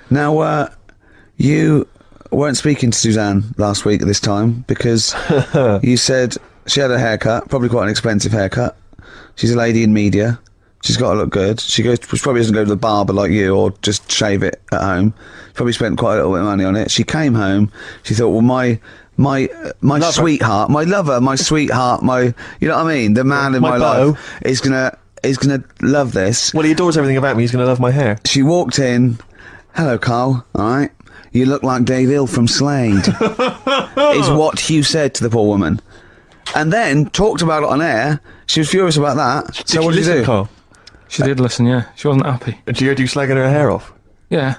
Now, you weren't speaking to Suzanne last week at this time because you said she had a haircut, probably quite an expensive haircut. She's a lady in media. She's got to look good. She probably doesn't go to the barber like you or just shave it at home. She probably spent quite a little bit of money on it. She came home. She thought, well, my sweetheart, my lover, my sweetheart, you know what I mean? The man in my life is gonna love this. Well, he adores everything about me. He's gonna love my hair. She walked in. Hello, Karl. All right. You look like Dave Hill from Slade. Is what Hugh said to the poor woman. And then talked about it on air. She was furious about that. So what did you do? Karl? She did listen, yeah. She wasn't happy. And she heard you slagging her hair off? Yeah.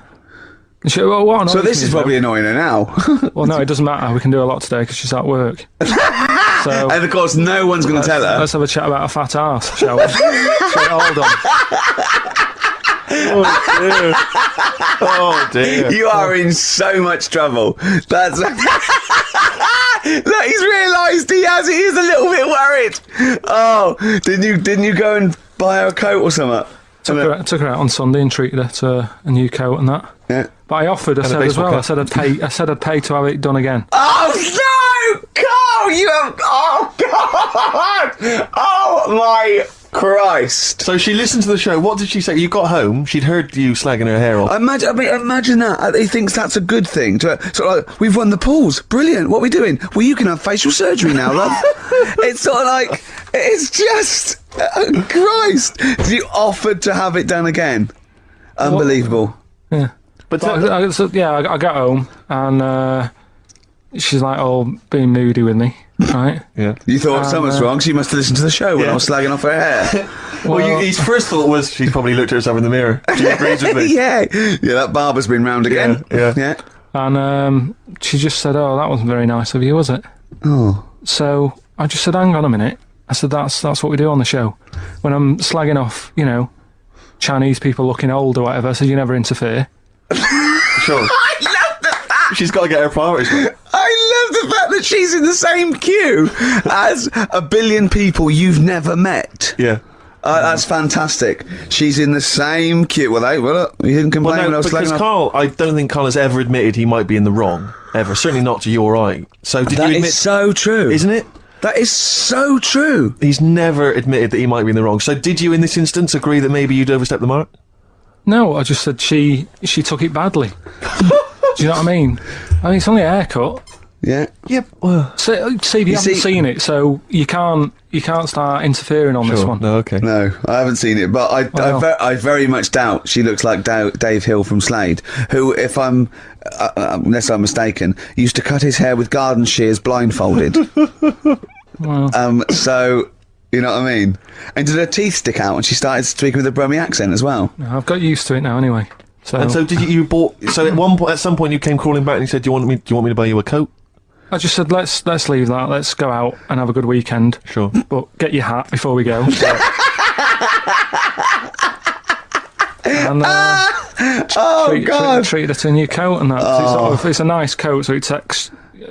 So this is probably annoying her now. Well, no, it doesn't matter. We can do a lot today because she's at work. So, and of course, no one's going to tell her. Let's have a chat about a fat arse, shall we? Hold on. Oh dear. You are in so much trouble. That's look, he's realised he is a little bit worried. Oh, didn't you go and buy her a coat or something? Took her out on Sunday and treated her to a new coat and that. Yeah. But I offered, I said as well, I said I'd pay to have it done again. Oh no! Carl, you have, oh God! Oh my Christ! So she listened to the show. What did she say? You got home, she'd heard you slagging her hair off. Imagine that. He thinks that's a good thing. Sort of like, we've won the pools. Brilliant. What are we doing? Well, you can have facial surgery now, love. It's sort of like, it's just, Christ. You offered to have it done again. Unbelievable. Yeah. But I got home and she's like, being moody with me, right? Yeah. You thought something's wrong, she must have listened to the show when I was slagging off her hair. Well, his first thought was she's probably looked at herself in the mirror. She agrees with me. Yeah, that barber's been round again. Yeah. And she just said, that wasn't very nice of you, was it? Oh. So I just said, hang on a minute. I said, that's what we do on the show. When I'm slagging off, Chinese people looking old or whatever, I said, you never interfere. Sure. I love the fact. She's got to get her priorities. I love the fact that she's in the same queue as a billion people you've never met. Yeah. That's fantastic. She's in the same queue. Well, look, you didn't complain when I was slagging off. Karl, I don't think Karl has ever admitted he might be in the wrong. Ever. Certainly not to you or I. So did you admit... That is so true. Isn't it? That is so true. He's never admitted that he might be in the wrong. So did you, in this instance, agree that maybe you'd overstepped the mark? No, I just said she took it badly. Do you know what I mean? It's only a haircut. Yeah. Yep. Well, See, if you haven't seen it, so you can't start interfering on this one. No, okay. No, I haven't seen it, but I very much doubt she looks like Dave Hill from Slade, who, if I'm, unless I'm mistaken, used to cut his hair with garden shears blindfolded. Well. So, you know what I mean? And did her teeth stick out when she started speaking with a Brummie accent as well? No, I've got used to it now anyway. So. And so did you bought? So at some point you came crawling back and you said, "Do you want me to buy you a coat?" I just said, let's leave that. Let's go out and have a good weekend. Sure. But get your hat before we go. And treated her to a new coat and that. It's a nice coat, so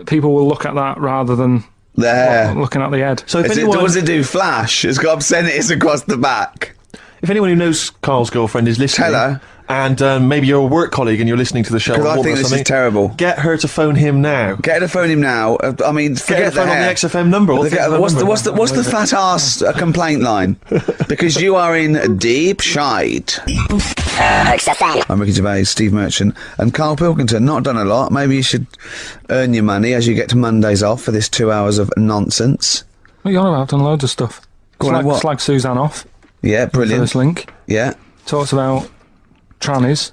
people will look at that rather than the hair. Looking at the head. So if does it do flash? It's got obscenities across the back. If anyone who knows Karl's girlfriend is listening, tell her. And maybe you're a work colleague and you're listening to the show. Because I think this is terrible. Get her to phone him now. Get her to phone him now. I mean, forget the phone on the XFM number. What's the fat ass complaint line? Because you are in deep shite. I'm Ricky Gervais, Steve Merchant, and Karl Pilkington. Not done a lot. Maybe you should earn your money as you get to Mondays off for this 2 hours of nonsense. What are you on about? I've done loads of stuff. Slag Suzanne off. Yeah, brilliant. First link. Yeah. Talks about trannies.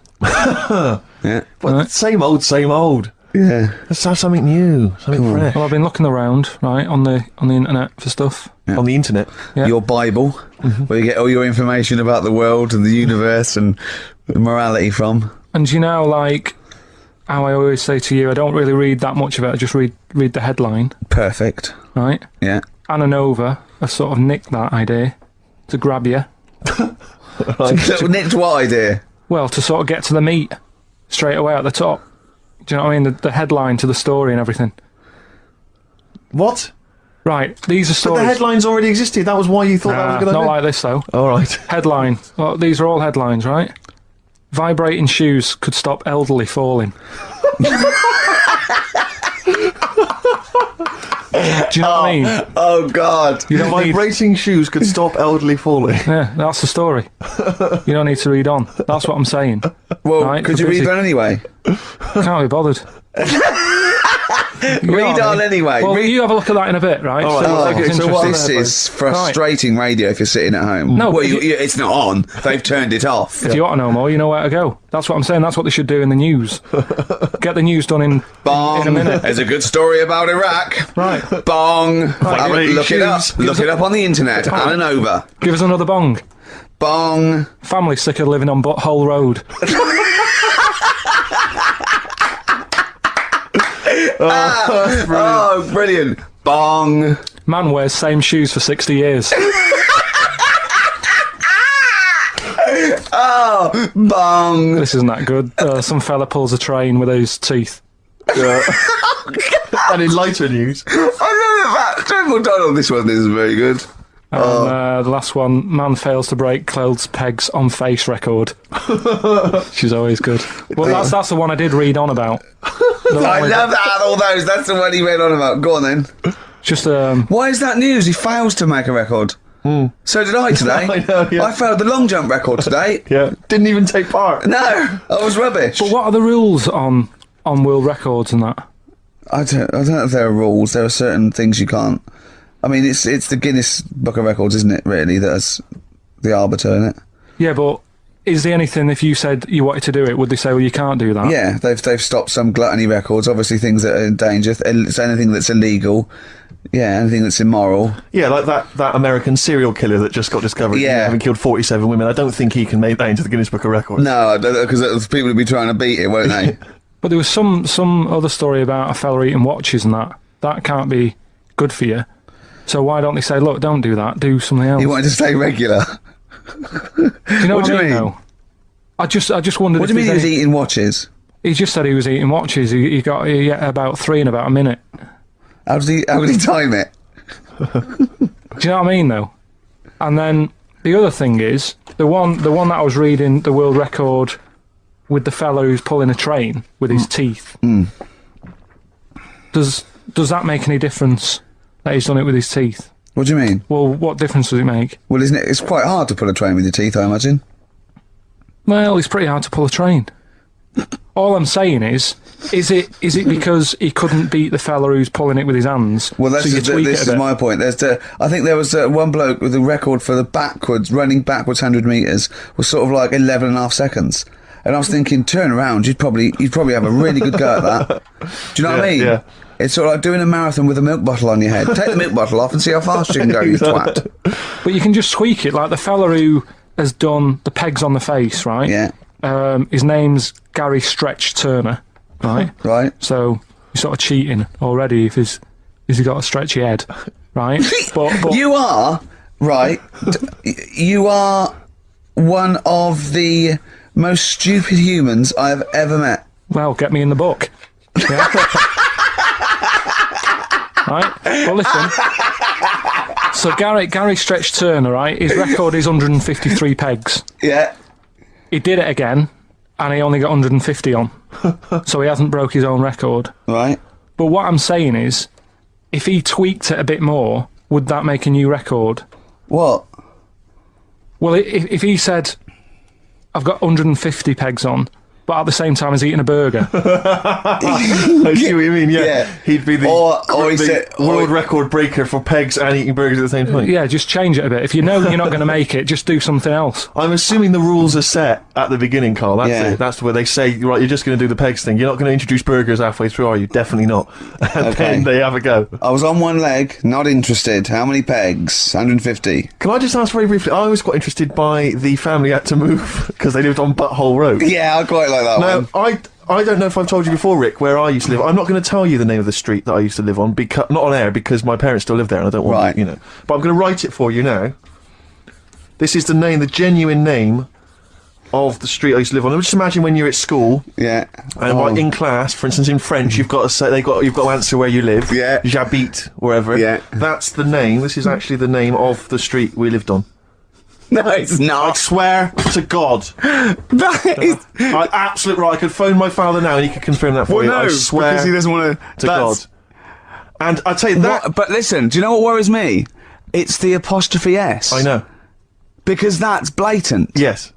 Yeah. But same old. Yeah. Let's have something new, something fresh. Well, I've been looking around, right, on the internet for stuff. Yeah. On the internet? Yeah. Your Bible, where you get all your information about the world and the universe and morality from. And you know, like, how I always say to you, I don't really read that much of it, I just read the headline. Perfect. Right? Yeah. Anna Nova have sort of nicked that idea to grab you. Nicked what idea? Well, to sort of get to the meat straight away at the top. Do you know what I mean? The headline to the story and everything. What? Right, these are stories. But the headlines already existed. That was why you thought that was a good idea. Not like this, though. All right. Headline. Well, these are all headlines, right? vibrating shoes could stop elderly falling. Do you know what I mean? Oh God! You don't need, Vibrating shoes could stop elderly falling. yeah, that's the story. You don't need to read on. That's what I'm saying. Well, Right, could for you read busy- that anyway? Can't be bothered. You know Read what I on mean? anyway. Well, Read- you have a look at that in a bit, right? All right, See well, what's okay, so what- interesting. This is frustrating radio if you're sitting at home. No, well, but it's not on. They've turned it off. If you want to know more, you know where to go. That's what I'm saying. That's what they should do in the news. Get the news done in Bong. a minute. There's a good story about Iraq. Right. Bong. Vibrating Look it up. shoes. Look it up on the internet. Alan Over. Give us another bong. Bong. Family sick of living on Butthole Road. Oh, brilliant. Bong. Man wears same shoes for 60 years. Oh, bong. This isn't that good. Some fella pulls a train with his teeth. And in lighter news, I remember that. Triple Donald, this one is very good. And the last one, man fails to break clothes pegs on face record. She's always good. Well, that's the one I did read on about. I love that, all those. That's the one he went on about. Go on then. Just Why is that news? He fails to make a record. So did I today. I know, yeah. I failed the long jump record today. yeah, didn't even take part. No, I was rubbish. But what are the rules on world records and that? I don't know if there are rules. There are certain things you can't. I mean, it's the Guinness Book of Records, isn't it? Really, that's the arbiter, isn't it? Yeah, but is there anything if you said you wanted to do it, would they say, well, you can't do that? Yeah, they've stopped some gluttony records. Obviously, things that are in danger. It's anything that's illegal. Yeah, anything that's immoral. Yeah, like that American serial killer that just got discovered. Yeah. Having killed 47 women. I don't think he can make that into the Guinness Book of Records. No, because people will be trying to beat it, won't they? But there was some other story about a fella eating watches and that. That can't be good for you. So why don't they say, look, don't do that, do something else? He wanted to stay regular. Do you know What what, do you I mean? mean? Though? I just wondered. What if do you mean he there's was any- eating watches? He just said he was eating watches. He got about 3 in about a minute. How did he time it? Do you know what I mean, though? And then the other thing is the one that I was reading, the world record with the fellow who's pulling a train with his teeth. Does that make any difference that he's done it with his teeth? What do you mean? Well, what difference does it make? Well, isn't it? It's quite hard to pull a train with your teeth, I imagine. Well, it's pretty hard to pull a train. All I'm saying is it because he couldn't beat the fella who's pulling it with his hands? Well, so you tweak this it a is bit? my point. I think there was one bloke with a record for the running backwards 100 metres was sort of like 11 and a half seconds. And I was thinking, turn around, you'd probably have a really good go at that. Do you know what I mean? Yeah. It's sort of like doing a marathon with a milk bottle on your head. Take the milk bottle off and see how fast you can go, you twat. But you can just tweak it, like the fella who has done the pegs on the face, right? Yeah. His name's Gary Stretch Turner, right? Right. So you're sort of cheating already if he's got a stretchy head, right? But You are, right, you are one of the most stupid humans I have ever met. well, get me in the book. Yeah. Right? Well, listen. So Gary Stretch Turner, right? His record is 153 pegs. Yeah. He did it again, and he only got 150 on. So he hasn't broke his own record. Right. But what I'm saying is, if he tweaked it a bit more, would that make a new record? What? Well, if he said, I've got 150 pegs on, but at the same time he's eating a burger. I see what you mean, yeah. Yeah. He'd be the, Or he the said- world record breaker for pegs and eating burgers at the same time. Yeah, just change it a bit. If you know you're not going to make it, just do something else. I'm assuming the rules are set at the beginning, Carl. That's Yeah. it. That's where they say, right, you're just going to do the pegs thing. You're not going to introduce burgers halfway through, are you? Definitely not. And Okay. then they have a go. I was on one leg, not interested. How many pegs? 150. Can I just ask very briefly? I was quite interested by the family had to move because they lived on Butthole Road. Yeah, I quite like that Now, one. I don't know if I've told you before, Rick, where I used to live. I'm not going to tell you the name of the street that I used to live on, because not on air, because my parents still live there, and I don't want Right. you know. But I'm going to write it for you now. This is the genuine name of the street I used to live on. Just imagine when you're at school Yeah. and like in class, for instance, in French, you've got to say you've got to answer where you live. Yeah. J'habite wherever. Yeah. That's the name. This is actually the name of the street we lived on. No, it's I not. swear to God. That is... I absolute right. I could phone my father now and he could confirm that for Well, you. no, I swear because he doesn't want to God. And I tell you that. But listen, do you know what worries me? It's the apostrophe S. I know. Because that's blatant. Yes.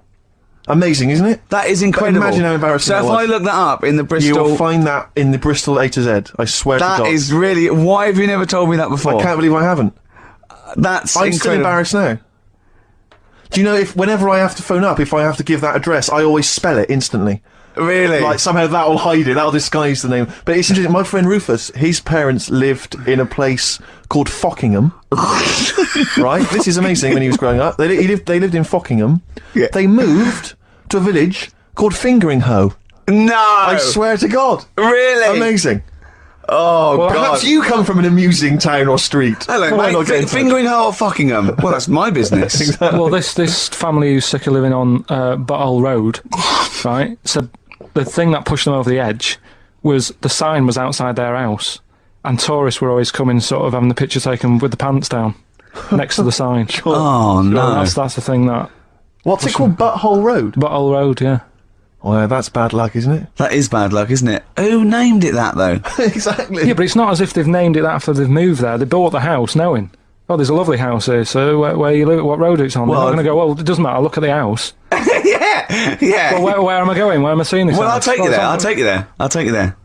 Amazing, isn't it? That is incredible. imagine how embarrassing So that if was. I look that up in the You will Bristol... find that in the Bristol A to Z. I swear to That God. is really... Why have you never told me that before? I can't believe I haven't. That's I'm incredible. still embarrassed now. Do you know, if whenever I have to phone up, if I have to give that address, I always spell it instantly. Really? Like, somehow that'll hide it, that'll disguise the name. But it's interesting, my friend Rufus, his parents lived in a place called Fockingham. Right? This is amazing when he was growing up. They lived in Fockingham. Yeah. They moved to a village called Fingering-Hoe. No! I swear to God. Really? Amazing. Oh, God. Perhaps you come from an amusing town or street. Hello, Why not mate. get in touch? Fingering Hole Fockingham. Well, that's my business. Well, this family who's sick of living on Butthole Road, right? So the thing that pushed them over the edge was the sign was outside their house, and tourists were always coming, sort of having the picture taken with the pants down next to the sign. Oh, no. That's the thing that What's it called? Butthole Road? Butthole Road, yeah. Well, that's bad luck, isn't it? That is bad luck, isn't it? Who named it that, though? Exactly. Yeah, but it's not as if they've named it that after they've moved there. They bought the house knowing, oh, there's a lovely house here, so where you live, what road it's on. Well, They're not going to go, well, it doesn't matter, look at the house. Yeah. Well, where am I going? Where am I seeing this Well, I'll house? take you Well, there. it's I'll not- take you there. I'll take you there.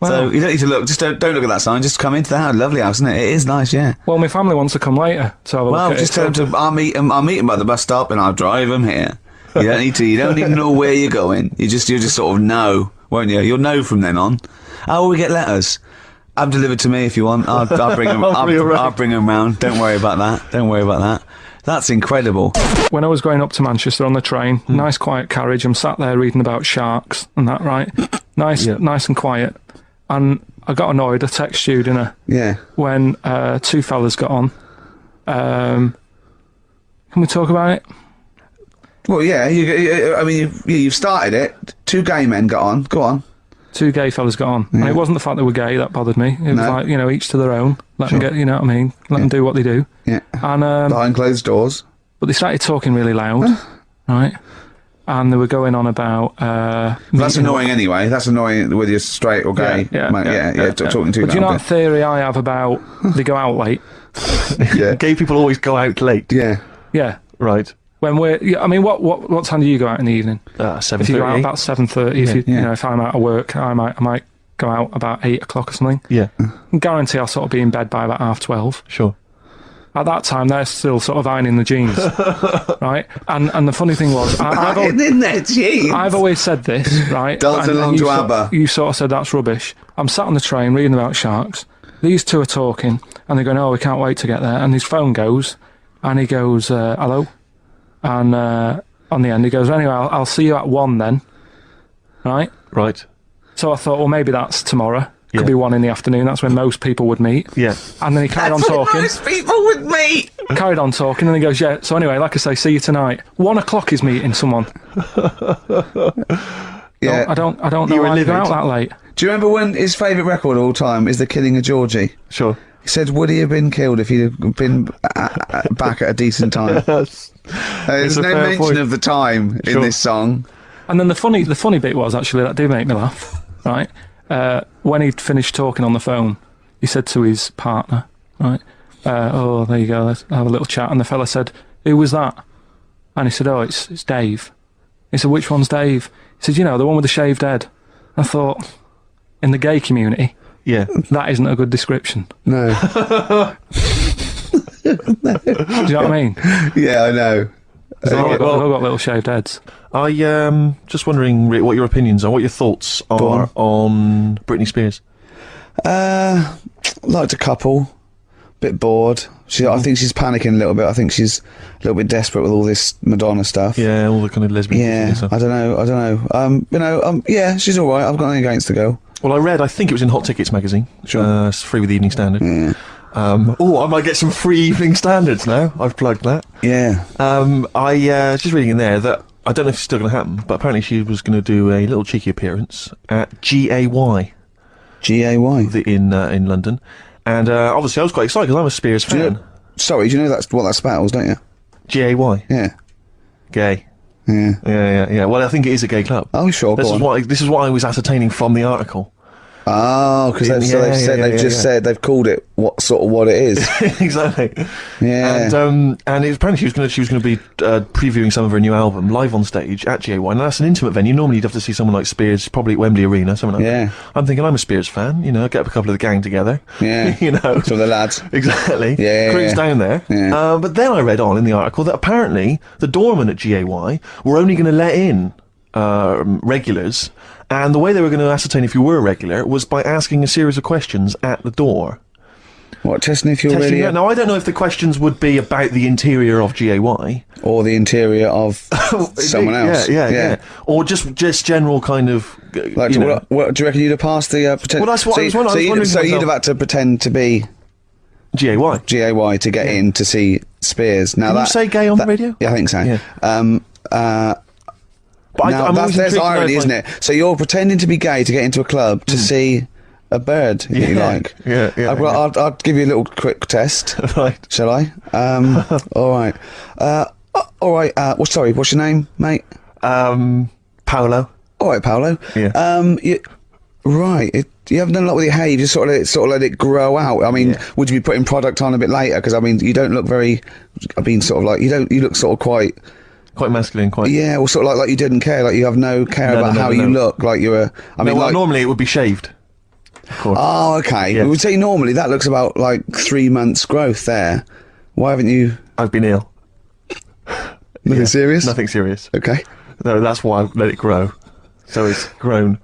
So Well- you don't need to look. Just don't look at that sign. Just come into the house. Lovely house, isn't it? It is nice, yeah. Well, my family wants to come later to have a Well, look at just it. tell them to. I'll meet them. I'll meet them at the bus stop, and I'll drive them here. You don't need to. You don't even know where you're going. You just sort of know, won't you? You'll know from then on. Oh, we get letters. Have them delivered to me if you want. I'll bring them. I'll bring 'em round. I'll bring them round. Don't worry about that. Don't worry about that. That's incredible. When I was going up to Manchester on the train, nice quiet carriage, I'm sat there reading about sharks and that, right? Nice and quiet. And I got annoyed, I texted you, didn't I? Yeah. When two fellas got on. Can we talk about it? Well, yeah. I mean, you've started it. Two gay men got on. Go on. Two gay fellas got on. And it wasn't the fact they were gay that bothered me. It was No. like, each to their own. Let them get, you know what I mean? Let them do what they do. Yeah. And Behind closed doors. but they started talking really loud, right? And they were going on about. That's meeting annoying anyway. That's annoying whether you're straight or gay. Yeah. Talking to But do you know loud. that theory I have about they go out late? Yeah. Gay people always go out late. Yeah. Yeah. Right. When we're, I mean, what time do you go out in the evening? 7:30. If you go out about 7:30, if you, Yeah. if I'm out of work, I might go out about 8 o'clock or something. Yeah. I guarantee I'll sort of be in bed by about 12:30. Sure. At that time, they're still sort of ironing the jeans, right? And the funny thing was, I've always, in their jeans. I've always said this, right? Dancing And along you to sort- ABBA. You sort of said that's rubbish. I'm sat on the train reading about sharks. These two are talking, and they're going, "Oh, we can't wait to get there." And his phone goes, and he goes, "Hello," and on the end he goes, "Anyway, I'll see you at 1 then," right? Right. So I thought, well, maybe that's tomorrow. Could Yeah. be 1 in the afternoon. That's when most people would meet. Yeah. And then he carried on That's what talking. most people would meet. Carried on talking, and he goes, "Yeah." So anyway, like I say, see you tonight. 1 o'clock is meeting someone. Yeah. I don't know You were why you go livid. out that late. Do you remember when his favourite record of all time is The Killing of Georgie? Sure. He said, would he have been killed if he'd have been back at a decent time? There's It's a no fair mention point. of the time in Sure. this song. And then the funny bit was actually that did make me laugh, right? When he'd finished talking on the phone, he said to his partner, right? "Oh, there you go. Let's have a little chat." And the fella said, "Who was that?" And he said, "Oh, it's Dave." He said, "Which one's Dave?" He said, "You know, the one with the shaved head." I thought, in the gay community, Yeah. that isn't a good description. No. Do you know what I mean? Yeah, I know. They've all well- got little shaved heads. I just wondering what your opinions are, what your thoughts are on Britney Spears. Liked a couple. Bit bored. I think she's panicking a little bit. I think she's a little bit desperate with all this Madonna stuff. Yeah, all the kind of lesbian Yeah, stuff. I don't know. Yeah, she's all right. I've got nothing against the girl. Well, I think it was in Hot Tickets magazine. Sure. It's free with the Evening Standard. Yeah. I might get some free Evening Standards now. I've plugged that. Yeah. I was just reading in there that I don't know if it's still going to happen, but apparently she was going to do a little cheeky appearance at GAY G-A-Y. in London, and obviously I was quite excited because I'm a Spears fan. Sorry, do you know that's what that spells, don't you? GAY. Yeah. Gay. Yeah. Yeah. Well, I think it is a gay club. Oh, sure. This is what I was ascertaining from the article. Oh, because they've called it what it is. Exactly. Yeah. And apparently she was going to be previewing some of her new album live on stage at GAY. Now that's an intimate venue. Normally you'd have to see someone like Spears, probably at Wembley Arena, something like that. I'm thinking I'm a Spears fan. You know, get up a couple of the gang together. Yeah. You know, some of the lads. Exactly. Yeah. Cruise down there. Yeah. But then I read on in the article that apparently the doorman at GAY were only going to let in regulars. And the way they were going to ascertain if you were a regular was by asking a series of questions at the door. What, testing if you're really... Now, I don't know if the questions would be about the interior of GAY. Or the interior of someone else. Yeah. Or just general kind of... Like, what, do you reckon you'd have passed the... Well, that's what I was wondering. So you'd have had to pretend to be... GAY. GAY to get in to see Spears. Now Can you say gay on the radio? Yeah, I think so. Yeah. But now, there's irony, isn't it? So you're pretending to be gay to get into a club to see a bird that you like. Yeah. I'll give you a little quick test. Right. Shall I? All right. All right. Well, sorry. What's your name, mate? Paolo. All right, Paolo. Yeah. You haven't done a lot with your hair. You just sort of let it grow out. I mean, would you be putting product on a bit later? Because I mean, you don't look very. I mean, sort of like you look sort of quite masculine, quite. Yeah, well, sort of like you didn't care, like you have no care about how you look, like you were. Normally it would be shaved. Of course. Oh, okay. Yeah. We would say normally that looks about like 3 months growth there. Why haven't you? I've been ill. Nothing serious? Nothing serious. Okay. No, that's why I let it grow. So it's grown.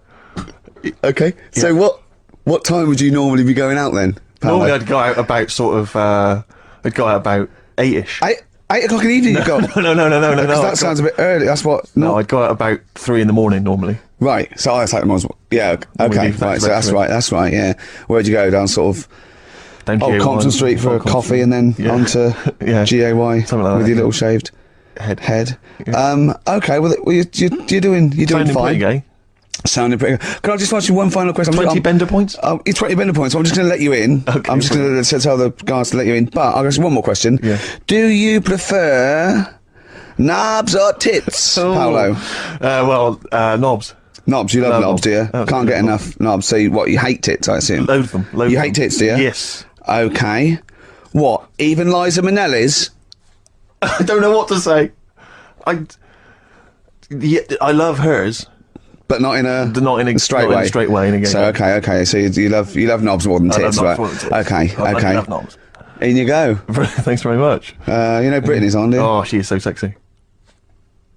Okay. Yeah. So what time would you normally be going out then, Paolo? Normally I'd go out about I'd go out about 8ish. 8 o'clock in the evening. No. That sounds a bit early. That's what. No, I'd go out about 3 in the morning normally. Right. So I like the yeah. Okay. Right. So that's right. That's right. Yeah. Where'd you go? Down sort of. Down Compton Street for a coffee and then onto GAY something like that, with your little shaved head. Yeah. Okay. Well, you're doing Sounding fine. pretty gay. Sounding pretty good. Can I just ask you one final question? 20 bender points? 20 bender points. I'm just going to let you in. Okay, I'm just going to tell the guys to let you in. But I'll ask one more question. Yeah. Do you prefer knobs or tits, Paolo? Knobs. Knobs. You love knobs, do you? Absolutely. Can't get enough knobs. So you hate tits, I assume? Load of them. You hate tits, do you? Yes. Okay. What? Even Liza Minnelli's? I don't know what to say. I love hers. But not in a straight way. Straight way. In a so okay. So you love knobs more than tits, right? Okay. I love knobs. In you go. Thanks very much. You know Brittany's on, do you? Oh, she is so sexy.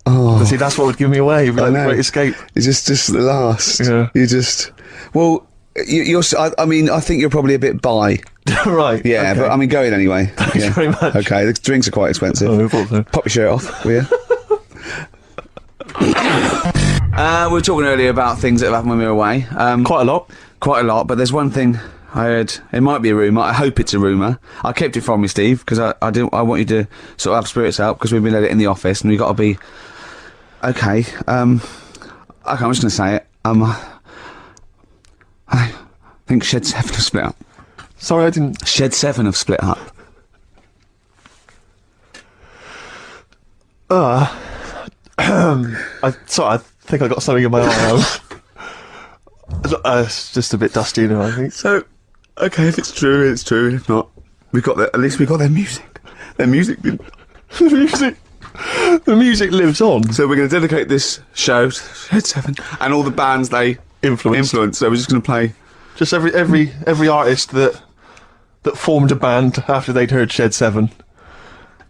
Oh, see, that's what would give me away. It'd be like the Great Escape. It's just the last. Yeah. You just. Well, you're. I mean, I think you're probably a bit bi. Right. Yeah, okay. but I mean, going anyway. Thanks very much. Okay, the drinks are quite expensive. Oh, I thought so. Pop your shirt off, will you? We were talking earlier about things that have happened when we were away. Quite a lot. But there's one thing I heard. It might be a rumour. I hope it's a rumour. I kept it from you, Steve, because I want you to sort of have spirits out because we've been at it in the office and we've got to be okay. I'm just going to say it. I think Shed 7 have split up. Sorry, I didn't. Shed 7 have split up. I think I got something in my eye. It's just a bit dusty now, I think. So, okay, if it's true, it's true. And if not, at least we got their music. Their music. The music lives on. So we're going to dedicate this show to Shed 7 and all the bands they influenced. So we're just going to play just every artist that formed a band after they'd heard Shed 7.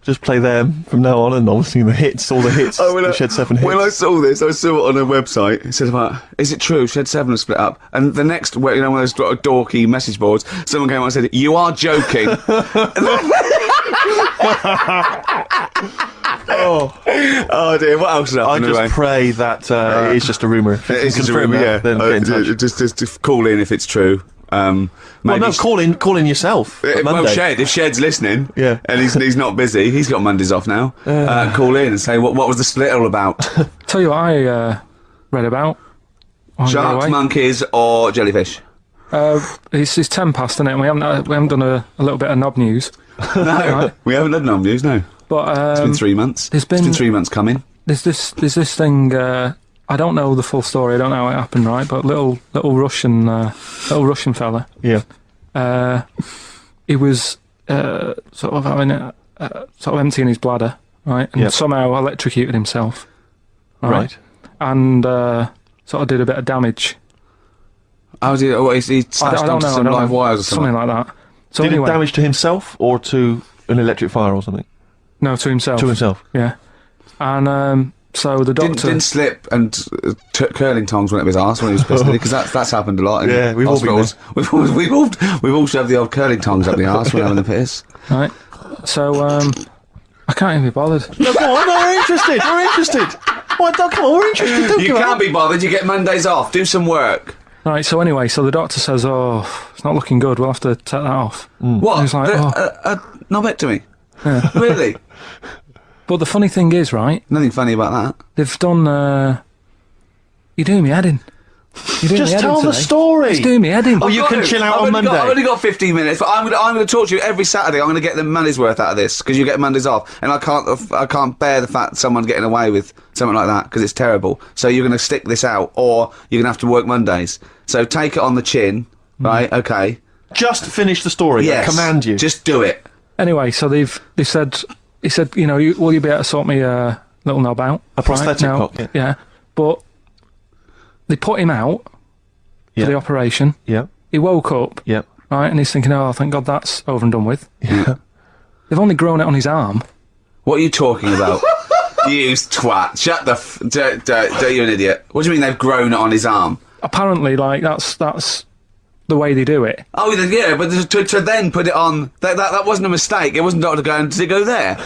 Just play them from now on, and obviously all the hits, the Shed 7 hits. When I saw this, I saw it on a website. It said about, is it true Shed 7 has split up? And the next, one of those dorky message boards, someone came on and said, you are joking. Oh dear, what else is happening? I just pray that it's just a rumour. It's just a rumour, yeah. Then get in touch. Just call in if it's true. Call in yourself. If Shed's listening, and he's not busy, he's got Mondays off now. Call in and say what was the split all about? Tell you what I read about. Sharks, monkeys, or jellyfish? It's 10 past, isn't it? We haven't done a little bit of knob news. No, right? We haven't done knob news. No, but it's been 3 months. It's been 3 months coming. there's this thing. I don't know the full story. I don't know how it happened, right? But little Russian fella. Yeah. He was sort of having sort of emptying his bladder, right, and somehow electrocuted himself, Right. and sort of did a bit of damage. How did he slashed onto some live wires or something? Something like that. So Did anyway, it damage to himself or to an electric fire or something? no, to himself. To himself. Yeah. And so the doctor Didn't slip and curling tongs went up his arse when he was pissed, because that's happened a lot. In Yeah, we've all been hospitals. We've all shoved the old curling tongs up the arse when having a piss. right. So I can't even be bothered. No, go on, no, we're interested. We're interested. What? No, come on, we're interested. Don't You give can't up. be bothered. You get Mondays off. Do some work. Right. So anyway, so the doctor says, "Oh, it's not looking good. We'll have to take that off." What? And he's like, a knobectomy? Really? But the funny thing is, right? Nothing funny about that. They've done. You're doing me head in. You're doing Just me head in tell the today. story. It's doing me head in. Oh, you can chill out on Monday. I've only got 15 minutes, but I'm going to talk to you every Saturday. I'm going to get the money's worth out of this because you get Mondays off, and I can't bear the fact that someone's getting away with something like that because it's terrible. So you're going to stick this out, or you're going to have to work Mondays. So take it on the chin, right? Okay. Just finish the story. Yes. I command you. Just do it. Anyway, so they said, he said, you know, will you be able to sort me a little knob out? A prosthetic Now, cock, yeah. Yeah. But they put him out Yeah. for the operation. Yeah. He woke up, Yeah. right, and he's thinking, oh, thank God that's over and done with. Yeah. They've only grown it on his arm. What are you talking about? You twat. Shut the you're an idiot. What do you mean they've grown it on his arm? Apparently, like, that's the way they do it. Oh, yeah, but to then put it on, that wasn't a mistake. It wasn't doctor going, did it go there?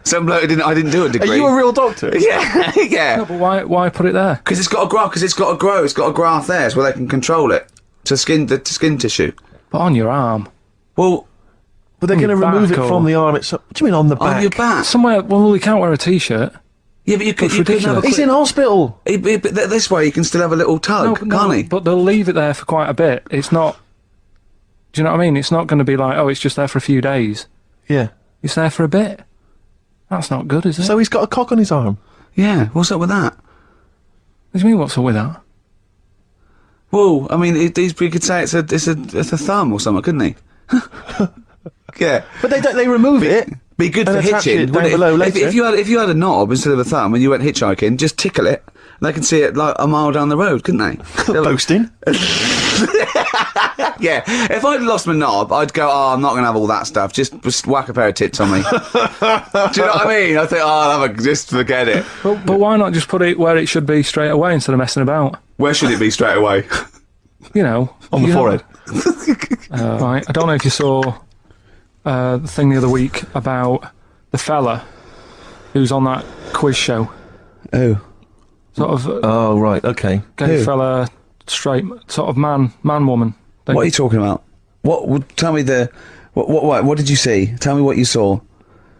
Some bloke I didn't do a degree. Are you a real doctor? Yeah, yeah. No, but why put it there? Because it's got to grow. It's got a graft there, so where they can control it. To skin tissue. But on your arm. Well, But they're going to your remove it back from or- the arm itself. What do you mean on the back? on your back. Somewhere, well, he can't wear a T-shirt. Yeah, but you could have a ridiculous. He's in hospital. but this way you can still have a little tug, can't he? But they'll leave it there for quite a bit. It's not... Do you know what I mean? It's not going to be like, oh, it's just there for a few days. Yeah. It's there for a bit. That's not good, is it? So he's got a cock on his arm. Yeah, what's up with that? What do you mean, what's up with that? Well, I mean, we could say it's a thumb or something, couldn't he? Yeah. But they remove it. Be good And for attach hitching. it down wouldn't it? below If later. you had a knob instead of a thumb and you went hitchhiking, just tickle it, and they can see it like a mile down the road, couldn't they? Boasting. Yeah. If I'd lost my knob, I'd go, oh, I'm not going to have all that stuff. Just whack a pair of tits on me. Do you know what I mean? I think, oh, just forget it. But why not just put it where it should be straight away instead of messing about? Where should it be straight away? You know. On the you know- forehead. Right. I don't know if you saw the thing the other week about the fella who's on that quiz show. Oh. Sort of Oh, right. Okay. gay Who? fella, straight, sort of man, woman. thing. What are you talking about? Tell me what did you see? Tell me what you saw.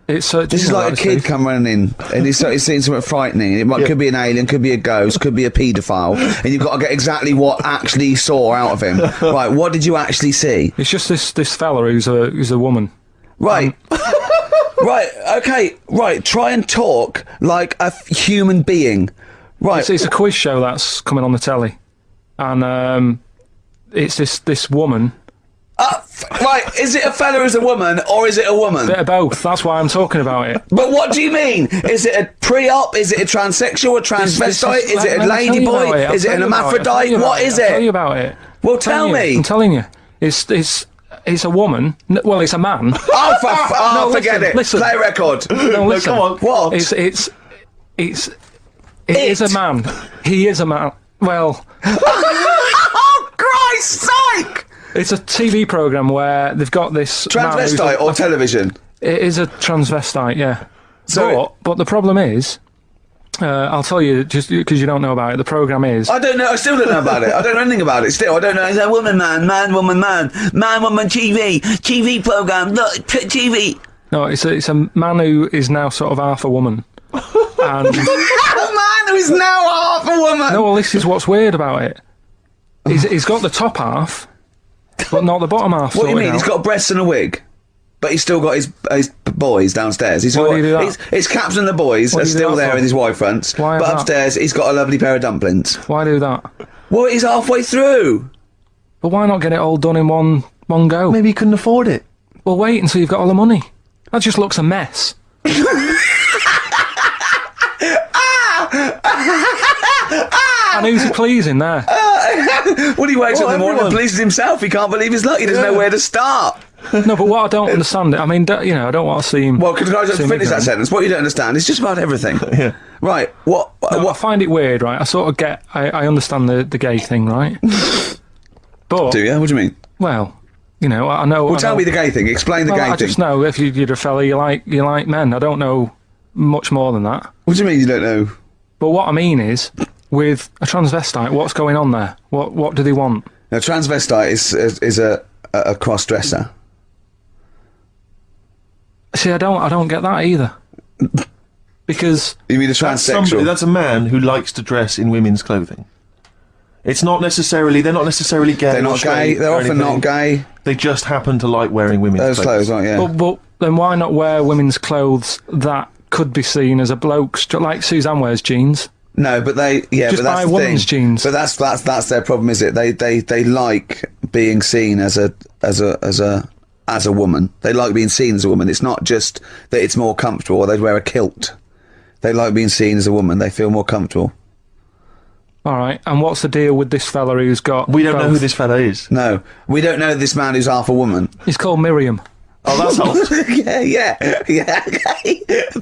It's This is like a kid come running in and he's seeing something frightening. It could be an alien, could be a ghost, could be a paedophile, and you've got to get exactly what actually you saw out of him. Right, what did you actually see? It's just this fella who's a woman. Right. Right, okay, right, try and talk like a human being. Right. It's a quiz show that's coming on the telly, and it's this woman. Right, is it a fella who's a woman, or is it a woman? Bit of both. That's why I'm talking about it. But what do you mean? Is it a pre-op? Is it a transsexual? A transvestite? Is it a ladyboy? Is it an hermaphrodite? What is I'll tell you it? about it. Well, tell me. I'm telling you. It's a woman. Well, it's a man. Oh, No, forget it. listen. Play record. No, listen. come on. What? It is a man. He is a man. Well, Oh, Christ's sake! it's a TV program where they've got this man who's Transvestite or television? It is a transvestite, yeah. So but the problem is, I'll tell you just because you don't know about it. The program is I don't know. I still don't know about it. I don't know anything about it. Still, I don't know. It's a woman, man, woman, TV program. Look, TV. no, it's a man who is now sort of half a woman. And A man who is now half a woman. no, well, this is what's weird about it. He's got the top half, but not the bottom half. What do you sorted mean? He's out. got breasts and a wig. but he's still got his boys downstairs. He's Why got, do you do that? His caps and the boys What are do you do still that there for? with his Y fronts. Why But that? upstairs, he's got a lovely pair of dumplings. Why do that? Well, he's halfway through. But why not get it all done in one go? Maybe he couldn't afford it. Well, wait until you've got all the money. That just looks a mess. And who's he pleasing there? When he wakes up in the morning and everyone. pleases himself, he can't believe his luck. He doesn't know where to start. No, but what I don't understand, I mean, I don't want to see him... Well, can I just seem finish that ignorant. sentence? What you don't understand is just about everything. Yeah. Right. What? No, I What? find it weird, right? I sort of get... I understand the gay thing, right? But... Do you? What do you mean? Well, I know... Well, I tell know, me the gay thing. Explain the well, gay I thing. just know if you're a fella, you like men. I don't know much more than that. What do you mean you don't know? But what I mean is, with a transvestite, what's going on there? What do they want? Now, transvestite is a cross dresser. See, I don't get that either. Because You mean a That's transsexual? that's a man who likes to dress in women's clothing. It's not necessarily... They're not necessarily gay. They're or not straight gay. They're or often anything. not gay. They just happen to like wearing women's Those clothes, aren't you? but then why not wear women's clothes that could be seen as a bloke's, like Suzanne wears jeans? No, but they Just but that's buy the women's thing. jeans. But that's their problem, is it? They like being seen as a woman. They like being seen as a woman. It's not just that it's more comfortable, or they'd wear a kilt. They like being seen as a woman. They feel more comfortable. All right, and what's the deal with this fella who's got... We don't know both? who this fella is. No, we don't know this man who's half a woman. He's called Miriam. Oh, that's old. yeah.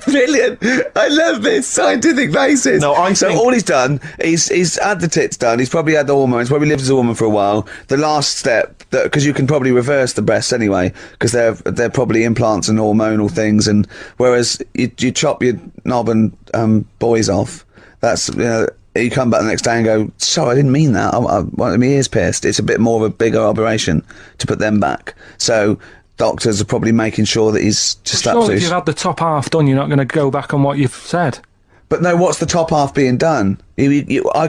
Brilliant. I love this scientific basis. No, I so think- all he's done, he's had the tits done. He's probably had the hormones. Probably lived as a woman for a while. The last step, because you can probably reverse the breasts anyway, because they're probably implants and hormonal things. And whereas you chop your knob and boys off, that's you come back the next day and go, sorry, I didn't mean that. I wanted my ears pierced. It's a bit more of a bigger operation to put them back. So doctors are probably making sure that he's just Surely if absolutely... you've had the top half done, you're not going to go back on what you've said. But no, what's the top half being done? I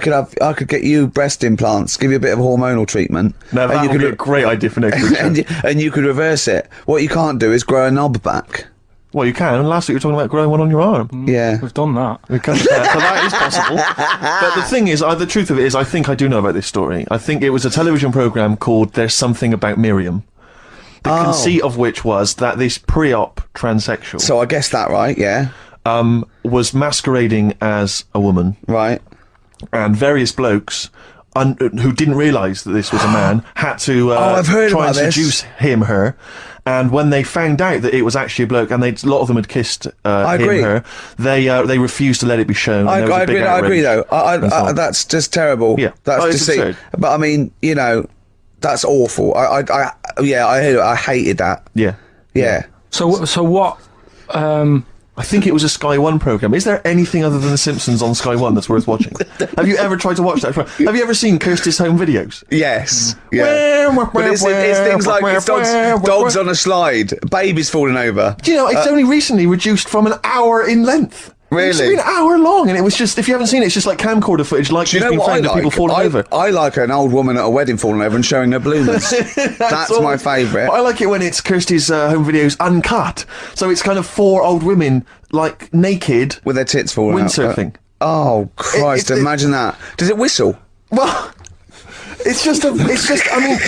could get you breast implants, give you a bit of hormonal treatment, Now, that you would be a could great idea for next week. and you could reverse it. What you can't do is grow a knob back. Well, you can. And last week you were talking about growing one on your arm. Yeah. We've done that. We can, so that is possible. But the thing is, the truth of it is, I think I do know about this story. I think it was a television programme called There's Something About Miriam. The conceit of which was that this pre-op transsexual So I guessed that right. Yeah. was masquerading as a woman, Right. and various blokes who didn't realise that this was a man had to I've heard try about and this. seduce her. And when they found out that it was actually a bloke, and a lot of them had kissed agree. her, they refused to let it be shown. I and there was a big agree though. outrage and so on. That's just terrible. Yeah. That's Oh, it's deceit. absurd. But I mean, that's awful. I hated that. Yeah. Yeah. So what... I think it was a Sky One programme. Is there anything other than The Simpsons on Sky One that's worth watching? Have you ever tried to watch that? Have you ever seen Kirsty's home videos? Yes. Yeah. But it's things like it's dogs on a slide, babies falling over. Do you know, it's only recently reduced from an hour in length. It's Really? been an hour long, and it was just, if you haven't seen it, it's just like camcorder footage, like Do you just know being what I found of people falling like? over. I like an old woman at a wedding falling over and showing her bloomers. That's all. my favourite. But I like it when it's Kirsty's home videos uncut. So it's kind of 4 old women, like, naked, With their tits falling out. windsurfing. Oh, Christ, imagine that. Does it whistle? Well, I mean,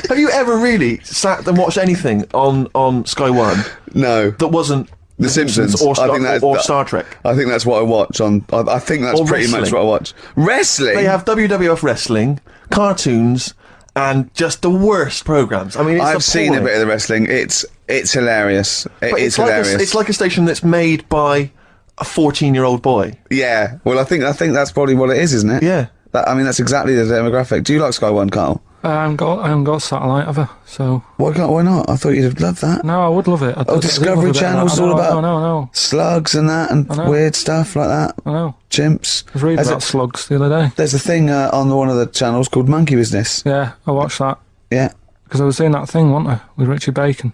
have you ever really sat and watched anything on Sky One No. that wasn't The Simpsons. or I think that's- or Star Trek? I think that's what I watch on. I think that's Or pretty much wrestling. what I watch. Wrestling? They have WWF wrestling, cartoons, and just the worst programs. I mean, it's I've seen a appalling. bit of the wrestling. It's hilarious. But It's like hilarious. it's like a station that's made by a 14-year-old boy. Yeah. Well, I think that's probably what it is, isn't it? Yeah. That's exactly the demographic. Do you like Sky One, Carl? I haven't got satellite ever, so... Why not? I thought you'd have loved that. No, I would love it. Discovery Channel's all about No. slugs and that and know. weird stuff like that. I know. Chimps. I was reading There's about slugs the other day. There's a thing on one of the channels called Monkey Business. Yeah, I watched that. Yeah. Because I was doing that thing, wasn't I, with Richard Bacon.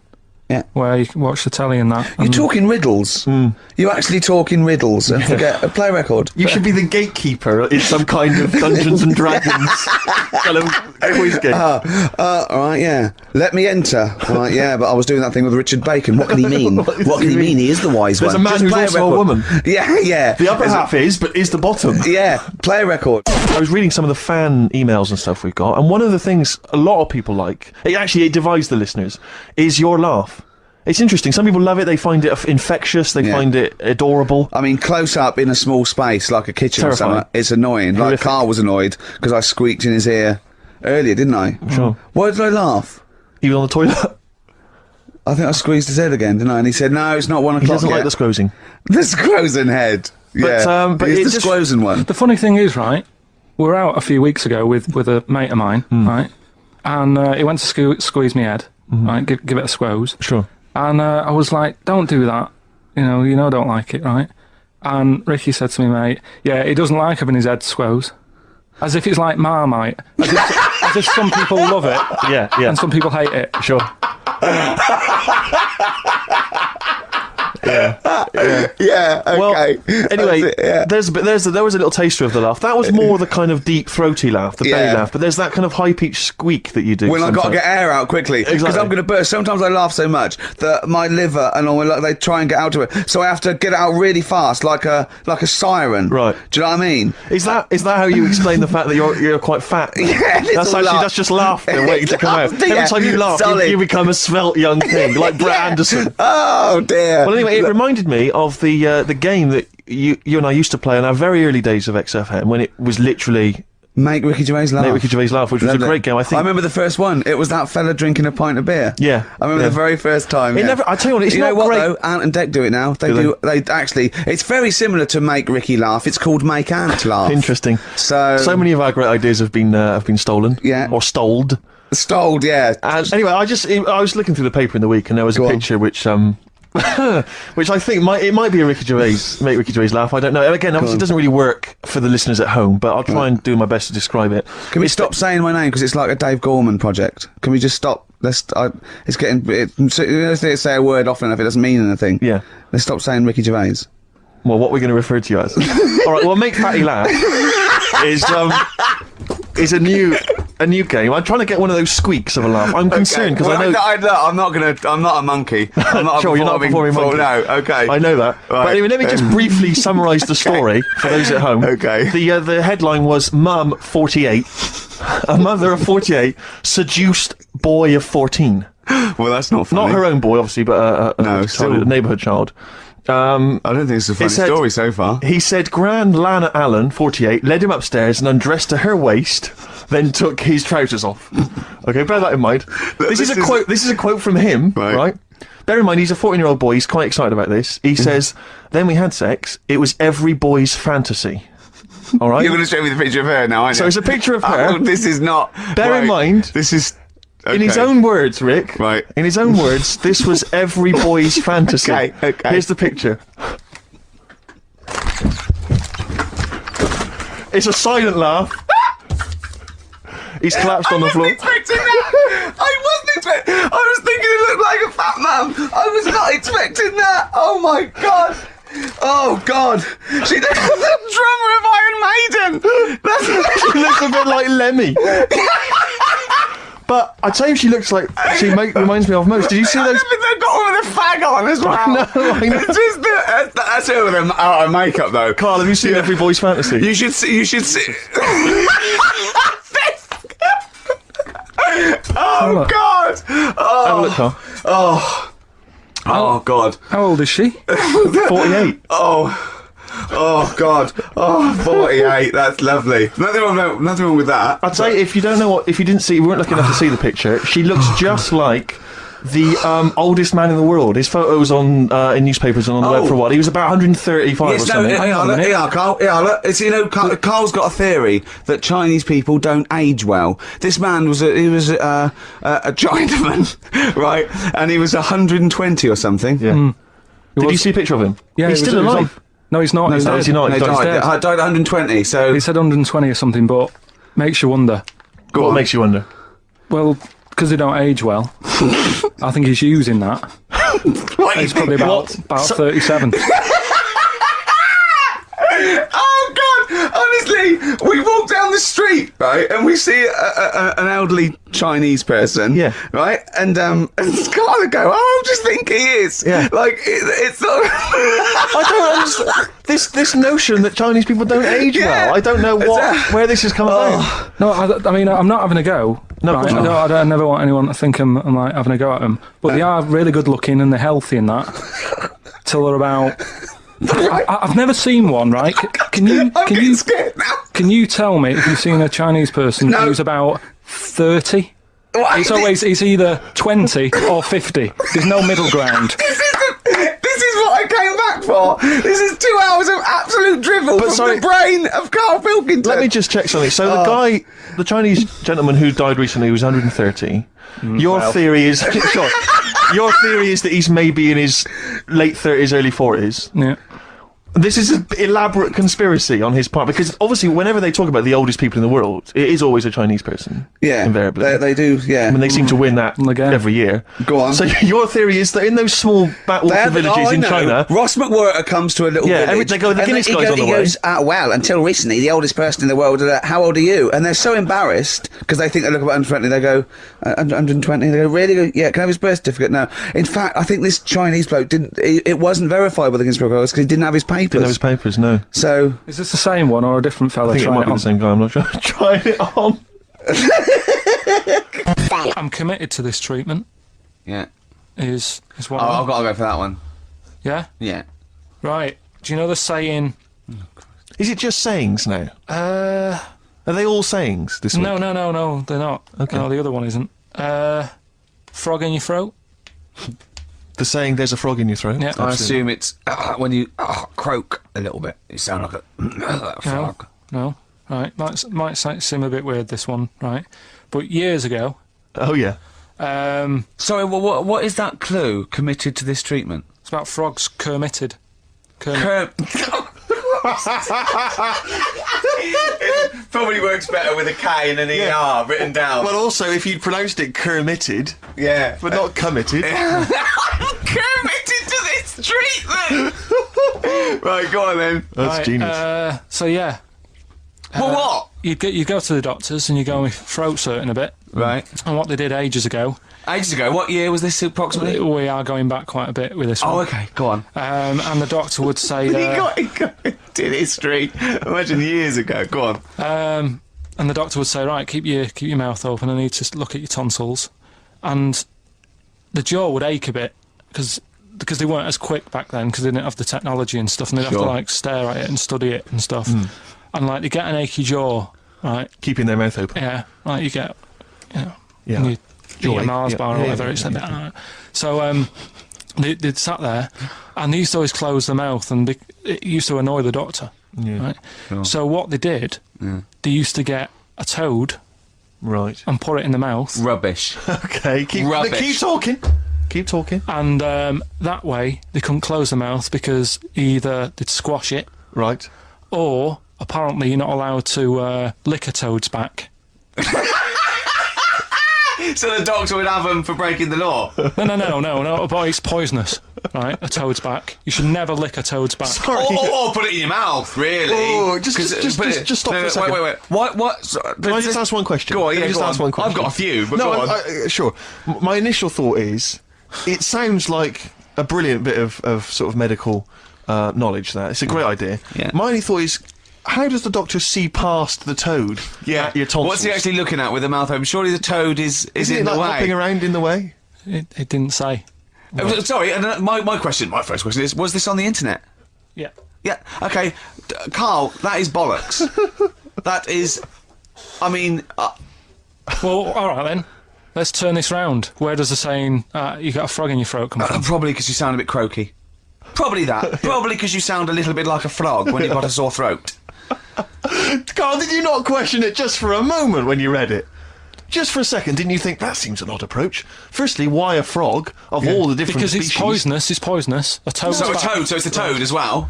Yeah. where you can watch the telly and that. You're and talking riddles. You actually talk in riddles and forget a play record. You should be the gatekeeper in some kind of Dungeons and Dragons kind of quiz game. All right, yeah. Let me enter. Right, yeah, but I was doing that thing with Richard Bacon. What can he mean? What can he mean? He is the wise There's one. a man Just who's play also a record. woman. Yeah. The upper There's half is, but is the bottom. Yeah, play a record. I was reading some of the fan emails and stuff we've got, and one of the things a lot of people like, it divides the listeners, is your laugh. It's interesting. Some people love it. They find it infectious. They find it adorable. I mean, close up in a small space like a kitchen Terrifying. or something, it's annoying. Like Horrific. Karl was annoyed because I squeaked in his ear earlier, didn't I? Sure. Why did I laugh? Even on the toilet. I think I squeezed his head again, didn't I? And he said, "No, it's not 1 o'clock He doesn't yet." like the squozen. The Squozen head. Yeah, but it's it the just- Squozen one. The funny thing is, right, we were out a few weeks ago with a mate of mine, right, and he went to squeeze me head, right, give it a squoze. Sure. And I was like, don't do that. You know, I don't like it, right? And Ricky said to me, mate, yeah, he doesn't like having his head squoze. As if it's like Marmite. As if some people love it Yeah. and some people hate it. Sure. Yeah, okay. Well, anyway, That's it, yeah. there was a little taster of the laugh. That was more the kind of deep, throaty laugh, the belly Yeah. laugh. But there's that kind of high-pitched squeak that you do. When I've got to sometimes. get air out quickly, because Exactly. I'm going to burst. Sometimes I laugh so much that my liver and all they try and get out to it, so I have to get it out really fast, like a siren. Right. Do you know what I mean? Is that how you explain the fact that you're quite fat? Yeah, that's little actually laugh. that's just laughter waiting to come out. Laughter, yeah. Every time you laugh, Solid. you become a svelte young thing, like Brett Yeah. Anderson. Oh dear. Well, anyway, it reminded me of the game that you and I used to play in our very early days of XFM, when it was literally Make Ricky Gervais laugh. Make Ricky Gervais laugh, which was a Loved it. great game. I think. I remember the first one. It was that fella drinking a pint of beer. Yeah, I remember yeah. the very first time. It yeah. never- I tell you what, it's you not know what great- though? Ant and Dec do it now. They Do do. They actually. It's very similar to Make Ricky Laugh. It's called Make Ant Laugh. Interesting. So many of our great ideas have been stolen. Yeah. Or stoled. Stoled, yeah. And anyway, I was looking through the paper in the week, and there was a Go on. picture which which I think might be a Ricky Gervais, Make Ricky Gervais laugh. I don't know. And again, obviously, on. it doesn't really work for the listeners at home, but I'll try and do my best to describe it. Can we stop saying my name because it's like a Dave Gorman project? Can we just stop? It's getting. Let's say a word often enough, it doesn't mean anything. Yeah. Let's stop saying Ricky Gervais. Well, what we're going to refer to you as. All right. Well, Make Patty Laugh is a new game. I'm trying to get one of those squeaks of a laugh. I'm concerned because I know. I'm not a monkey. I'm not Sure, you're not a performing monkey. No, okay. I know that. Right. But anyway, let me just briefly summarise the story for those at home. Okay. The headline was Mum 48. A mother of 48 seduced boy of 14. Well, that's not funny. Not her own boy, obviously, but No, a still. neighbourhood child. I don't think it's a funny It said- story so far. He said Grand Lana Allen, 48, led him upstairs and undressed to her waist, then took his trousers off. Okay, bear that in mind. This is a quote. This is a quote from him, Right. right? Bear in mind, he's a 14-year-old boy. He's quite excited about this. He says, "Then we had sex. It was every boy's fantasy." All right. You're going to show me the picture of her now, aren't you? So it's a picture of her. Oh, this is not. Bear in mind- This is. In his okay. own words, Rick. Right. In his own words, this was every boy's fantasy. Okay. Here's the picture. It's a silent laugh. He's collapsed on the floor. Expecting that. I wasn't expecting. I was thinking it looked like a fat man. I was not expecting that. Oh my god. Oh god. She looks like the drummer of Iron Maiden. She looks a bit like Lemmy. But I tell you, she looks like reminds me of most. Did you see those? They've got one with a fag on as well. I know. It's just that's her with her out of makeup though. Carl, have you seen Every Boy's Fantasy? You should see. You should see. Oh look. god. Have a Oh. look, Carl. Oh god. How old is she? 48. Oh god. Oh, 48. That's lovely. Nothing wrong with that. I'd say if you weren't lucky enough to see the picture, she looks just like the oldest man in the world. His photos on in newspapers and on the web for a while. He was about 135 or Yes, no, something. Carl. Carl. It's, Carl's got a theory that Chinese people don't age well. This man was a Chinaman, right? And he was 120 or something. Yeah. Did you see a picture of him? Yeah, he's he was- still he was alive. on- No, he's not. No, He's is he dead. not? No, He's died dead. 120. So He said 120 or something, but makes you wonder. go What on. makes you wonder? Well, because they don't age well. I think he's using that. He's probably about 37. Oh God! Honestly, we walk down the street, right, and we see an elderly Chinese person, Yeah. right, and Karl would go, "Oh, I just think he is." Yeah. Like it's not. I don't understand this notion that Chinese people don't age Yeah. well. I don't know where this has come Oh. about. No, I mean, I'm not having a go. No, of right? course not. I never want anyone to think I'm like having a go at them. But they are really good looking and they're healthy and that. Till they're about. I've never seen one. Right? Can you? I'm Can getting you? scared now. Can you tell me if you've seen a Chinese person No. who's about 30? What? It's either 20 or 50. There's no middle ground. This is what I came back for. This is 2 hours of absolute drivel from sorry. the brain of Karl Pilkington. Let me just check something. So the Chinese gentleman who died recently was 130. Your theory is sure. Your theory is that he's maybe in his late 30s, early 40s. Yeah. This is an elaborate conspiracy on his part, because obviously whenever they talk about the oldest people in the world, it is always a Chinese person. Yeah, invariably. they do. Yeah, I mean, they seem to win that Again. every year. Go on. So your theory is that in those small backwater villages in China... Ross McWhirter comes to a little Yeah, village. they go, the and Guinness he guy's on the he way. goes, well, until recently, the oldest person in the world, how old are you? And they're so embarrassed, because they think they look about 120, they go, 120, they go, really? They go, yeah, can I have his birth certificate? No. In fact, I think this Chinese bloke it wasn't verified by the Guinness Book of Records, because he didn't have his papers. Didn't have his papers, no. So... Is this the same one or a different fella? I think it trying might be on? the same guy, I'm not sure. Trying it on. I'm committed to this treatment. Yeah. Is what? I've got to go for that one. Yeah. Yeah. Right. Do you know the saying? Is it just sayings now? Are they all sayings this week? No, they're not. Okay. No, the other one isn't. Frog in your throat. The saying, there's a frog in your throat? Yeah. I assume it's when you croak a little bit. You sound like a frog. No. Right. Might seem a bit weird, this one. Right. But years ago. Oh, yeah. Sorry, what is that clue? Committed to this treatment? It's about frogs kermitted. Probably works better with a K and an ER written down. Well, also, if you'd pronounced it kermitted, yeah. but not committed. Committed to this treatment! Right, go on then. That's Right, genius. So yeah. Well, what? You go to the doctors and you go with throat hurting a bit. Right. And what they did ages ago. Ages ago, what year was this approximately? We are going back quite a bit with this one. Oh, okay, go on. And the doctor would say. He did history. Imagine years ago. Go on. And the doctor would say, right, keep your mouth open. I need to look at your tonsils, and the jaw would ache a bit because they weren't as quick back then because they didn't have the technology and stuff, and they'd have to like stare at it and study it and stuff, and like they get an achy jaw, right? Keeping their mouth open. Yeah, like you get, Yeah. and you Jaw eat a ache. Mars Yeah. bar or Yeah, whatever. yeah, It's yeah, like that. So they'd sat there, and they used to always close their mouth, and it used to annoy the doctor. Yeah. Right. Sure. So what they did, they used to get a toad Right. and put it in the mouth, Rubbish. Okay, keep talking. Keep talking. and that way they couldn't close the mouth because either they'd squash it, Right. or apparently you're not allowed to lick a toad's back. So the doctor would have them for breaking the law? No, but it's poisonous, right? A toad's back. You should never lick a toad's back. Sorry. Or put it in your mouth, really. Oh, just stop for a second. Wait. What? Can I just ask one question? Go on, Can I yeah, just go ask on. one question? I've got a few, but no, go on. sure. My initial thought is, it sounds like a brilliant bit of sort of medical knowledge. That it's a great idea. Yeah. My only thought is, how does the doctor see past the toad? Yeah. At your tonsils? What's he actually looking at with the mouth open? Surely the toad is Isn't in it the like hopping way. around in the way? It didn't say. Sorry, and my first question is: was this on the internet? Yeah. Yeah. Okay, Karl, that is bollocks. That is. I mean. Well, all right then. Let's turn this round. Where does the saying "you got a frog in your throat" come from? Probably because you sound a bit croaky. Probably that. Probably because you sound a little bit like a frog when you've got a sore throat. Karl, did you not question it just for a moment when you read it? Just for a second, didn't you think that seems an odd approach? Firstly, why a frog of all the different Because species? it's poisonous. It's poisonous. A toad's So a back. toad. So it's a toad as well.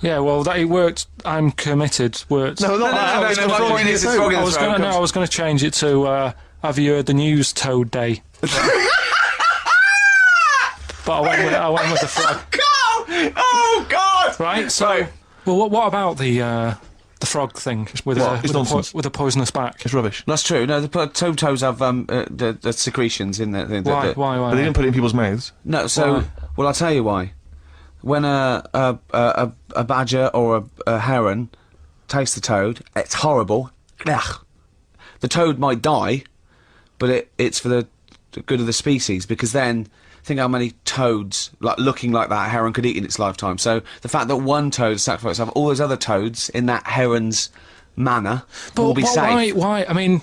Yeah, well, that it worked. I'm committed. Worked. No, not that. no, It's no, got my frog point in is your it's throat. frog in I was going to change it to have you heard the news, Toad Day? But I went with the frog. Oh God! Right. So, well, what about the frog thing with a poisonous back? It's rubbish. That's true. No, the toads have the secretions in there. Why? But they didn't put it in people's mouths. No. So, Why? well, I'll tell you why. When a badger or a heron tastes the toad, it's horrible. Ugh. The toad might die, but it's for the good of the species, because then think how many toads looking like that heron could eat in its lifetime. So the fact that one toad sacrificed itself, all those other toads in that heron's manner will be safe. Why? I mean,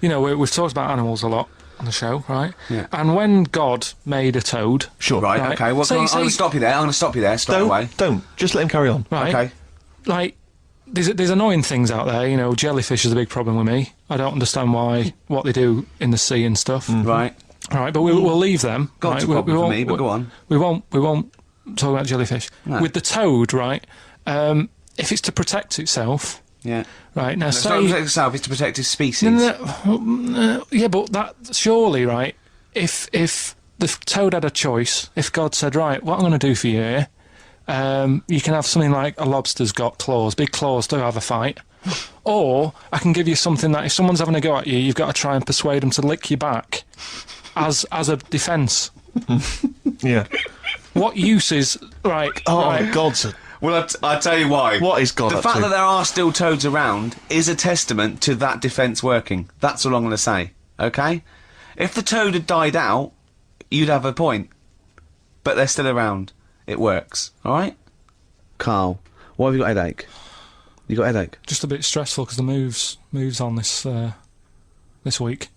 you know, we've talked about animals a lot on the show, right? Yeah. And when God made a toad, Sure. Right. Okay. Well, I'm going to stop you there. I'm going to stop you there straight away. Don't. Just let him carry on. right? Okay. Like, there's annoying things out there. You know, jellyfish is a big problem with me. I don't understand what they do in the sea and stuff. Right. All right, but we'll leave them. God's right? a problem for me, but go on. We won't talk about jellyfish. No. With the toad, right? If it's to protect itself, Yeah. right now, It's not to protect itself, it's to protect its species. yeah, but that surely, right? If the toad had a choice, if God said, right, what I'm going to do for you here, you can have something like a lobster's got claws, big claws to have a fight. Or I can give you something that if someone's having a go at you, you've got to try and persuade them to lick you back as a defence. Yeah. What use is right? Oh, right, God's a... Well, I'll tell you why. What is God The up fact to? that there are still toads around is a testament to that defence working. That's all I'm going to say. Okay? If the toad had died out, you'd have a point. But they're still around. It works. All right? Carl, why have you got a headache? You got a headache? just a bit stressful because the moves on this week.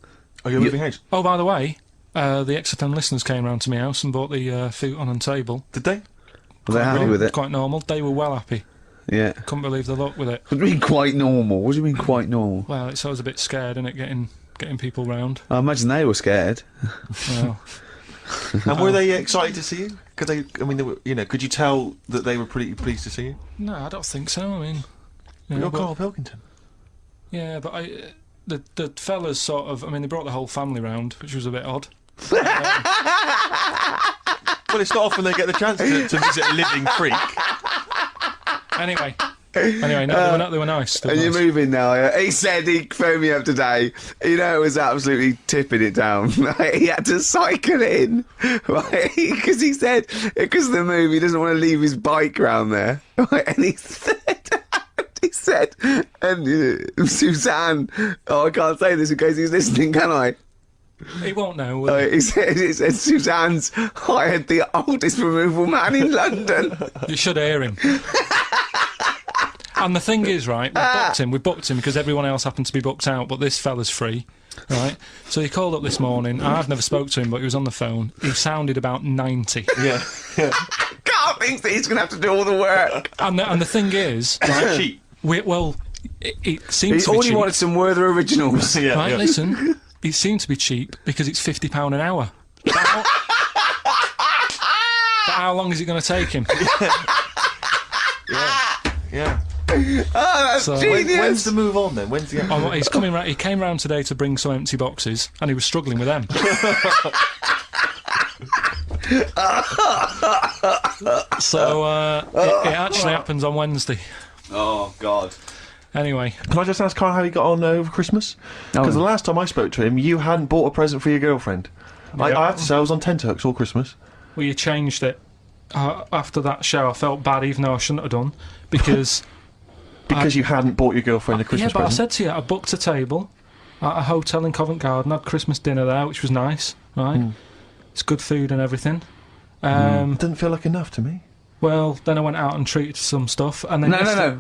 Are you moving house? Oh, by the way, the XFM listeners came round to my house and bought the futon and table. Did they? Were they happy with it? Quite normal. They were well happy. Yeah. Couldn't believe the luck with it. What do you mean quite normal? What do you mean quite normal? Well, it's always a bit scared, isn't it, getting people round. I imagine they were scared. Well, And were they excited to see you? Could they? I mean, they were, could you tell that they were pretty pleased to see you? no, I don't think so. I mean, You're but- Carl Pilkington. yeah, but the fellas sort of. I mean, they brought the whole family round, which was a bit odd. Well, it's not often they get the chance to visit a living freak. Anyway, no, they were nice. They were And you're nice. moving now, yeah? He said he phoned me up today. You know, it was absolutely tipping it down. He had to cycle in. Right? Because he said, because of the move, he doesn't want to leave his bike round there. Right? And he said, and Suzanne, oh, I can't say this in case he's listening, can I? He won't know. Will he? He said Suzanne's hired the oldest removal man in London. You should hear him. And the thing is, right, we booked him because everyone else happened to be booked out, but this fella's free, right? So he called up this morning. I've never spoke to him, but he was on the phone. He sounded about 90. Yeah. Carl thinks that he's going to have to do all the work. And the thing is, Right. Cheap. it seemed He to be only cheap. wanted some Werther originals. Yeah. Right, yeah. listen, it seemed to be cheap because it's £50 an hour. But how long is it going to take him? Yeah. Oh, that's So- genius. When's the move on then? When's the? Oh, he's coming round. He came round today to bring some empty boxes, and he was struggling with them. So it actually happens on Wednesday. Oh, God. Anyway, Can I just ask Karl how he got on over Christmas? Because the last time I spoke to him, you hadn't bought a present for your girlfriend. I have to say, I was on tenterhooks all Christmas. well, you changed it after that show. I felt bad, even though I shouldn't have done, because Because you hadn't bought your girlfriend a yeah. Christmas But I present. said to you, I booked a table at a hotel in Covent Garden. Had Christmas dinner there, which was nice. Right, it's good food and everything. It didn't feel like enough to me. Well, then I went out and treated some stuff, and then No.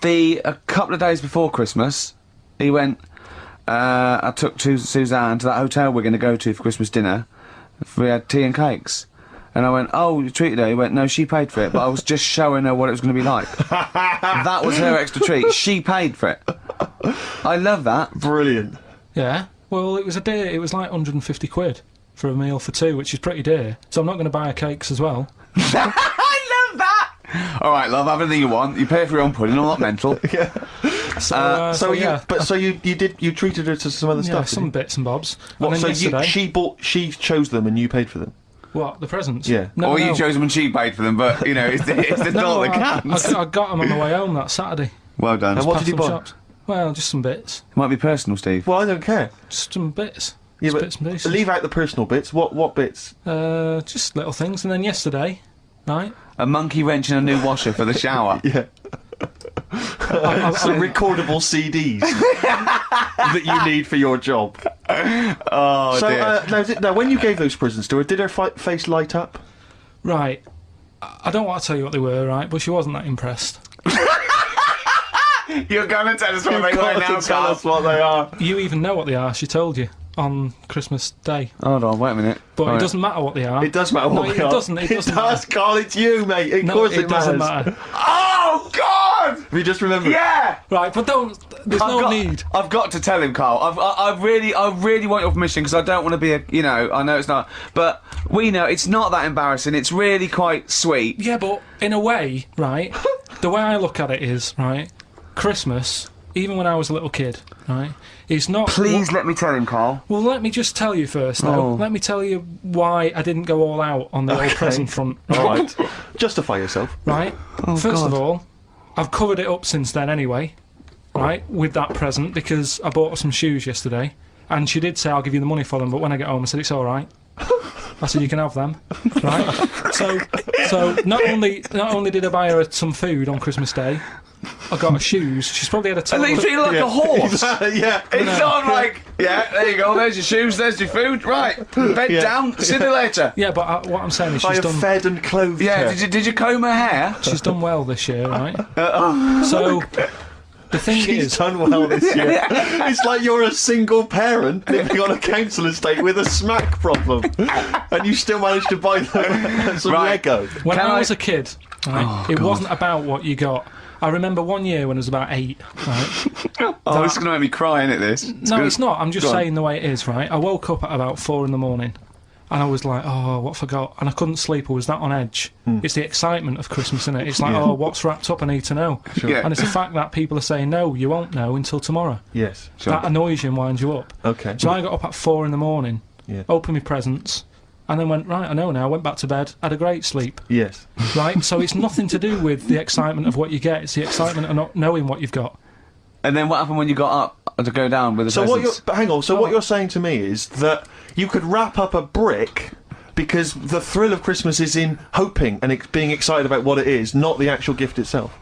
A couple of days before Christmas, he went, I took Suzanne to that hotel we're going to go to for Christmas dinner. We had tea and cakes. And I went, oh, you treated her? He went, no, she paid for it, but I was just showing her what it was going to be like. That was her extra treat. She paid for it. I love that. Brilliant. Yeah. Well, it was a day. It was like 150 quid for a meal for two, which is pretty dear. So I'm not going to buy her cakes as well. I love that. All right, love, have anything you want. You pay for your own pudding. I'm not mental. Yeah. You treated her to some other Yeah, stuff. some didn't bits and bobs. you? And then yesterday, she chose them and you paid for them. what, the presents? Yeah. No, or no. you chose them and she paid for them, but, you know, it's the thought that counts. I got them on the way home that Saturday. Well done. And what Past did you some buy? shops. Well, just some bits. Might be personal, Steve. Well, I don't care. Just some bits. Yeah, Just but bits and pieces. leave out the personal bits. What bits? Just little things. And then yesterday, right? A monkey wrench and a new washer for the shower. Yeah. Some recordable CDs that you need for your job. Oh, So dear. now, when you gave those presents to her, did her face light up? Right. I don't want to tell you what they were, right? But she wasn't that impressed. You're going to tell us what they Got were to now, tell Karl. us what they are. You even know what they are. She told you on Christmas Day. Hold on, wait a minute. But Right. it doesn't matter what they are. It does matter what No, they are. it doesn't. It doesn't matter. Carl. It's you, mate. Of No, course it doesn't matters. matter. Oh, God! Have you just remembered? Yeah! Right, but don't. There's no need. I've got to tell him, Karl. I really want your permission because I don't want to be I know it's not, but we know it's not that embarrassing. It's really quite sweet. Yeah, but in a way, right? The way I look at it is, right? Christmas, even when I was a little kid, right? It's not. Please let me tell him, Karl. Well, let me just tell you first, though. Oh. Let me tell you why I didn't go all out on the old present front. All right. Justify yourself. Right? First God. of all, I've covered it up since then anyway, right? With that present, because I bought her some shoes yesterday, and she did say, I'll give you the money for them, but when I get home, I said, it's all right. I said, you can have them, right? So not only did I buy her some food on Christmas Day, I got her shoes. She's probably had a And total then you of- treat it like a horse. Yeah. It's not like, yeah, there you go, there's your shoes, there's your food, right, bed Yeah. down, see you later. Yeah, but what I'm saying is I she's have done. fed and clothed Yeah, her. did you comb her hair? She's done well this year, right? So the thing She's is, done well this year. It's like you're a single parent living on a council estate with a smack problem, and you still managed to buy them some Right. Lego. when Can I I- was a kid, right, it wasn't about what you got. I remember one year when I was about 8, right? Oh, this is going to make me cry, isn't it, this? No, it's not. I'm just Go on. saying the way it is, right? I woke up at about 4 in the morning, and I was like, oh, what forgot? And I couldn't sleep. I was that on edge. It's the excitement of Christmas, isn't it? It's like, oh, what's wrapped up? I need to know. Yeah. And it's the fact that people are saying, no, you won't know until tomorrow. Yes. Sure. That annoys you and winds you up. Okay. So I got up at 4 in the morning, Yeah. opened my presents, and then went, right, I know now, went back to bed, had a great sleep, Yes. right? So it's nothing to do with the excitement of what you get, it's the excitement of not knowing what you've got. And then what happened when you got up to go down with the So what you're presents? but hang on. So Oh. what you're saying to me is that you could wrap up a brick because the thrill of Christmas is in hoping and being excited about what it is, not the actual gift itself.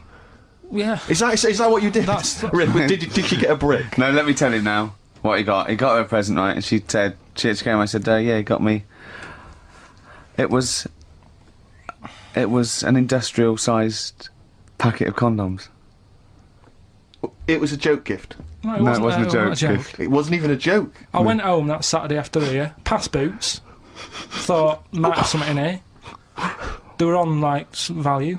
Yeah. Is that what you did? That's- Really? Did she get a brick? No, let me tell him now what he got. He got her a present, right? And she said, she came, I said, yeah, he got me. It was an industrial-sized packet of condoms. It was a joke gift. No, No, it wasn't a joke. It wasn't even a joke. I went home that Saturday after here, past Boots, thought, might have something in here. They were on, like, some value.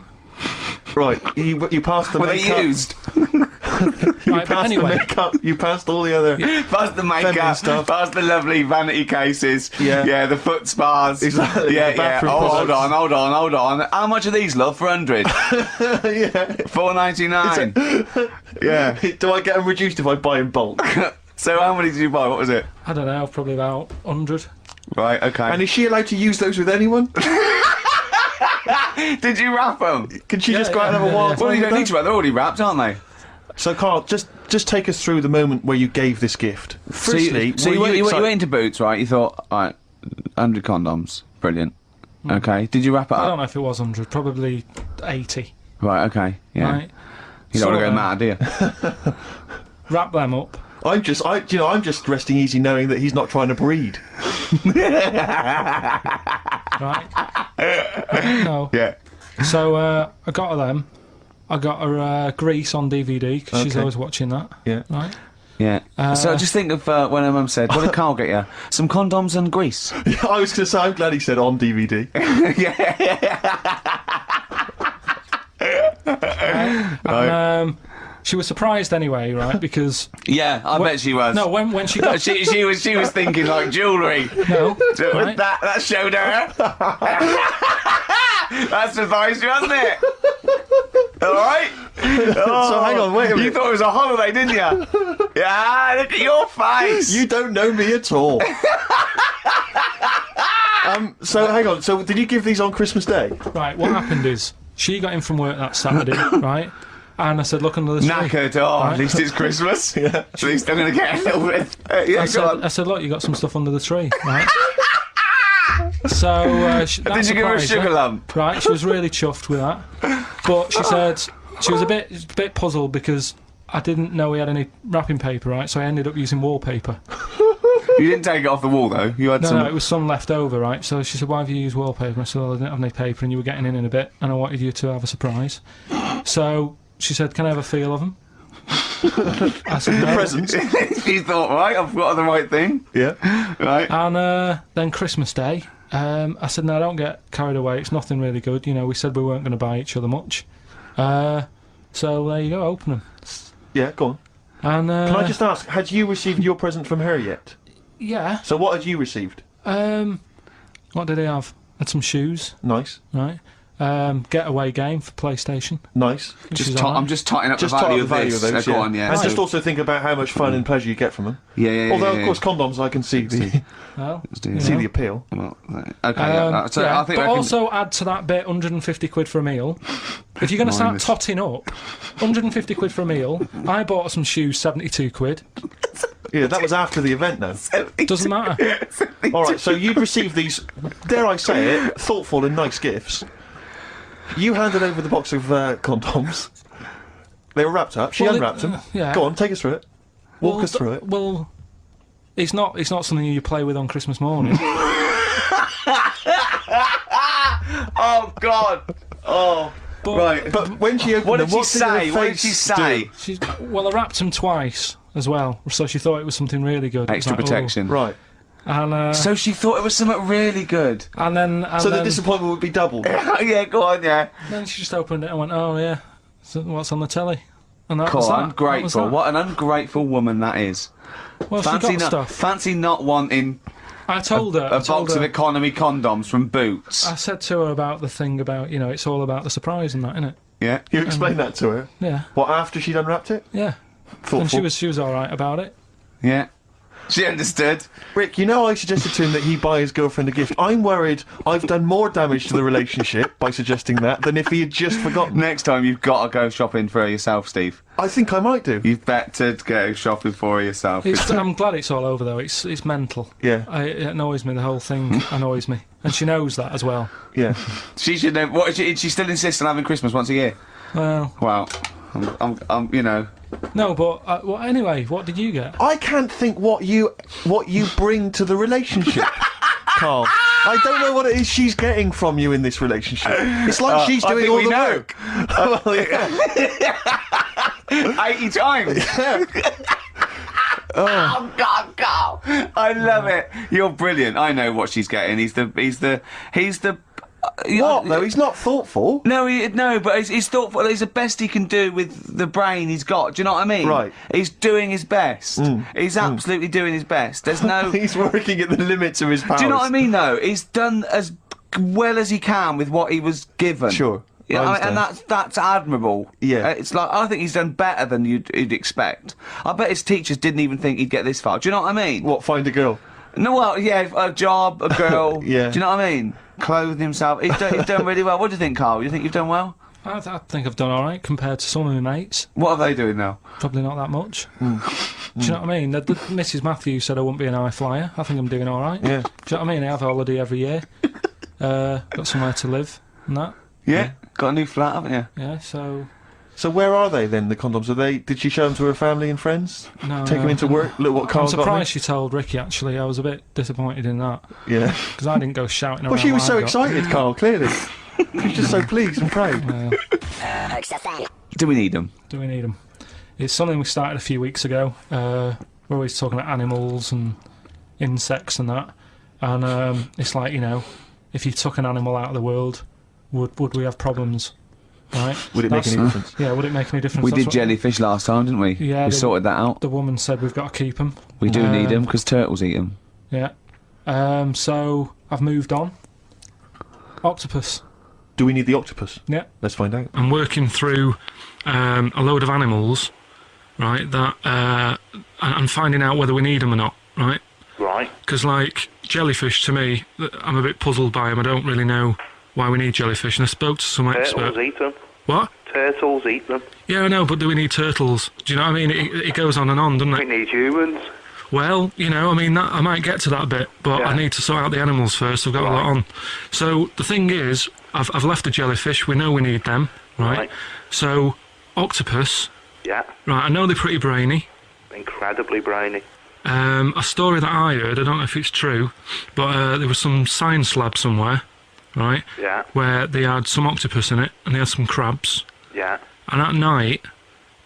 Right. You passed the Were they makeup. used? Right, but Passed anyway, the makeup. You passed all the other. Past the Feminine makeup, stuff. past the lovely vanity cases, Yeah. the foot spas. Exactly, Yeah, the bathroom Oh, hold products. on. How much are these, love, for 100? Yeah. $4.99. Yeah. Do I get them reduced if I buy in bulk? So how many did you buy? What was it? I don't know, probably about 100. Right, okay. And is she allowed to use those with anyone? Did you wrap them? Can she Yeah, just go out and have yeah, a wild yeah. time Well, you with don't need them? to wrap. They're already wrapped, aren't they? So, Karl, just take us through the moment where you gave this gift. Firstly, so you were you went excited? into Boots, right? You thought, all right, 100 condoms. Brilliant. Okay. Did you wrap it I up? don't know if it was 100, probably 80. Right, okay. Yeah. Right? You don't want to So, go mad, do you? Wrap them up. I'm just resting easy knowing that he's not trying to breed. Right? No. Yeah. So I got her them. I got her Grease on DVD because she's Okay. always watching that. Yeah. Right? Yeah. So just think of when her mum said, what did Karl get you? Some condoms and grease. I was going to say, I'm glad he said on DVD. And, she was surprised anyway, right? Because Yeah, I bet she was. no, when she got she was thinking like jewellery. no, So right? that showed her. That surprised you, hasn't it? All right. So hang on, wait a minute. You thought it was a holiday, didn't you? Yeah. Look at your face. You don't know me at all. So hang on. So did you give these on Christmas Day? Right, what happened is, she got in from work that Saturday, right? And I said, look under the tree. Knackered. Oh, Right? at least it's Christmas. Yeah. At least I'm going to get a little bit. Yeah, I said, look, you got some stuff under the tree, right? So, Did you give her a sugar lump? Right, she was really chuffed with that. But she said she was a bit puzzled because I didn't know we had any wrapping paper, right? So I ended up using wallpaper. You didn't take it off the wall, though. You had some. No, it was some left over, right? So she said, why have you used wallpaper? I said, well, I didn't have any paper and you were getting in a bit and I wanted you to have a surprise. So she said, can I have a feel of them? I said, no. Presents. You thought, right, I've got the right thing. Yeah. Right. And then Christmas Day, I said, no, don't get carried away. It's nothing really good. You know, we said we weren't going to buy each other much. So there you go, open them. Yeah, go on. And Can I just ask, had you received your present from her yet? yeah. So what had you received? What did he have? Had some shoes, Nice. right? Getaway game for PlayStation. Nice. which is all I'm right. just totting up Just the talk value about the value of this. those, Go on, yeah. And So- just also think about how much fun and pleasure you get from them. yeah. Although, yeah, of course, condoms, I can see the Well, yeah. see the appeal. Well, okay. Yeah, so yeah, I think but I can, also add to that bit 150 quid for a meal. If you're going to start Minus. totting up, 150 quid for a meal. I bought some shoes, 72 quid. Yeah, that was after the event now. Doesn't matter. All right, so you'd received these, dare I say it, thoughtful and nice gifts. You handed over the box of condoms. They were wrapped up. She Well, unwrapped them. yeah. Go on, take us through it. Walk us through it. Well, it's not something you play with on Christmas morning. Oh God! Oh, But, right. But when she opened What them, did she what say? her What did face she say? do? well, I wrapped them twice as well, so she thought it was something really good. It was Extra like, oh. protection. Right. And So she thought it was something really good. and then So the disappointment would be doubled. Yeah, go on, yeah. then she just opened it and went, oh yeah, so what's on the telly? And that was Cool, that. That was ungrateful. that. What an ungrateful woman that is. Well, she Fancy got stuff. fancy not wanting I told her. a box of economy condoms from Boots. I said to her about the thing about, it's all about the surprise and that, innit? Yeah. You explained that to her. Yeah, What, after she'd unwrapped it? yeah. Thoughtful. And she was all right about it. Yeah. She understood. Rick, you know I suggested to him that he buy his girlfriend a gift. I'm worried I've done more damage to the relationship by suggesting that than if he had just forgotten. Next time you've got to go shopping for her yourself, Steve. I think I might do. You've better go shopping for her yourself. I'm glad it's all over though. It's mental. Yeah, It annoys me. The whole thing annoys me, and she knows that as well. yeah. She should know. What? She still insists on having Christmas once a year. Well, Wow. I'm you know. no, but well, anyway, what did you get? I can't think what you bring to the relationship, Carl. I don't know what it is she's getting from you in this relationship. It's like she's I doing think all we the know. work. Well, yeah. 80 times. Oh God, Carl! I love it. You're brilliant. I know what she's getting. He's the. What though? He's not thoughtful. No, but he's thoughtful. He's the best he can do with the brain he's got. Do you know what I mean? Right. He's doing his best. He's absolutely doing his best. There's no. He's working at the limits of his powers. Do you know what I mean? Though he's done as well as he can with what he was given. Sure. You know, I and that's admirable. Yeah. It's like I think he's done better than you'd expect. I bet his teachers didn't even think he'd get this far. Do you know what I mean? What? Find a girl. No, well, yeah, a job, a girl. Yeah. Do you know what I mean? Clothe himself. He's done really well. What do you think, Carl? You think you've done well? I think I've done all right compared to some of my mates. What are they doing now? Probably not that much. Do you know what I mean? Mrs. Matthews said I wouldn't be an high flyer. I think I'm doing all right. Yeah. Do you know what I mean? I have a holiday every year. Got somewhere to live and that. Yeah. Got a new flat, haven't you? Yeah, so So where are they then? The condoms? Are they? Did she show them to her family and friends? no. Take them into work. Look what I'm Carl got me. surprised she told Ricky. Actually, I was a bit disappointed in that Yeah. because I didn't go shouting around. Well, she was what so I got. excited, Carl. Clearly, she's just so pleased and proud. Do we need them? Do we need them? It's something we started a few weeks ago. We're always talking about animals and insects and that, and it's like, if you took an animal out of the world, would we have problems? Right? Would it make any difference? Yeah, would it make any difference? We That's did what jellyfish last time, didn't we? Yeah, We the- sorted that out. The woman said we've got to keep them. We do need them because turtles eat them. Yeah. So I've moved on. Octopus. Do we need the octopus? Yeah. Let's find out. I'm working through a load of animals, right, that and finding out whether we need them or not, right? Right. Because, like, jellyfish, to me, I'm a bit puzzled by them. I don't really know why we need jellyfish, and I spoke to some Turtles expert. eat them. What? Turtles eat them. Yeah, I know, but do we need turtles? Do you know what I mean? It goes on and on, doesn't We it? need humans. Well, you know, I mean, that, I might get to that bit, but Yeah. I need to sort out the animals first. I've got a lot on. So, the thing is, I've left the jellyfish. We know we need them, right? Right. So, octopus, Yeah. right, I know they're pretty brainy. Incredibly brainy. A story that I heard, I don't know if it's true, but there was some science lab somewhere, right, Yeah. where they had some octopus in it and they had some crabs. Yeah. And at night,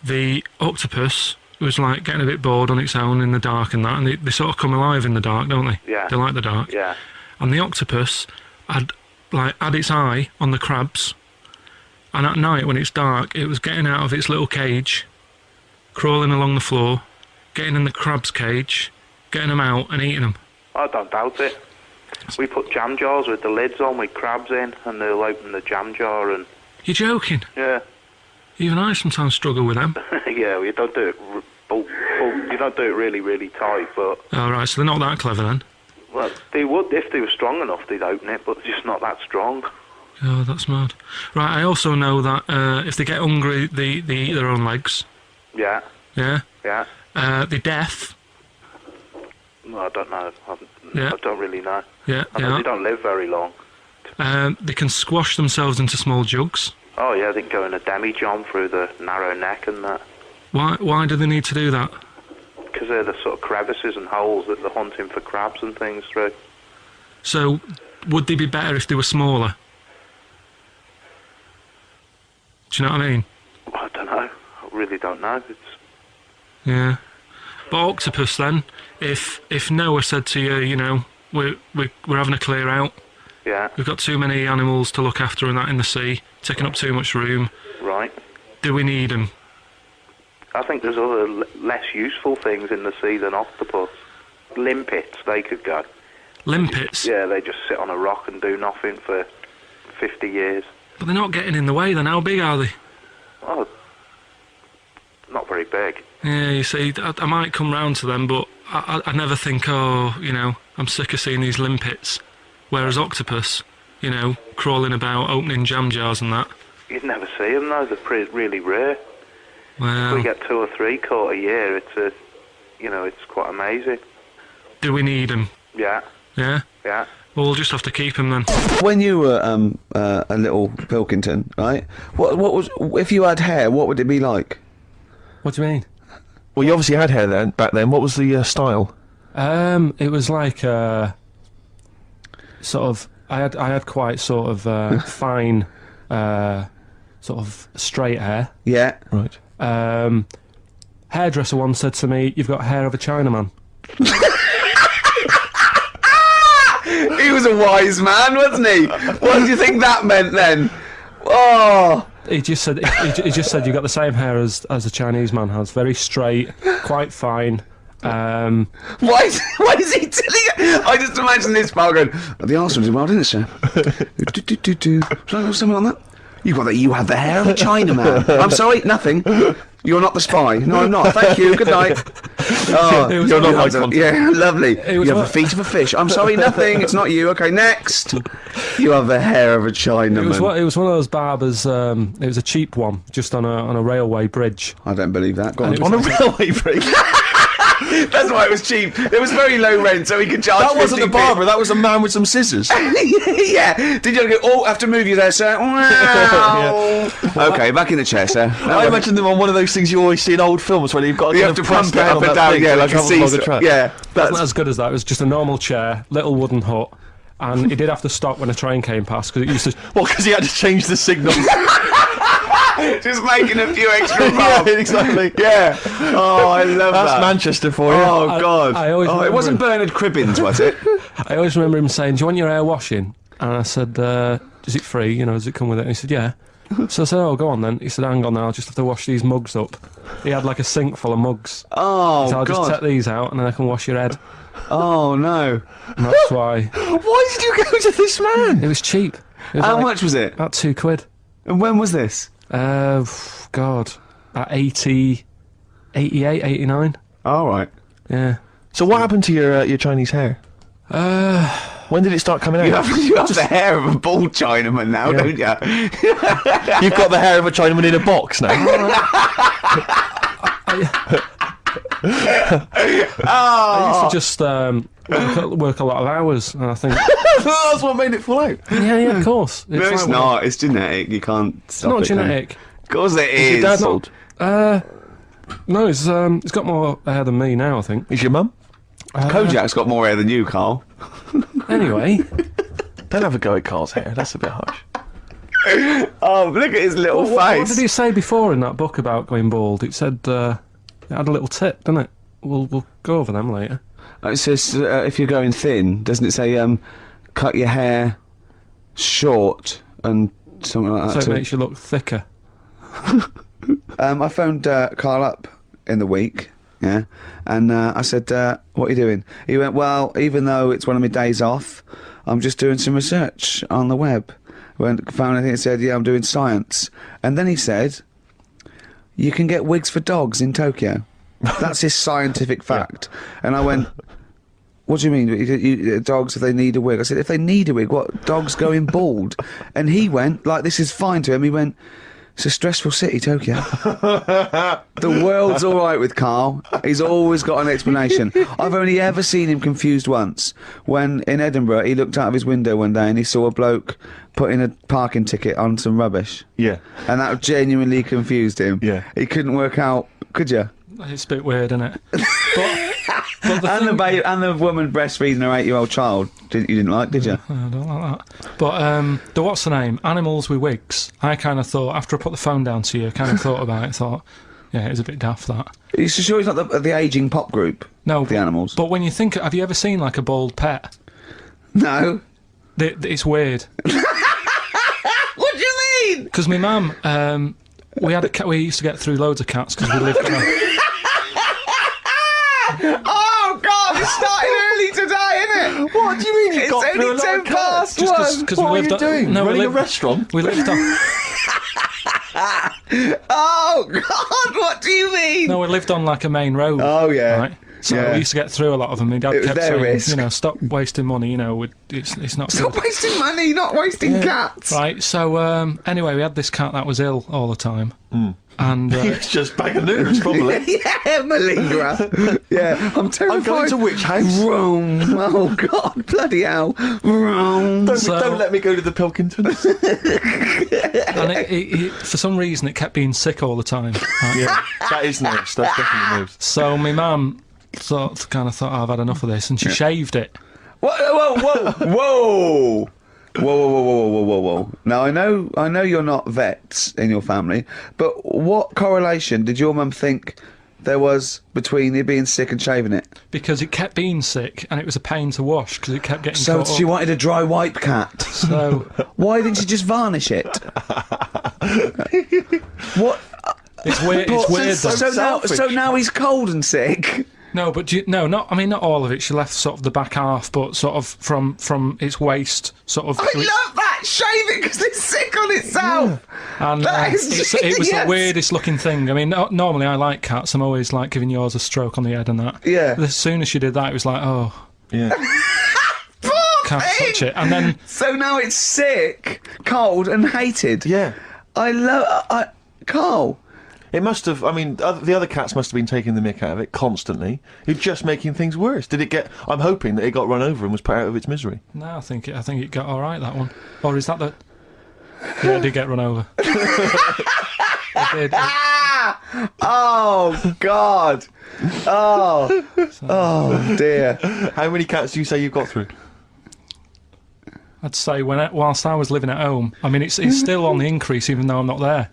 the octopus was like getting a bit bored on its own in the dark and that, and they sort of come alive in the dark, don't they? Yeah. They like the dark. Yeah. And the octopus had its eye on the crabs, and at night when it's dark, it was getting out of its little cage, crawling along the floor, getting in the crab's cage, getting them out and eating them. I don't doubt it. We put jam jars with the lids on with crabs in, and they'll open the jam jar and... You're joking? Yeah. Even I sometimes struggle with them. Yeah, you don't do it... you don't do it really, really tight, but... Oh, right, so they're not that clever then. Well, they would, if they were strong enough, they'd open it, but they're just not that strong. Oh, that's mad. Right, I also know that if they get hungry, they eat their own legs. Yeah. Yeah? Yeah. They're deaf. No, I don't know. Yeah. I don't really know. Yeah, I know they don't live very long. They can squash themselves into small jugs. Oh, yeah, they can go in a demi-john through the narrow neck and that. Why do they need to do that? Because they're the sort of crevices and holes that they're hunting for crabs and things through. So, would they be better if they were smaller? Do you know what I mean? I don't know. I really don't know. Yeah. But octopus then, if Noah said to you, you know, we're having a clear out, Yeah. we've got too many animals to look after and that in the sea, taking up too much room, Right. do we need them? I think there's other less useful things in the sea than octopus. Limpets, they could go. Limpets? Yeah, they just sit on a rock and do nothing for 50 years. But they're not getting in the way then, how big are they? Oh, not very big. Yeah, you see, I might come round to them, but I never think, oh, you know, I'm sick of seeing these limpets. Whereas octopus, you know, crawling about, opening jam jars and that. You'd never see them though, they're really rare. Well, We get 2 or 3 caught a year, it's quite amazing. do we need them? Yeah, Yeah? yeah. Well, we'll just have to keep them then. When you were a little Pilkington, right? What was if you had hair? What would it be like? What do you mean? Well, you obviously had hair then, back then. What was the style? It was like sort of. I had quite sort of fine, sort of straight hair. Yeah. Right. Hairdresser once said to me, "You've got hair of a Chinaman." He was a wise man, wasn't he? What do you think that meant then? Oh. He just said he just said you got the same hair as a Chinese man has. Very straight, quite fine. Why is he telling you? I just imagine this pal going, oh, the Arsenal did well, didn't it, sir? Should I know something on that? You have the hair of a Chinaman. I'm sorry, nothing. You're not the spy. No, I'm not. Thank you. Good night. Oh, You're not my contact. yeah, lovely. You was have the what- feet of a fish. I'm sorry, nothing. It's not you. Okay, next. You have the hair of a Chinaman. It was one of those barbers. It was a cheap one, just on a railway bridge. I don't believe that. Go on. And it was- On a railway bridge. That's why it was cheap. It was very low rent, so he could charge. That wasn't 50p. the barber. That was a man with some scissors. Yeah. Did you go? Oh, I have to move you there, sir. Wow. Okay, back in the chair, sir. I imagine them on one of those things you always see in old films where you've got to You kind have of to press pump it up on and that down, thing yeah, so it like a travels along the seesaw. track. Yeah, Not that's as good as that. It was just a normal chair, little wooden hut, and he did have to stop when a train came past because it used to. Well, because he had to change the signal. just making a few extra Yeah, bucks. exactly. Yeah. Oh, I love That's that. Manchester for you. Oh I- God. I always oh, it remember wasn't him. Bernard Cribbins, was it? I always remember him saying, "Do you want your hair washing?" And I said, "Is it free? You know, does it come with it?" And he said, "Yeah." So I said, "Oh, go on then." He said, "Hang on now, I'll just have to wash these mugs up." He had like a sink full of mugs. Oh So I'll just God. take these out and then I can wash your head. Oh no. And that's why Why did you go to this man? it was cheap. It was How like much was it? About £2. And when was this? God, about 88, 89. All right. Yeah. So what happened to your Chinese hair? When did it start coming out? You have the hair of a bald Chinaman now, don't you? You've got the hair of a Chinaman in a box now. I used to just work a lot of hours, and I think... That's what made it fall out. Yeah, of course. No, it's like- not. It's genetic. You can't stop Not it. can you? genetic. Of course it Is is. your dad bald? No, he's got more hair than me now, I think. Is your mum? Kojak's got more hair than you, Carl. Anyway, Don't have a go at Carl's hair. That's a bit harsh. Oh, look at his little what face. did he say before in that book about going bald? It said it had a little tip, didn't it? We'll go over them later. It says if you're going thin, doesn't it say cut your hair short and something like So that? it makes you look thicker. I phoned Karl up in the week, yeah, and I said, what are you doing? He went, well, even though it's one of my days off, I'm just doing some research on the web. Found anything that said, yeah, I'm doing science. And then he said, you can get wigs for dogs in Tokyo. That's his scientific fact. And I went, what do you mean? Dogs, if they need a wig? I said, if they need a wig, what? Dogs going bald? And he went, like, this is fine to him. He went, it's a stressful city, Tokyo. The world's all right with Karl. He's always got an explanation. I've only ever seen him confused once. When, in Edinburgh, he looked out of his window one day and he saw a bloke putting a parking ticket on some rubbish. Yeah. And that genuinely confused him. Yeah. He couldn't work out, could you? It's a bit weird, isn't it? But the And thing, and the woman breastfeeding her 8-year-old child. You didn't like, did you? I don't like that. But the what's the name? Animals with wigs. I kind of thought, after I put the phone down to you, kind of thought about it. Thought, yeah, it was a bit daft that. Are you sure he's not the ageing pop group? No, The Animals. But when you think, have you ever seen like a bald pet? No. It's weird. What do you mean? Because my mum, we had a cat. We used to get through loads of cats because we lived. Oh God! It's starting early today, isn't it? What do you mean you It's got through a only lot 10 of cats? past one. Because What we are lived you on, doing? No, Running we a lived, restaurant? We lived on. Oh God! What do you mean? No, we lived on like a main road. Oh yeah. Right. So Yeah. we used to get through a lot of them. My dad It was kept their saying, risk. you know, stop wasting money. You know, it's not Stop good. wasting money, not wasting cats. Right. So anyway, we had this cat that was ill all the time, and It's just bag of news, probably. Yeah, malingerer. Yeah, I'm terrified. I'm going to which house? Rome. Oh God, bloody hell. Rome. Don't let me go to the Pilkingtons. and it, for some reason it kept being sick all the time. Right? Yeah, that is nerves. That's definitely nerves. So my mum kind of thought, oh, I've had enough of this, and she shaved it. Whoa, whoa, whoa, whoa. Whoa. Now I know you're not vets in your family, but what correlation did your mum think there was between you being sick and shaving it? Because it kept being sick, and it was a pain to wash because it kept getting So caught she up. wanted a dry wipe cat. So Why didn't she just varnish it? What? it's weird. It's weird. Though. So now he's cold and sick. No, but not all of it. She left sort of the back half, but sort of from its waist, sort of. I love that. Shave it because it's sick on itself. And That is it was the genius. weirdest looking thing. I mean, normally I like cats. I'm always like giving yours a stroke on the head and that. Yeah. As soon as she did that, it was like, oh, Yeah. can't touch it. And then So now it's sick, cold, and hated. Yeah. I love. Carl. It must have. I mean, the other cats must have been taking the mick out of it constantly. You're just making things worse. Did it get? I'm hoping that it got run over and was put out of its misery. no, I think it got all right, that one. Or is that the? Yeah, it did get run over. It did. Oh God. Oh dear. How many cats do you say you've got through? I'd say whilst I was living at home, I mean, it's still on the increase even though I'm not there.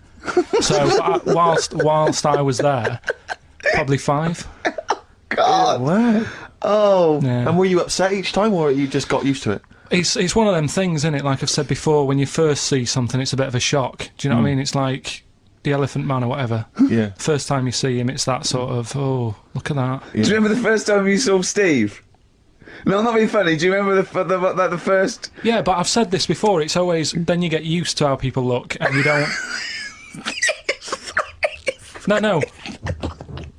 So whilst I was there, probably 5. God. Wow. Oh. Yeah. And were you upset each time, or you just got used to it? It's one of them things, isn't it? Like I've said before, when you first see something, it's a bit of a shock. Do you know what I mean? It's like the Elephant Man or whatever. Yeah. First time you see him, it's that sort of, oh, look at that. Do you remember the first time you saw Steve? No, I'm not being funny. Do you remember the first? Yeah, but I've said this before. It's always then you get used to how people look, and you don't. No.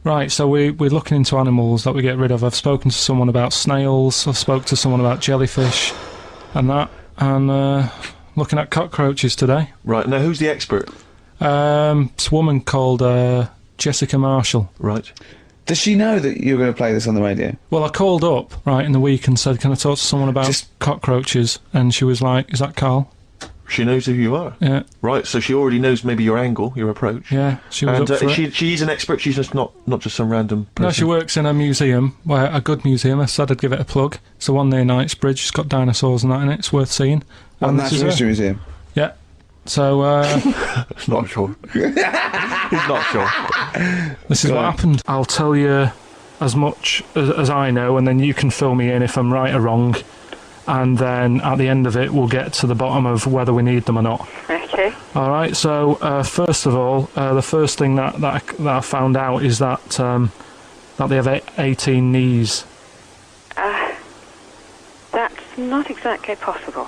Right, so we're looking into animals that we get rid of. I've spoken to someone about snails. I've spoke to someone about jellyfish, and that, and looking at cockroaches today. Right, now who's the expert? It's a woman called Jessica Marshall. Right. Does she know that you're going to play this on the radio? Well, I called up right in the week and said, "Can I talk to someone about cockroaches?" And she was like, "Is that Karl?" She knows who you are. Yeah. Right, so she already knows maybe your angle, your approach. Yeah, she was And up for it. she's an expert. She's just not just some random person. No, she works in a museum, a good museum. I said I'd give it a plug. It's the one near Knightsbridge. It's got dinosaurs and that in it. It's worth seeing. On this is Natural her. History Museum. Yeah. So, It's not sure. He's not sure. this is what happened. I'll tell you as much as I know, and then you can fill me in if I'm right or wrong. And then at the end of it, we'll get to the bottom of whether we need them or not. Okay. All right. So first of all, the first thing that I found out is that they have 18 knees. That's not exactly possible.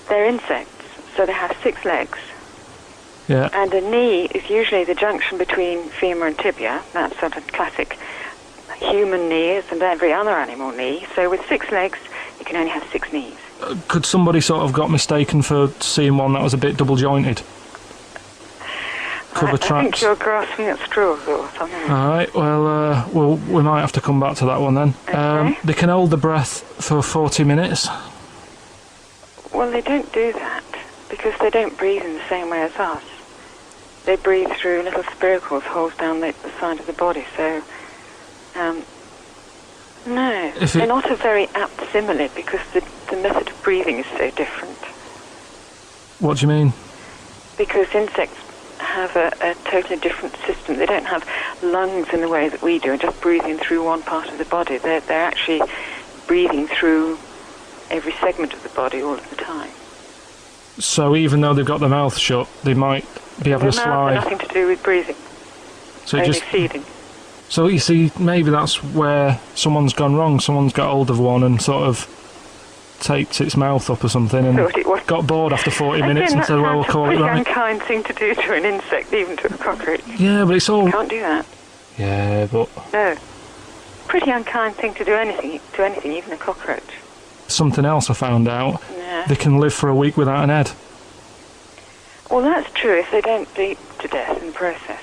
They're insects, so they have 6 legs. Yeah. And a knee is usually the junction between femur and tibia. That's sort of classic human knees and every other animal knee. So with 6 legs, you can only have 6 knees. Could somebody sort of got mistaken for seeing one that was a bit double jointed? I think you're grasping at straws or something. All right. Well, we might have to come back to that one then. Okay. They can hold the breath for 40 minutes. Well, they don't do that because they don't breathe in the same way as us. They breathe through little spiracles, holes down the side of the body. So, no, they're not a very apt simile because the method of breathing is so different. What do you mean? Because insects have a totally different system. They don't have lungs in the way that we do and just breathing through one part of the body. They're actually breathing through every segment of the body all of the time. So even though they've got their mouth shut, they might be able to Their mouth slide. has nothing to do with breathing, So only feeding. So you see, maybe that's where someone's gone wrong. Someone's got hold of one and sort of taped its mouth up or something and Thought it was. got bored after 40 minutes Again, and said, well, we'll call it that's a right. pretty unkind thing to do to an insect, even to a cockroach. Yeah, but it's all... Can't do that. Yeah, but No. Pretty unkind thing to do anything, even a cockroach. something else I found out. Yeah. They can live for a week without an head. Well, that's true if they don't bleed to death in the process.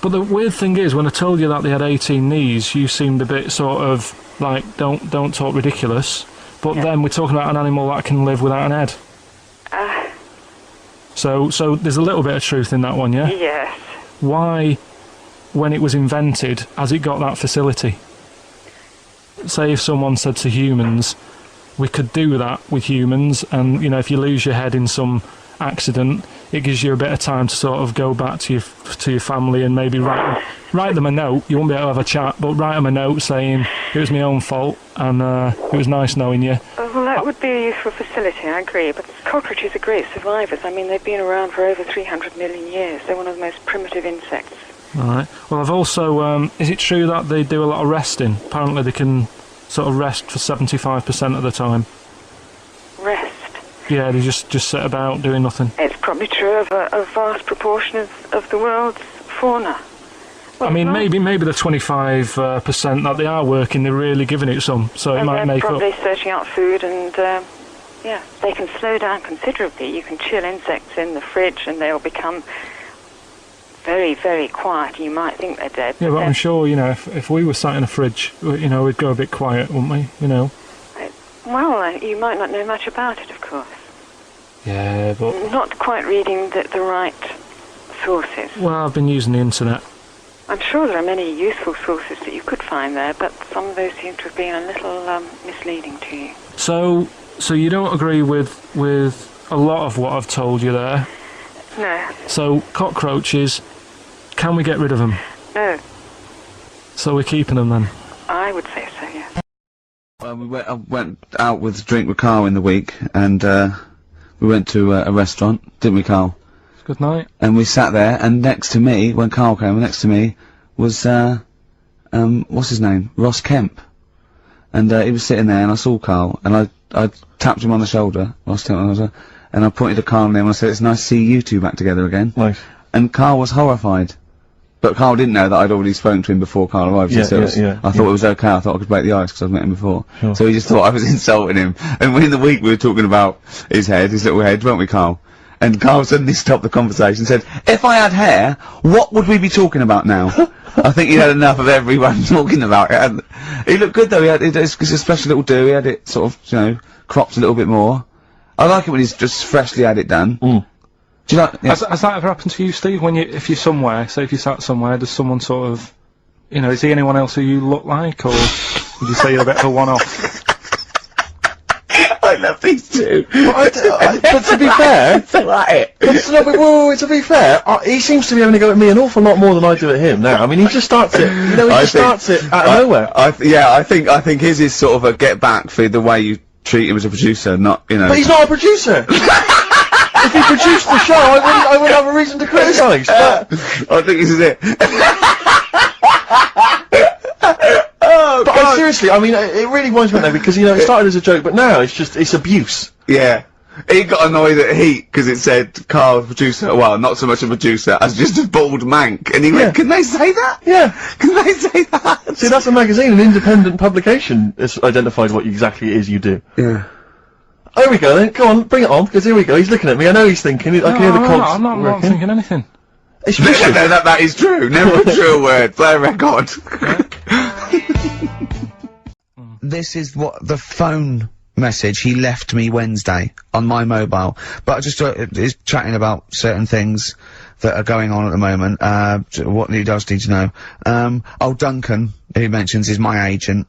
But the weird thing is, when I told you that they had 18 knees, you seemed a bit sort of like, don't talk ridiculous. But then we're talking about an animal that can live without an head. So there's a little bit of truth in that one, yeah? Yes. Why, when it was invented, has it got that facility? Say if someone said to humans, we could do that with humans, and, you know, if you lose your head in some accident, it gives you a bit of time to sort of go back to your family and maybe write them a note. You won't be able to have a chat, but write them a note saying it was my own fault and it was nice knowing you. Well, that would be a useful facility, I agree. But cockroaches are great survivors. I mean, they've been around for over 300 million years. They're one of the most primitive insects. All right. Well, I've also... is it true that they do a lot of resting? Apparently they can sort of rest for 75% of the time. Rest. Yeah, they just sit about doing nothing. It's probably true of a vast proportion of the world's fauna. Well, I mean, maybe the 25% that they are working, they're really giving it some, so it might they're make probably up. searching out food and, yeah, they can slow down considerably. You can chill insects in the fridge and they'll become very, very quiet. You might think they're dead. Yeah, but I'm sure, you know, if we were sat in a fridge, you know, we'd go a bit quiet, wouldn't we? You know. Well, you might not know much about it, of course. Yeah, but... Not quite reading the right sources. Well, I've been using the internet. I'm sure there are many useful sources that you could find there, but some of those seem to have been a little misleading to you. So you don't agree with a lot of what I've told you there? No. So, cockroaches, can we get rid of them? No. So we're keeping them then? I would say so, yeah. Well, I went out with a drink with Karl in the week, and we went to a restaurant, didn't we, Karl? Good night. And we sat there, and next to me, when Karl came, next to me was, what's his name? Ross Kemp. and he was sitting there, and I saw Karl, and I tapped him on the shoulder, and I pointed to Karl and him, and I said, "It's nice to see you two back together again." Nice. And Karl was horrified. But Karl didn't know that I'd already spoken to him before Karl arrived. Yeah, so I thought it was okay. I thought I could break the ice because I'd met him before. Sure. So he just thought I was insulting him. And in the week we were talking about his little head, weren't we, Karl? And Karl suddenly stopped the conversation and said, "If I had hair, what would we be talking about now?" I think he had enough of everyone talking about it. And he looked good though. It's a special little do. He had it sort of, cropped a little bit more. I like it when he's just freshly had it done. Mm. Do you like? Yeah. Has that ever happened to you, Steve? If you're somewhere, say if you sat somewhere, does someone sort of, is he anyone else who you look like, or would you say you're a bit of a one-off? I love these two. But to be fair, I like it. To be fair, he seems to be having to go at me an awful lot more than I do at him now. I mean, he just starts it. Starts it out of nowhere. I think his is sort of a get back for the way you treat him as a producer, not. But he's not a producer. If he produced the show, I wouldn't have a reason to criticise. I think this is it. But seriously, I mean, it really winds me up now because it started as a joke, but now it's abuse. Yeah. He got annoyed at Heat because it said Karl, producer, well, not so much a producer as just a bald mank. And he went, "Can they say that? Yeah. Can they say that?" See, that's a magazine, an independent publication has identified what exactly it is you do. Yeah. There we go then, go on, bring it on, because here we go, he's looking at me, I know he's thinking, I can hear the cogs. I'm not thinking anything. It's No, that is true. Never a true word. Play a record. This is what the phone message he left me Wednesday on my mobile. But I just is chatting about certain things that are going on at the moment. What he does need to know. Duncan, who he mentions, is my agent.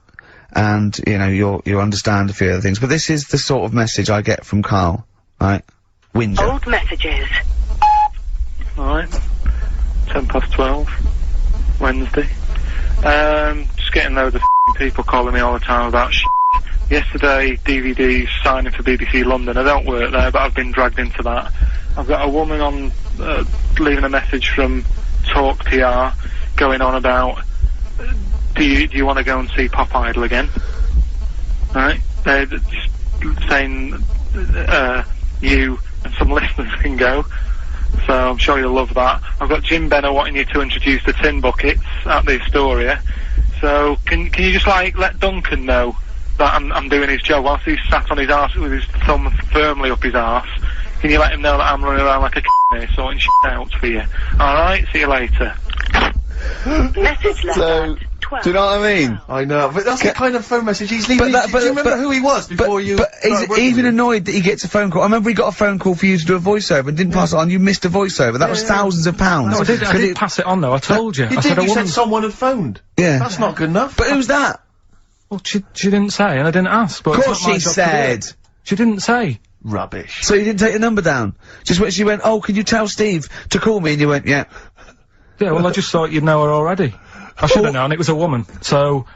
And, you understand a few other things. But this is the sort of message I get from Karl, right? Whinger. Old messages. Alright. 12:10, Wednesday. Just getting loads of people calling me all the time about shit. Yesterday, DVD signing for BBC London. I don't work there, but I've been dragged into that. I've got a woman on, leaving a message from Talk PR, going on about, do you want to go and see Pop Idol again? Right? They're just saying, you and some listeners can go. So I'm sure you'll love that. I've got Jim Benner wanting you to introduce the tin buckets at the Astoria. So can you just let Duncan know that I'm doing his job whilst he's sat on his arse with his thumb firmly up his arse? Can you let him know that I'm running around like a here sorting shit out for you? Alright, see you later. Message left So, at 12. do you know what I mean? I know, but that's the kind of phone message he's leaving. Do you remember who he was before you... But he's even annoyed that he gets a phone call. I remember he got a phone call for you to do a voiceover and didn't pass it on. You missed a voiceover. That was thousands of pounds. No, I did pass it on though, I told you. You said someone had phoned. Yeah. That's not good enough. But who's that? Well, she didn't say, and I didn't ask. But Of course she said. She didn't say. Rubbish. So you didn't take the number down? Just when she went, "Oh, can you tell Steve to call me?" And you went, "Yeah." Yeah, well, I just thought you'd know her already. I should have known, it was a woman, so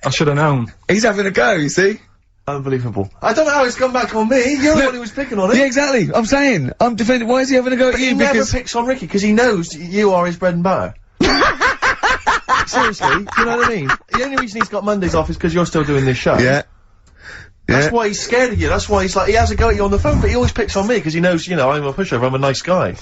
I should have known. He's having a go, you see? Unbelievable. I don't know how it's come back on me. You're the one who was picking on it. Yeah, exactly. I'm saying. I'm defending. Why is he having a go at you? He never picks on Ricky because he knows you are his bread and butter. Seriously, do you know what I mean? The only reason he's got Mondays off is because you're still doing this show. Yeah. That's why he's scared of you. That's why he has a go at you on the phone, but he always picks on me because he knows, I'm a pushover, I'm a nice guy.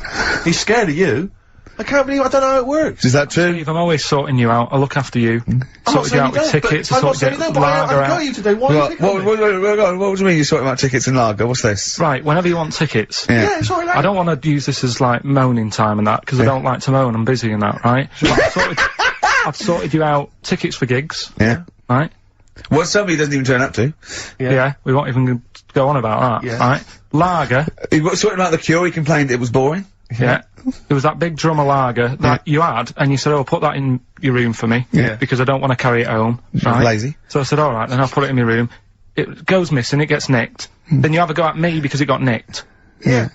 He's scared of you. I can't believe I don't know how it works. Is that true? Steve, I'm always sorting you out. I look after you. Sorted you out with tickets. I sorted you out with lager I've got you today. Why are you picking on me? What do you mean you're sorting out tickets and lager? What's this? Right, whenever you want tickets. Yeah, sorry, I don't want to use this as moaning time and that, because I don't like to moan, I'm busy and that, right? I've sorted you out tickets for gigs. Yeah. Right? What somebody doesn't even turn up to. Yeah, we won't even go on about that. Yeah. Right? Lager. He was sorting out the Cure, he complained it was boring. Yeah. There was that big drum of lager that you had, and you said, "Oh, put that in your room for me." Yeah. Because I don't want to carry it home. Right? Lazy. So I said, "Alright, then I'll put it in my room." It goes missing, it gets nicked. Then you have a go at me because it got nicked. Yeah.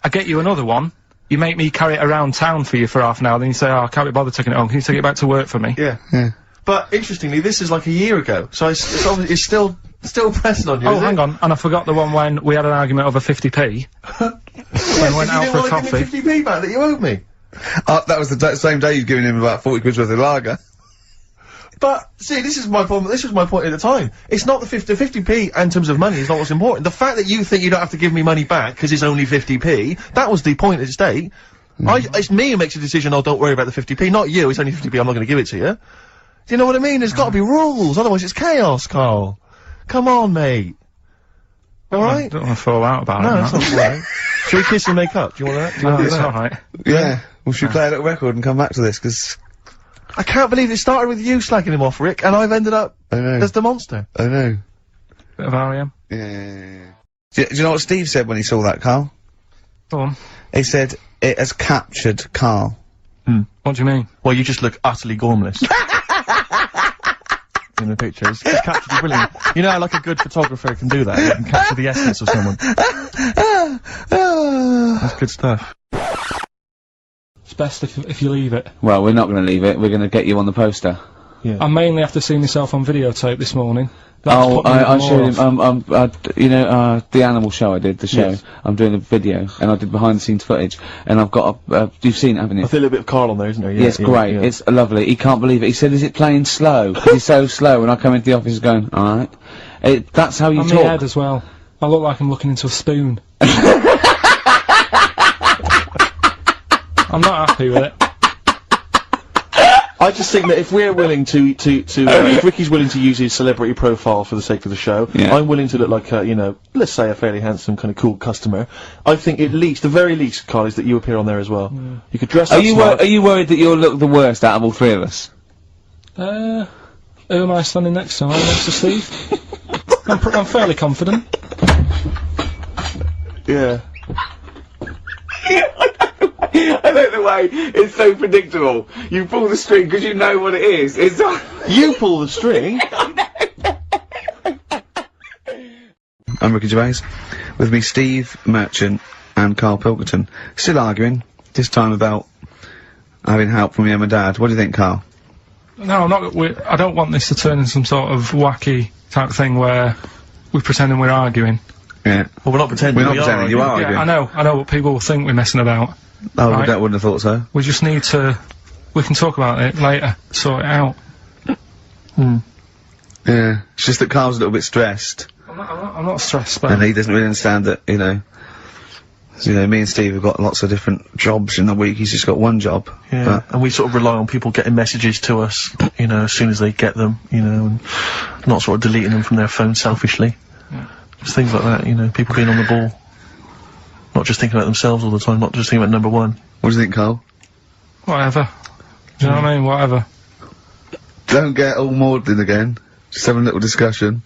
I get you another one. You make me carry it around town for you for half an hour, then you say, "Oh, I can't be bothered taking it home. Can you take it back to work for me?" Yeah. Yeah. But interestingly, this is like a year ago, so it's obviously it's still pressing on you. Oh, is hang it? on, and I forgot the one when we had an argument over 50p. When we went out for a coffee. You didn't want to give me 50p back that you owed me. That was the same day you've given him about 40 quid worth of lager. But see, this is my problem. This was my point at the time. It's not the 50p in terms of money is not what's important. The fact that you think you don't have to give me money back because it's only 50p, that was the point at stake. It's me who makes a decision. Oh, don't worry about the 50p, not you. It's only 50p. I'm not going to give it to you. Do you know what I mean? There's got to be rules, otherwise it's chaos, Carl. Come on, mate. All right. I don't want to fall out about No, it. that's not all right. Shall we kiss and make up? Do you want that? Do you want to do It's that? alright. Yeah. We should play a little record and come back to this, because... I can't believe it started with you slagging him off, Rick, and I've ended up I know. as the monster. I know. Bit of R.E.M. Yeah. Do you know what Steve said when he saw that, Carl? Go on. He said, it has captured Carl. What do you mean? Well, you just look utterly gormless. In the pictures. It's captured you brilliant. You know how like a good photographer can do that? They can capture the essence of someone. That's good stuff. It's best if you leave it. Well, we're not going to leave it. We're going to get you on the poster. Yeah. I mainly have to see myself on videotape this morning. Oh, I showed him, off. you know, the animal show I did, the show. Yes. I'm doing a video, and I did behind the scenes footage, and I've got you've seen it, haven't you? I feel a little bit of Karl on there, isn't there? Yeah, it's great. yeah. It's lovely. He can't believe it. He said, is it playing slow? 'Cause he's so slow, and I come into the office going, alright. That's how you On talk. my head as well. I look like I'm looking into a spoon. I'm not happy with it. I just think that if we're willing if Ricky's willing to use his celebrity profile for the sake of the show, Yeah. I'm willing to look like a, you know, let's say a fairly handsome, kind of cool customer. I think at least, the very least, Carl, is that you appear on there as well. You could dress up smart. Are you worried that you'll look the worst out of all three of us? Who am I standing next to? Am I next to Steve? I'm fairly confident. Yeah. I don't know why, it's so predictable. You pull the string because you know what it is. It's not... You pull the string. I'm Ricky Gervais. With me, Steve Merchant and Karl Pilkington. Still arguing, this time about having help from your mum and dad. What do you think, Karl? No, I'm not. I don't want this to turn into some sort of wacky type thing where we're pretending we're arguing. Yeah. Well, we're not pretending. We're not pretending, you are Yeah, arguing. I know what people will think we're messing about. Oh, Right. that wouldn't have thought so. We just need to. We can talk about it later, sort it out. Yeah. It's just that Karl's a little bit stressed. I'm not stressed, but And he doesn't really understand that, you know, me and Steve have got lots of different jobs in the week. He's just got one job. Yeah, But and we sort of rely on people getting messages to us, you know, as soon as they get them, you know, and not sort of deleting them from their phone selfishly. Just things like that, you know, people being on the ball. Not just thinking about themselves all the time, not just thinking about number one. what do you think, Karl? whatever. Do you know what I mean? Whatever. Don't get all maudlin again. Just having a little discussion.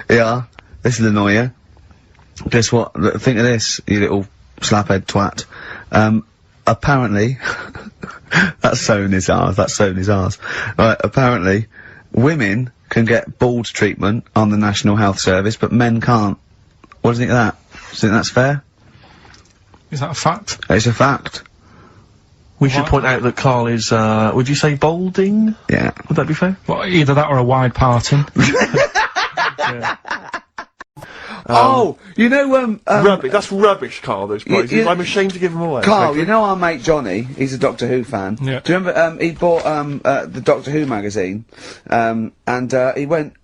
Yeah, this will annoy you. Guess what? Think of this, you little slaphead twat. Apparently, that's so in his arse, Right, apparently, women can get bald treatment on the National Health Service, but men can't. What do you think of that? Do you think that's fair? Is that a fact? It's a fact. We should point out that Karl is, would you say balding? Yeah. Would that be fair? Well, either that or a wide parting. Oh, you know, Rubbish. That's rubbish, Karl, those prizes. you- I'm ashamed to give them away. Karl, frankly. you know our mate Johnny? He's a Doctor Who fan. Yeah. Do you remember, he bought, the Doctor Who magazine, and, he went,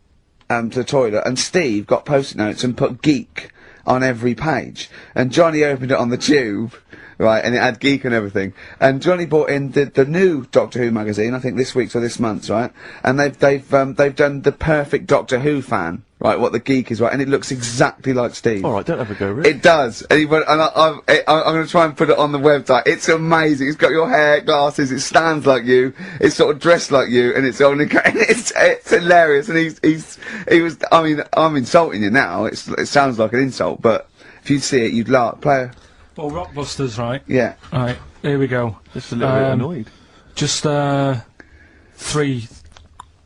to the toilet, and Steve got post-it notes and put geek on every page. And Johnny opened it on the tube, right, and it had geek and everything. And Johnny bought in the new Doctor Who magazine, I think this week's or this month's, right? And they've done the perfect Doctor Who fan, right, what the geek is, right, and it looks exactly like Steve. Alright, don't have a go, Rick. It does, and, I'm going to try and put it on the website. It's amazing. It's got your hair, glasses. It stands like you. It's sort of dressed like you, and it's only. It's hilarious. And he was. I mean, I'm insulting you now. It sounds like an insult, but if you'd see it, you'd laugh. Play. Well, Rockbusters, right? Yeah. Right, here we go. Just a little bit annoyed. Just, 3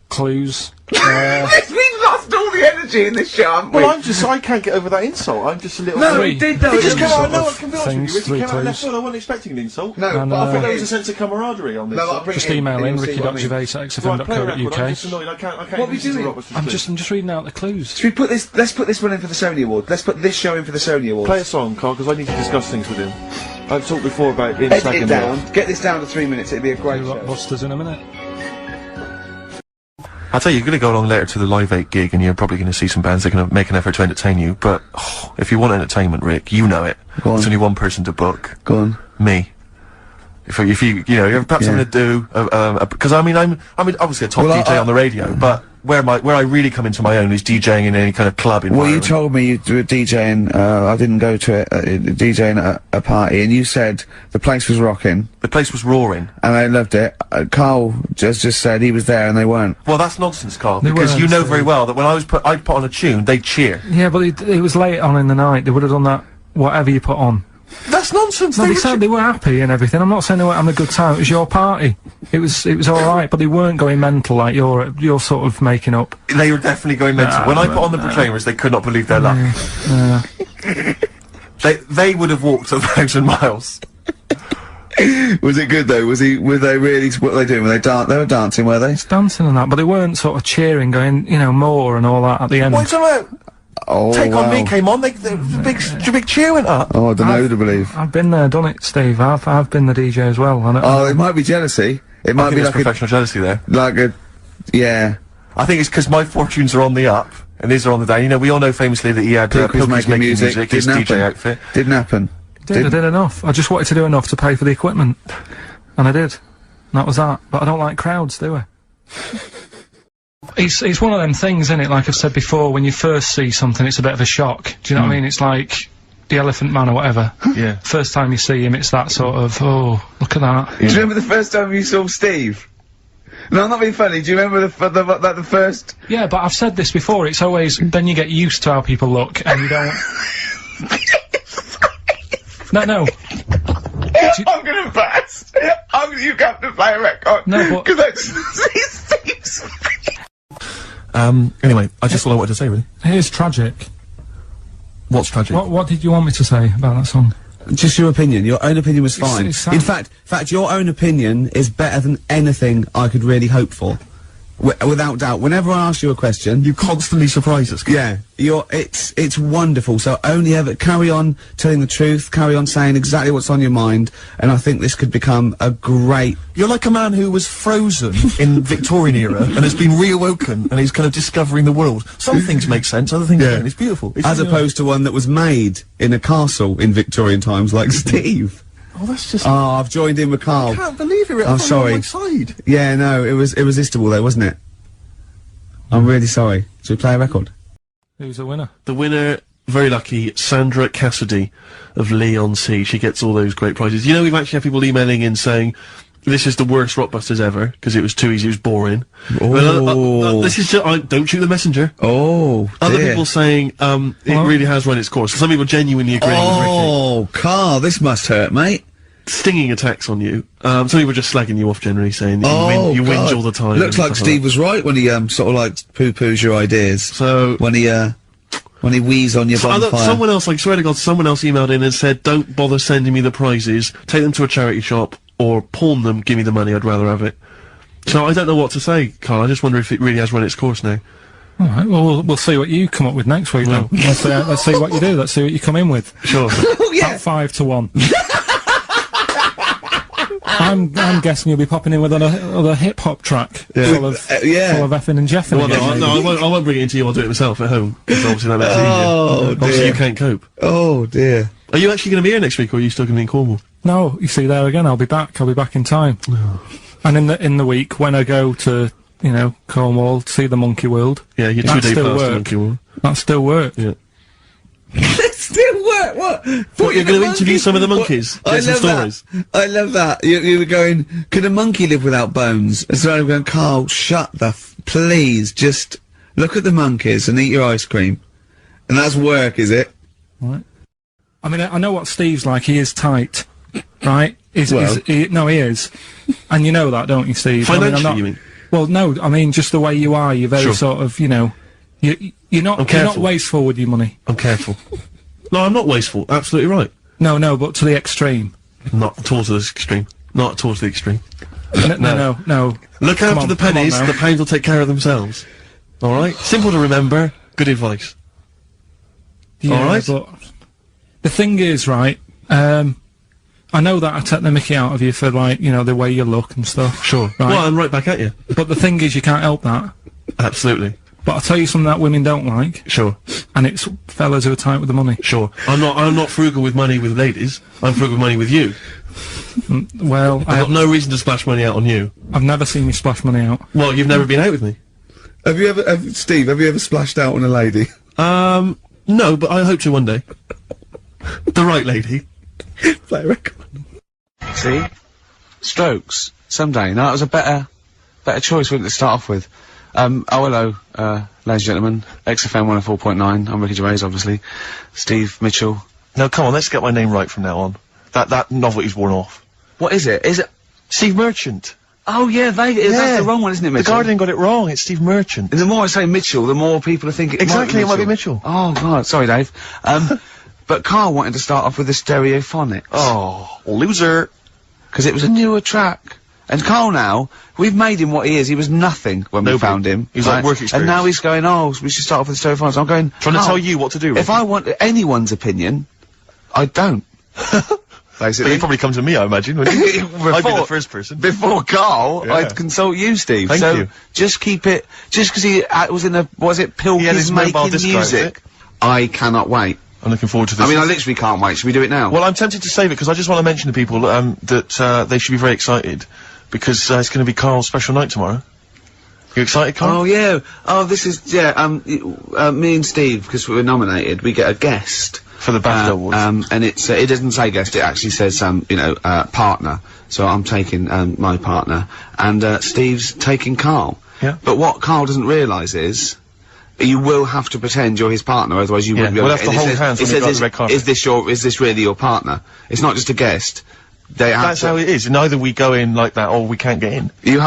clues. We've lost all the energy in this show, haven't we? Well, I can't get over that insult. I'm just a little... No, Three. he did though. It just came out, Sort no, of I can be honest with things, you, Rick, it 3 came out left clues. field, I wasn't expecting an insult. No, And, but I I think thought there it was a is. sense of camaraderie on this. No, I'll side. bring Just it in, email and in you'll see what I mean. Right, play a record, I'm ricky.gervais@xfm.co.uk. just annoyed, I can't What are we listen to doing? Rockbusters, I'm please. just reading out the clues. Should we put this? Let's put this one in for the Sony Award. Let's put this show in for the Sony Award. Play a song, Karl, because I need to discuss things with him. I've talked before about him Edit slagging it me down. off. Get this down to 3 minutes. It'd be a great show. Rockbusters in a minute. I'll tell you, you're going to go along later to the Live 8 gig, and you're probably going to see some bands that are going to make an effort to entertain you. But if you want entertainment, Rick, you know it. Go on. There's only one person to book. Go on. Me. If you you're perhaps having to do because I mean I'm obviously a top DJ on the radio, but where I really come into my own is DJing in any kind of club environment. Well, you told me you were DJing. I didn't go to it. DJing at a party, and you said the place was rocking. The place was roaring, and I loved it. Carl just said he was there, and they weren't. Well, that's nonsense, Carl. They because weren't, you know so- very well that when I put on a tune, they'd cheer. Yeah, but it was late on in the night. They would have done that whatever you put on. That's nonsense. No, they they were said they were happy and everything. I'm not saying they weren't having a good time. It was your party. It was all right, but they weren't going mental like you're sort of making up. They were definitely going mental. When I put on the Proclaimers, they could not believe their luck. They would have walked 1,000 miles. Was it good though? Were they really? What were they doing? They were dancing, were they? Dancing and that, but they weren't sort of cheering, going, more and all that at the end. What are you talking about? Oh, Take wow. On Me came on. The big cheer went up. Oh, I don't know who to believe. I've been there, done it, Steve. I've been the DJ as well. Oh, it might be jealousy. It might I think be there's like professional jealousy there. Yeah. I think it's because my fortunes are on the up and his are on the down. You know, we all know famously that he had Pilkey's making music. his Didn't DJ happen. outfit. Didn't happen. I did enough. I just wanted to do enough to pay for the equipment, and I did. And that was that. But I don't like crowds, do I? It's one of them things, isn't it? Like I've said before, when you first see something, it's a bit of a shock. Do you know what I mean? It's like the Elephant Man or whatever. Yeah. First time you see him, it's that sort of, oh, look at that. Do you remember the first time you saw Steve? No, I'm not being funny. Do you remember the first? Yeah, but I've said this before. It's always then you get used to how people look, and you don't. No. I'm gonna burst. You have to play a record. No, but because I see Steve's. Anyway, I just all I wanted to say, really. here's tragic. What's tragic? What did you want me to say about that song? Just your opinion. Your own opinion was fine. it's sad. In fact, your own opinion is better than anything I could really hope for. Without doubt. Whenever I ask you a question, You constantly surprise us. yeah, it's wonderful. So only ever carry on telling the truth, carry on saying exactly what's on your mind, and I think this could become a great. You're like a man who was frozen in Victorian era and has been reawoken and he's kind of discovering the world. Some things make sense, other things don't. It's beautiful. It's As really opposed to one that was made in a castle in Victorian times, like Steve. Oh, that's just. Oh, I've joined in with Carl. I can't believe it. I'm sorry. On my side. Yeah, no, it was irresistible though, wasn't it? I'm really sorry. Should we play a record? Who's the winner? The winner, very lucky, Sandra Cassidy of Leon C. She gets all those great prizes. You know, we've actually had people emailing in saying, this is the worst Rockbusters ever, because it was too easy, it was boring. Oh. This is just, don't shoot the messenger. Oh, Other dear. people saying, it really has run its course. Some people genuinely agreeing with Ricky. Oh, Carl, this must hurt, mate. Stinging attacks on you. Some people just slagging you off generally, saying that Oh, you God. whinge all the time. Looks and like stuff Steve was right when he sort of like poo-poos your ideas. So When he wheezed on your bonfire. someone else, I swear to God, someone else emailed in and said, don't bother sending me the prizes, take them to a charity shop, or pawn them, give me the money, I'd rather have it. So I don't know what to say, Carl, I just wonder if it really has run its course now. Alright, well, we'll see what you come up with next week then. Let's see what you do, let's see what you come in with. Sure. Oh, yeah. About 5 to 1. I'm guessing you'll be popping in with another hip-hop track full of effing and jeffing. Well, again, no, maybe. I won't bring it into you, I'll do it myself at home, because obviously that makes it Oh, easier. Obviously dear. you can't cope. Oh, dear. Are you actually going to be here next week, or are you still going to be in Cornwall? No, you see there again, I'll be back in time. And in the week, when I go to, Cornwall, see the Monkey World, Yeah, you're That 2 days still past the work. Monkey World. that still works. Yeah. Still work, what? What, you're going to interview some of the monkeys? I Get some love stories? that. I love that. You were going, could a monkey live without bones? And so I'm going, Carl, shut the please, just look at the monkeys and eat your ice cream. And that's work, is it? Right. I mean, I know what Steve's like, he is tight, right? Well. He is. And you know that, don't you, Steve? I mean, I'm Financially, not- you mean? Well, no, I mean, just the way you are, you're very Sure. sort of, you're not careful. wasteful with your money. I'm careful. No, I'm not wasteful, absolutely right. No, but to the extreme. Not towards the extreme. Not towards the extreme. No. Look Come after on, the come on pennies, now. the pounds will take care of themselves. Alright? Simple to remember, good advice. Yeah, Alright. but the thing is, right, I know that I take the mickey out of you for, like, the way you look and stuff. Sure. Right. Well, I'm right back at you. But the thing is, you can't help that. Absolutely. But I'll tell you something that women don't like, Sure. and it's fellas who are tight with the money. Sure. I'm not frugal with money with ladies. I'm frugal with money with you. Well, I've got no reason to splash money out on you. I've never seen you splash money out. Well, you've never been out with me. Steve, have you ever splashed out on a lady? No, but I hope to one day. The right lady. Play a record. See? Strokes. Someday. No, that was a better choice, wouldn't it, to start off with? Hello, ladies and gentlemen. XFM 104.9. I'm Ricky Gervais, obviously. Steve Mitchell. No, come on, let's get my name right from now on. That novelty's worn off. What is it? Is it Steve Merchant. Oh, yeah, that's the wrong one, isn't it, Mitchell? The Guardian got it wrong. It's Steve Merchant. And the more I say Mitchell, the more people are thinking Exactly, it might be Mitchell. Oh, God, sorry, Dave. But Karl wanted to start off with the stereophonics. Oh, loser. Because it was a newer track. And Karl now, we've made him what he is. He was nothing when we found him. He's like work experience. And now he's going, oh, we should start off with the stereophonics. I'm going, trying to tell you what to do, Ricky. If I want anyone's opinion, I don't. Basically. But you'd probably come to me, I imagine, wouldn't you? I'd be the first person. Before Karl, Yeah. I'd consult you, Steve. Thank so you. Just keep it, just because he was in Pilkey's making music. I cannot wait. I'm looking forward to this. I mean, I literally can't wait. Should we do it now? Well, I'm tempted to save it, because I just want to mention to people, that, they should be very excited, because, it's gonna be Karl's special night tomorrow. You excited, Karl? Oh, yeah. Oh, this is, me and Steve, because we were nominated, we get a guest. For the BAFTA Awards. And it's, it doesn't say guest, it actually says, partner. So I'm taking, my partner. And, Steve's taking Karl. Yeah. But what Karl doesn't realise is, you will have to pretend you're his partner, otherwise you wouldn't be able we'll have to hold hands when we go on the red carpet. Is this really your partner? It's not just a guest. That's how it is, and either we go in like that, or we can't get in. You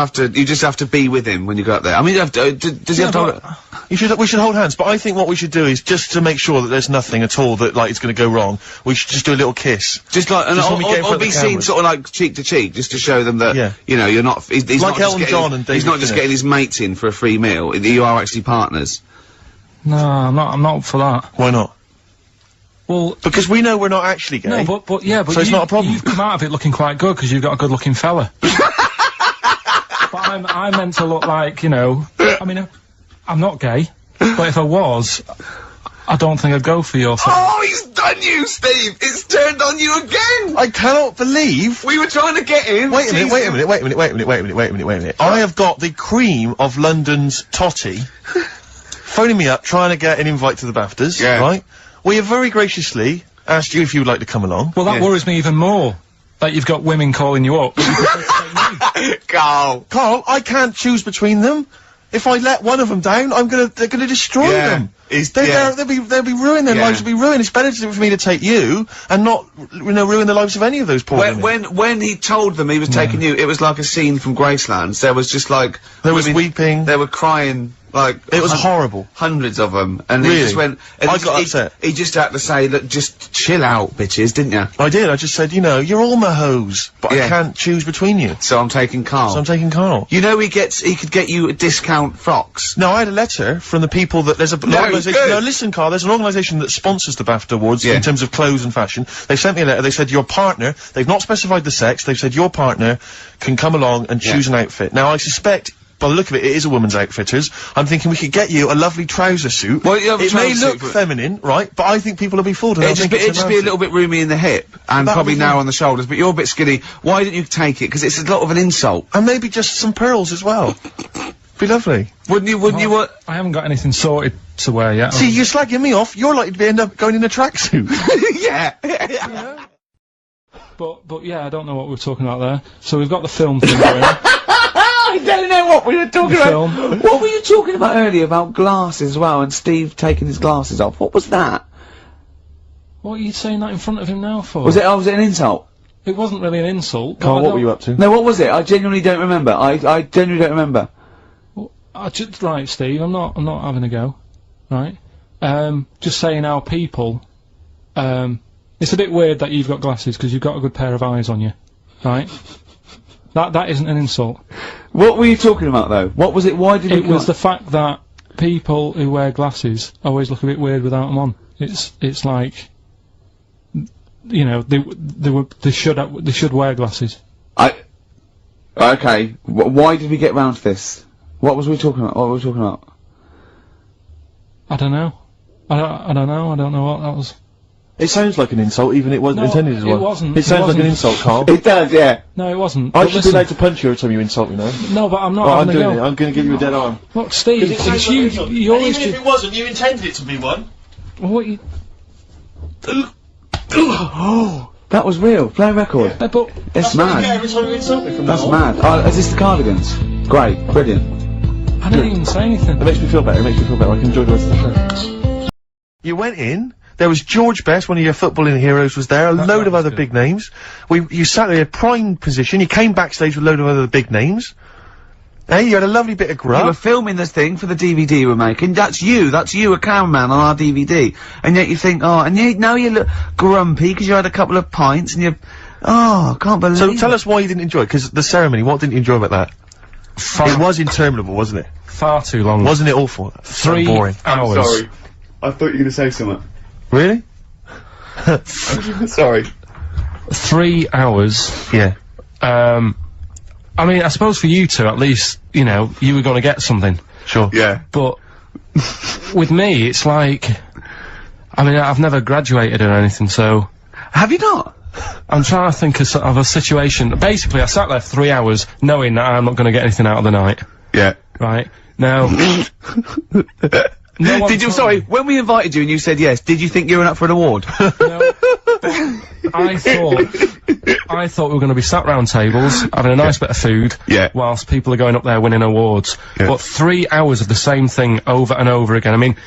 just have to be with him when you go up there. I mean, you have to, does he have to we should hold hands, but I think what we should do is, just to make sure that there's nothing at all that, like, it's gonna go wrong, we should just do a little kiss. Just like, or be seen sort of like cheek to cheek, just to show them that, you know, you're not, he's like not Elton John and David he's not just Finnis. getting his mates in for a free meal, you are actually partners. No, I'm not up for that. Why not? Well, because we know we're not actually gay. No, but so it's not a problem. You've come out of it looking quite good, because you've got a good-looking fella. But I'm meant to look like, you know, I mean, I'm not gay, but if I was, I don't think I'd go for your fella. Oh, he's done you, Steve! It's turned on you again! I cannot believe... We were trying to get in! Wait a minute. I have got the cream of London's totty phoning me up, trying to get an invite to the BAFTAs, right? We have very graciously asked you if you would like to come along. Well, that worries me even more, that you've got women calling you up. Karl, I can't choose between them. If I let one of them down, they're gonna destroy them. They'll be ruined, their lives will be ruined. It's better for me to take you, and not, you know, ruin the lives of any of those poor women. When he told them he was taking you, it was like a scene from Graceland. There was just like... There was weeping. They were crying, like... It was horrible. Hundreds of them. And really? he just went... And I got upset. He just had to say, look, just chill out, bitches, didn't you? I did. I just said, you know, you're all my hoes, but I can't choose between you. So I'm taking Karl. You know he could get you discount frocks. No, I had a letter from the people that there's an organisation. No, listen, Karl, there's an organisation that sponsors the BAFTA Awards in terms of clothes and fashion. They sent me a letter. They said your partner. They've not specified the sex. They've said your partner can come along and choose an outfit. Now I suspect, by the look of it, it is a woman's outfitters. I'm thinking we could get you a lovely trouser suit. Well, it may look feminine, right? But I think people will be fooled. It'd just be a little bit roomy in the hip and probably narrow on the shoulders. But you're a bit skinny. Why didn't you take it? Because it's a lot of an insult. And maybe just some pearls as well. Be lovely. Wouldn't you? I haven't got anything sorted to wear yet. See, you're slagging me off. You're likely to end up going in a tracksuit. Yeah. But yeah, I don't know what we were talking about there. So we've got the film thing going. I don't know what we were talking about. What were you talking about earlier about glasses as well, and Steve taking his glasses off? What was that? What are you saying that in front of him now for? Was it an insult? It wasn't really an insult. Karl, what were you up to? No, what was it? I genuinely don't remember. I genuinely don't remember. Well, right, Steve, I'm not having a go. Right? Just saying how people, it's a bit weird that you've got glasses, because you've got a good pair of eyes on you. Right? That isn't an insult. What were you talking about, though? What was it? Why did it was the fact that people who wear glasses always look a bit weird without them on. It's like, you know, they should wear glasses. Okay. Why did we get round to this? What was we talking about? What were we talking about? I don't know. I don't know. I don't know what that was. It sounds like an insult, even it wasn't intended as one. It wasn't. It sounds like an insult, Carl. It does, yeah. No, it wasn't. I But should be listen, allowed to punch you every time you insult me now. No, but I'm not Oh, I'm having a doing it. go. I'm going to give you a dead arm. Look, Steve, it's you. You always even if it wasn't, you intended it to be one. What you... That was real. Play a record. No, but It's mad. Every time you insult me from That's now on. mad. Oh, is this the Cardigans? Great. Brilliant. I didn't even say anything. It makes me feel better. It makes me feel better. I can enjoy the rest of the show. You went in. There was George Best, one of your footballing heroes, was there. A load of other big names. You sat there in a prime position. You came backstage with a load of other big names. Hey, you had a lovely bit of You were grub. filming this thing for the DVD we're making. That's you, a cameraman on our DVD. And yet you think, oh, and now you look grumpy because you had a couple of pints and I can't believe So tell us why you didn't enjoy it, because the ceremony, what didn't you enjoy about that? It was interminable, wasn't it? Far too long. Wasn't it awful? 3 boring. hours. I thought you were going to say something. Really? Sorry. 3 hours. Yeah. I mean, I suppose for you two, at least, you know, you were going to get something. Sure. Yeah. But with me, it's like, I mean, I've never graduated or anything, so Have you not? I'm trying to think of a situation. Basically, I sat there for 3 hours knowing that I'm not going to get anything out of the night. Yeah. Right? Now... no one Did you, told sorry, me. when we invited you and you said yes, did you think you were up for an award? No. I thought we were going to be sat round tables, having a nice bit of food, Yeah. whilst people are going up there winning awards. Yeah. But 3 hours of the same thing over and over again. I mean,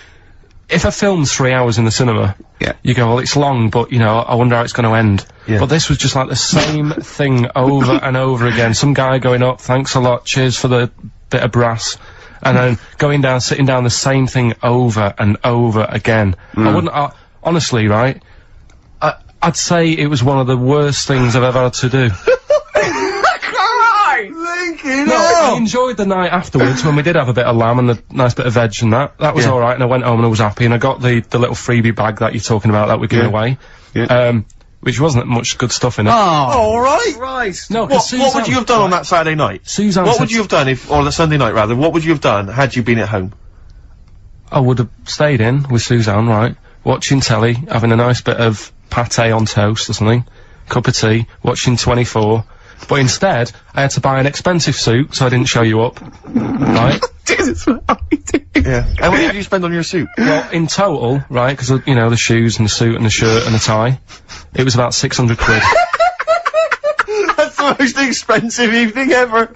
if a film's 3 hours in the cinema, Yeah. you go, well, it's long, but, you know, I wonder how it's going to end. Yeah. But this was just like the same thing over and over again. Some guy going up, thanks a lot, cheers for the bit of brass. And then going down, sitting down, the same thing over and over again. I wouldn't, honestly, right? I'd say it was one of the worst things I've ever had to do. No, I enjoyed the night afterwards when we did have a bit of lamb and a nice bit of veg and that. That was Yeah. alright, and I went home and I was happy, and I got the little freebie bag that you're talking about that we're giving away. Yeah. Which wasn't much good stuff in it. Oh, All right. Christ. No, What 'cause would you have done on that Saturday night? Suzanne What said would you have done or the Sunday night rather, what would you have done had you been at home? I would have stayed in with Suzanne, right? Watching telly, having a nice bit of pate on toast or something, cup of tea, watching 24. But instead, I had to buy an expensive suit so I didn't show you up, right? Jesus, what are we doing? Yeah. And what did you spend on your suit? Well, in total, right, because, you know, the shoes and the suit and the shirt and the tie, it was about 600 quid. That's the most expensive evening ever.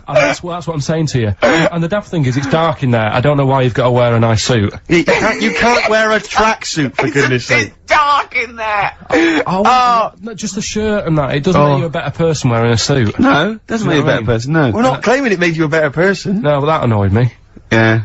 And that's what I'm saying to you. And the daft thing is, it's dark in there. I don't know why you've got to wear a nice suit. You can't wear a tracksuit, for goodness sake. Dark in there. Oh, no, just the shirt and that. It doesn't make you a better person wearing a suit. No, doesn't make you a what I better mean? person, no. We're not claiming it made you a better person. No, but that annoyed me. Yeah.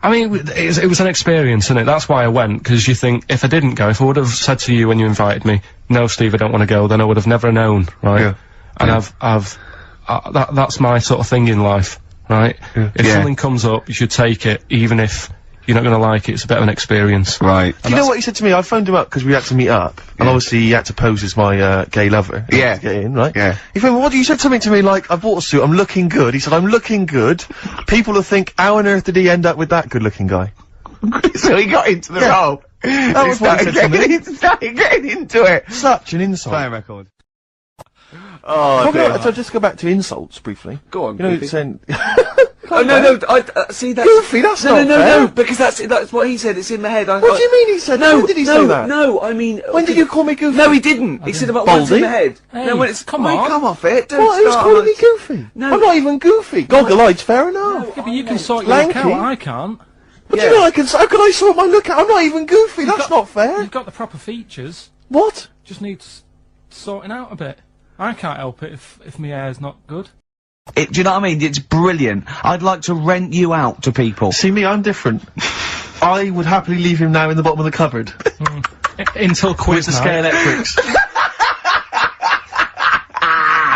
I mean, it was an experience, isn't it? That's why I went, because you think, if I didn't go, if I would have said to you when you invited me, no, Steve, I don't want to go, then I would have never known, right? Yeah. And that's my sort of thing in life, right? If Yeah. something comes up, you should take it, even if you're not going to like it. It's a bit of an experience. Right. Do you know what he said to me? I phoned him up because we had to meet up, and obviously he had to pose as my gay lover. Yeah. To get in, right? Yeah. He phoned, what? You said something to me like, I bought a suit, I'm looking good. He said, I'm looking good. People will think, how on earth did he end up with that good-looking guy? So he got into the role. That was what he said to me. He started getting into it. Such an insult. Play a record. Oh, Probably dear. not, so just go back to insults briefly. Go on, You know, Goofy. saying, Oh, no, see, that's... Goofy, that's no, not fair. no, because that's what he said, it's in my head. What do you mean he said? No, When did he no, say that? no, I mean... When did you call me Goofy? No, he didn't. He said about what's in Baldy? my head. Hey, no, when it's... come Wait, on. come off it. Don't What? Who's start calling on me us. Goofy? No. I'm not even Goofy. Goggle-eyed's fair enough. Yeah, but you can sort your Lanky. look out, I can't. What do you mean I can? How can I sort my look out? I'm not even Goofy. That's not fair. You've got the proper features, What? just needs sorting out a bit. I can't help it if my hair's not good. Do you know what I mean? It's brilliant. I'd like to rent you out to people. See me, I'm different. I would happily leave him now in the bottom of the cupboard. Until With quiz the night. scale electrics.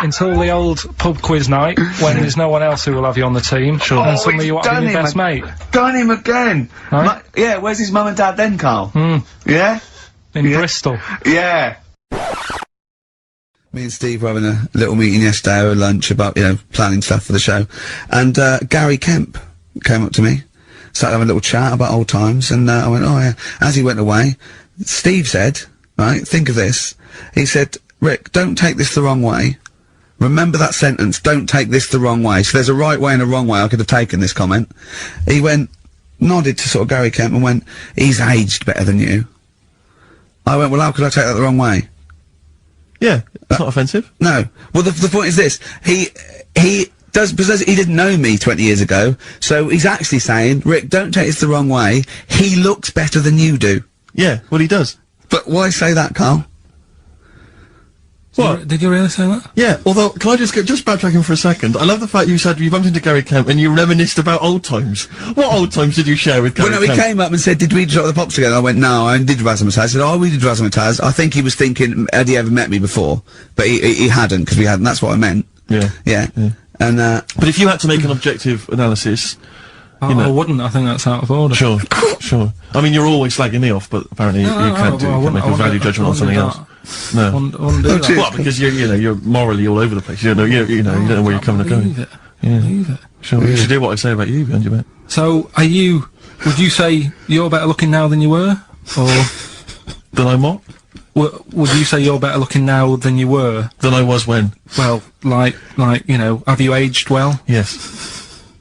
Until the old pub quiz night, when there's no one else who will have you on the team. Sure. And suddenly you want to be your best mate. Done him again. Right. Yeah, where's his mum and dad then, Carl? Yeah? In Bristol. Yeah. Me and Steve were having a little meeting yesterday over lunch about, planning stuff for the show. And, Gary Kemp came up to me, started having a little chat about old times, and, I went, oh yeah. As he went away, Steve said, right, think of this. He said, Rick, don't take this the wrong way. Remember that sentence, don't take this the wrong way. So there's a right way and a wrong way I could have taken this comment. He nodded to sort of Gary Kemp and went, he's aged better than you. I went, well, how could I take that the wrong way? Yeah, it's not offensive. No. Well, the point is this. He because he didn't know me 20 years ago, so he's actually saying, Rick, don't take this the wrong way. He looks better than you do. Yeah, well, he does. But why say that, Carl? What? Did you really say that? Yeah, although, can I just backtracking for a second? I love the fact you said you bumped into Gary Kemp and you reminisced about old times. What old times did you share with Gary Well, no, Kemp? he came up and said, did we drop the pops together? I went, no, I did Razzmatazz. I said, oh, we did Razzmatazz. I think he was thinking, had he ever met me before? But he hadn't, because we hadn't. That's what I meant. Yeah. Yeah. And, But if you had to make an objective analysis... I wouldn't. I think that's out of order. Sure, sure. I mean, you're always slagging me off, but apparently you can't make a value judgment on something else. No. Wouldn't do that. Well, because you're morally all over the place. You don't know where you're coming and going. Leave it. Yeah. Leave it. Sure. You should do what I say about you, behind your back. So, would you say you're better looking now than you were? Or... Then I'm what? Would you say you're better looking now than you were? Than I was when? Well, have you aged well? Yes.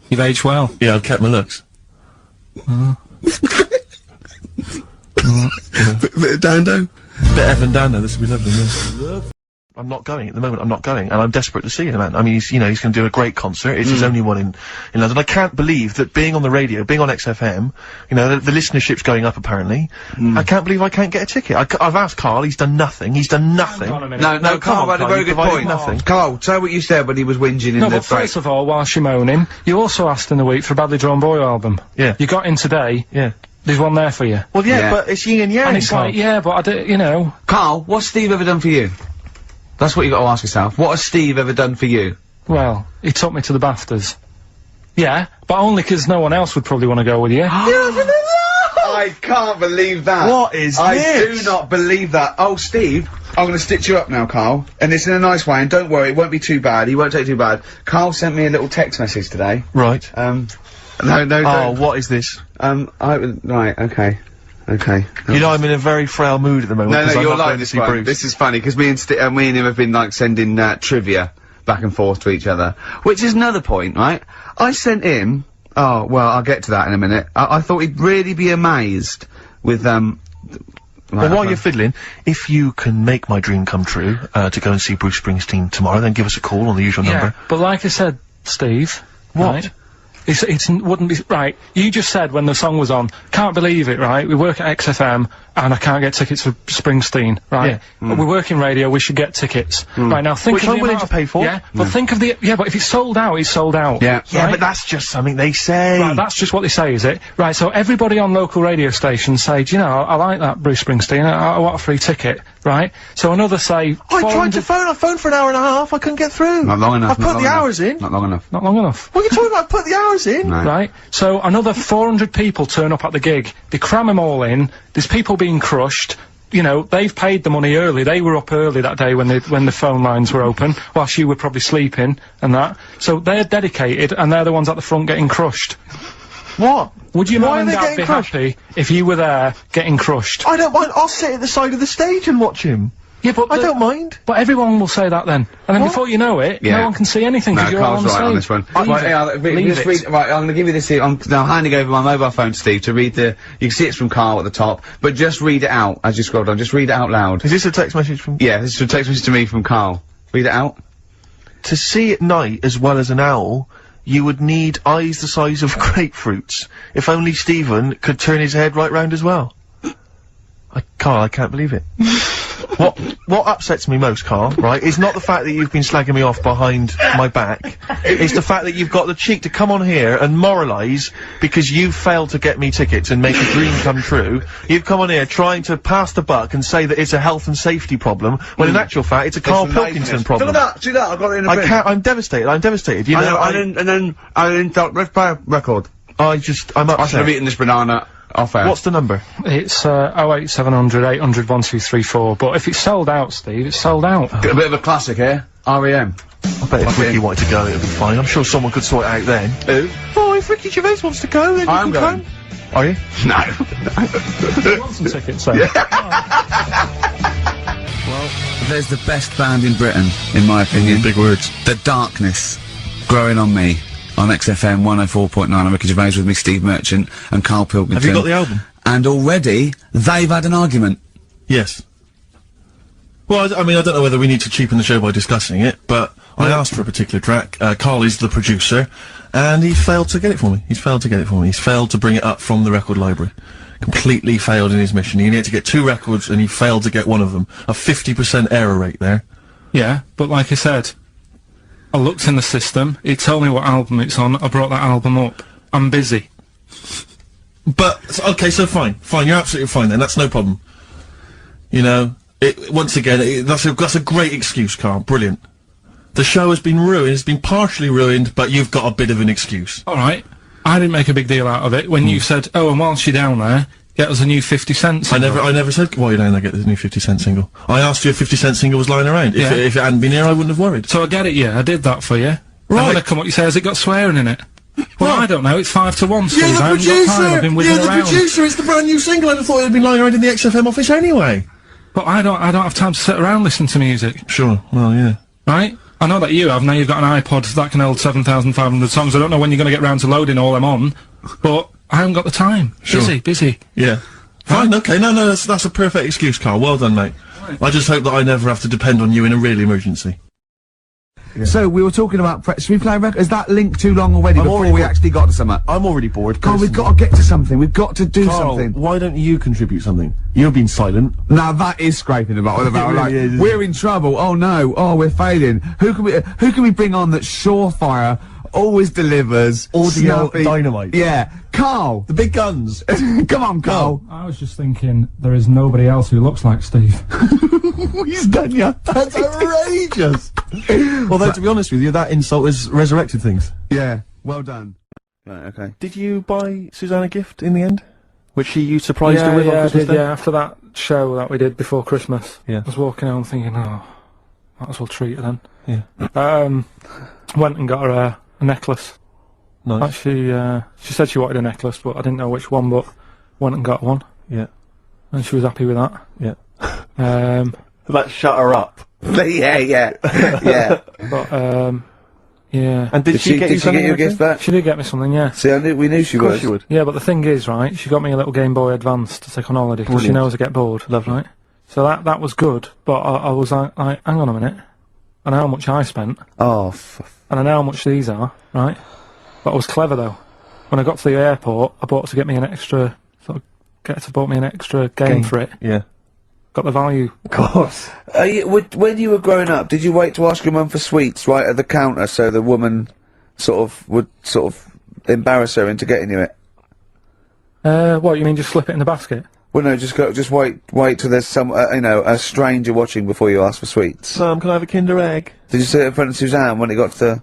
You've aged well? Yeah, I've kept my looks. bit of Dando? Bit Evan Dando, this would be lovely, yeah. I'm not going at the moment, I'm not going, and I'm desperate to see him, man. I mean, he's going to do a great concert, it's his only one in London. I can't believe that being on the radio, being on XFM, the listenership's going up apparently, I can't believe I can't get a ticket. I've asked Karl, he's done nothing, No, Carl had a very good point. Nothing. Carl, say what you said when he was whinging in the but first of all, whilst you're moaning, you also asked in the week for a Badly Drawn Boy album. Yeah. You got in today. Yeah. There's one there for you. Well, yeah, but it's yin and yang, And it's Carl. like, yeah, but I do, Carl, what's Steve ever done for you? That's what you got to ask yourself. What has Steve ever done for you? Well, he took me to the BAFTAs. Yeah, but only 'cause no one else would probably want to go with you. I can't believe that. What is I this? do not believe that. Oh, Steve, I'm going to stitch you up now, Carl. And it's in a nice way, and don't worry, it won't be too bad. He won't take too bad. Carl sent me a little text message today. Right. No, Oh, what is this? Right, okay. Okay. You know, I'm in a very frail mood at the moment. No, 'cause I'm you're not like going to this see one. Bruce. This is funny, because me and him have been, like, sending, trivia back and forth to each other. Which is another point, right? I sent him... Oh, well, I'll get to that in a minute. I thought he'd really be amazed with, Well, while you're fiddling, if you can make my dream come true, to go and see Bruce Springsteen tomorrow, then give us a call on the usual number. But like I said, Steve... What? Right, it wouldn't be... Right, you just said when the song was on, can't believe it, right? We work at XFM, and I can't get tickets for Springsteen, right? Yeah. We work in radio, we should get tickets. Right, now think Which of I'm the willing amount to pay for. Yeah, but think of the... Yeah, but if it's sold out, it's sold out. Yeah. Yeah, Right? but that's just something they say. Right, that's just what they say, is it? Right, so everybody on local radio stations say, do you know, I like that Bruce Springsteen, I want a free ticket, right? So another say... I tried 400 to phone, I phoned for an hour and a half, I couldn't get through. Not long enough. I put the hours in. Not long enough. Not long enough. What are you talking about? I put the hours in. No. Right, so another 400 people turn up at the gig. They cram them all in. There's people being crushed. You know, they've paid the money early. They were up early that day when the phone lines were open, whilst you were probably sleeping and that. So they're dedicated, and they're the ones at the front getting crushed. What? Would your Why mum are and they dad getting be crushed? happy if you were there getting crushed? I don't mind. I'll sit at the side of the stage and watch him. Yeah, but I don't mind. But everyone will say that then, and then What? before you know it, Yeah. no one can see anything No, because you're all Carl's on right on stage. this one. Leave Right, it. yeah, Leave just it. read, right, I'm gonna give you this here. I'm now handing over my mobile phone to Steve to read the... You can see it's from Carl at the top, but just read it out as you scroll down. Just read it out loud. Is this a text message from... Yeah, this is a text message to me from Carl. Read it out. To see at night as well as an owl, you would need eyes the size of grapefruits. If only Stephen could turn his head right round as well. Carl, I can't believe it. What upsets me most, Karl, right, is not the fact that you've been slagging me off behind my back. It's the fact that you've got the cheek to come on here and moralise because you've failed to get me tickets and make a dream come true. You've come on here trying to pass the buck and say that it's a health and safety problem, when in actual fact it's a Carl Pilkington problem. Look at that, see that, I've got it in a bin. I'm devastated, you know, and then I didn't thought, let's play a record. I'm I should upset. have eaten this banana. Off air. What's the number? It's 08700 800 1234. But if it's sold out, Steve, it's sold out. A bit of a classic here. REM. I bet if Ricky wanted to go, it'd be fine. I'm sure someone could sort it out then. Who? Oh, if Ricky Gervais wants to go, then I'm you can going. come. Are you? No. You want some tickets, then? Well, there's the best band in Britain, in my opinion. Big words. The Darkness, Growing on Me, on XFM 104.9. I'm Ricky Gervais with me, Steve Merchant, and Karl Pilkington. Have you got the album? And already, they've had an argument. Yes. Well, I mean, I don't know whether we need to cheapen the show by discussing it, but I asked for a particular track. Karl is the producer, and he failed to get it for me. He's failed to get it for me. He's failed to bring it up from the record library. Completely failed in his mission. He needed to get 2 records, and he failed to get one of them. A 50% error rate there. Yeah, but like I said, I looked in the system, it told me what album it's on, I brought that album up. I'm busy. But, okay, so fine. Fine, you're absolutely fine then. That's no problem. You know, once again, that's a great excuse, Karl. Brilliant. The show has been ruined, it's been partially ruined, but you've got a bit of an excuse. Alright, I didn't make a big deal out of it when you said, oh, and whilst you're down there, get us a new 50 Cent single. I never said, while you're down there, get the new 50 Cent single. I asked you if 50 Cent single was lying around. Yeah. If it hadn't been here, I wouldn't have worried. So I get it, yeah, I did that for you. Right. And when I come up, you say, has it got swearing in it? Well, I don't know, it's 5 to 1, Steve. Yeah, the I haven't got time, I've been whizzing producer! around. It's the brand new single. I'd have thought it had been lying around in the XFM office anyway. But I don't have time to sit around listening to music. Sure, well, yeah. Right? I know that you have, now you've got an iPod that can hold 7,500 songs. I don't know when you're gonna get round to loading all them on, but I haven't got the time. Sure. Busy. Yeah. Fine, okay, no, that's a perfect excuse, Karl. Well done, mate. Right. I just hope that I never have to depend on you in a real emergency. Yeah. So, we were talking about should we play a record? Is that link too long already before we bored. actually got to something? I'm already bored. Karl, we've got to get to something. We've got to do Karl, something. why don't you contribute something? You've been silent. Now that is scraping the bottom of the barrel. really Like, is. we're in trouble. Oh no. Oh, we're failing. Who can we bring on that's surefire, always delivers, Audio snappy? dynamite. Yeah. Karl. The big guns. Come on, Karl. I was just thinking, there is nobody else who looks like Steve. He's done ya. That's outrageous. Although, to be honest with you, that insult has resurrected things. Yeah. Well done. Right, okay. Did you buy Suzanne a gift in the end? Which you surprised her with on Christmas Day? Yeah, after that show that we did before Christmas. Yeah. I was walking home thinking, oh, might as well treat her then. Yeah. Went and got her a necklace. Nice. Actually, she said she wanted a necklace, but I didn't know which one, but went and got one. Yeah. And she was happy with that. Yeah. That shut her up. yeah. But, yeah. And did she get you something? a gift back? She did get me something, yeah. See, we knew she Of course was. she would. Yeah, but the thing is, right, she got me a little Game Boy Advance to take on holiday, because she Brilliant. knows I get bored. Lovely. Right? So that was good, but I was like, hang on a minute. I know how much I spent, Oh, and I know how much these are, right? But I was clever, though. When I got to the airport, I bought to get me an extra, bought me an extra game for it. Yeah. Got the value. Of course. when you were growing up, did you wait to ask your mum for sweets right at the counter so the woman would embarrass her into getting you it? What, you mean just slip it in the basket? Well, no, just wait till there's some, a stranger watching before you ask for sweets. Sam, can I have a Kinder Egg? Did you say it in front of Suzanne when it got to,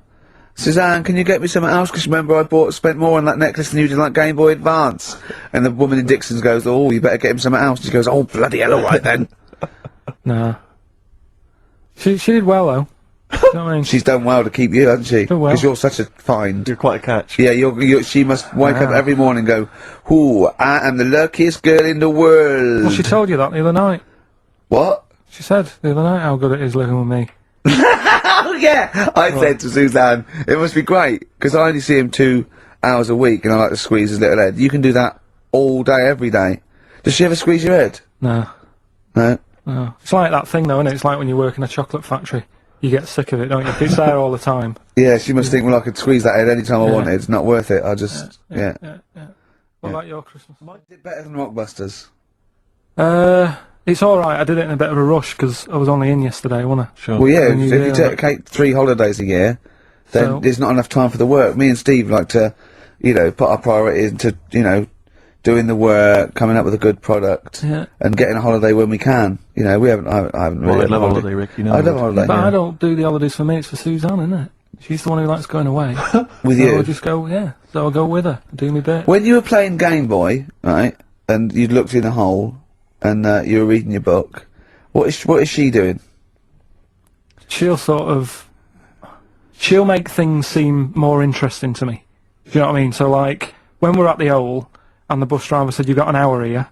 Suzanne, can you get me something else? Because remember I spent more on that necklace than you did on that Game Boy Advance. And the woman in Dixon's goes, oh, you better get him something else. She goes, oh, bloody hell, alright then. Nah. She did well, though. You know what I mean? She's done well to keep you, hasn't she? Done well. Because you're such a find. You're quite a catch. Yeah, she must wake up every morning and go, ooh, I am the luckiest girl in the world. Well, she told you that the other night. What? She said the other night how good it is living with me. Oh, yeah! I said to Suzanne, it must be great, because I only see him 2 hours a week, and I like to squeeze his little head. You can do that all day, every day. Does she ever squeeze your head? No. No? No. It's like that thing, though, isn't it? It's like when you work in a chocolate factory. You get sick of it, don't you? If it's there all the time. Yeah, she must think, well, I could squeeze that head any time I wanted. It's not worth it. I just, yeah. What about your Christmas? Is it better than Rockbusters? It's alright. I did it in a bit of a rush, because I was only in yesterday, wasn't I? Sure. Well, yeah, New if you Year, take 3 holidays a year, then So- there's not enough time for the work. Me and Steve like to, put our priority into, doing the work, coming up with a good product, Yeah. and getting a holiday when we can. I haven't Well, really. I love a holiday, Rick. You know. I love a holiday. But yeah. I don't do the holidays for me, it's for Suzanne, isn't it? She's the one who likes going away. With So you? I'll just go, yeah. So I'll go with her, do me bit. When you were playing Game Boy, right, and you'd looked in a hole, and you were reading your book, what is she doing? She'll make things seem more interesting to me. Do you know what I mean? So, like, when we're at the Owl, and the bus driver said, "You've got an hour here,"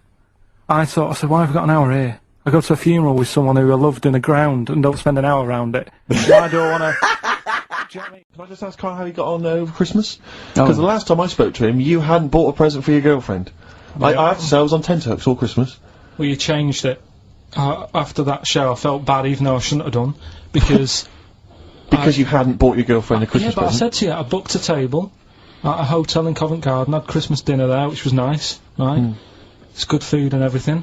I said, "Why have I got an hour here? I go to a funeral with someone who I loved in the ground and don't spend an hour around it. Why do I want to..." Do you know what I mean? Can I just ask Karl how he got on over Christmas? Because the last time I spoke to him, you hadn't bought a present for your girlfriend. I have to say, I was on tenterhooks all Christmas. Well, you changed it. After that show, I felt bad, even though I shouldn't have done, because... Because you hadn't bought your girlfriend a Christmas Yeah, but present. I said to you, I booked a table at a hotel in Covent Garden, had Christmas dinner there, which was nice, right? It's good food and everything.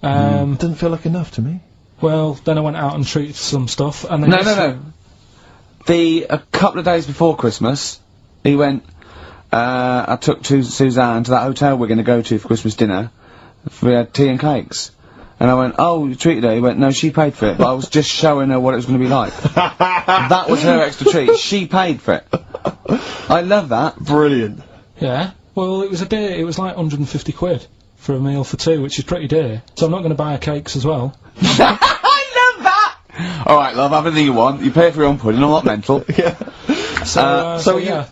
Didn't feel like enough to me. Well, then I went out and treated some stuff, and then... No. A couple of days before Christmas, he went, I took Suzanne to that hotel we're going to go to for Christmas dinner. We had tea and cakes. And I went, "Oh, you treated her?" He went, "No, she paid for it, but I was just showing her what it was going to be like." That was her extra treat. She paid for it. I love that. Brilliant. Yeah. Well, it was like 150 quid for a meal for two, which is pretty dear. So I'm not going to buy her cakes as well. I love that! Alright, love, have anything you want. You pay for your own pudding, I'm not mental. Yeah. So yeah.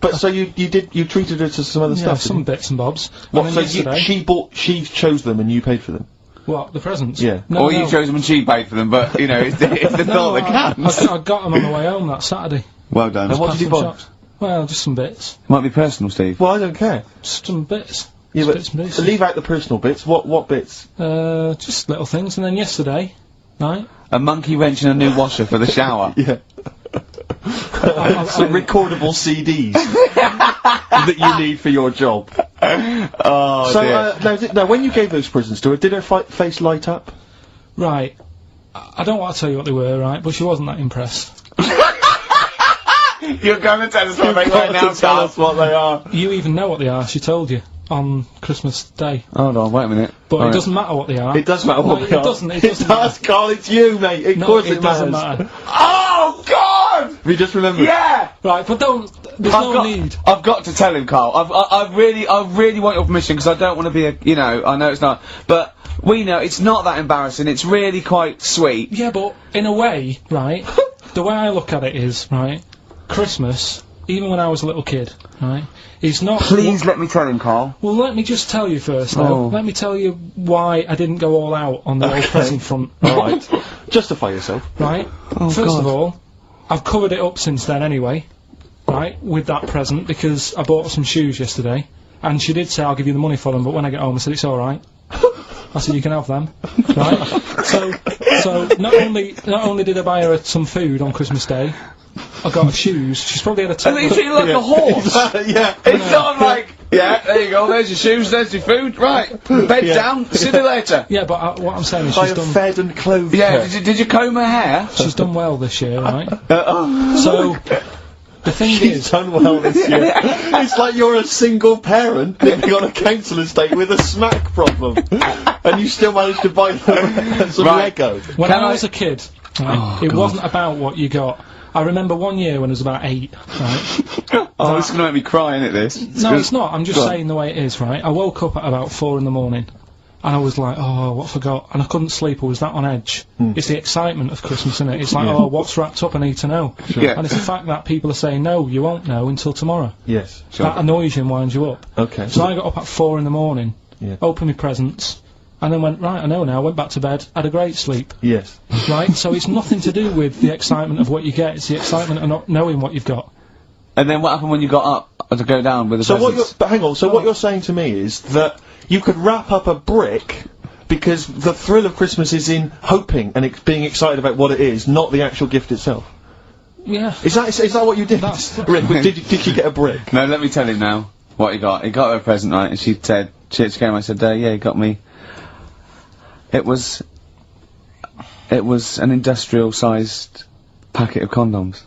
You treated her to some other Yeah, stuff. some bits and bobs. What? And So then she chose them and you paid for them. What, the presents? Yeah. No, Or you chose them and she paid for them, but, you know, it's the thought that counts. I got them on the way home that Saturday. Well done. And what did you buy? Shops. Well, just some bits. Might be personal, Steve. Well, I don't care. Just some bits. Yeah, Just but bits and pieces. leave out the personal bits. What bits? Just little things. And then yesterday, right? A monkey wrench and a new washer for the shower. Yeah. Some recordable CDs that you need for your job. Oh, dear. Now, when you gave those presents to her, did her face light up? Right. I don't want to tell you what they were, right? But she wasn't that impressed. You're going to tell us what they were now, tell us what they are. You even know what they are. She told you on Christmas Day. Hold on, wait a minute. But it doesn't matter what they are. It does matter what they are. It doesn't. It does, Karl. It's you, mate. Of course it doesn't matters. matter. Oh, God! Have you just remembered? Yeah! Right, but there's no need. I've got to tell him, Karl. I really want your permission, because I don't want to be I know it's not, but we know it's not that embarrassing. It's really quite sweet. Yeah, but in a way, right, the way I look at it is, right, Christmas, even when I was a little kid, right, is not... Please let me tell him, Karl. Well, let me just tell you first, though. Oh. Let me tell you why I didn't go all out on the old present front. Alright. Justify yourself. Right? First of all, I've covered it up since then anyway, right, with that present, because I bought some shoes yesterday, and she did say, "I'll give you the money for them," but when I get home I said, "It's alright." I said, "You can have them." Right? So not only did I buy her some food on Christmas Day, I got her shoes. She's probably had a And then you treat it like a horse. Yeah. It's not like, yeah, there you go, there's your shoes, there's your food, right, bed down, see you later. Yeah, but what I'm saying is I she's have done... fed and clothed Yeah, her. did you comb her hair? She's done well this year, right? So, the thing She's is... done well this year. It's like you're a single parent living on a council estate with a smack problem, and you still managed to buy them some Lego. When I was a kid, right, it wasn't about what you got. I remember one year when I was about 8, right? Oh, this is going to make me cry, isn't it, this? No, it's not. I'm just saying the way it is, right? I woke up at about 4 in the morning, and I was like, "Oh, what I forgot?" And I couldn't sleep. I was that on edge. It's the excitement of Christmas, isn't it? It's like, "Oh, what's wrapped up? I need to know." Yeah. And it's the fact that people are saying, "No, you won't know until tomorrow." Yes. That annoys you and winds you up. Okay. So I got up at 4 in the morning, Yeah. opened my presents, and then went, "Right, I know now." Went back to bed, had a great sleep. Yes. Right? So it's nothing to do with the excitement of what you get. It's the excitement of not knowing what you've got. And then what happened when you got up to go down with the presents? But hang on. So what you're saying to me is that you could wrap up a brick because the thrill of Christmas is in hoping and being excited about what it is, not the actual gift itself. Yeah. Is that what you did? That's- Rick, did you get a brick? No, let me tell him now what he got. He got her a present, right, and she said, she came, I said, yeah, he got me. It was an industrial-sized packet of condoms.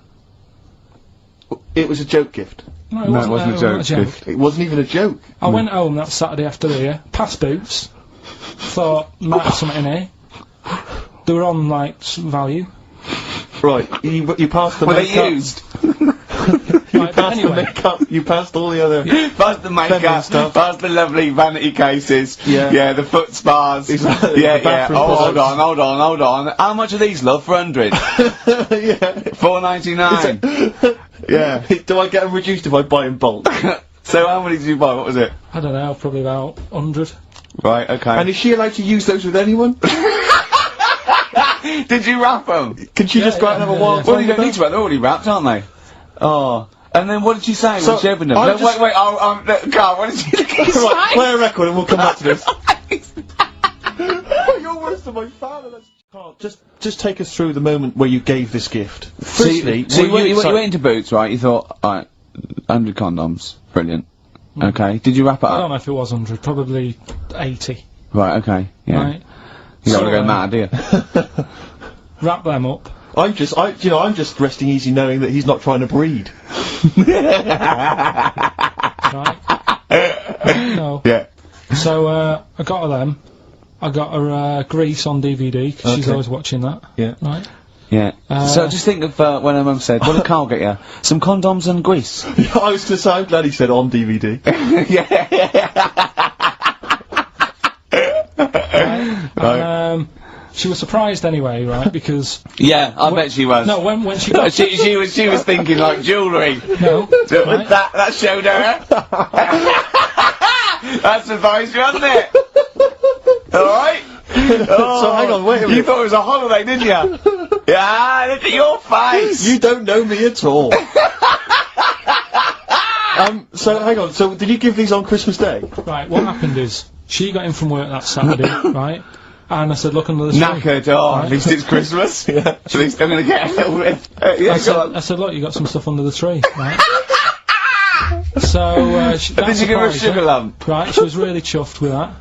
It was a joke gift. No, No, it wasn't a joke. gift. It wasn't even a joke. I went home that Saturday after here, past Boots, thought, might have something in here. They were on, like, some value. Right, you passed the Were they makeup. used? You passed the makeup. You passed all the other. Past the feminine makeup, stuff. past the lovely vanity cases. Yeah. The foot spas. Exactly, Yeah, the bathroom Oh, hold products. on. How much are these, love, for 100? Yeah. $4.99. Yeah. Do I get them reduced if I buy in bulk? So how many did you buy? What was it? I don't know, probably about 100. Right, okay. And is she allowed to use those with anyone? Did you wrap them? Can she just go out and have a wild Well, time you don't with need to wrap, they're already wrapped, aren't they? Oh. And then what did she say So, when she opened them? I No, just- wait, Carl, what did she say? Right, play a record and we'll come back to this. You're worse than my father. Carl, just take us through the moment where you gave this gift. Firstly, So you were you went into Boots, right? You thought, alright, 100 condoms. Brilliant. Okay. Did you wrap it I don't up? know if it was 100, probably 80. Right, okay. Yeah. Right? You don't So, want to go mad, do you? Wrap them up. I'm just resting easy knowing that he's not trying to breed. Right? No. Yeah. So, I got her them. I got her Grease on DVD, because she's Okay. always watching that. Yeah. Right? Yeah. So just think of when her mum said, what did Carl get you? Some condoms and grease. I was going to say, I'm glad he said on DVD. And, she was surprised anyway, right? Because Yeah, I bet she was. no, when she got she was thinking like jewellery. no, So right? that showed her. That surprised you, hasn't it? Alright? So hang on, wait a You minute. thought it was a holiday, didn't you? Yeah, look at your face. You don't know me at all. So hang on, so did you give these on Christmas Day? Right, what happened is she got in from work that Saturday, right? And I said, look under the tree. Knackered. Oh, Right. at least it's Christmas. Yeah. At least I'm going to get a little bit. Yeah, go on. I said, look, you got some stuff under the tree, right? So, Did you give her a sugar lump? Right, she was really chuffed with that.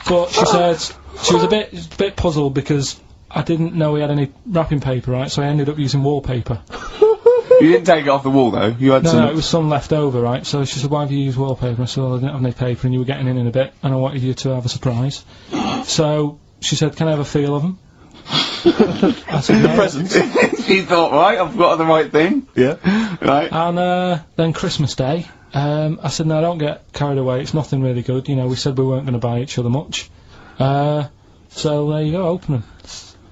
But she said she was a bit puzzled because I didn't know we had any wrapping paper, right? So I ended up using wallpaper. You didn't take it off the wall though. You had some. No, it was some left over, right? So she said, why have you used wallpaper? I said, well, I didn't have any paper and you were getting in a bit and I wanted you to have a surprise. So she said, can I have a feel of them? I said, no. Presents. She thought, right, I've got the right thing. Yeah. Right. And then Christmas Day, I said, no, don't get carried away. It's nothing really good. You know, we said we weren't going to buy each other much. So there you go, open them.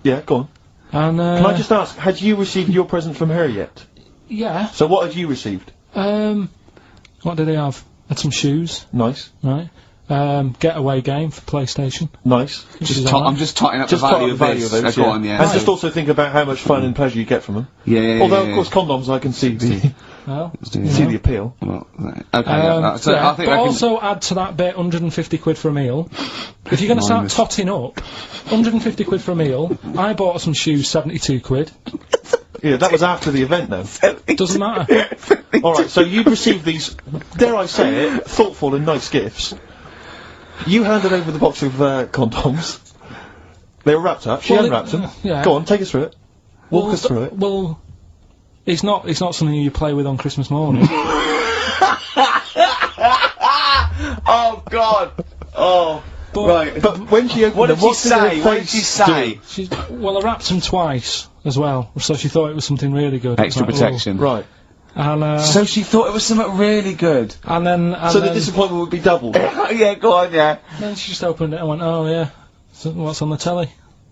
Yeah, go on. And Can I just ask, had you received your present from her yet? yeah. So what had you received? What did they have? Had some shoes, Nice. right? Getaway game for PlayStation. Nice. which is I'm alright. just totting up Just the part value of of the value this. of those, Go on, yeah. And just also think about how much fun and pleasure you get from them. Yeah. Although, of course, condoms, I can see the Well, see the appeal. Well, right. Okay. Yeah. So yeah, I think but I can. also add to that bit 150 quid for a meal. If you're going to start Minus. totting up, 150 quid for a meal. I bought some shoes, 72 quid. Yeah, that was after the event, though. Doesn't matter. All right, so you've received these, dare I say it, thoughtful and nice gifts. You handed over the box of condoms. They were wrapped up. She Well, unwrapped them. yeah. Go on, take us through it. Walk us through it. Well, it's not something you play with on Christmas morning. Oh God. Oh. But Right. But when she opened What them, did she what did her say? What did face she say? well, I wrapped them twice as well, so she thought it was something really good. Extra Like, protection. do? Right. And So she thought it was something really good. and then So the disappointment would be doubled. Yeah, go on, yeah. then she just opened it and went, oh yeah, so what's on the telly?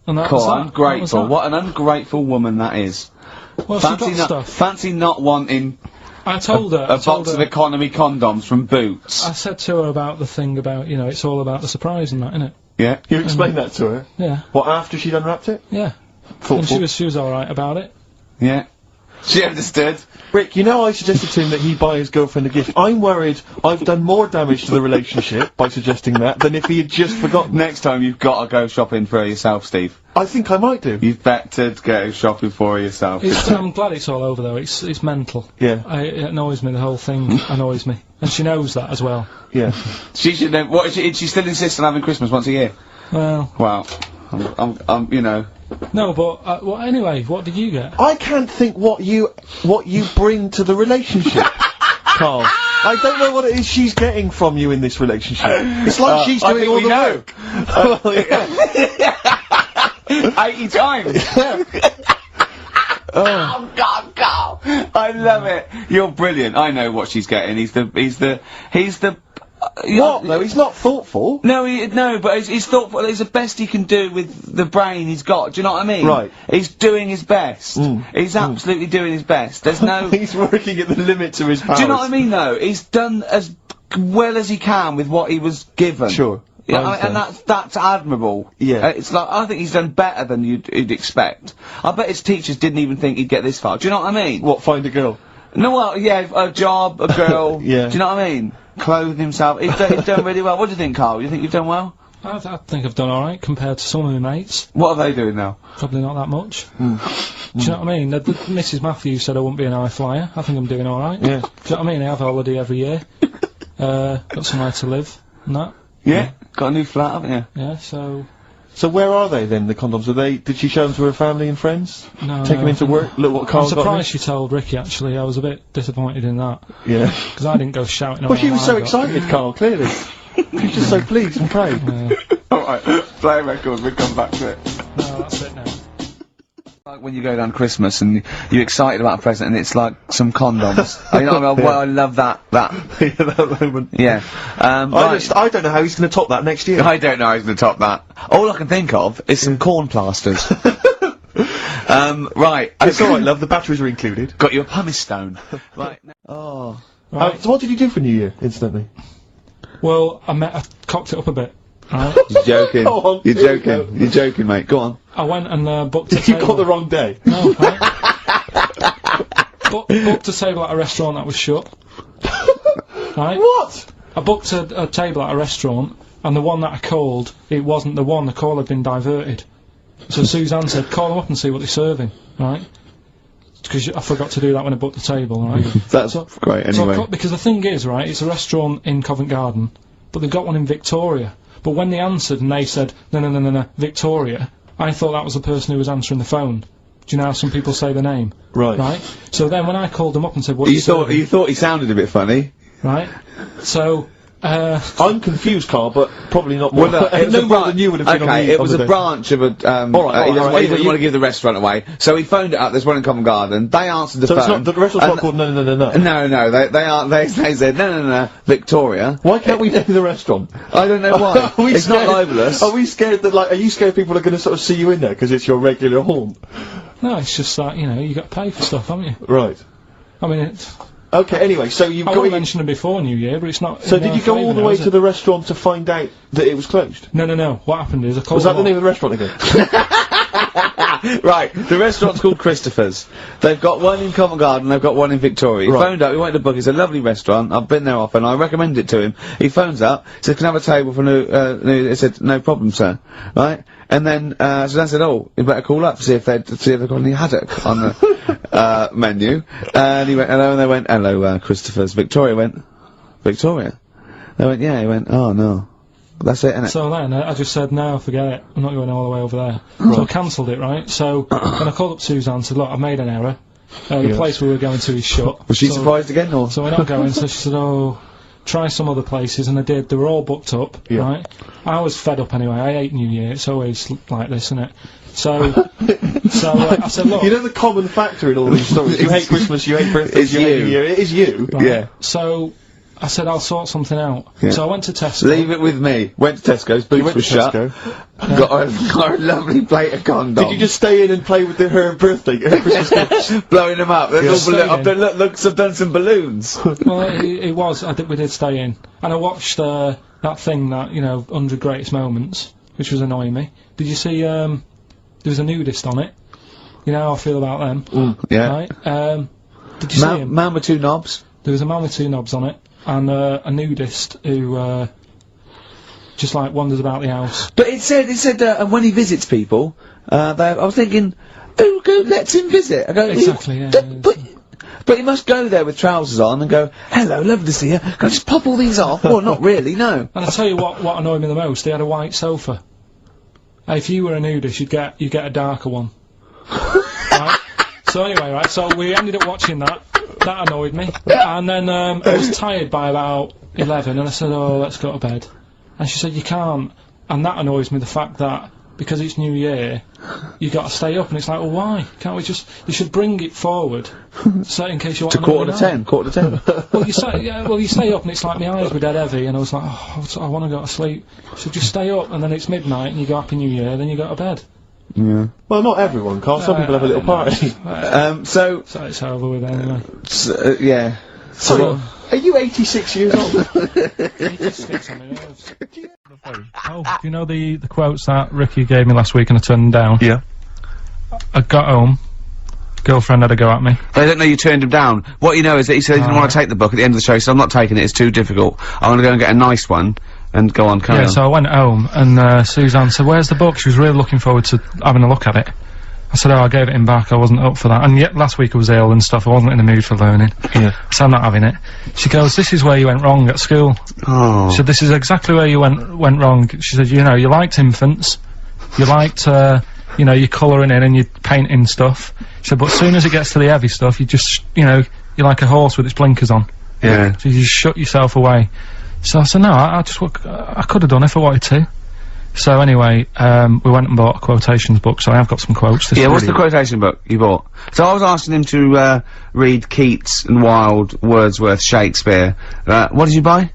And that Cool, was that. ungrateful. That was What an ungrateful woman that is. that. Well, she got stuff. Fancy not wanting I told her. a box of economy condoms from Boots. I said to her about the thing about, you know, it's all about the surprise and that, innit? Yeah. You explained that to her. Yeah, What, after she'd unwrapped it? yeah. And Thoughtful. she was alright about it. Yeah. She understood. Rick, you know I suggested to him that he buy his girlfriend a gift. I'm worried I've done more damage to the relationship by suggesting that than if he had just forgotten. Next time you've got to go shopping for her yourself, Steve. I think I might do. You've better go shopping for her yourself. I'm glad it's all over though. It's mental. Yeah, It annoys me. The whole thing annoys me, and she knows that as well. yeah. She should know. What, she still insists on having Christmas once a year? Well, Well, I'm you know. no, but well, anyway, what did you get? I can't think what you bring to the relationship, Carl. I don't know what it is she's getting from you in this relationship. It's like she's I doing think all we the know. work. Well, yeah. 80 times. Oh God, Carl! I love it. You're brilliant. I know what she's getting. He's the. What? No, he's not thoughtful. No, but he's thoughtful. It's the best he can do with the brain he's got. Do you know what I mean? Right. He's doing his best. He's absolutely doing his best. There's no. He's working at the limits of his powers. Do you know what I mean? Though he's done as well as he can with what he was given. Sure. Yeah, and that's admirable. Yeah. It's like, I think he's done better than you'd expect. I bet his teachers didn't even think he'd get this far. Do you know what I mean? What, find a girl? No, well, yeah, a job, a girl. Yeah. Do you know what I mean? Clothe himself. He's done really well. What do you think, Karl? You think you've done well? I think I've done alright compared to some of my mates. What are they doing now? Probably not that much. Do you know what I mean? Mrs. Matthews said I wouldn't be an high flyer. I think I'm doing alright. Yeah. Do you know what I mean? I have a holiday every year. Got somewhere to live and that. Yeah. Got a new flat, haven't you? Yeah, so where are they then, the condoms? Did she show them to her family and friends? No. Take them into work? Look what I'm Karl's got. surprised she told Ricky, actually. I was a bit disappointed in that. Yeah. Because I didn't go shouting Well, around. she was so I got. excited, Karl, clearly. She's just so pleased and proud. Alright, play a record, we'll come back to it. No, that's it now. Like when you go down Christmas and you're excited about a present and it's like some condoms. You know what I mean? Well, I love that. Yeah, that moment. Yeah. Right. I don't know how he's going to top that next year. I don't know how he's going to top that. All I can think of is some corn plasters. Right. It's alright, love, the batteries are included. Got you a pumice stone. Right. Oh. Right. So what did you do for New Year, incidentally? Well, I cocked it up a bit. Right? You're joking. Go on, You're here we joking. go. You're joking, mate. Go on. I went and booked a You table. got the wrong day. No, right? Booked a table at a restaurant that was shut. Right? What? I booked a table at a restaurant, and the one that I called, it wasn't the one. The call had been diverted. So Suzanne said, call them up and see what they're serving, right? Because I forgot to do that when I booked the table, right? That's great, anyway. Because the thing is, right, it's a restaurant in Covent Garden, but they've got one in Victoria. But when they answered and they said, no, Victoria, I thought that was the person who was answering the phone. Do you know how some people say the name? Right. Right? So then when I called them up and said, what You thought he sounded a bit funny. Right? So, I'm confused, Karl, but probably not more. Well, no, it was no a more than you would have been on okay, the it was a day. branch of a. Alright, he doesn't anyway, want to give the restaurant away, so he phoned it up. There's one in Covent Garden. They answered the So phone. it's not, the restaurant's not called No. No, they said no, Victoria. Why can't we name the restaurant? I don't know why. Are we It's not scared- libelous. Are we scared that, like, are you scared people are going to sort of see you in there because it's your regular haunt? no, it's just that, you know, you got to pay for stuff, haven't you? Right. I mean, it's... Okay, anyway, so you've I got... would have mentioned it before New Year, but it's not... So in did our you go all favour the now, way is to it? the restaurant to find out that it was closed? No. What happened is I called Was that them the name up. of the restaurant again? Right, the restaurant's called Christopher's. They've got one in Covent Garden, they've got one in Victoria. He Right. phoned up, he wanted to book, it's a lovely restaurant, I've been there often, I recommend it to him. He phones up, says, can I have a table for he said, no problem, sir. Right? And then, so I said, oh, you better call up, see if they've got any haddock on the, menu. And he went, hello, and they went, hello, Christopher's. Victoria went, Victoria? They went, yeah, he went, oh no. That's it, innit? So then I just said, no, forget it. I'm not going all the way over there. So I cancelled it, right? So then I called up Suzanne and said, look, I've made an error. The place we were going to is shut. Was she So- surprised again, or? So we're not going. So she said, oh, try some other places. And I did. They were all booked up, Yeah. right? I was fed up anyway. I hate New Year. It's always like this, isn't it? So, I said, look. You know the common factor in all these stories? You hate Christmas, you hate birthdays, It's you hate you. New Year. It is you. Right? Yeah. So I said, I'll sort something out. Yeah. So I went to Tesco. Leave it with me. Went to Tesco's, boots went were to shut. Tesco. Got a lovely plate of condoms. Did you just stay in and play with her birthday, her Christmas gifts? blowing them up? They're Yeah. all balloon- Staying. I've done some balloons. Well, it was. We did stay in, and I watched that thing that 100 greatest moments, which was annoying me. Did you see? There was a nudist on it. You know how I feel about them, Yeah. right? Did you see him? Man with two knobs. There was a man with two knobs on it, and a nudist who just like wanders about the house. But it said when he visits people, I was thinking, who lets him visit? I go, Exactly, yeah, But he must go there with trousers on and go, hello, lovely to see you. Can I just pop all these off? Well, not really, no. And I tell you what annoyed me the most. They had a white sofa. If you were a nudist, you'd get a darker one. Right? So anyway, right. So we ended up watching that. That annoyed me. And then I was tired by about 11, and I said, "Oh, let's go to bed." And she said, "You can't." And that annoys me. The fact that because it's New Year, you got to stay up, and it's like, well, why can't we just? You should bring it forward, so in case you want To quarter to 10. Quarter to 10. Well, you stay up, and it's like my eyes were dead heavy, and I was like, oh, I want to go to sleep. So just stay up, and then it's midnight, and you go Happy New Year, then you go to bed. Yeah. Well, not everyone, Carl. Some people have a little party. So it's over with anyway. yeah. So, are you 86 years old? Oh, do you know the quotes that Ricky gave me last week and I turned them down? Yeah. I got home, girlfriend had a go at me. They don't know you turned him down. What you know is that he said he didn't want to take the book at the end of the show, he said, I'm not taking it, it's too difficult. I'm gonna go and get a nice one, and go on, carry on. So I went home, and Suzanne said, where's the book? She was really looking forward to having a look at it. I said, I gave it him back, I wasn't up for that. And yet, last week I was ill and stuff, I wasn't in the mood for learning. Yeah. So I'm not having it. She goes, this is where you went wrong at school. Oh. She said, this is exactly where you went wrong. She said, you know, you liked infants, you liked, you know, your colouring in and your painting stuff. She said, but as soon as it gets to the heavy stuff, you just, you know, you're like a horse with its blinkers on. Yeah. So you just shut yourself away. So I said, no, I could have done if I wanted to. So anyway, we went and bought a quotations book, so I have got some quotes. Yeah, what's the quotation book you bought? So I was asking him to, read Keats and Wilde, Wordsworth, Shakespeare. What did you buy?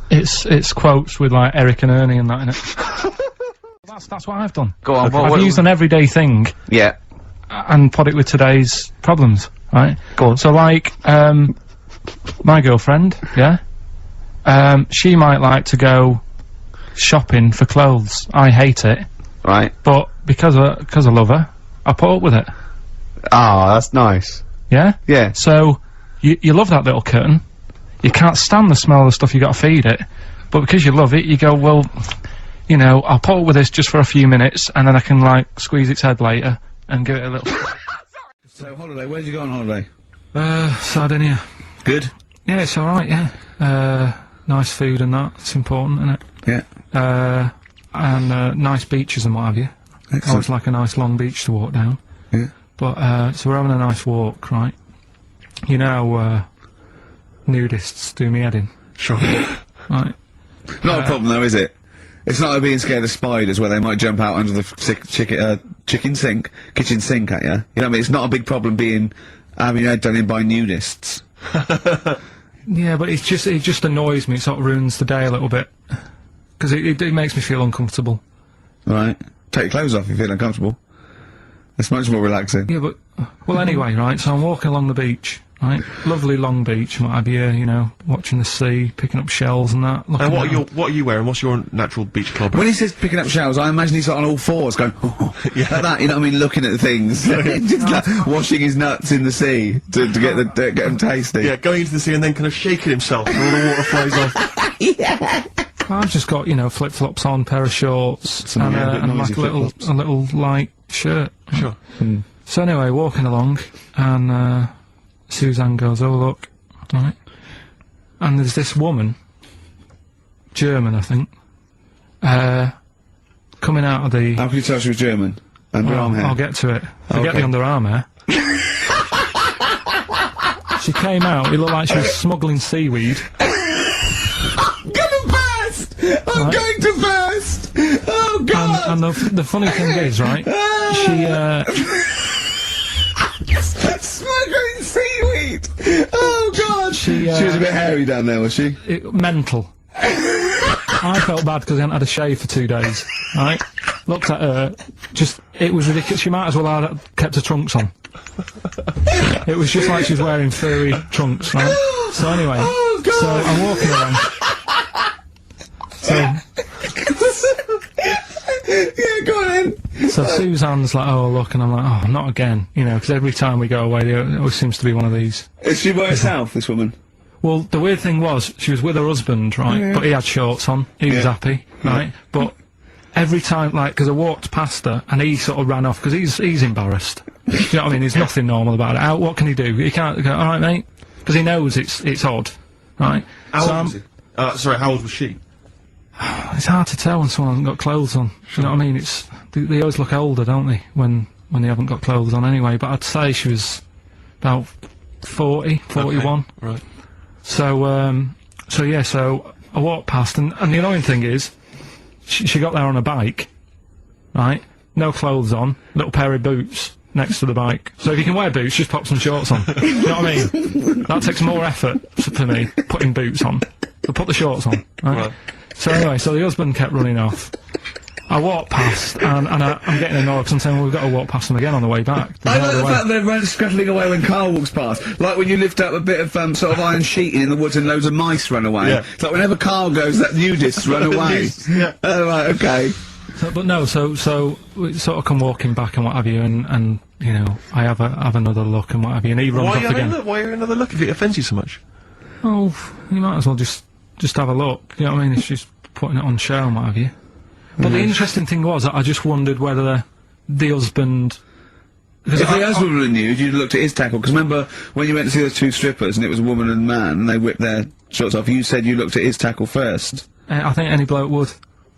It's quotes with, like, Eric and Ernie and that in it. That's what I've done. Go on, I've used an everyday thing. Yeah. And put it with today's problems, right? Go on. So, like, my girlfriend, yeah? She might like to go shopping for clothes. I hate it. Right. But because I love her, I put up with it. Ah, that's nice. Yeah? Yeah. So, you love that little kitten. You can't stand the smell of the stuff you gotta feed it. But because you love it, you go, well, you know, I'll put up with this just for a few minutes, and then I can, like, squeeze its head later and give it a little... So, holiday, where'd you go on holiday? Sardinia. Good? Yeah, it's alright, yeah. Nice food and that, it's important, isn't it? Yeah. And nice beaches and what have you. Excellent. Always like a nice long beach to walk down. Yeah. But, so we're having a nice walk, right? You know, nudists do me head in. Sure. Right. Not a problem though, is it? It's not like being scared of spiders where they might jump out under the kitchen sink at you. You know what I mean? It's not a big problem having your head done in by nudists. Yeah, but it just annoys me. It sort of ruins the day a little bit. Because it makes me feel uncomfortable. Right. Take your clothes off if you feel uncomfortable. It's much more relaxing. Yeah, but... Well, anyway, right, so I'm walking along the beach, right? Lovely long beach, and what have you, you know, watching the sea, picking up shells and that. And what are you wearing? What's your natural beach club? When he says picking up shells, I imagine he's on all fours going, yeah. Like that, you know what I mean, looking at things. Just like washing his nuts in the sea to get them tasty. Yeah, going into the sea and then kind of shaking himself and all the water flies off. Yeah. I've just got, you know, flip-flops on, pair of shorts, and like a little light shirt. Sure. So anyway, walking along, and Suzanne goes, oh look, right, and there's this woman, German I think, coming out of the... How can you tell she was German? Underarm hair? I'll get to it. Forget the underarm hair. She came out, it looked like she was smuggling seaweed. I'm gonna burst! I'm going to burst! Oh god! And the funny thing is, right, she, smuggling seaweed! Oh god! She was a bit hairy down there, was she? Mental. I felt bad because I hadn't had a shave for 2 days, right? Looked at her, it was ridiculous. She might as well have kept her trunks on. It was just like she was wearing furry trunks, right? So anyway, so I'm walking around. Yeah, go on then. So Suzanne's like, oh look, and I'm like, oh, not again, you know, because every time we go away, there always seems to be one of these. Is she by herself, this woman? Well, the weird thing was, she was with her husband, right, but he had shorts on, he was happy, right, but every time, like, because I walked past her, and he sort of ran off, because he's embarrassed. You know what I mean? There's nothing normal about it. What can he do? He can't go, alright mate, because he knows it's odd, right? How old was he? Sorry, how old was she? It's hard to tell when someone hasn't got clothes on. You know what I mean? They always look older, don't they, when they haven't got clothes on anyway, but I'd say she was about 40, 41. Okay. Right. So, so I walked past, and the annoying thing is, she got there on a bike, right? No clothes on, little pair of boots next to the bike. So if you can wear boots, just pop some shorts on. You know what I mean? That takes more effort for me, putting boots on. So put the shorts on, right? So anyway, so the husband kept running off. I walked past, and I'm getting annoyed because I'm saying, well, we've got to walk past them again on the way back. I like the fact that they're scuttling away when Karl walks past. Like when you lift up a bit of sort of iron sheeting in the woods and loads of mice run away. Yeah. It's like whenever Karl goes, that nudists run away. Yeah. Oh, right, okay. So, but no, so we sort of come walking back and what have you, and you know, I have another look and what have you, and he runs off again. Why are you another look if it offends you so much? Oh, you might as well just have a look. You know what I mean? It's just putting it on show and what have you. But the interesting thing was that I just wondered whether the husband. If the husband were nude, you'd looked at his tackle. Because remember when you went to see those two strippers and it was a woman and a man and they whipped their shorts off, you said you looked at his tackle first. I think any bloke would.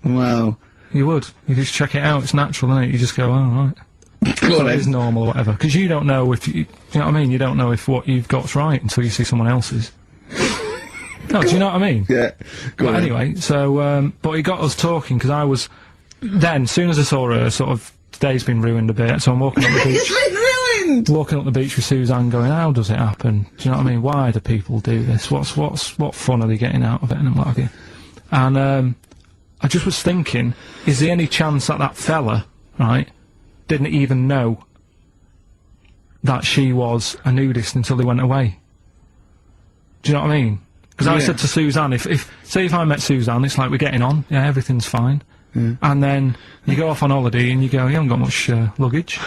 Well. You would. You just check it out. It's natural, isn't it? You just go, oh, right. So it is normal or whatever. Because you don't know if you know what I mean? You don't know if what you've got's right until you see someone else's. No, do you know what I mean? Yeah. But anyway, so, but he got us talking, because I was, then, as soon as I saw her, sort of, today's been ruined a bit, so I'm walking up the beach. It's been ruined! Walking up the beach with Suzanne going, how does it happen? Do you know what I mean? Why do people do this? What fun are they getting out of it and what have you? And, I just was thinking, is there any chance that that fella, right, didn't even know that she was a nudist until they went away? Do you know what I mean? Because I said to Suzanne, say if I met Suzanne, it's like we're getting on, yeah, everything's fine. And then you go off on holiday and you go, you haven't got much luggage.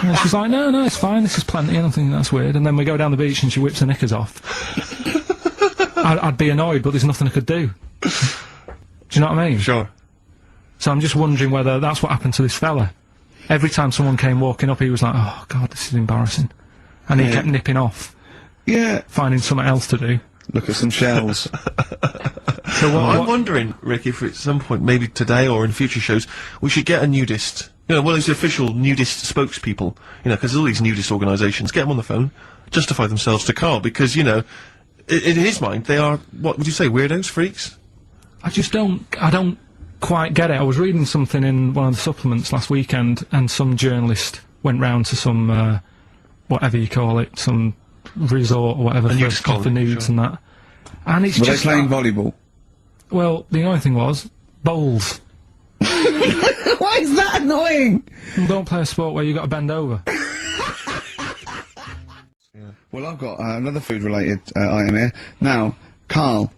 And she's like, no, it's fine, this is plenty, and I'm thinking that's weird. And then we go down the beach and she whips her knickers off. I'd be annoyed, but there's nothing I could do. Do you know what I mean? Sure. So I'm just wondering whether that's what happened to this fella. Every time someone came walking up, he was like, oh, God, this is embarrassing. And he kept nipping off. Yeah. Finding something else to do. Look at some shells. So I'm wondering, Rick, if at some point, maybe today or in future shows, we should get a nudist. You know, one of those official nudist spokespeople. You know, because all these nudist organisations, get them on the phone, justify themselves to Karl, because, you know, in his mind, they are, what would you say, weirdos, freaks? I don't quite get it. I was reading something in one of the supplements last weekend, and some journalist went round to some, whatever you call it, some resort or whatever for nudes and that. And it's Were just they playing volleyball? Well, the annoying thing was, bowls. Why is that annoying? Well, don't play a sport where you got to bend over. Well, I've got another food-related item here. Now, Karl,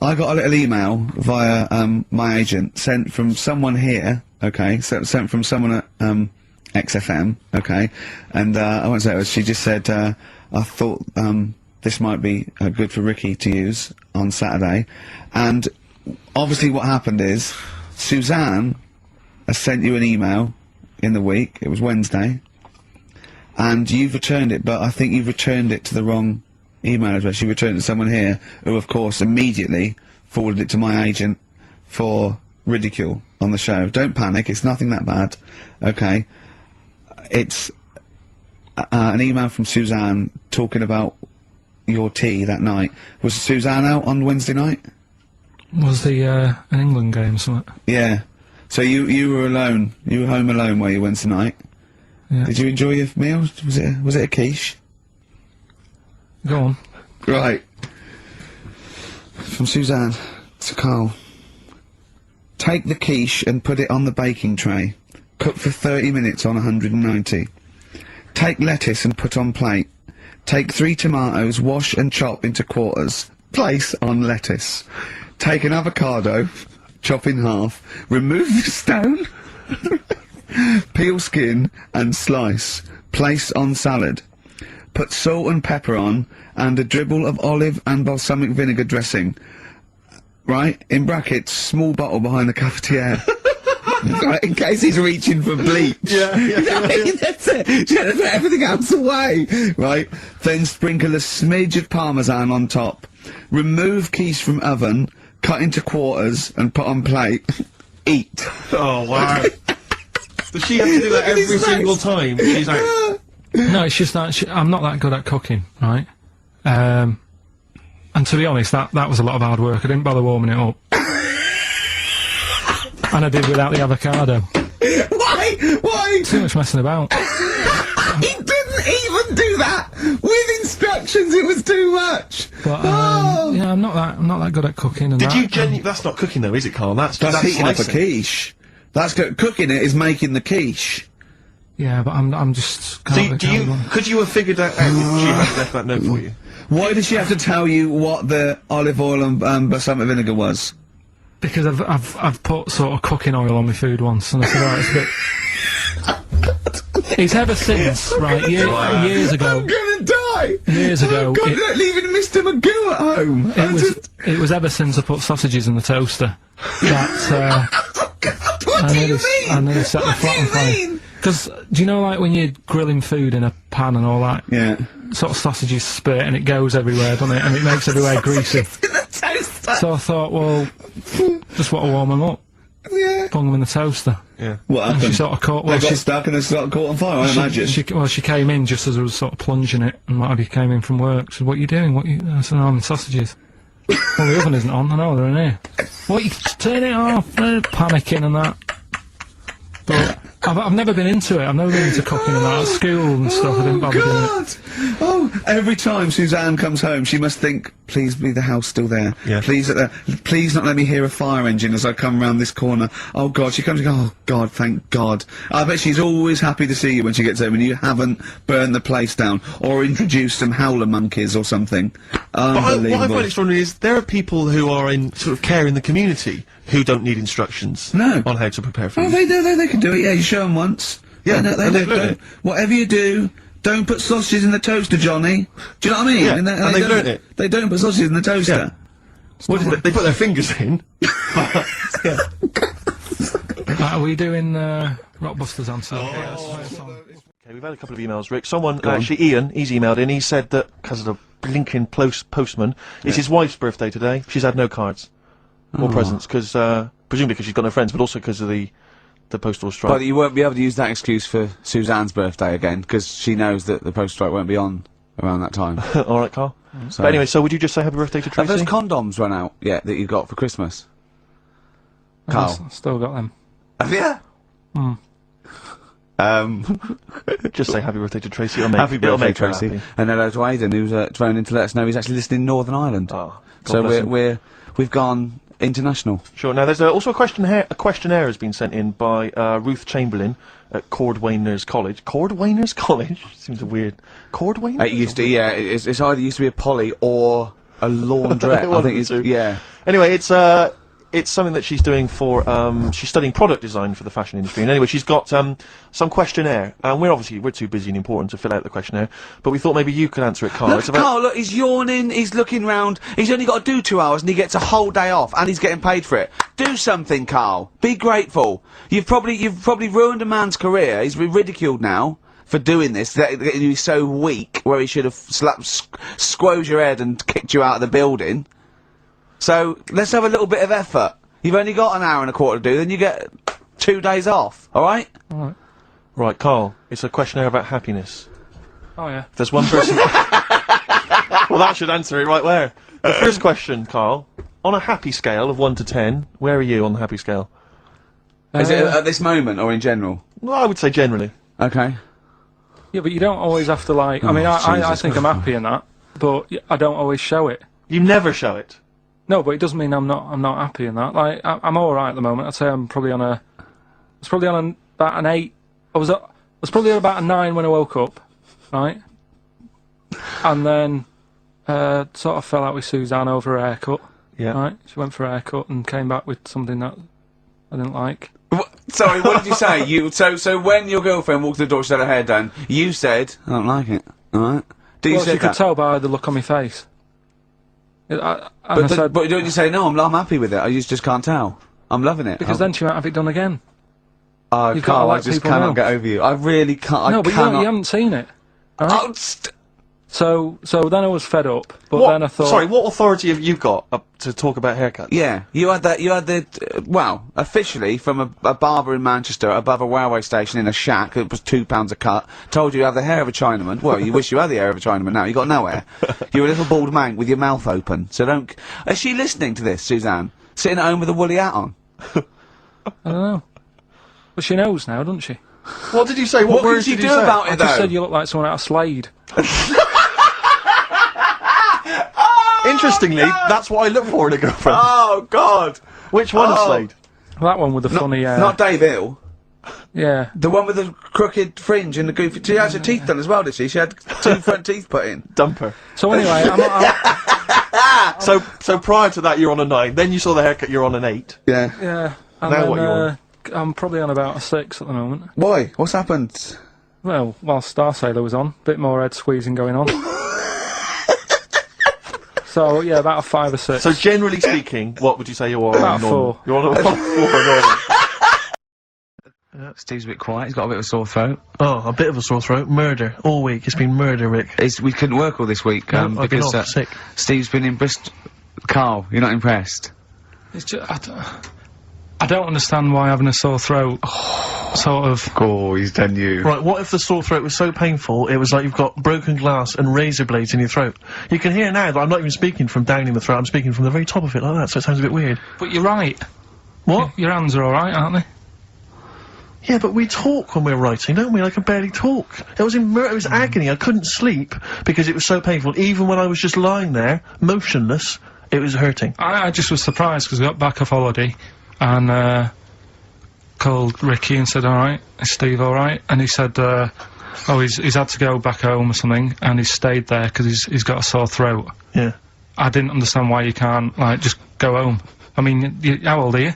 I got a little email via my agent, sent from someone here, okay, sent from someone at XFM, okay, and I won't say it was, she just said, I thought this might be good for Ricky to use on Saturday, and obviously what happened is, Suzanne has sent you an email in the week, it was Wednesday, and you've returned it, but I think you've returned it to the wrong email address. You returned it to someone here, who of course immediately forwarded it to my agent for ridicule on the show. Don't panic, it's nothing that bad, okay? It's an email from Suzanne talking about your tea that night. Was Suzanne out on Wednesday night? Was the an England game or something? Yeah. So you were alone. You were home alone where you Wednesday night. Yeah. Did you enjoy your meal? Was it a quiche? Go on. Right. From Suzanne to Karl. Take the quiche and put it on the baking tray. Cook for 30 minutes on 190. Take lettuce and put on plate. Take 3 tomatoes, wash and chop into quarters. Place on lettuce. Take an avocado, chop in half. Remove the stone. Peel skin and slice. Place on salad. Put salt and pepper on, and a dribble of olive and balsamic vinegar dressing. Right? In brackets, small bottle behind the cafetiere. Right, in case he's reaching for bleach. Yeah. That's it. Just put everything else away. Right? Then sprinkle a smidge of parmesan on top. Remove quiche from oven, cut into quarters, and put on plate. Eat. Oh, wow. Does she have to do that every single time? She's like... No, it's just that I'm not that good at cooking, right? And to be honest, that was a lot of hard work. I didn't bother warming it up. And I did without the avocado. Why? Too much messing about. He didn't even do that with instructions. It was too much. But Oh. yeah, I'm not that good at cooking. And Did that. you genuinely? That's not cooking though, is it, Carl? That's heating up a slicing. quiche. That's cooking it is making the quiche. Yeah, but I'm just. Could you have figured that out if she had left that note for you? Why did she have to tell you what the olive oil and balsamic vinegar was? Because I've put sort of cooking oil on my food once, and I said, right, it's a bit. It's ever since, right, years ago. I'm gonna die! Years ago. Oh God, you're not leaving Mr. Magoo at home! It was ever since I put sausages in the toaster that What do you mean? I nearly set the flat on fire. Because, do you know, like, when you're grilling food in a pan and all that? Yeah. Sort of sausages spit and it goes everywhere, doesn't it? And it makes everywhere greasy. In the toaster! So I thought, well, just want to warm them up. Yeah. Put them in the toaster. Yeah. What And happened? she sort of caught. They Well, got she, stuck and they sort of caught on fire, I imagine. she came in just as I was sort of plunging it, and what have you came in from work. She said, "What are you doing? I said, "No, I'm sausages." Well, the oven isn't on. I know they're in here. What? You turn it off? They're panicking and that. But I've never been into it. I've never been into cooking and that. At school and stuff, I didn't bother doing it. God! Oh, every time Suzanne comes home, she must think, please be the house still there. Yeah. Please not let me hear a fire engine as I come round this corner. Oh God, she comes and goes, oh God, thank God. I bet she's always happy to see you when she gets home and you haven't burned the place down or introduced some howler monkeys or something. Unbelievable. What I find extraordinary is there are people who are in sort of care in the community who don't need instructions No. on how to prepare food. Oh, they do, they can do it, yeah, you show them once. Yeah, they and they've learned don't. it. Whatever you do, don't put sausages in the toaster, Johnny. Do you know what I mean? Yeah, and they've don't- learnt it. They don't put sausages in the toaster. What is it? They put their fingers in. Yeah. Are we doing Rockbusters answer? Okay, we've had a couple of emails, Rick. Someone, actually Ian, he's emailed in, he said that, because of the blinking postman, it's his wife's birthday today. She's had no cards or presents, because, presumably because she's got no friends, but also because of the postal strike. But you won't be able to use that excuse for Suzanne's birthday again, because she knows that the postal strike won't be on around that time. Alright, Carl. So- But anyway, so would you just say happy birthday to Have Tracy? those condoms run out yet that you got for Christmas? Carl. I've still got them. Have you? Just say happy birthday to Tracy. It'll make, Happy it'll birthday, make her Tracy. happy. And hello to Aidan, who's phoned in to let us know he's actually listening in Northern Ireland. Oh, God so bless him. we've gone international. Sure. Now, there's also a questionnaire has been sent in by Ruth Chamberlain at Cordwainers College. Cordwainers College seems a weird. Cordwainers. It used to, yeah. It's either used to be a poly or a laundrette. I think it's yeah. Anyway, it's something that she's doing for, she's studying product design for the fashion industry. And anyway, she's got, some questionnaire. And we're too busy and important to fill out the questionnaire. But we thought maybe you could answer it, Carl. Look, Carl, look, he's yawning, he's looking round, he's only got to do 2 hours and he gets a whole day off and he's getting paid for it. Do something, Carl. Be grateful. You've probably ruined a man's career. He's been ridiculed now for doing this, that he's so weak, where he should have squoze your head and kicked you out of the building. So, let's have a little bit of effort. You've only got an hour and a quarter to do, then you get 2 days off, alright? Alright. Right, Carl, it's a questionnaire about happiness. Oh, yeah. If there's one person... well, that should answer it right where. The first question, Carl. On a happy scale of 1 to 10, where are you on the happy scale? Is it at this moment, or in general? Well, I would say generally. Okay. Yeah, but you don't always have to, like... I mean, I Jesus. think I'm happy in that, but I don't always show it. You never show it. No, but it doesn't mean I'm not happy in that. Like, I'm alright at the moment. I'd say I'm probably on a... I was probably on about an 8. I was probably on about a 9 when I woke up, right? And then, sort of fell out with Suzanne over her haircut. Yeah. Right? She went for a haircut and came back with something that I didn't like. Sorry, what did you say? So when your girlfriend walked to the door, she had her hair done, you said, I don't like it, alright? Well, say she could that? tell by the look on my face. I said, But don't you say, no, I'm happy with it, I just can't tell. I'm loving it. because then she might have it done again. Oh, you've gotta Carl, I let just people cannot know. get over you. I really can't, No, I but cannot... you haven't seen it. All right? Oh, So then I was fed up, but What- then I thought... Sorry, what authority have you got to talk about haircuts? yeah, you had well, officially from a barber in Manchester above a railway station in a shack, it was £2 a cut, told you have the hair of a Chinaman. Well, you wish you had the hair of a Chinaman now, you got no hair. You're a little bald man with your mouth open, so don't... Is she listening to this, Suzanne? Sitting at home with a woolly hat on? I don't know. But she knows now, doesn't she? What did you say? What What words did you did you do say? about I it, just though? said you look like someone out of Slade. Interestingly, that's what I look for in a girlfriend. Oh, God. Which one of Oh. Slade? That one with the funny Not Dave Hill. yeah. The one with the crooked fringe and the goofy... She had her teeth done as well, did she? She had 2 front teeth put in. Dumper. So anyway, I'm So prior to that, you're on a 9. Then you saw the haircut, you're on an 8. Yeah. yeah. And Now then, what you on? I'm probably on about a 6 at the moment. Why? What's happened? Well, while Star Sailor was on, bit more head squeezing going on. So yeah, about a 5 or 6. So generally speaking, what would you say you're on? About a 4. You're on a 4 normal. Steve's a bit quiet. He's got a bit of a sore throat. Oh, a bit of a sore throat. Murder. All week. It's been murder, Rick. We couldn't work all this week I've been because off sick. Steve's been in Bristol. Carl, you're not impressed? It's just, I don't understand why having a sore throat sort of... Oh, he's done you. Right, what if the sore throat was so painful, it was like you've got broken glass and razor blades in your throat? You can hear now that I'm not even speaking from down in the throat, I'm speaking from the very top of it like that, so it sounds a bit weird. But you're right. What? Your hands are alright, aren't they? Yeah, but we talk when we're writing, don't we? I can barely talk. It was it was agony. I couldn't sleep because it was so painful. Even when I was just lying there, motionless, it was hurting. I just was surprised because we got back off holiday and called Ricky and said, alright, is Steve alright? And he said, oh, he's had to go back home or something and he's stayed there because he's got a sore throat. Yeah. I didn't understand why you can't, like, just go home. I mean, how old are you?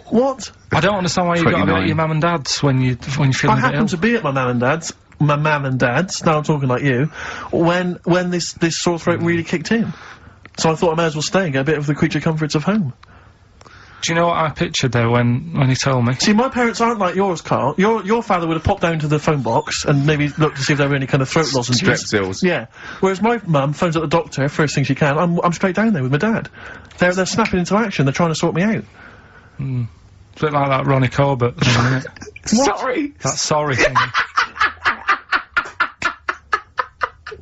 What? I don't understand why you've got to be at 29. your mum and dad's when you're feeling I a bit ill. happened to be at my mum and dad's. Now I'm talking like you. When this sore throat really kicked in. So I thought I may as well stay and get a bit of the creature comforts of home. Do you know what I pictured though when he told me? See, my parents aren't like yours, Carl. Your father would have popped down to the phone box and maybe looked to see if there were any kind of throat lozenges. Strepsils. Yeah. Whereas my mum phones up the doctor first thing she can. I'm straight down there with my dad. They're snapping into action. They're trying to sort me out. It's a bit like that Ronnie Corbett thing, isn't it? Sorry. That sorry thing.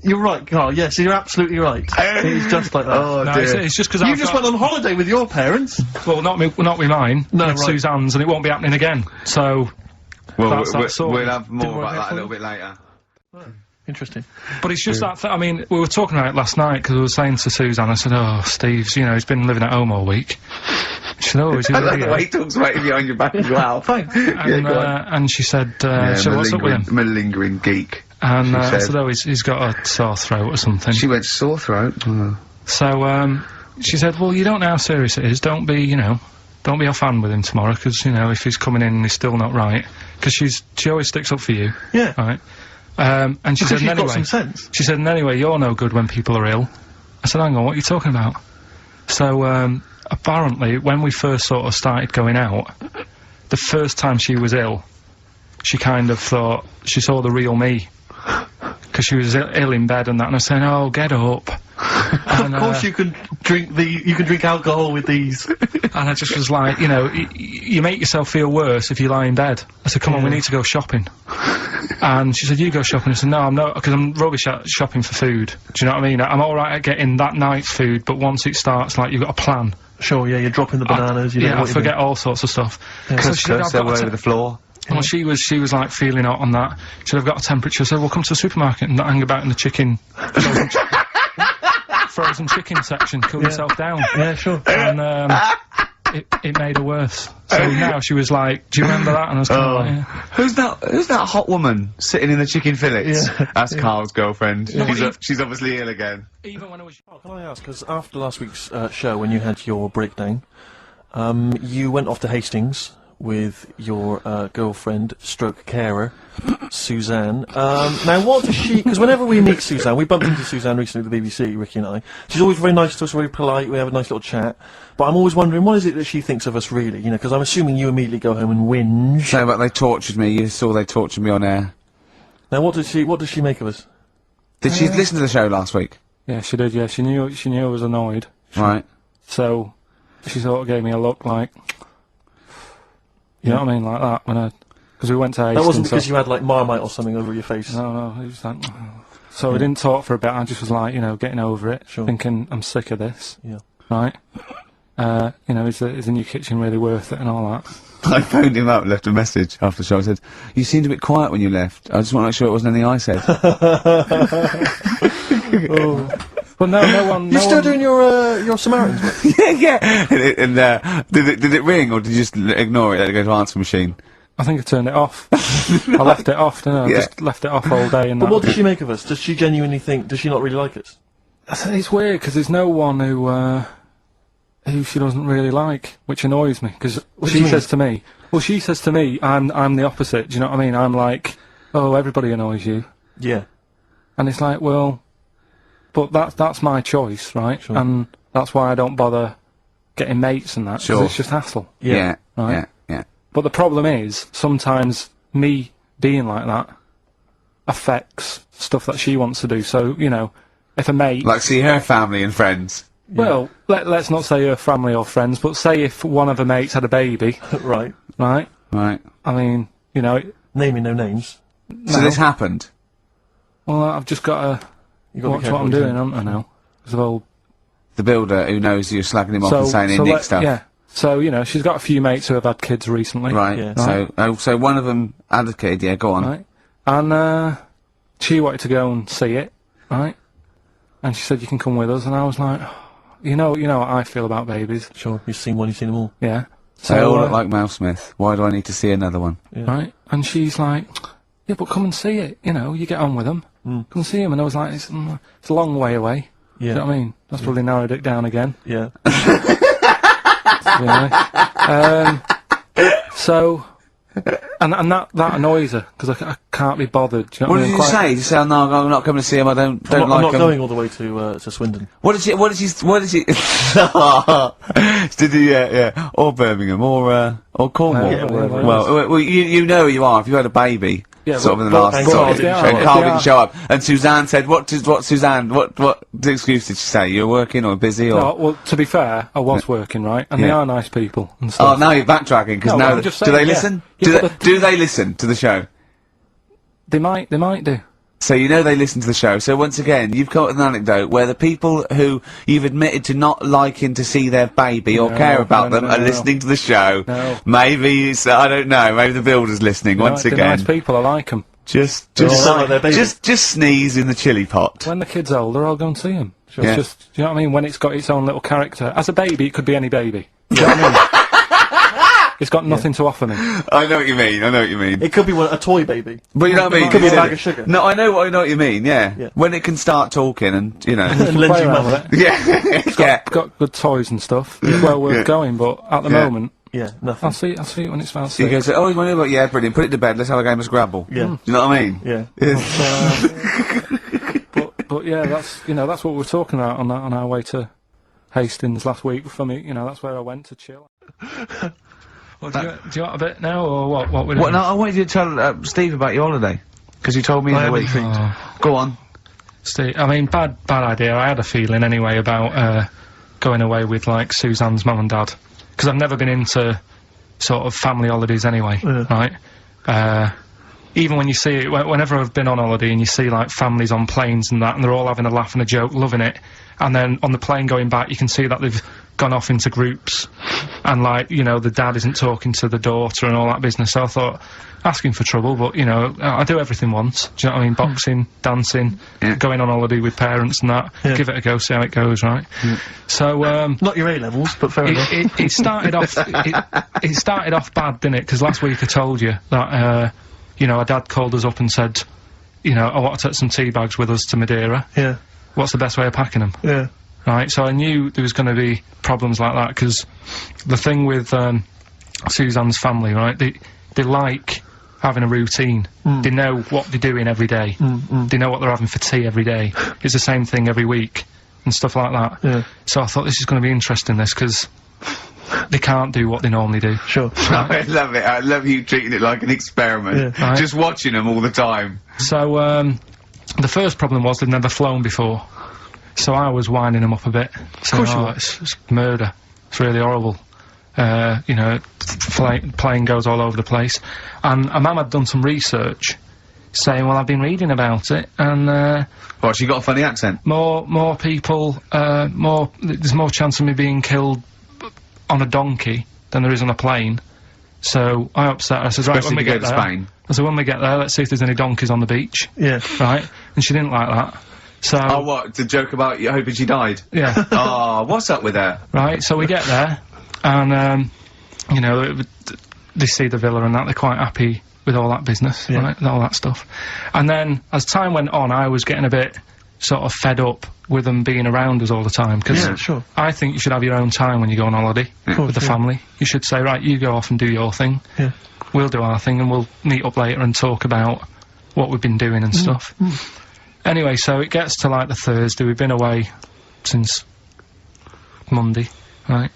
You're right, Carl. Yes, you're absolutely right. It's just like that. Oh, No, dear. it's just because you I've just got, went on holiday with your parents. well, not with mine. No, with right. Suzanne's, and it won't be happening again. So, Well, that's that sort we'll of- have more didn't work about out that a for little you? bit later. Interesting. but it's just that. I mean, we were talking about it last night because we were saying to Suzanne, I said, "Oh, Steve's, he's been living at home all week." She said, "Oh, is he I like really?" the way he talks about you behind your back as well. Thanks. And, go on. and she said, Yeah, so what's up with him? malingering geek. And I said. said, oh, he's got a sore throat or something. She went sore throat. Oh. So, she said, well, you don't know how serious it is. Don't be off hand with him tomorrow, because, if he's coming in and he's still not right. Because she always sticks up for you. Yeah. Right? And she Because said, you've and anyway, got some sense. she said, and anyway, you're no good when people are ill. I said, hang on, what are you talking about? So, apparently, when we first sort of started going out, the first time she was ill, she kind of thought she saw the real me. Because she was ill in bed and that, and I was saying, oh, get up. And, Of course you can drink alcohol with these. and I just was like, you make yourself feel worse if you lie in bed. I said, come on, we need to go shopping. And she said, you go shopping. I said, no, I'm not, because I'm rubbish at shopping for food. Do you know what I mean? I'm alright at getting that night's food, but once it starts, like, you've got a plan. Sure, yeah, you're dropping the bananas. You don't know I what you're forget all sorts of stuff. So she said, I've They're got all a over the floor. well, she was like feeling hot on that. She said, I've got a temperature. I said, well, come to the supermarket and not hang about in the frozen chicken section. Cool yourself down. Yeah, sure. And it made her worse. So now she was like, do you remember that? And I was kind of like, yeah. Who's that hot woman sitting in the chicken fillets? Yeah. That's Carl's girlfriend. Yeah. She's obviously ill again. Even when I was... Can I ask, because after last week's show, when you had your breakdown, you went off to Hastings with your girlfriend, stroke carer, Suzanne. Now, what does she... Because whenever we meet Suzanne, we bumped into Suzanne recently at the BBC, Ricky and I. She's always very nice to us, very polite, we have a nice little chat. But I'm always wondering, what is it that she thinks of us, really? Because I'm assuming you immediately go home and whinge. No, but they tortured me. You saw they tortured me on air. Now, what does she make of us? Did she listen to the show last week? Yeah, she did, yeah. She knew I was annoyed. Right. So she sort of gave me a look like... You know what I mean? Like that, when because we went to Hastings. That wasn't because you had, like, Marmite or something over your face. No, it was like... So we didn't talk for a bit, I just was like, getting over it. Sure. Thinking, I'm sick of this. Yeah. Right? You know, is the new kitchen really worth it and all that? I phoned him up and left a message after the show. I said, "You seemed a bit quiet when you left. I just want to make sure it wasn't anything I said." But no one. You still doing your Samaritans work? yeah. And did it ring, or did you just ignore it? Let it go to answer machine. I think I turned it off. I left it off, didn't I? Yeah. Just left it off all day. And But what does she make of us? Does she genuinely think? Does she not really like us? It's weird because there's no one who she doesn't really like, which annoys me. Because she says to me, I'm the opposite. Do you know what I mean? I'm like, oh, everybody annoys you, Yeah. and it's like, well, but that's my choice, right? Sure. And that's why I don't bother getting mates and that. 'Cause Sure. it's just hassle. Yeah. Right. Yeah. But the problem is, sometimes me being like that affects stuff that she wants to do. So, you know, if a mate... Like see her family and friends. Well, let's not say her family or friends, but say if one of her mates had a baby, Right. right? Right. I mean, you know... Naming no names. So this happened. Well, I've just got to You got to be watch careful what I'm what you doing, say. haven't I, now? 'Cause of all... The builder who knows you're slagging him off and saying Nick stuff. Yeah. So, you know, she's got a few mates who have had kids recently. Right. Yeah. So one of them had a kid. Yeah. Go on. Right. And she wanted to go and see it, right? And she said, you can come with us. And I was like, you know what I feel about babies. Sure. You've seen one. You've seen them all. Yeah. They all look like Mel Smith. Why do I need to see another one? Yeah. Right? And she's like, yeah, but come and see it. You know, you get on with them. Come and see them. And I was like, it's a long way away. Yeah. Do you know what I mean? That's probably narrowed it down again. Yeah. Really. So, and that annoys her, because I can't be bothered. Do you know What what I did mean? you say? Did you say, "Oh no, I'm not coming to see him. I don't I'm like not him." going all the way to Swindon. What did she? Did he? Yeah. Or Birmingham, or Cornwall. Yeah, wherever it well, you know who you are. If you had a baby, Yeah, sort of in the but- last but sort if of, they are- and if Karl they didn't are- show up, and Suzanne said, "What Suzanne? What excuse did she say? You're working or busy or?" No, well, to be fair, I was working, right? And they Yeah. are nice people and Oh, stuff. now you're backtracking because No, now I'm just do saying, they yeah. listen? Yeah, but Do they listen to the show? They might do. So you know they listen to the show. So once again, you've got an anecdote where the people who you've admitted to not liking to see their baby or No, care about no, them no, are no. listening to the show. No. Maybe it's, I don't know. Maybe the builder's listening once They're again. nice people, I like them. Just all like their baby. just sneeze in the chili pot. When the kid's older, I'll go and see him. Yeah. It's just, do you know what I mean? When it's got its own little character. As a baby, it could be any baby. Do you know what I mean? It's got nothing to offer me. I know what you mean. It could be a toy baby. But you know what I mean? It could be a Yeah. bag of sugar. No, I know what you mean. Yeah. Yeah. When it can start talking and you know. And lend Play you around money. with it. yeah. yeah. Got good toys and stuff. It's well worth Yeah. going, but at the Yeah. moment, Yeah, nothing. I'll see it when it's about So you 6. go, oh, you want to yeah, brilliant. Put it to bed. Let's have a game of Scrabble. Yeah. Do you know what I mean? Yeah. But yeah, that's what we were talking about on our way to Hastings last week. For me, that's where I went to chill. Well, do you want a bit now, or what? What we What? No, I wanted you to tell Steve about your holiday because you told me in the week. Go on. Steve, I mean, bad idea. I had a feeling anyway about going away with like Suzanne's mum and dad, because I've never been into sort of family holidays anyway, right? Even when you see it, whenever I've been on holiday and you see like families on planes and that, and they're all having a laugh and a joke, loving it, and then on the plane going back, you can see that they've gone off into groups, and like, the dad isn't talking to the daughter and all that business. So I thought, asking for trouble, but I do everything once. Do you know what I mean? Boxing, dancing, going on holiday with parents and that. Yeah. Give it a go, see how it goes, right? So Not your A-levels, but fair enough. it started off. It started off bad, didn't it? Because last week I told you that our dad called us up and said, I want to take some tea bags with us to Madeira. Yeah. What's the best way of packing them? Yeah. Right. So I knew there was going to be problems like that, because the thing with Suzanne's family, right? They like having a routine. They know what they're doing every day. They know what they're having for tea every day. It's the same thing every week and stuff like that. Yeah. So I thought this is going to be interesting, this, because they can't do what they normally do. Sure. I love it. I love you treating it like an experiment. Yeah. Right. Just watching them all the time. So the first problem was they'd never flown before. So I was winding them up a bit. Saying, it's murder. It's really horrible. Plane goes all over the place. And a mum had done some research saying, well, I've been reading about it, and What, she got a funny accent? more people, there's more chance of me being killed on a donkey than there is on a plane. So I upset her. I said, right, when we get there, Spain. I said, when we get there, let's see if there's any donkeys on the beach. Yeah. Right? And she didn't like that. So. Oh, what? The joke about you hoping she died? Yeah. Oh, what's up with that? Right, so we get there, and, you know, they see the villa and that, they're quite happy with all that business, right, and all that stuff. And then, as time went on, I was getting a bit sort of fed up with them being around us all the time, because I think you should have your own time when you go on holiday with the family. You should say, right, you go off and do your thing, we'll do our thing, and we'll meet up later and talk about what we've been doing and stuff. Anyway, so it gets to, like, the Thursday. We've been away since Monday, right?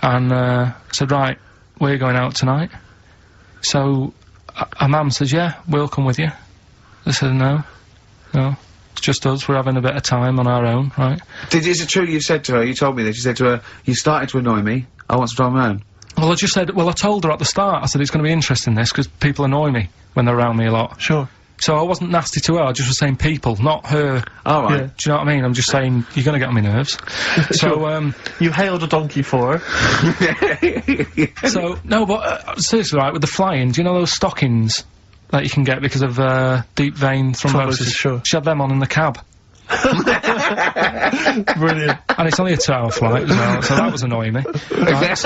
And, I said, right, we're going out tonight. So, our mum says, yeah, we'll come with you. I said, no, it's just us, we're having a bit of time on our own, right? Is it true you said to her, you told me this, you said to her, you started to annoy me, I want to drive my own? Well, I just said, well, I told her at the start, I said, it's going to be interesting, this, because people annoy me when they're around me a lot. Sure. So I wasn't nasty to her, I just was saying people, not her. All right. Do you know what I mean? I'm just saying, you're going to get on my nerves. So, you hailed a donkey for her. So, no, but, seriously, right, with the flying, do you know those stockings that you can get because of, deep vein thrombosis? Sure. She had them on in the cab. Brilliant. And it's only a 2-hour flight as well, so that was annoying me. Right,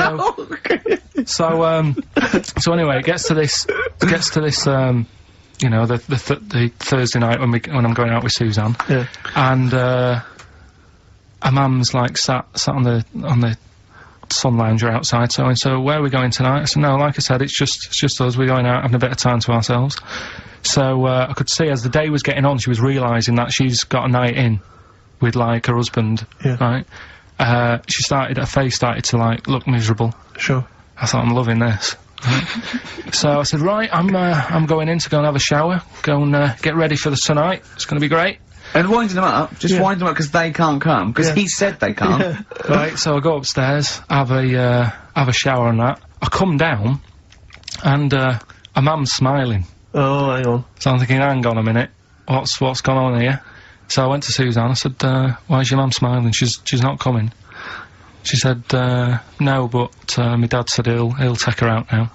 so anyway, it gets to this, you know, the Thursday night when I'm going out with Suzanne. Yeah. And, her mum's, like, sat on the sun lounger outside, so where are we going tonight? I said, no, like I said, it's just us, we're going out having a bit of time to ourselves. So, I could see as the day was getting on, she was realising that she's got a night in with, like, her husband, right? Her face started to, like, look miserable. Sure. I thought, I'm loving this. So I said, right, I'm going in to go and have a shower, go and, get ready for tonight, it's gonna be great. And winding them up, just wind them up because they can't come, because he said they can't. Right, so I go upstairs, have a shower and that. I come down, and, a mum's smiling. Oh, hang on. So I'm thinking, hang on a minute, what's gone on here? So I went to Suzanne, I said, why is your mum smiling? She's not coming. She said, no, but, my dad said he'll take her out now.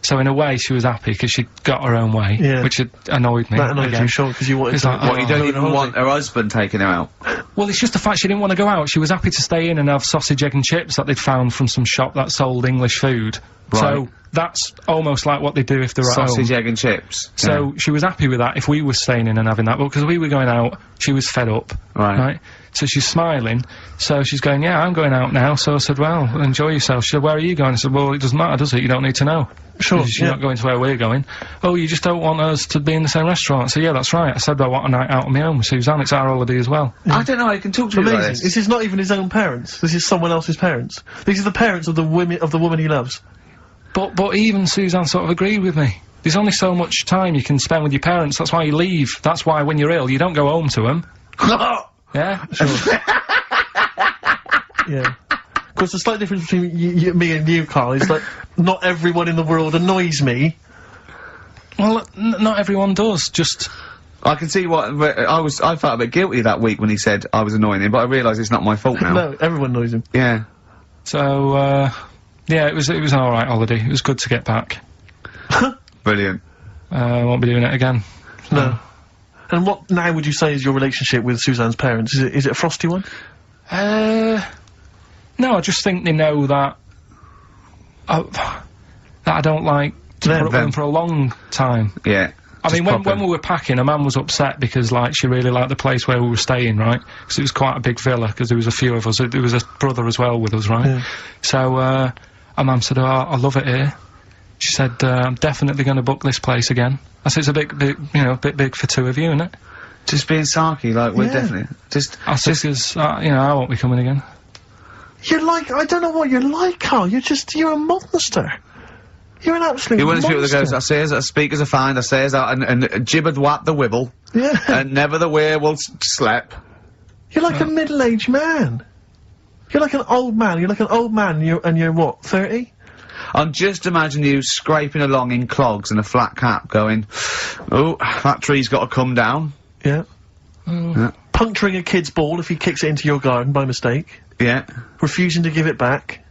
So in a way, she was happy, because she got her own way, which annoyed me. That annoyed you, sure, because you wanted It's to... like, What, you don't even want her husband taking her out? Well, it's just the fact she didn't want to go out. She was happy to stay in and have sausage, egg and chips that they'd found from some shop that sold English food. Right. So that's almost like what they do if they're at home. Sausage, egg and chips. So she was happy with that if we were staying in and having that, but because we were going out, she was fed up. Right? So she's smiling, so she's going, yeah, I'm going out now. So I said, well, enjoy yourself. She said, where are you going? I said, well, it doesn't matter, does it? You don't need to know. Sure, You're not going to where we're going. Oh, you just don't want us to be in the same restaurant. I said, yeah, that's right. I said, I want a night out on my own with Suzanne. It's our holiday as well. I don't know, I can talk to you about this. This is not even his own parents. This is someone else's parents. These are the parents of the woman he loves. But even Suzanne sort of agreed with me. There's only so much time you can spend with your parents. That's why you leave. That's why when you're ill, you don't go home to them. Yeah? Sure. Yeah. Of course, the slight difference between me and you, Karl, is that not everyone in the world annoys me. Well, not everyone does, just... I can see what, I felt a bit guilty that week when he said I was annoying him, but I realise it's not my fault now. No, everyone annoys him. Yeah. So, yeah, it was an alright holiday. It was good to get back. Brilliant. I won't be doing it again. So. No. And what now would you say is your relationship with Suzanne's parents? Is it a frosty one? No, I just think they know that I don't like to put up with them for a long time. Yeah. I mean, when we were packing, a man was upset because, like, she really liked the place where we were staying, right? Because it was quite a big villa, because there was a few of us. There was a brother as well with us, right? Yeah. So, our mum said, oh, I love it here. She said, I'm definitely going to book this place again. I said, it's a bit big for two of you, isn't it? Just being sarky, like, we're definitely... I said, because, you know, I won't be coming again. You're like, I don't know what you're like, Karl. You're a monster. You're an absolute You're one of the monster. people that goes, I says, I speak as a find, I says, and jibbered wap the wibble. Yeah. And never the wear will slap. You're like a middle-aged man. You're like an old man. You're like an old man, and you're what, 30? I'm just imagining you scraping along in clogs and a flat cap going, oh, that tree's got to come down. Yeah. Yeah. Puncturing a kid's ball if he kicks it into your garden by mistake. Yeah. Refusing to give it back.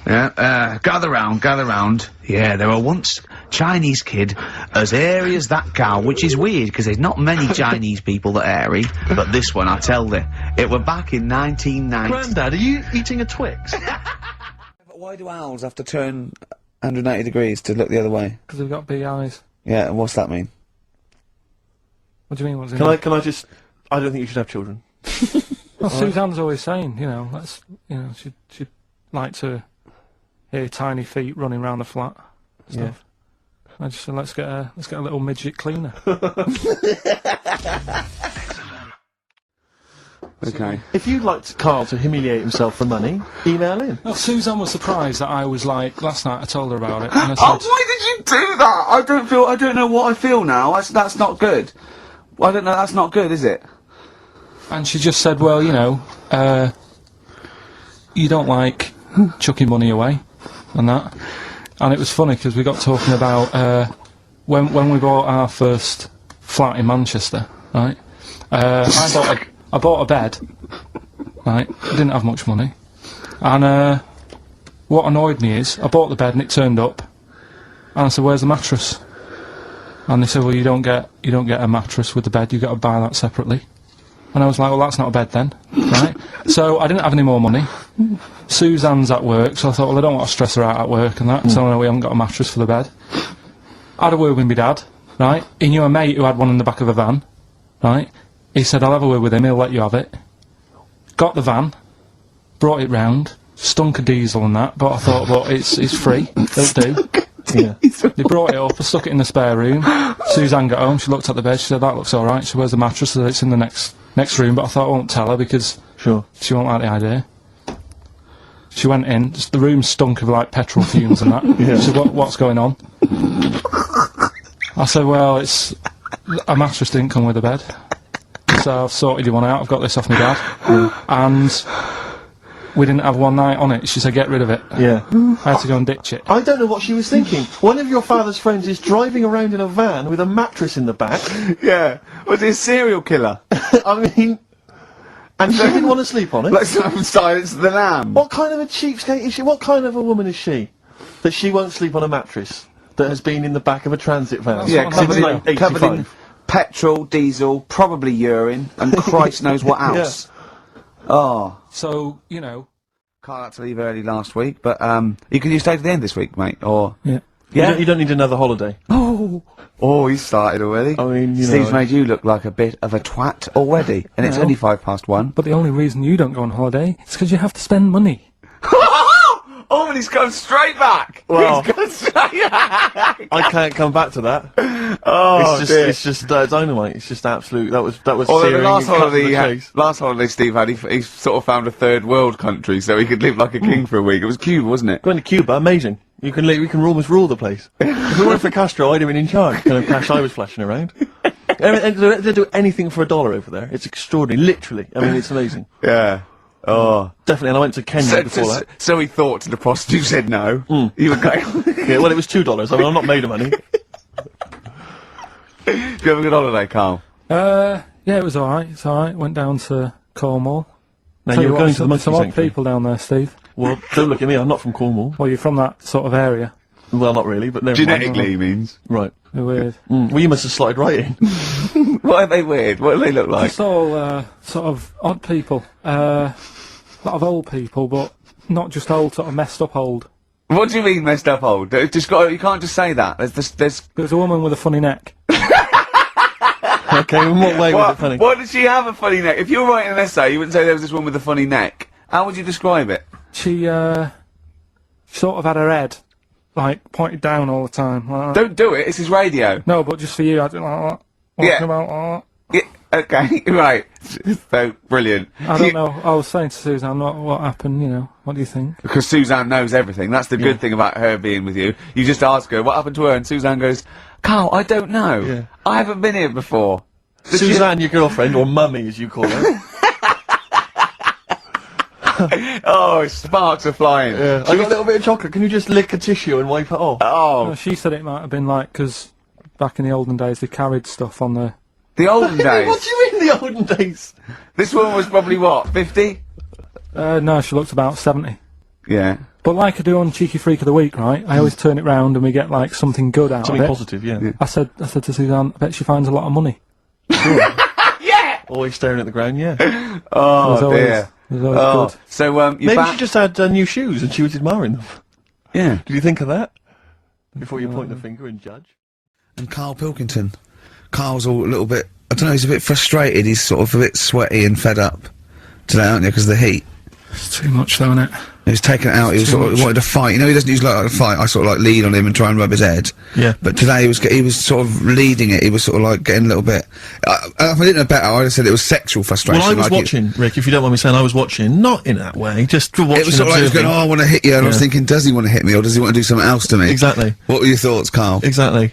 Yeah, gather round. Yeah, there were once Chinese kid as hairy as that cow, which is weird, because there's not many Chinese people that are hairy, but this one, I tell thee, it were back in 1990. Grandad, are you eating a Twix? But why do owls have to turn 180 degrees to look the other way? Because they've got big eyes. Yeah, and what's that mean? What do you mean? What's in Can it? I just... I don't think you should have children. Well, Suzanne's always saying, you know, she'd like to hear tiny feet running around the flat. Stuff. I just said, let's get a little midget cleaner. Okay. If you'd like Carl to humiliate himself for money, email in. Well, Suzanne was surprised that I was like, last night I told her about it, and I said, Oh, why did you do that? I don't know what I feel now. That's not good. I don't know, that's not good, is it? and she just said, well, you know, you don't like chucking money away and that. And it was funny because we got talking about when we bought our first flat in Manchester, right? I bought a bed, right? I didn't have much money, and what annoyed me is I bought the bed and it turned up, and I said, "Where's the mattress?" And they said, "Well, you don't get a mattress with the bed. You got to buy that separately." And I was like, "Well, that's not a bed then, right?" So I didn't have any more money. Suzanne's at work, so I thought, well, I don't want to stress her out at work and that, so no, we haven't got a mattress for the bed. I had a word with my dad, right? He knew a mate who had one in the back of a van, right? He said, I'll have a word with him, he'll let you have it. Got the van, brought it round, stunk of diesel and that, but I thought, well, it's free, it'll do. Yeah. They brought it up, I stuck it in the spare room. Suzanne got home, she looked at the bed, she said, that looks alright. She said, where's the mattress? I said, it's in the next room, but I thought I won't tell her because she won't like the idea. She went in, the room stunk of like petrol fumes and that. She said, what's going on? I said, well, a mattress didn't come with a bed. So I've sorted you one out, I've got this off my dad. And we didn't have one night on it. She said, get rid of it. Yeah. I had to go and ditch it. I don't know what she was thinking. One of your father's friends is driving around in a van with a mattress in the back. Yeah. Was he a serial killer? I mean... And she didn't want to sleep on it? Like some Silence of the Lamb. What kind of a cheapskate is she? What kind of a woman is she? That she won't sleep on a mattress that has been in the back of a transit van? Yeah, since like covered in 85. petrol, diesel, probably urine, and Christ knows what else. Oh. So, you know... Karl had to leave early last week, but, you stay to the end this week, mate, or... Yeah. Yeah? You don't need another holiday. Oh, he's started already. I mean, Steve's made you look like a bit of a twat already, and it's No. only 1:05. But the only reason you don't go on holiday is because you have to spend money. Oh, and he's gone straight back! Well, He's gone straight back! I can't come back to that. Oh, It's just dynamite. It's just absolute. That was Although the searing last and cut to holiday, the chase. last holiday Steve had, he sort of found a third world country so he could live like a king for a week. It was Cuba, wasn't it? Going to Cuba, amazing. You can almost rule the place. If it weren't for Castro, I'd have been in charge. Kind of cash I was flashing around. They do anything for $1 over there. It's extraordinary, literally. I mean, it's amazing. Yeah. Oh. Definitely, and I went to Kenya before that. So he thought to the prostitute, said no. You were going... Yeah, well, it was $2. I mean, I'm not made of money. Did you have a good holiday, Karl? Yeah, it was alright, it's alright. Went down to Cornwall. Now, Tell you you were what, going to the monkey some odd sanctuary. people down there, Steve. Well, don't look at me, I'm not from Cornwall. Well, you're from that sort of area. Well, not really, but never mind. Genetically, he means. Right. They're weird. Well, you must have slotted right in. What are they weird? What do they look like? It's all sort of odd people. A lot of old people, but not just old, sort of messed up old. What do you mean messed up old? You can't just say that. There's a woman with a funny neck. Okay, in what way was it funny? What did she have a funny neck? If you were writing an essay, you wouldn't say there was this one with a funny neck. How would you describe it? She sort of had her head, like, pointed down all the time. Like that. Don't do it, this is radio. No, but just for you, I don't like that. Walking Yeah. about like Yeah, okay, right. So, brilliant. that. I don't know. I was saying to Suzanne, what happened, you know. What do you think? Because Suzanne knows everything. That's the good thing about her being with you. You just ask her, what happened to her? And Suzanne goes, Karl, I don't know. Yeah. I haven't been here before. Suzanne, your girlfriend, or mummy as you call her. Oh, sparks are flying. I got a little bit of chocolate. Can you just lick a tissue and wipe it off? Oh, Well, she said it might have been like, because back in the olden days they carried stuff on the... the olden days. What do you mean the olden days? This woman was probably, what, 50? No, she looked about 70. Yeah. But like I do on Cheeky Freak of the Week, right? I always turn it round and we get like something good out Something of it. positive, yeah. I said to Suzanne, I bet she finds a lot of money. Always staring at the ground, yeah. Oh, It was always- dear. it was always Oh, good. so, you're Maybe back? she just had new shoes and she was admiring them. Yeah. Did you think of that? Before you point the finger and judge? And Karl Pilkington. Karl's all a little bit, I don't know, he's a bit frustrated, he's sort of a bit sweaty and fed up today, aren't you, because of the heat. It's too much, though, isn't it? He was taken out, he was sort of, wanted to fight, you know, he doesn't usually like to fight, I sort of like lead on him and try and rub his head. Yeah. But today he was sort of leading it, he was sort of like getting a little bit, if I didn't know better, I'd have said it was sexual frustration. Well, I was like watching, Rick, if you don't mind me saying, I was watching, not in that way, just watching. It was sort of like he was going, observing. oh, I want to hit you, and I was Yeah. thinking, does he want to hit me, or does he want to do something else to me? Exactly. What were your thoughts, Karl? Exactly.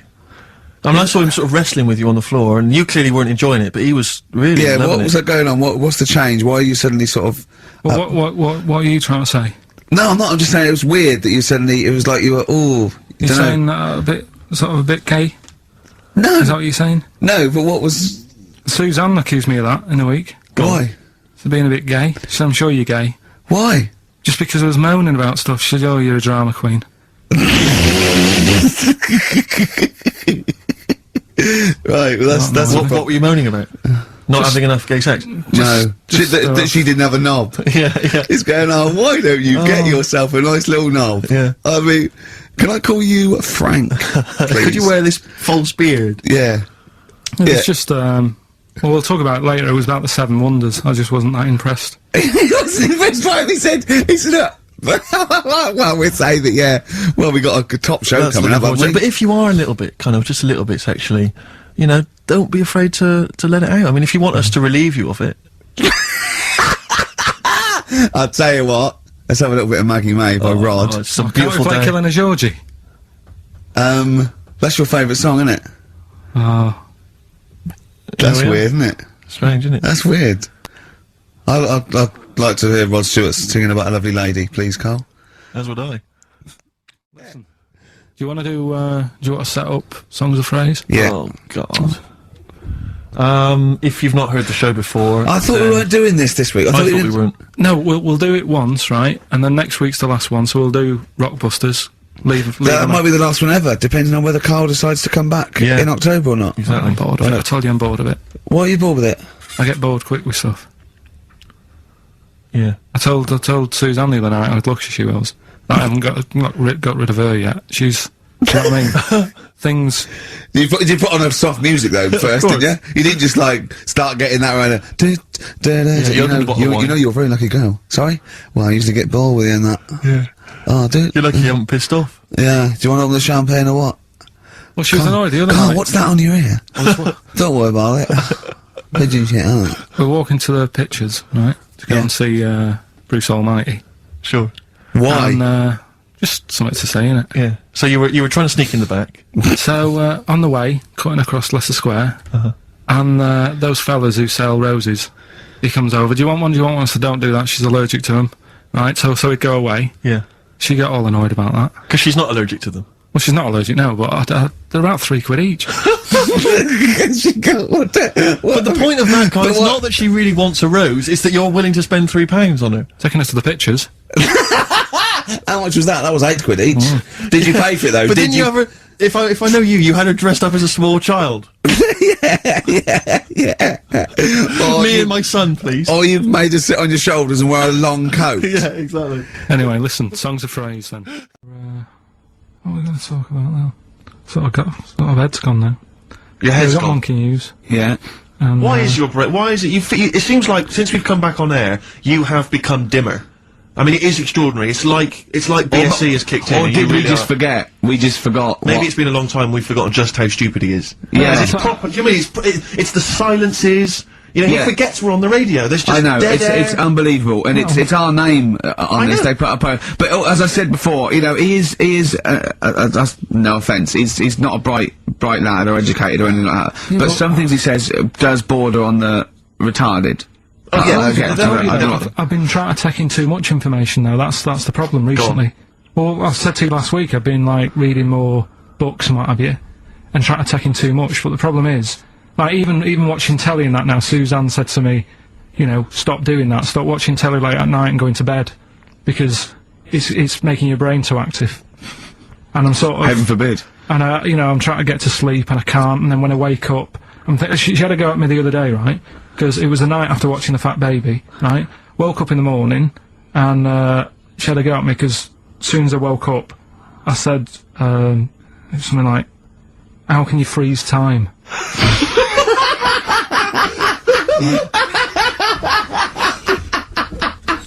I mean, I saw him sort of wrestling with you on the floor, and you clearly weren't enjoying it, but he was really Yeah, what loving was it. that going on? What's the change? Why are you suddenly sort of... Well, what are you trying to say? No, I'm not, I'm just saying it was weird that you suddenly, it was like you were, You're dunno. saying a bit, sort of a bit gay? No, Is that what you're saying? no, but what was... Suzanne accused me of that in the week. Why? For being a bit gay. She said, I'm sure you're gay. Why? Just because I was moaning about stuff. She said, oh, you're a drama queen. Right, well that's What were you moaning about? Not having enough gay sex? No, that she didn't have a knob. Yeah, yeah. It's going on, why don't you get yourself a nice little knob? Yeah. I mean, can I call you Frank, please? Could you wear this false beard? Yeah. It's just, well, we'll talk about it later. It was about the Seven Wonders. I just wasn't that impressed. He wasn't impressed by him, he said, well, we'll say that, yeah, well, we got a top show That's coming up, looking haven't we? forward to it. But if you are a little bit, kind of, just a little bit sexually, you know, don't be afraid to let it out. I mean, if you want us to relieve you of it. I'll tell you what, let's have a little bit of Maggie May by Rod. Oh, it's a Can't beautiful we play day. Killing a Georgie? That's your favourite song, isn't it? Oh, That's we are. weird, isn't it? Strange, isn't it? That's weird. I'd like to hear Rod Stewart singing about a lovely lady, please, Karl. As would I. do you want to do you want to set up Songs of Phrase? Yeah. Oh, God. If you've not heard the show before... I thought we weren't doing this week. I thought we didn't- weren't. No, we'll do it once, right? And then next week's the last one, so we'll do Rockbusters. Leave That them might out. be the last one ever, depending on whether Karl decides to come back Yeah. in October or not. I'm bored of it. I told you I'm bored of it. Why are you bored with it? I get bored quick with stuff. Yeah. I told Suzanne the other night how lucky she was. I haven't got rid of her yet. She's, do you know what I mean? Things. Did you put on a soft music though first, didn't you? You didn't just like start getting that right. you opened a bottle of You wine. know you're a very lucky girl. Sorry? Well, I usually get bored with you and that. Yeah. Oh, dude. You're lucky you haven't pissed off. Yeah. Do you want to open the champagne or what? Well, she was annoyed the other Karl, night. what's that on your ear? Don't worry about it. Pigeon shit, aren't it? We're walking to the pictures, right? To go Yeah. and see Bruce Almighty. Sure. Why? And just something to say, innit? Yeah. So you were trying to sneak in the back. So on the way, cutting across Leicester Square, and those fellas who sell roses, he comes over. Do you want one? Do you want one? I said, don't do that. She's allergic to them. Right. So he'd go away. Yeah. She got all annoyed about that. Because she's not allergic to them. Well, she's not allergic now, but they're about £3 each. What But the point of that, Karl, But it's what- not that she really wants a rose, it's that you're willing to spend £3 on her. Taking us to the pictures. How much was that? That was £8 each. Did you pay for it though? But Did didn't you ever... If I know you had her dressed up as a small child. Yeah. Or Me you, and my son, please. or you've made her sit on your shoulders and wear a long coat. Yeah, exactly. Anyway, listen, Songs of Phrase then. What are we going to talk about now? Sort of head's gone now. Your We've got Monkey News. Yeah. And, Why is your brain... Why is it... it seems like, since we've come back on air, you have become dimmer. I mean, it is extraordinary. It's like BSC has kicked in. Or and did you we really just are. forget? We just forgot. Maybe what- it's been a long time we've forgotten just how stupid he is. Yeah. It's proper... Do you mean it's the silences... You know, Yeah. he forgets we're on the radio. There's just I know, dead air. it's unbelievable, and it's our name on this. know. They put up but as I said before, you know, he is no offence, he's not a bright lad or educated or anything like that. But some things he says does border on the retarded. Oh, yeah, okay, I I don't- don't know. I've been trying to take in too much information now. That's the problem recently. Well, I said to you last week, I've been like reading more books and what have you, and trying to take in too much. But the problem is, like even watching telly and that now. Suzanne said to me, you know, stop doing that. Stop watching telly late at night and going to bed, because it's making your brain too active. And I'm sort of... Heaven forbid. And, you know, I'm trying to get to sleep and I can't, and then when I wake up, she had a go at me the other day, right? Because it was the night after watching The Fat Baby, right? Woke up in the morning, and, she had a go at me because as soon as I woke up, I said, something like, how can you freeze time?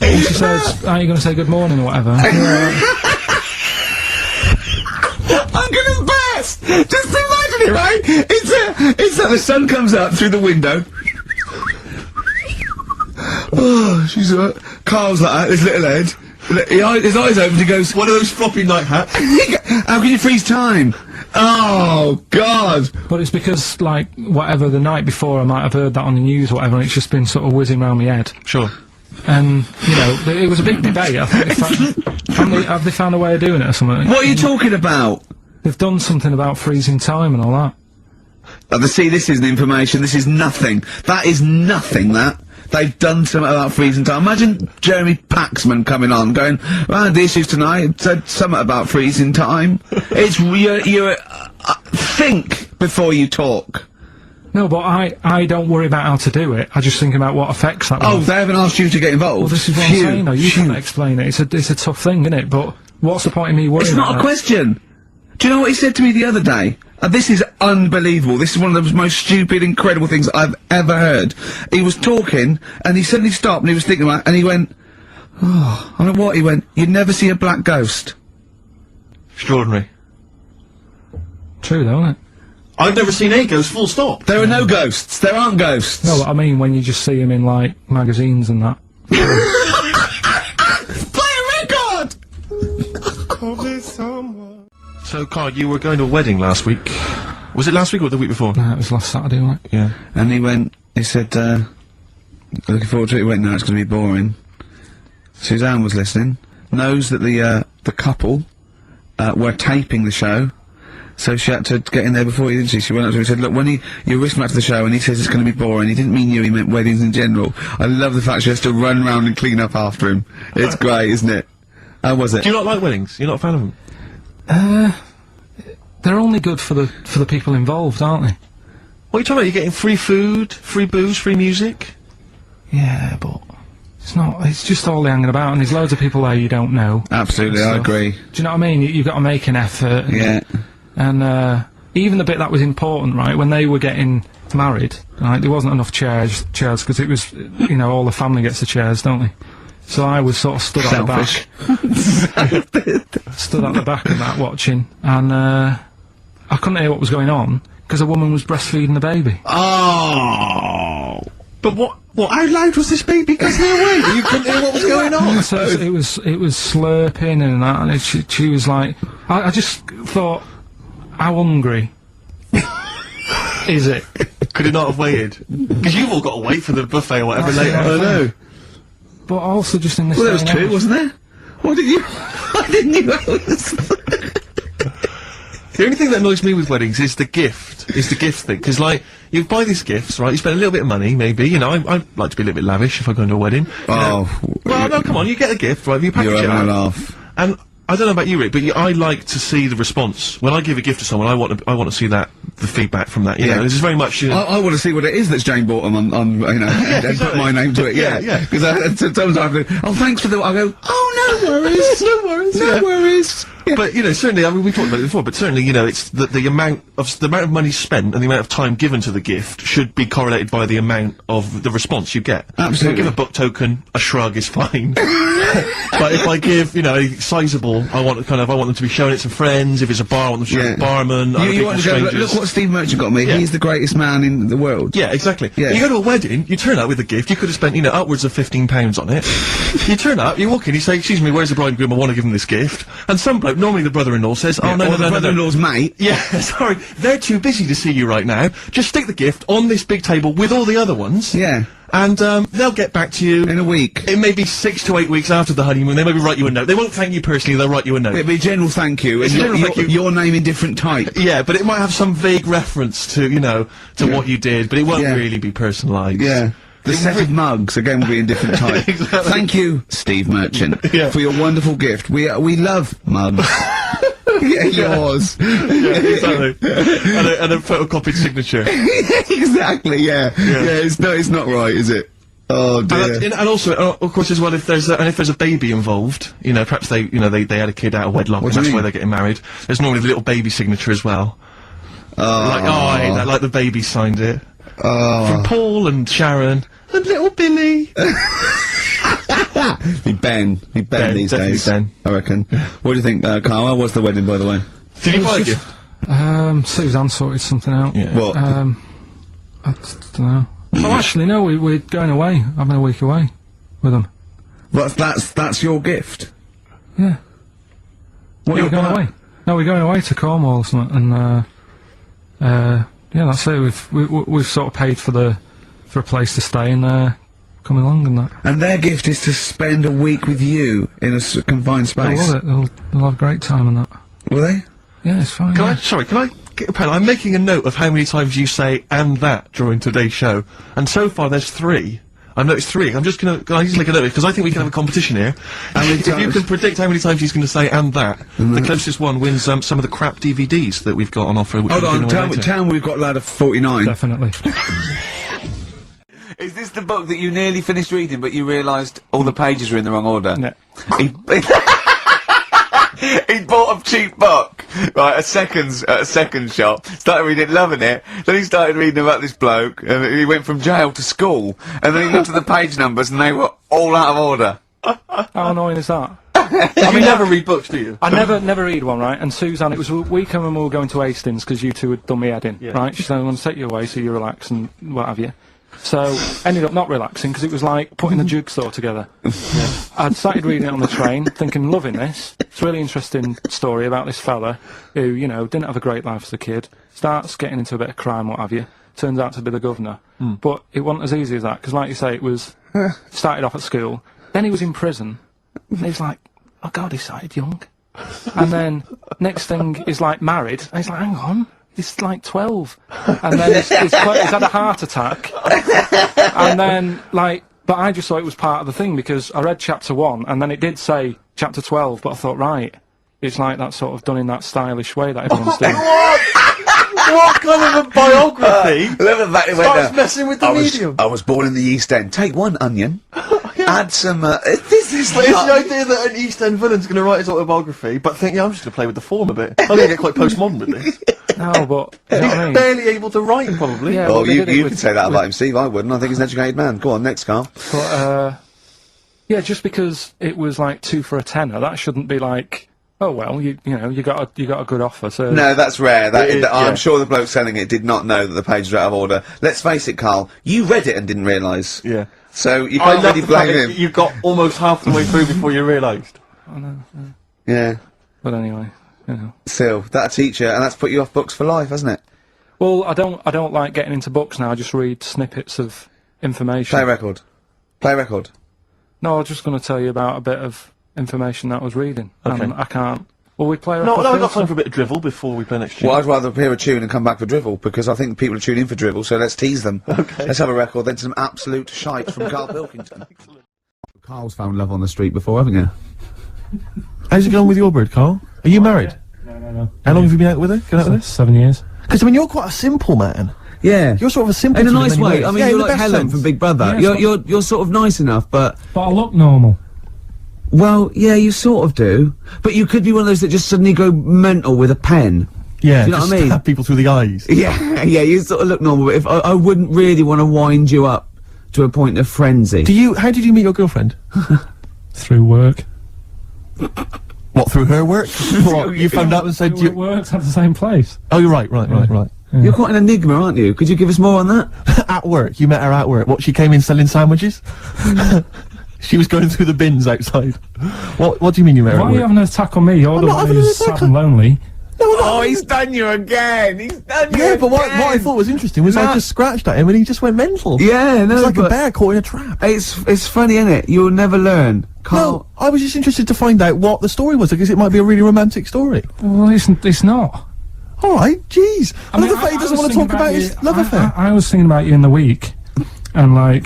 And she says, are you going to say good morning or whatever? I'm gonna burst! Just imagine it, right? It's that the sun comes up through the window. Oh, she's Carl's like that, his little head. His eyes open, he goes, One of those floppy night hats. how can you freeze time? Oh, God! But it's because, like, whatever, the night before I might have heard that on the news or whatever, and it's just been sort of whizzing around my head. Sure. And, you know, it was a big debate. I think have they found a way of doing it or something? What are you talking about? They've done something about freezing time and all that. See, this isn't information, this is nothing. That is nothing, that. They've done something about freezing time. Imagine Jeremy Paxman coming on, going, well, the issues tonight said something about freezing time. It's, think before you talk. No, but I don't worry about how to do it. I just think about what effects that will Oh, have. they haven't asked you to get involved? Well, this is what I'm saying, though. You can't explain it. It's a tough thing, isn't it? But what's the point of me worrying It's about not a that? question. Do you know what he said to me the other day? This is unbelievable. This is one of the most stupid, incredible things I've ever heard. He was talking, and he suddenly stopped, and he was thinking about it, and he went, oh, I don't know what, he went, you'd never see a black ghost. Extraordinary. True, though, isn't it? I've never seen a ghost, full stop. There are no ghosts. There aren't ghosts. No, what I mean when you just see them in, like, magazines and that. Play a record! So, Karl, you were going to a wedding last week. Was it last week or the week before? No, it was last Saturday, wasn't it? Yeah. And he said, looking forward to it. He went, no, it's going to be boring. Suzanne was listening, knows that the couple, were taping the show, so she had to get in there before you, didn't she? She went up to him and said, look, when you're risking back to the show and he says it's going to be boring, he didn't mean you, he meant weddings in general. I love the fact she has to run round and clean up after him. It's great, isn't it? How was it? Do you not like weddings? You're not a fan of them? They're only good for the people involved, aren't they? What are you talking about? You're getting free food, free booze, free music? Yeah, but it's not. It's just all hanging about, and there's loads of people there you don't know. Absolutely, I agree. Do you know what I mean? You've got to make an effort. Yeah. And even the bit that was important, right? When they were getting married, right? There wasn't enough chairs because it was, you know, all the family gets the chairs, don't they? So I was sort of stood at the back. Stood at the back of that watching, and I couldn't hear what was going on because a woman was breastfeeding the baby. Oh! But what, how loud was this baby? Because no way, you couldn't hear what was going on. So it was slurping and that, and she was like, I just thought, how hungry is it? Could it not have waited? Because you've all got to wait for the buffet or whatever later. I know. But also just in this. Well, there was day and two, age- wasn't there? Why didn't you The only thing that annoys me with weddings is the gift. Is the gift thing. Because, like, you buy these gifts, right? You spend a little bit of money, maybe. You know, I like to be a little bit lavish if I go into a wedding. Oh. Well, no, come on, you get a gift, right? You package You're it having a up. laugh. And I don't know about you, Rick, but I like to see the response. When I give a gift to someone, I want to see the feedback from that. You know, this is very much. I want to see what it is that's Jane bought on you know, and put my name to it. Yeah, Yeah. Because sometimes I have to. Oh, thanks for the. I go. Oh, no worries. No worries. No yeah. worries. Yeah. But you know, certainly, I mean, we've talked about it before. But certainly, you know, it's the amount of money spent and the amount of time given to the gift should be correlated by the amount of the response you get. Absolutely. If I give a book token, a shrug is fine. But if I give, you know, a sizable, I want them to be showing it to friends. If it's a bar, I want them to show it to the barman. other You people, want to go, look strangers. what Steve Merchant got me. Yeah. He's the greatest man in the world. Yeah, exactly. Yeah. You go to a wedding, you turn up with a gift, you could have spent, you know, upwards of £15 on it. You turn up, you walk in, you say, excuse me, where's the bride and groom, I want to give them this gift. And some bloke, normally the brother-in-law, says, oh, Yeah, no, or no, the no, no, no. brother-in-law's mate. Yeah, sorry, they're too busy to see you right now. Just stick the gift on this big table with all the other ones. Yeah. And, they'll get back to you. In a week. It may be 6 to 8 weeks after the honeymoon, they maybe write you a note. They won't thank you personally, they'll write you a note. It'll be a general thank you. It's And a general thank you. your name in different type. Yeah, but it might have some vague reference to, you know, to what you did, but it won't Yeah. really be personalised. Yeah. The set of mugs, again, will be in different type. Exactly. Thank you, Steve Merchant, Yeah. for your wonderful gift. We love mugs. Yeah, yours. Yeah, exactly. and a photocopied signature. Exactly, yeah. Yeah, it's not right, is it? Oh dear. And also, of course, as well, if there's a baby involved, you know, perhaps they had a kid out of wedlock, What and do you that's mean? why they're getting married. There's normally the little baby signature as well. Like the baby signed it. From Paul and Sharon and little Billy. Be Ben these definitely days. Ben. I reckon. What do you think, Carl? How was the wedding, by the way? Did you buy a gift? Suzanne sorted something out. Yeah. What? I don't know. Oh, actually, no, we're going away, having a week away with them. Well, that's your gift. Yeah. What Yeah, you're we're going away. No, we're going away to Cornwall or something, and, yeah, that's it. We've sort of paid for a place to stay and, come along and that. And their gift is to spend a week with you in a confined They'll space. love it. They'll have a great time and that. Will they? Yeah, it's fine. Can yeah. I get a pen? I'm making a note of how many times you say "and that" during today's show, and so far there's 3. I've noticed 3. I'm just gonna just make a note because I think we can have a competition here. And if you can predict how many times he's going to say "and that," the closest one wins some of the crap DVDs that we've got on offer. Which Hold we're on, giving away later. tell me we've got a lad of 49. Definitely. Is this the book that you nearly finished reading, but you realised all the pages were in the wrong order? Yeah. He bought a cheap book, right, at a second shop, started reading it, loving it, then he started reading about this bloke, and he went from jail to school, and then he looked at the page numbers, and they were all out of order. How annoying is that? You never read books, do you? I never read one, right? And Suzanne, it was a weekend when we were going to Hastings because you two had done me head in, right? She said, I'm going to take you away so you relax and what have you. So, ended up not relaxing because it was like putting a jigsaw together. I'd started reading it on the train, thinking, loving this. It's a really interesting story about this fella who, you know, didn't have a great life as a kid, starts getting into a bit of crime, what have you, turns out to be the governor. But it wasn't as easy as that, because like you say, it was, started off at school, then he was in prison, and he's like, oh God, he started young. And then, next thing, he's like married, and he's like, hang on. He's like 12, and then he's had a heart attack, and then but I just thought it was part of the thing because I read chapter 1, and then it did say chapter 12, but I thought, right, it's like that sort of done in that stylish way that everyone's doing. What kind of a biography Look at that, it went starts down. messing with the medium? I was born in the East End. Take one onion, add some, this is But it's the idea that an East End villain's going to write his autobiography, but think, yeah, I'm just going to play with the form a bit. I'm going to get quite postmodern with this. No, but you know what I mean? Barely able to write, probably. Yeah, Oh, but they you did it could say that about him, Steve. I wouldn't. I think he's an educated man. Go on, next, Carl. But yeah, just because it was like 2 for a tenner, that shouldn't be like, oh well, you know, you got a good offer. So No, that's rare. It is, I'm yeah. sure the bloke selling it did not know that the pages were out of order. Let's face it, Carl. You read it and didn't realise. Yeah. So you I can't love really the fact blame that him. you got almost half the way through before you realised. Yeah. But anyway, you know. Still, that teacher, and that's put you off books for life, hasn't it? Well, I don't like getting into books now. I just read snippets of information. Play record. Play record. No, I was just going to tell you about a bit of information that I was reading, Okay. and I can't. Well, we play. No, record I've got first, time for a bit of drivel before we play next tune. Well, I'd rather hear a tune and come back for drivel, because I think people are tuning in for drivel, so let's tease them. Okay. Let's have a record, then some absolute shite from Karl Pilkington. Carl's found love on the street before, haven't you? How's it going with your bird, Carl? Are you married? No. How long have you been out with her? Been out with her? 7 years. Because, I mean, you're quite a simple man. Yeah. You're sort of a simple In a nice way. I mean, you're like Helen from Big Brother. Yeah, You're sort of nice enough, but... But I look normal. Well, yeah, you sort of do. But you could be one of those that just suddenly go mental with a pen. Yeah, Do you know just what I mean? stab people through the eyes. Yeah, yeah, you sort of look normal, but if I wouldn't really want to wind you up to a point of frenzy. How did you meet your girlfriend? Through work. What, through her work? What, you found out and said We worked at the same place. Oh, you're right. You're quite an enigma, aren't you? Could you give us more on that? At work, you met her at work. What, she came in selling sandwiches? She was going through the bins outside. What do you mean you met her Why at are you work? having an attack on me? You're the not one having an who's attack sad and lonely. Oh, he's done you again! He's done you Yeah, but what I thought was interesting was I just scratched at him and he just went mental. Yeah, no, It's like a but bear caught in a trap. it's funny, innit? You'll never learn. Carl, No, I was just interested to find out what the story was, because it might be a really romantic story. Well, it's not. Alright, jeez. I love mean, the fact he doesn't was want to thinking talk about his you- love affair. I was thinking about you in the week, And like,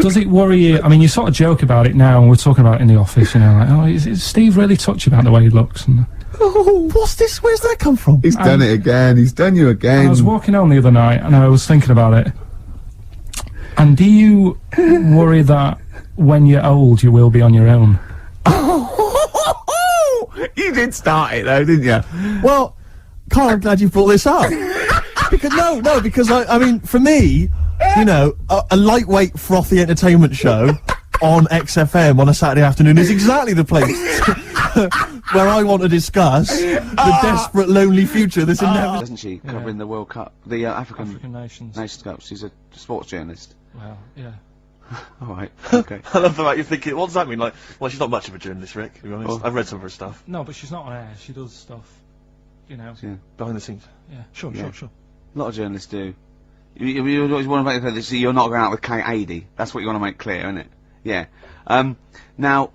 does it worry you? I mean, you sort of joke about it now, and we're talking about it in the office, you know, like, oh, is Steve really touchy about the way he looks? And Oh, what's this? Where's that come from? He's done it again. He's done you again. I was walking home the other night, and I was thinking about it. And do you worry that when you're old, you will be on your own? You did start it though, didn't you? Well, Karl, I'm glad you brought this up. because I mean, for me, you know, a lightweight, frothy entertainment show on XFM on a Saturday afternoon is exactly the place where I want to discuss the desperate, lonely future that's inevitable. Doesn't she? Covering the World Cup, the African Nations. Cup. She's a sports journalist. Well, yeah. All right. Okay. I love the fact you're thinking, what does that mean? Like, well, she's not much of a journalist, Rick, to be honest. I've read some of her stuff. No, but she's not on air. She does stuff, you know. Yeah. Behind the scenes. Yeah. Sure. A lot of journalists do. You always want to make clear that you're not going out with Kate Adie. That's what you want to make clear, isn't it? Yeah. Now,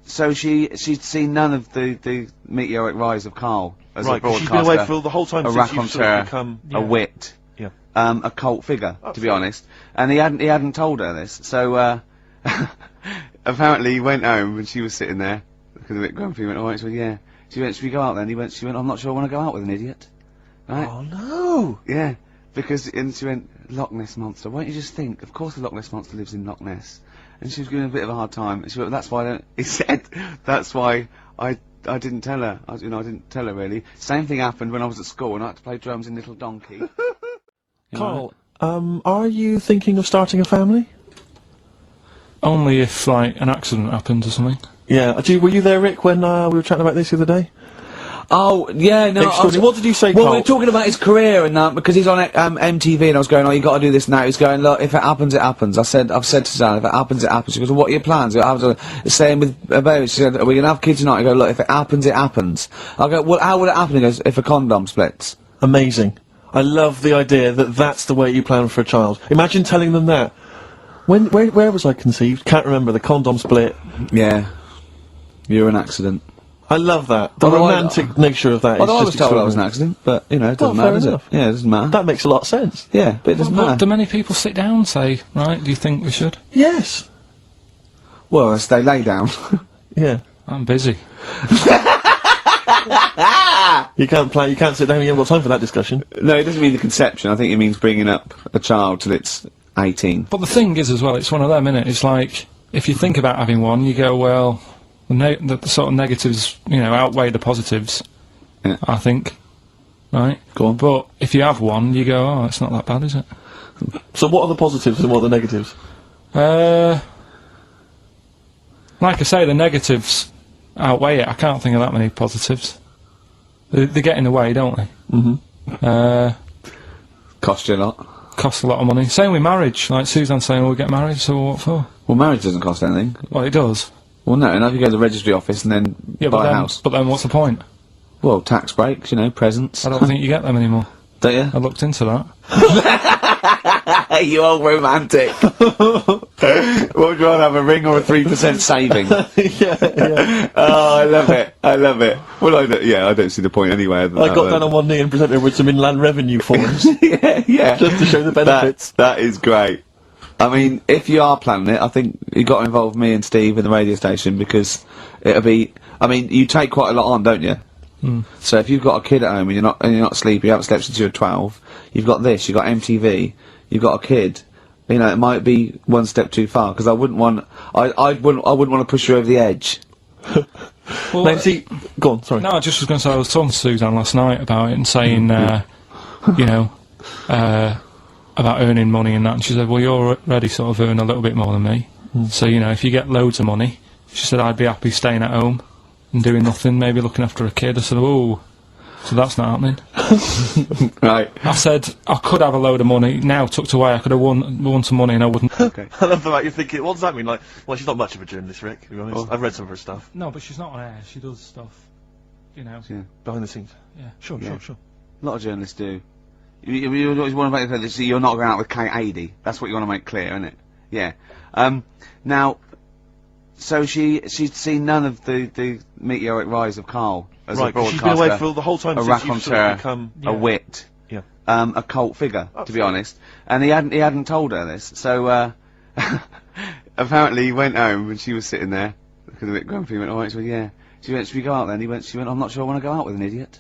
so she'd seen none of the meteoric rise of Karl as a broadcaster. She's been away for the whole time a since you've sort of raconteur, become... a wit, a cult figure, to be honest. And he hadn't told her this. So apparently he went home and she was sitting there, looking a bit grumpy. He went, all right, so yeah. She went, should we go out then? She went, I'm not sure I want to go out with an idiot. Right? Oh no! Yeah, because and she went, Loch Ness Monster. Why don't you just think? Of course the Loch Ness Monster lives in Loch Ness. And she was giving a bit of a hard time. And she went, that's why he said, that's why I didn't tell her. I didn't tell her really. Same thing happened when I was at school and I had to play drums in Little Donkey. Karl, are you thinking of starting a family? Only if, like, an accident happens or something. Yeah. Were you there, Rick, when we were chatting about this the other day? Oh, yeah, no, What did you say, Well, Karl? we were talking about his career and because he's on MTV and I was going, oh, you got to do this now. He's going, look, if it happens, it happens. I've said to Suzanne, if it happens, it happens. She goes, well, what are your plans? Same with baby. She said, are we going to have kids tonight? I go, look, if it happens, it happens. I go, well, how would it happen? He goes, if a condom splits. Amazing. I love the idea that that's the way you plan for a child. Imagine telling them that. Where was I conceived? Can't remember. The condom split. Yeah. You're an accident. I love that. The romantic nature of that is I was just told I was an accident, but, you know, it doesn't matter, does it? Yeah, it doesn't matter. That makes a lot of sense. Yeah, but it doesn't matter. Do many people sit down and say, right, do you think we should? Yes. Well, they lay down. Yeah. I'm busy. You can't sit down, you haven't got time for that discussion. No, it doesn't mean the conception. I think it means bringing up a child till it's 18. But the thing is, as well, it's one of them, innit? It's like, if you think about having one, you go, well, the sort of negatives, you know, outweigh the positives. Yeah. I think. Right? Go on. But if you have one, you go, oh, it's not that bad, is it? So what are the positives and what are the negatives? Like I say, the negatives outweigh it. I can't think of that many positives. They get in the way, don't they? Mm-hmm. Cost you a lot. Costs a lot of money. Same with marriage. Like Suzanne's saying, we'll get married, so what for? Well, marriage doesn't cost anything. Well, it does. Well, no, if you go to the registry office and then buy a house. But then what's the point? Well, tax breaks, you know, presents. I don't think you get them anymore. Don't you? I looked into that. You old romantic. What would you rather have, a ring or a 3% saving? Yeah. Oh, I love it. I love it. Well, I don't see the point anyway. I got down on one knee and presented her with some inland revenue forms. yeah. Just to show the benefits. That is great. I mean, if you are planning it, I think you got to involve me and Steve in the radio station because it'll be. I mean, you take quite a lot on, don't you? Mm. So if you've got a kid at home and you're not sleepy, you haven't slept since you were 12. You've got this. You've got MTV. You've got a kid. You know, it might be one step too far because I wouldn't want. I wouldn't want to push you over the edge. Well, Nancy, go on. Sorry. No, I just was going to say I was talking to Suzanne last night about it and saying, you know, about earning money and that, and she said, well, you're already sort of earn a little bit more than me. So, you know, if you get loads of money, she said, I'd be happy staying at home and doing nothing, maybe looking after a kid. I said, oh, so that's not happening. Right. I said, I could have a load of money now tucked away, I could have won some money and I wouldn't. Okay. I love the fact you're thinking, what does that mean? Like, well, she's not much of a journalist, Rick, to be honest. I've read some of her stuff. No, but she's not on air, she does stuff, you know. Yeah. Behind the scenes. Yeah. Sure. A lot of journalists do. You always want to make clear that you're not going out with Kate Adie. That's what you want to make clear, isn't it? Yeah. Now, so she'd seen none of the meteoric rise of Karl as a broadcaster. She's been away for the whole time a since you've sort raconteur, of become... a wit, Yeah. a cult figure, to be honest. And he hadn't told her this, so apparently he went home and she was sitting there, looking a bit grumpy. He went, alright, she went, yeah. She went, should we go out then? She went, I'm not sure I want to go out with an idiot.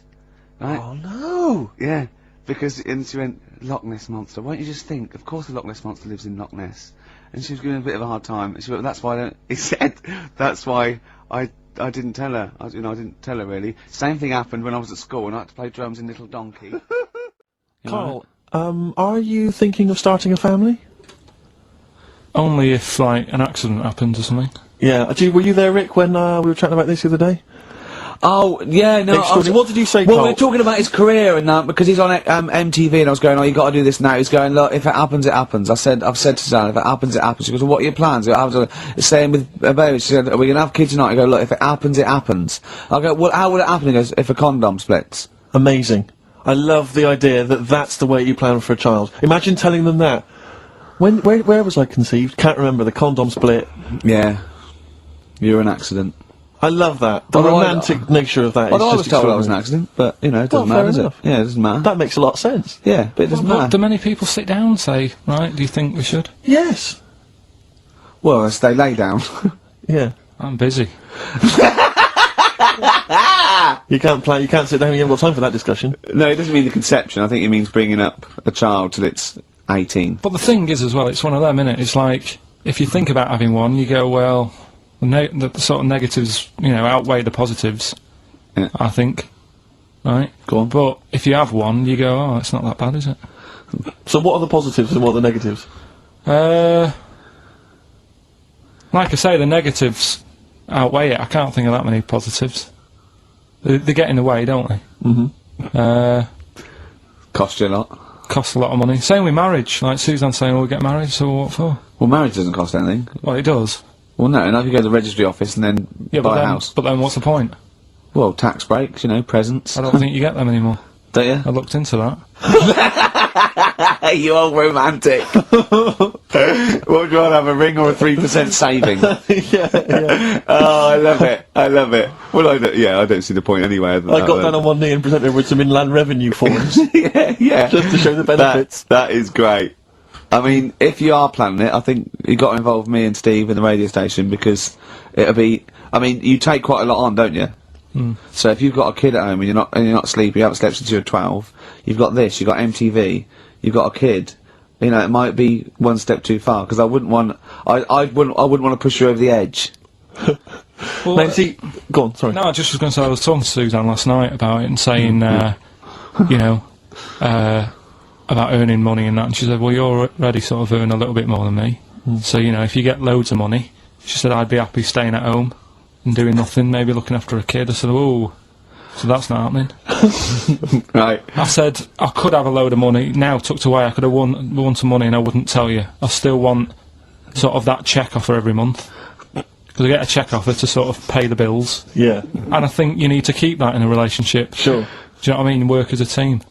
Right? Oh no! Yeah, and she went, Loch Ness Monster. Won't you just think? Of course the Loch Ness Monster lives in Loch Ness. And she was giving him a bit of a hard time. She went, that's why he said, that's why I didn't tell her. I didn't tell her really. Same thing happened when I was at school and I had to play drums in Little Donkey. Carl, are you thinking of starting a family? Only if, like, an accident happens or something. Yeah. Were you there, Rick, when we were chatting about this the other day? Oh, yeah, no, What did you say, well, Carl? we're talking about his career and that, because he's on MTV, and I was going, oh, you got to do this now. He's going, look, if it happens, it happens. I've said to Suzanne, if it happens, it happens. She goes, well, what are your plans? I was staying with a baby. She said, are we going to have kids tonight? I go, look, if it happens, it happens. I go, well, how would it happen? He goes, if a condom splits. Amazing. I love the idea that that's the way you plan for a child. Imagine telling them that. Where was I conceived? Can't remember. The condom split. Yeah. You're an accident. I love that. The romantic nature of that is I was just told I was an extraordinary. accident, but, you know, it doesn't Well, matter, fair does it? enough. Yeah, it doesn't matter. That makes a lot of sense. Yeah, but it doesn't But do matter. many people sit down and say, right, do you think we should? Yes. Well, as they lay down. Yeah. I'm busy. You can't sit down, you haven't got time for that discussion. No, it doesn't mean the conception. I think it means bringing up a child till it's 18. But the thing is as well, it's one of them, innit? It's like, if you think about having one, you go, well, the sort of negatives, you know, outweigh the positives. Yeah. I think. Right? Go on. But if you have one, you go, oh, it's not that bad, is it? So what are the positives and what are the negatives? Like I say, the negatives outweigh it. I can't think of that many positives. They get in the way, don't they? Mm-hmm. Cost you a lot. Costs a lot of money. Same with marriage. Like Suzanne's saying, we'll get married, so what for? Well, marriage doesn't cost anything. Well, it does. Well, no, and if you go to the registry office and then buy a house. But then what's the point? Well, tax breaks, you know, presents. I don't think you get them anymore. Don't you? I looked into that. You old romantic. What would you rather have, a ring or a 3% saving? Yeah. Oh, I love it. I love it. Well, I don't see the point anyway. I got down on one knee and presented her with some inland revenue forms. yeah. Just to show the benefits. That is great. I mean, if you are planning it, I think you got to involve me and Steve in the radio station, because it'll be. I mean, you take quite a lot on, don't you? Mm. So if you've got a kid at home and you're not sleepy, you haven't slept since you're 12. You've got this. You've got MTV. You've got a kid. You know, it might be one step too far, because I wouldn't want. I wouldn't want to push you over the edge. Well, Now, see, go on. Sorry. no, I just was going to say, I was talking to Suzanne last night about it and saying, you know, about earning money and that, and she said, well, you're already sort of earn a little bit more than me. So, you know, if you get loads of money, she said, I'd be happy staying at home and doing nothing, maybe looking after a kid. I said, oh, so that's not happening. Right. I said, I could have a load of money now tucked away, I could have won some money and I wouldn't tell you. I still want sort of that cheque offer every month. Because I get a cheque offer to sort of pay the bills. Yeah. And I think you need to keep that in a relationship. Sure. Do you know what I mean? Work as a team.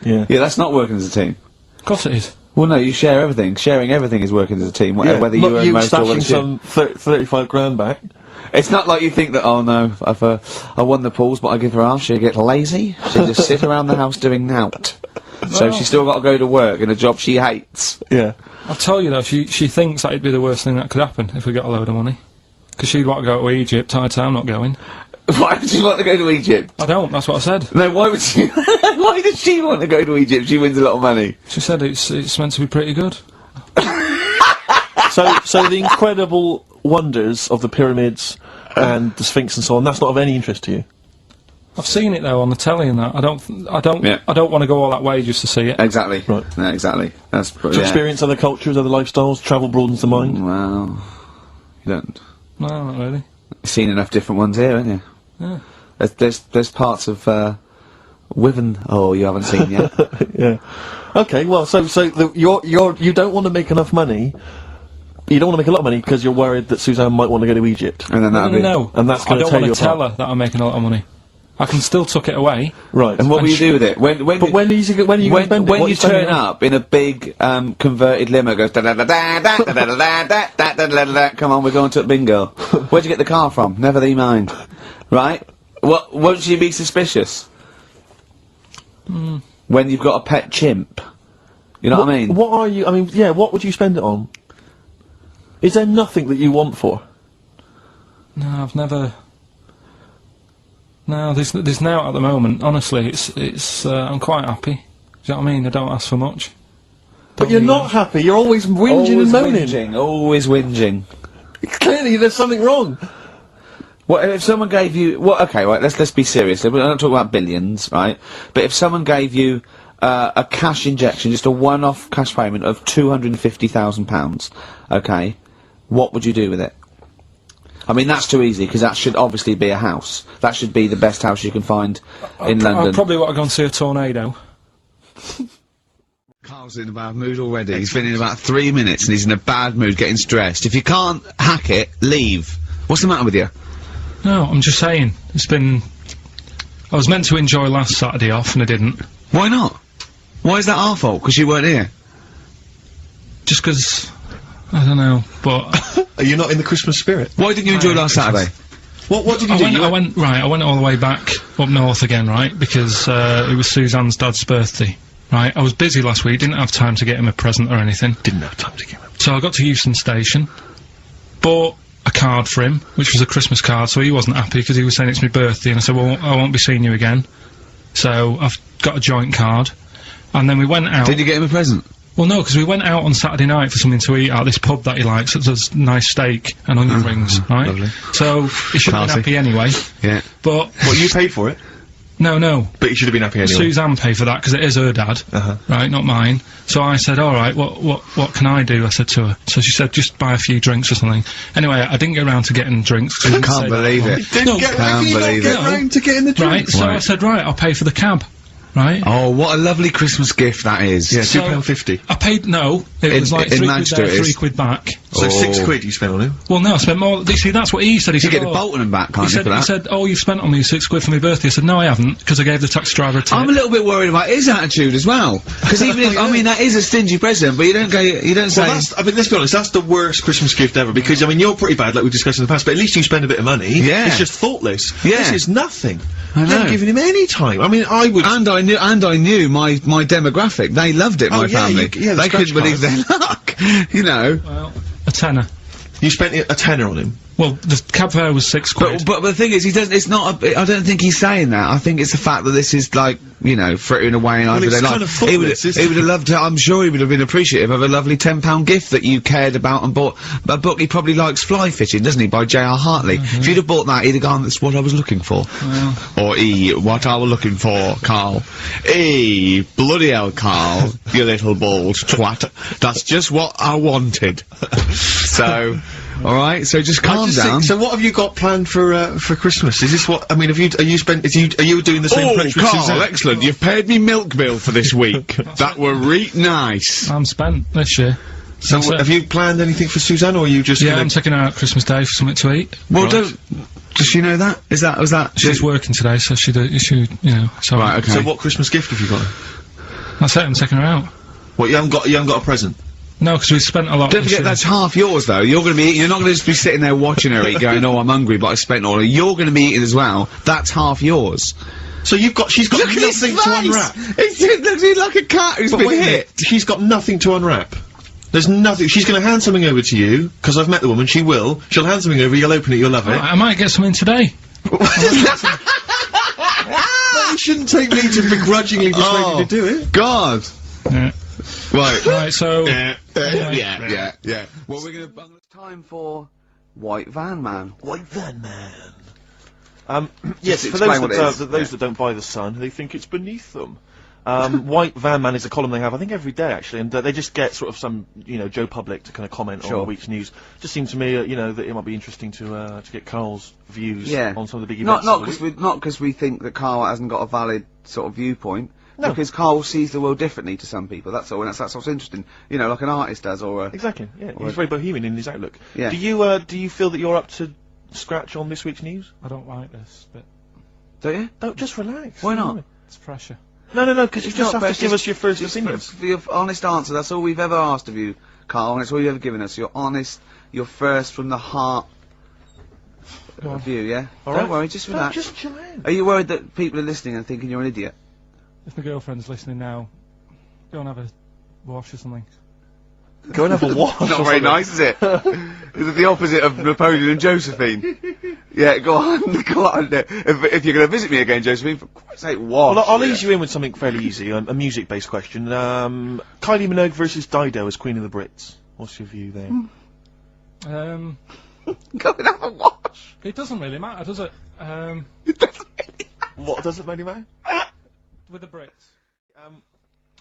Yeah. Yeah, that's not working as a team. Of course it is. Well, no, you share everything. Sharing everything is working as a team, whether you earn most or whether stashing some 35 grand back. It's not like you think that, oh no, I won the pools, but I give her half, she'll get lazy, she'll just sit around the house doing nout. So she's still got to go to work in a job she hates. Yeah. I'll tell you though, she thinks that'd be the worst thing that could happen if we got a load of money. Because she'd want to go to Egypt, I'm not going. Why would she want to go to Egypt? I don't, that's what I said. No, why would she? Why does she want to go to Egypt? She wins a lot of money. She said it's meant to be pretty good. So the incredible wonders of the pyramids and the Sphinx and so on, that's not of any interest to you? I've seen it though on the telly and that. I don't want to go all that way just to see it. Exactly. Right. Yeah, exactly. That's To experience other cultures, other lifestyles, travel broadens the mind. Well, you don't. No, not really. You've seen enough different ones here, haven't you? Yeah. There's parts of Wiven. Oh, you haven't seen yet. Yeah. Okay. Well, you don't want to make enough money. You don't want to make a lot of money because you're worried that Suzanne might want to go to Egypt. And then that'll be. No. And that's I going to don't tear you want to tell apart. her that I'm making a lot of money. I can still tuck it away. Right. And what will you do with it? When are you when are you going to spend it? when What are you spending turn it on? up in a big converted limo, goes da da da da da da da da da da da da da da. Come on, we're going to bingo. Where'd you get the car from? Never thee mind. Right? What? Won't she be suspicious? When you've got a pet chimp. You know what I mean? What are you? I mean, yeah. What would you spend it on? Is there nothing that you want for? No, I've never. No, there's now at the moment. Honestly, it's. I'm quite happy. Do you know what I mean? I don't ask for much. But you're not happy. You're always whinging and moaning. Always whinging. Clearly, there's something wrong. What if someone gave you? Well, okay, right. Let's be serious. We're not talking about billions, right? But if someone gave you a cash injection, just a one-off cash payment of £250,000, okay, what would you do with it? I mean, that's too easy, because that should obviously be a house. That should be the best house you can find in London. I probably want to go and see a tornado. Carl's in a bad mood already. He's been in about 3 minutes and he's in a bad mood, getting stressed. If you can't hack it, leave. What's the matter with you? No, I'm just saying. It's been... I was meant to enjoy last Saturday off and I didn't. Why not? Why is that our fault? Because you weren't here? Just because... I don't know, but... Are you not in the Christmas spirit? Why didn't you enjoy last Saturday? What did you do? I went all the way back up north again, right? Because it was Suzanne's dad's birthday, right? I was busy last week, didn't have time to get him a present or anything. Didn't have time to get him. So I got to Euston Station, bought a card for him, which was a Christmas card, so he wasn't happy because he was saying it's my birthday, and I said, well, I won't be seeing you again. So I've got a joint card, and then we went out. Did you get him a present? Well, no, because we went out on Saturday night for something to eat at this pub that he likes. It does nice steak and onion rings, right? Lovely. So he should have been happy anyway. Yeah. But What, you paid for it? no. But you should have been happy anyway. Suzanne paid for that because it is her dad, right, not mine. So I said, all right, what can I do? I said to her. So she said, just buy a few drinks or something. Anyway, I didn't get around to getting drinks. I can't believe it. Didn't get round to getting the drinks. Right, so I said, right, I'll pay for the cab. Right? Oh, what a lovely Christmas gift that is. Yeah, So, £2.50. I paid, no, it was like in 3 quid Manchester there, it is. 3 quid back. So £6 you spent on him? Well, no, I spent more. You see, that's what he said. He said, get the Bolton and back, can't you, for that? He said, oh, you've spent on me £6 for my birthday. I said, no, I haven't, because I gave the taxi driver a tip. I'm a little bit worried about his attitude as well. Because even if, I mean, that is a stingy present, but you don't say... Well, I mean, let's be honest, that's the worst Christmas gift ever, because, I mean, you're pretty bad, like we discussed in the past, but at least you spend a bit of money. Yeah. It's just thoughtless. Yeah. This is nothing. I know. You haven't given him any time. I mean, I would... And I knew my demographic. They loved it, my family. They couldn't believe their luck. You know. Well, a tenner. You spent a tenner on him? Well, the cab fare was £6. But the thing is, he doesn't. It's not. I don't think he's saying that. I think it's the fact that this is like, you know, frittering away in Well, everyday it's life. kind of thoughtless, he would have loved to. I'm sure he would have been appreciative of a lovely £10 gift that you cared about and bought. A book he probably likes, Fly Fishing, doesn't he, by J.R. Hartley? If you'd have bought that, he'd have gone, "That's what I was looking for." Or what I was looking for, Carl. Bloody hell, Carl, you little bald twat. That's just what I wanted. So. All right, so just calm down. So what have you got planned for Christmas? Is this what, I mean, are you doing the same approach with Carl, Suzanne? excellent, you've paid me milk bill for this week. That were nice. I'm spent this year. So have you planned anything for Suzanne, or are you just Yeah, gonna... I'm taking her out Christmas Day for something to eat. Well, does she know that? Was that? She's working today, so she, you know, so... Right, okay. So what Christmas gift have you got? That's it, I'm taking her out. What, you haven't got a present? No, because we spent a lot. Don't forget, that's half yours, though. You're going to be eating. You're not going to just be sitting there watching her eat, going, "Oh, I'm hungry, but I spent all." You're going to be eating as well. That's half yours. So she's got nothing to unwrap. It looks like a cat who's been hit. She's got nothing to unwrap. There's nothing. She's going to hand something over to you, because I've met the woman. She will. She'll hand something over. You'll open it. You'll love it. I might get something today. You shouldn't take me to begrudgingly persuade you to do it. God. Yeah. Right, so... yeah. Well, it's time for White Van Man. White Van Man. Yes, for explain those what it is. that don't buy the Sun, they think it's beneath them. White Van Man is a column they have, I think, every day, actually, and they just get sort of some, you know, Joe Public to kind of comment on the week's news. Just seemed to me, you know, that it might be interesting to get Karl's views on some of the big events. Not because we think that Karl hasn't got a valid sort of viewpoint. No. Because Karl sees the world differently to some people, that's all, and that's what's interesting. You know, like an artist does, or a... Exactly, yeah. He's very bohemian in his outlook. Yeah. Do you feel that you're up to scratch on this week's news? I don't like this, but... Don't you? Don't, just relax. Why not? It's pressure. No, because you just have to give us your first opinions. For your honest answer, that's all we've ever asked of you, Karl, and it's all you've ever given us. Your honest, your first from the heart view, yeah? All Don't right. worry, just relax. Just chill out. Are you worried that people are listening and thinking you're an idiot? if my girlfriend's listening now, go and have a wash or something. Go and have a wash. Not or very something. nice, is it? Is it the opposite of Napoleon and Josephine? Yeah, go on, go on. If you're going to visit me again, Josephine, for Christ's sake, wash. Well, I'll ease you in with something fairly easy, a music-based question. Kylie Minogue versus Dido as Queen of the Brits. What's your view there? Go and have a wash. It doesn't really matter, does it? What does it really matter? With the Brits.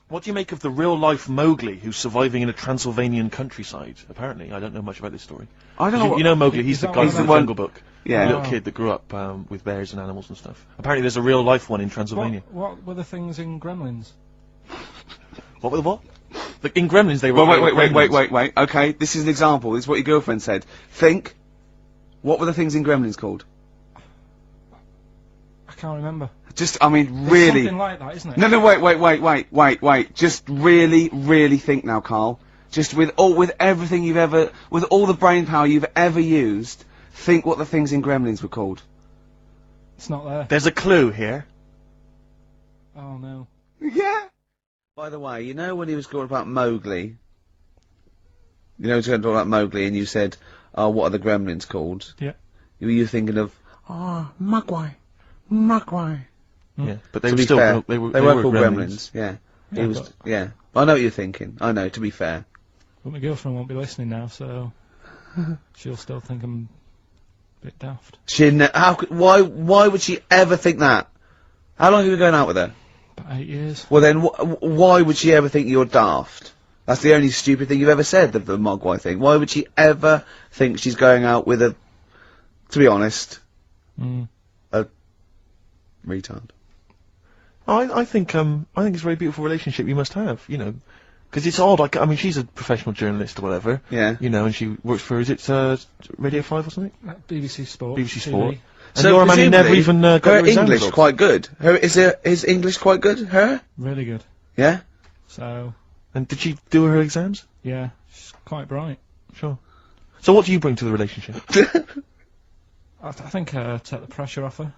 What do you make of the real-life Mowgli who's surviving in a Transylvanian countryside? Apparently, I don't know much about this story. I don't know. You know Mowgli, he's the guy He's from the the one- Jungle Book. Yeah. The little kid that grew up with bears and animals and stuff. Apparently there's a real-life one in Transylvania. What were the things in Gremlins? What were the what? In Gremlins they were... Well, they were gremlins. wait. Okay, this is an example. This is what your girlfriend said. Think. What were the things in Gremlins called? I can't remember. Just, I mean, There's really. something like that, isn't it? No, wait. Just really think now, Carl. Just with everything you've ever, with all the brain power you've ever used, think what the things in Gremlins were called. It's not there. There's a clue here. Oh no. Yeah. By the way, you know when he was talking about Mowgli? You know he was going to talk about Mowgli and you said, oh, what are the Gremlins called? Yeah. Were you thinking of, Mugwai. Yeah, but they To were be still... fair, They were called Gremlins. Yeah. Yeah, He was, but- yeah. I know what you're thinking. I know, to be fair. But my girlfriend won't be listening now, so she'll still think I'm a bit daft. Why would she ever think that? How long have you been going out with her? About 8 years. Well then, why would she ever think you're daft? That's the only stupid thing you've ever said, the Mogwai thing. Why would she ever think she's going out with a, to be honest, a retard? I think it's a very beautiful relationship you must have, you know. Because it's odd, I mean, she's a professional journalist or whatever. Yeah. You know, and she works for, is it, Radio 5 or something? BBC Sport. BBC Sport. TV. And you're a man who never presumably, even got her your exam English results. quite good. Is English quite good? Her? Really good. Yeah. So, And did she do her exams? yeah, she's quite bright. Sure. So what do you bring to the relationship? I think take the pressure off her.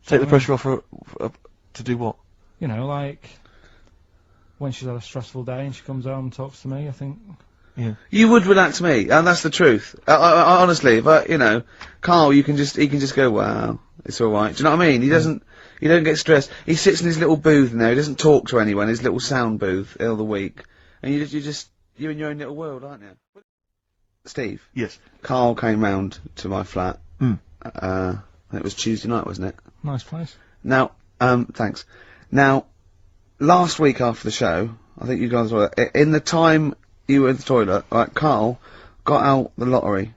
Take the pressure off her to do what? You know, like when she's had a stressful day and she comes home and talks to me, I think. Yeah. You would relax me, and that's the truth. I honestly, but you know, Carl, he can just go, wow, it's all right. Do you know what I mean? He doesn't. You don't get stressed. He sits in his little booth in there. He doesn't talk to anyone. His little sound booth all the week, and you're in your own little world, aren't you? Steve. Yes. Carl came round to my flat. Mm. It was Tuesday night, wasn't it? Nice place. Now, thanks. Now, last week after the show, I think you guys were in the time you were in the toilet. Right, Carl got out the lottery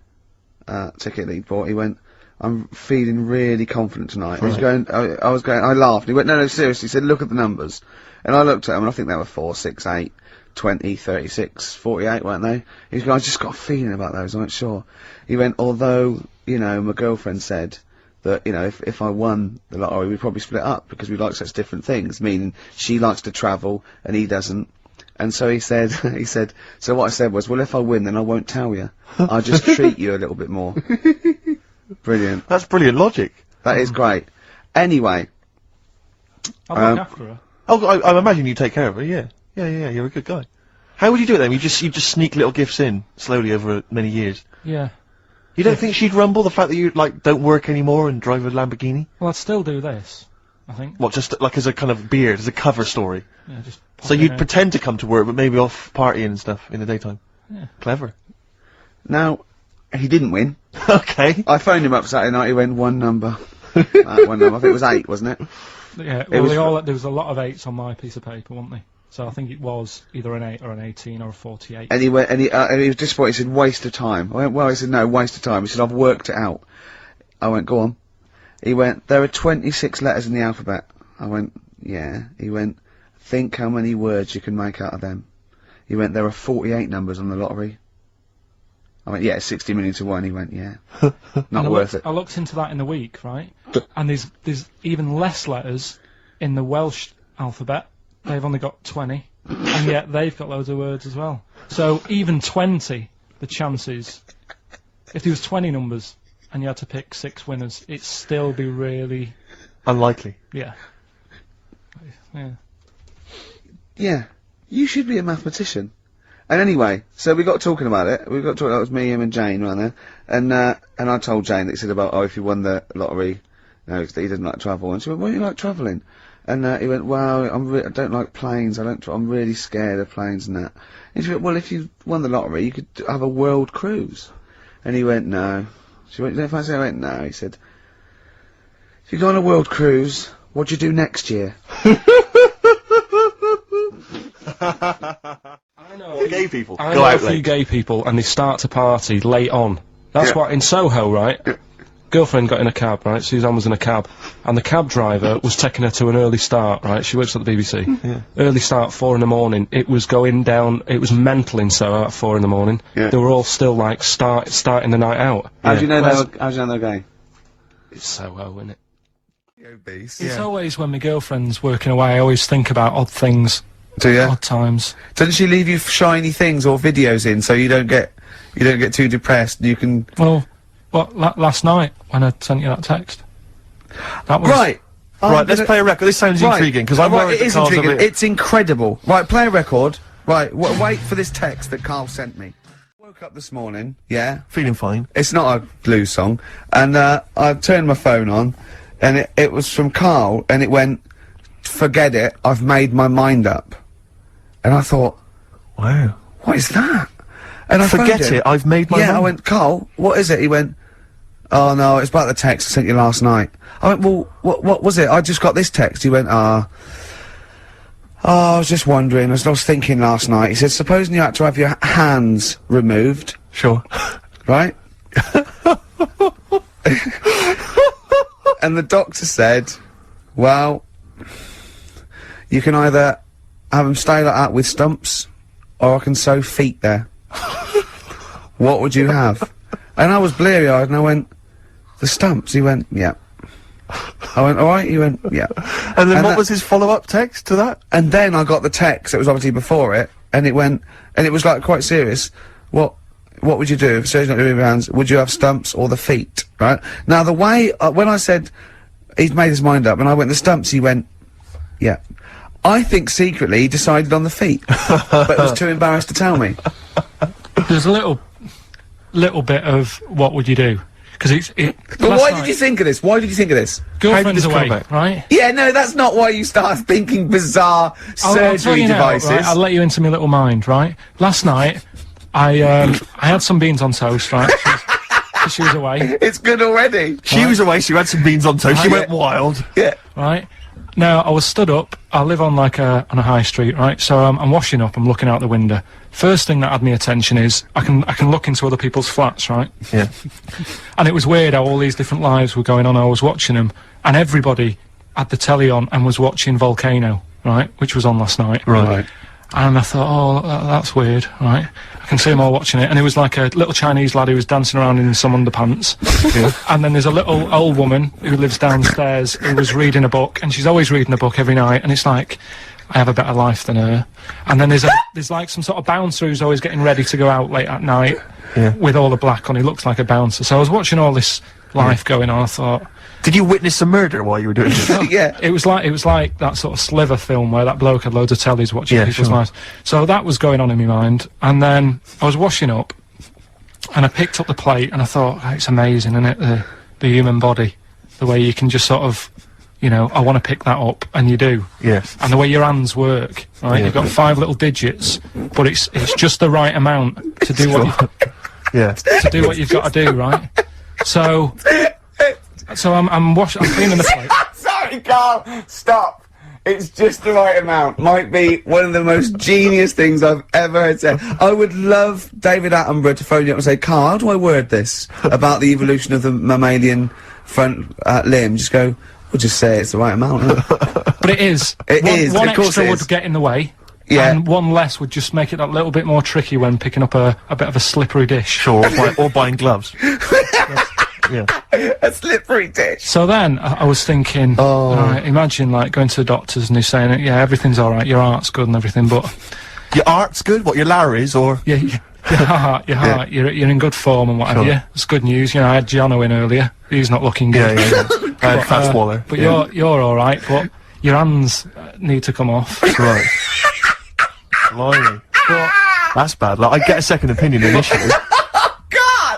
ticket that he bought. He went, "I'm feeling really confident tonight." He was going. I was going. I laughed. He went, "No, seriously." He said, "Look at the numbers." And I looked at him, and I think they were 4, 6, 8, 20, 36, 48, weren't they? He was going, "I just got a feeling about those. I wasn't sure." He went, "Although, you know, my girlfriend said that, you know, if I won the lottery, we'd probably split up because we like such different things. Meaning, she likes to travel and he doesn't." And so he said, so what I said was, "Well, if I win, then I won't tell you. I'll just treat you a little bit more." Brilliant. That's brilliant logic. That is great. Anyway, I'll look after her. Oh, I imagine you take care of her, yeah. Yeah, you're a good guy. How would you do it then? You just sneak little gifts in, slowly over many years. Yeah. You don't think she'd rumble, the fact that you, like, don't work anymore and drive a Lamborghini? Well, I'd still do this, I think. What, just, like, as a kind of beard, as a cover story? Yeah, just pop So in you'd there. pretend to come to work, but maybe off partying and stuff in the daytime? Yeah. Clever. now, he didn't win. Okay. I phoned him up Saturday night, he went, one number. One number. I think it was 8, wasn't it? Yeah, It well, was there was a lot of 8s on my piece of paper, wasn't there? So I think it was either an 8 or an 18 or a 48. And he went, and he was disappointed. He said, "Waste of time." I went, "Well," he said, "No, waste of time." He said, "I've worked it out." I went, "Go on." He went, "There are 26 letters in the alphabet." I went, "Yeah." He went, "Think how many words you can make out of them." He went, "There are 48 numbers on the lottery." I went, "Yeah, 60 million to 1. He went, "Yeah." Not And worth it. I looked into that in the week, right? And there's even less letters in the Welsh alphabet. They've only got 20, and yet they've got loads of words as well. So even 20, the chances, if there was 20 numbers and you had to pick 6 winners, it'd still be really, Unlikely. yeah. Yeah. Yeah, you should be a mathematician. And anyway, so we got talking about it. We got talking. That was me, him, and Jane right there. And I told Jane that he said about, oh, if you won the lottery, you know, he doesn't like travel. And she went, why do you like travelling? And he went, well, I don't like planes. I'm really scared of planes and that. And she went, well, if you won the lottery, you could have a world cruise. And he went, no. She went, you don't fancy? I went, no. He said, if you go on a world cruise, what do you do next year? I know Gay people. I Go know out a few late. gay people, and they start to party late on. That's what in Soho, right? Girlfriend got in a cab, right? Suzanne was in a cab, and the cab driver was taking her to an early start, right? She works at the BBC. Yeah. Early start, 4 in the morning. It was going down. It was mental in Soho at 4 in the morning. Yeah. They were all still like starting the night out. How do you know Whereas- how do you know they're gay? It's Soho, isn't it? Beast. It's always when my girlfriend's working away, I always think about odd things, Do you? odd times. Doesn't she leave you shiny things or videos in so you don't get too depressed? You can Well, last night when I sent you that text, that was right. Right, let's play a record. This sounds intriguing, because I'm worried it that is Carl's a intriguing. bit... It's incredible. Right, play a record. Right, wait for this text that Karl sent me. Woke up this morning. Yeah, Feeling fine. it's not a blues song, and I turned my phone on, and it was from Karl, and it went, "Forget it. I've made my mind up." And I thought, Wow. what is that? And I phoned Forget him. it, I've made my Yeah, I mind. went, Karl, what is it? He went, oh no, it's about the text I sent you last night. I went, well, what was it? I just got this text. He went, I was just wondering, I was thinking last night. He said, supposing you had to have your hands removed, Sure. right? And the doctor said, well, you can either have them stay like that with stumps, or I can sew feet there. What would you have? And I was bleary-eyed, and I went, the stumps? He went, yeah. I went, alright? He went, yeah. And then And what that- was his follow-up text to that? And then I got the text, it was obviously before it, and it went, and it was like quite serious. What would you do if surgery not doing your hands? Would you have stumps or the feet, right? Now the way, when I said, he's made his mind up, and I went, the stumps, he went, yeah. I think secretly he decided on the feet, but was too embarrassed to tell me. there's a little bit of what would you do? Because But why did you think of this? Why did you think of this? Girlfriend's this come away, about? right? Yeah, no, that's not why you start thinking bizarre I'll tell surgery you now, devices. right? I'll let you into my little mind, right? Last night, I had some beans on toast, right? She was away, It's good already. She was away, she had some beans on toast, she Yeah. went wild. Yeah. right? Now, I was stood up. I live on like on a high street, right? So I'm washing up. I'm looking out the window. First thing that had me attention is I can look into other people's flats, right? Yeah. And it was weird how all these different lives were going on. I was watching them, and everybody had the telly on and was watching Volcano, right? Which was on last night. Right. And I thought, oh, that's weird, right? I can see them all watching it. And it was like a little Chinese lad who was dancing around in some underpants. And then there's a little old woman who lives downstairs who was reading a book, and she's always reading a book every night. And it's like, I have a better life than her. And then there's like some sort of bouncer who's always getting ready to go out late at night with all the black on. He looks like a bouncer. So I was watching all this life going on. I thought, Did you witness a murder while you were doing it? Yeah. it was like that sort of Sliver film where that bloke had loads of tellies watching Yeah, people's sure. lives. So that was going on in my mind, and then I was washing up, and I picked up the plate, and I thought, oh, it's amazing, isn't it? The human body, the way you can just sort of, you know, I want to pick that up, and you do. Yes. And the way your hands work, right? You've got 5 little digits, but it's just the right amount to do Yeah. to do what you've got to do, right? So I'm cleaning the plate. Sorry, Karl. Stop. It's just the right amount. Might be one of the most genius things I've ever heard said. I would love David Attenborough to phone you up and say, Karl, how do I word this about the evolution of the mammalian front limb? Just go, we'll just say it's the right amount. Isn't it? But it is. It one, is, One of course extra it would is. get in the way. Yeah. And one less would just make it that little bit more tricky when picking up a bit of a slippery dish. Sure, or buying gloves. Yeah. A slippery dish. So then I was thinking, imagine like going to the doctors and he's saying, yeah, everything's all right, your heart's good and everything, but Your art's good? What, your Larry's, or...? yeah, your heart, you're in good form and what have Sure. you. It's good news. You know, I had Jono in earlier. He's not looking good. Yeah. Fat Waller. But you're all right. But your hands need to come off. Right. Blimey. But, That's bad. Like, I get a second opinion initially.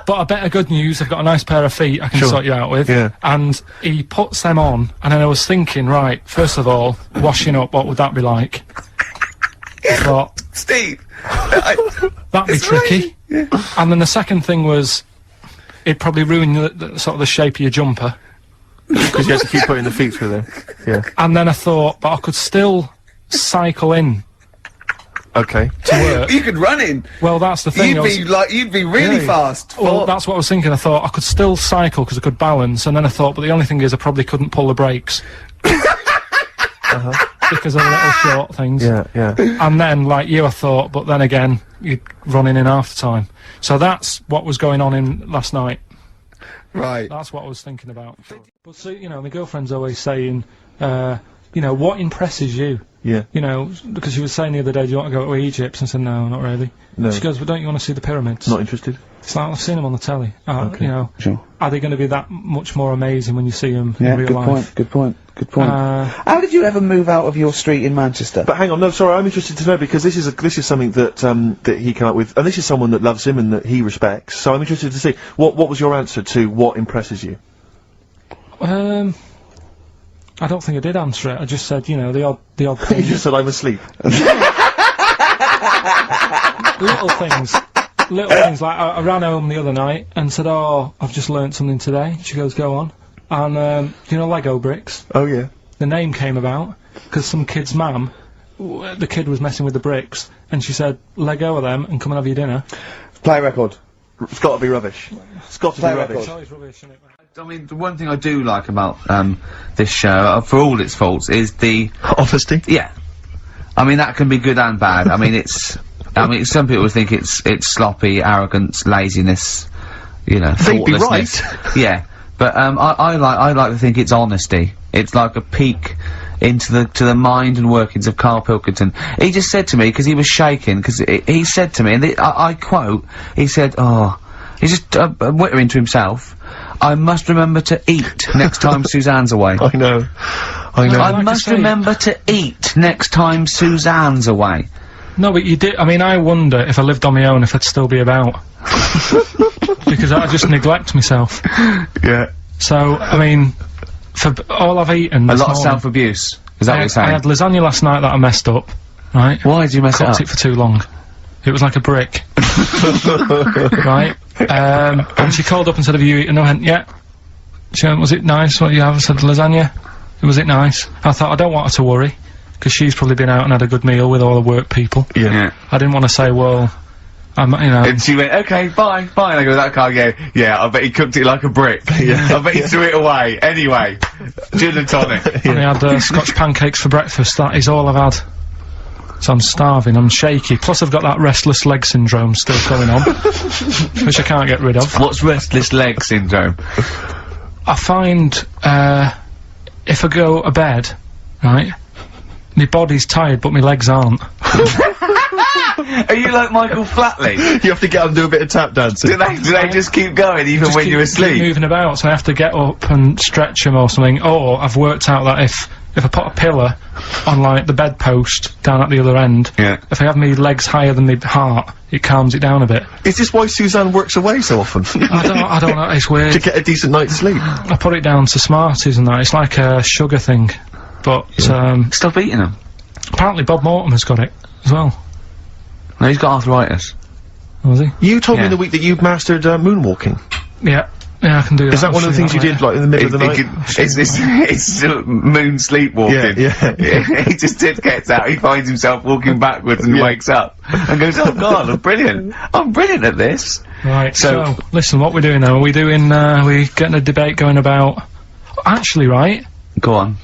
but a bit of good news, I've got a nice pair of feet I can Sure. sort you out with. Yeah. And he puts them on, and then I was thinking, right, first of all, washing up, what would that be like? I thought, Steve! that'd be tricky. And then the second thing was, it'd probably ruin the sort of the shape of your jumper. Because you have to keep putting the feet through there. Yeah. And then I thought, but I could still cycle in Okay. to work. You could run in. Well, that's the thing. You'd be really fast. Well, that's what I was thinking. I thought I could still cycle because I could balance, and then I thought, but the only thing is I probably couldn't pull the brakes. Because of the little short things. Yeah, yeah. And then, like you, I thought, but then again, you'd run in half the time. So that's what was going on in last night. Right. That's what I was thinking about. But see, you know, my girlfriend's always saying, you know, what impresses you? Yeah. You know, because she was saying the other day, do you want to go to Egypt? And I said, no, not really. No. She goes, well, don't you want to see the pyramids? Not interested? It's like, I've seen them on the telly. Okay. You know, Sure. are they going to be that much more amazing when you see them Yeah, in real good life? point, good point, good point. Uh, How did you ever move out of your street in Manchester? But hang on, no, sorry, I'm interested to know because this is something that that he came up with, and this is someone that loves him and that he respects. So I'm interested to see what was your answer to what impresses you? I don't think I did answer it. I just said, you know, the odd You thing. just said I'm asleep. little things. Little things, like I ran home the other night and said, oh, I've just learnt something today. She goes, go on. And, you know Lego bricks? Oh yeah. The name came about because some kid's mum, the kid was messing with the bricks, and she said, let go of them and come and have your dinner. Play record. It's got to be rubbish. It's got to be Play rubbish. record. Always rubbish, isn't it? I mean, the one thing I do like about this show, for all its faults, is the Honesty. yeah. I mean, that can be good and bad. I mean, it's. I mean, some people think it's sloppy, arrogance, laziness. You know, They'd be thoughtlessness. Yeah, but I like to think it's honesty. It's like a peek into the mind and workings of Karl Pilkington. He just said to me, because he was shaking, because he said to me, and I quote, he said, oh, he's just whittering to himself, I must remember to eat next time Suzanne's away. I know. I know. I like to must say- remember to eat next time Suzanne's away. No, but you did. I mean, I wonder if I lived on my own if I'd still be about. Because I just neglect myself. Yeah. So, I mean, for all I've eaten A this lot of morning, self-abuse. Is that what you're I saying? had lasagna last night that I messed up, right? Why did you mess it Cooked up? it for too long. It was like a brick. Right? And she called up and said, have you eaten? I went, yeah. She went, was it nice what you have? I said, lasagna. Was it nice? I thought, I don't want her to worry, because she's probably been out and had a good meal with all the work people. Yeah. I didn't want to say, well, I'm, you know. And she went, okay, bye, bye. And I go, that car, yeah, I bet he cooked it like a brick. Yeah. I bet he threw it away. Anyway, gin and tonic. And I had Scotch pancakes for breakfast. That is all I've had. So I'm starving, I'm shaky. Plus I've got that restless leg syndrome still going on, which I can't get rid of. What's restless leg syndrome? I find, if I go to bed, right, my body's tired but my legs aren't. Are you like Michael Flatley? You have to get up and do a bit of tap dancing. Do they just keep going even Just when keep- you're keep asleep? moving about, so I have to get up and stretch them or something. Or I've worked out that if I put a pillar on like the bedpost down at the other end, Yeah. if I have my legs higher than my heart, it calms it down a bit. Is this why Suzanne works away so often? I don't know, it's weird. To get a decent night's sleep. I put it down to Smarties and that. It's like a sugar thing. But, Stop eating them. apparently Bob Mortimer's got it as well. No, he's got arthritis. Was he? You told me Yeah. the week that you'd mastered moonwalking. Yeah. Yeah, I can do that. Is that one of the things you did, like, in the middle of the night? It's moon sleepwalking. Yeah. He just gets out, he finds himself walking backwards and wakes up and goes, oh god, I'm brilliant at this. Right, So- so, listen, what we're doing now, we getting a debate going about... Actually, right? Go on.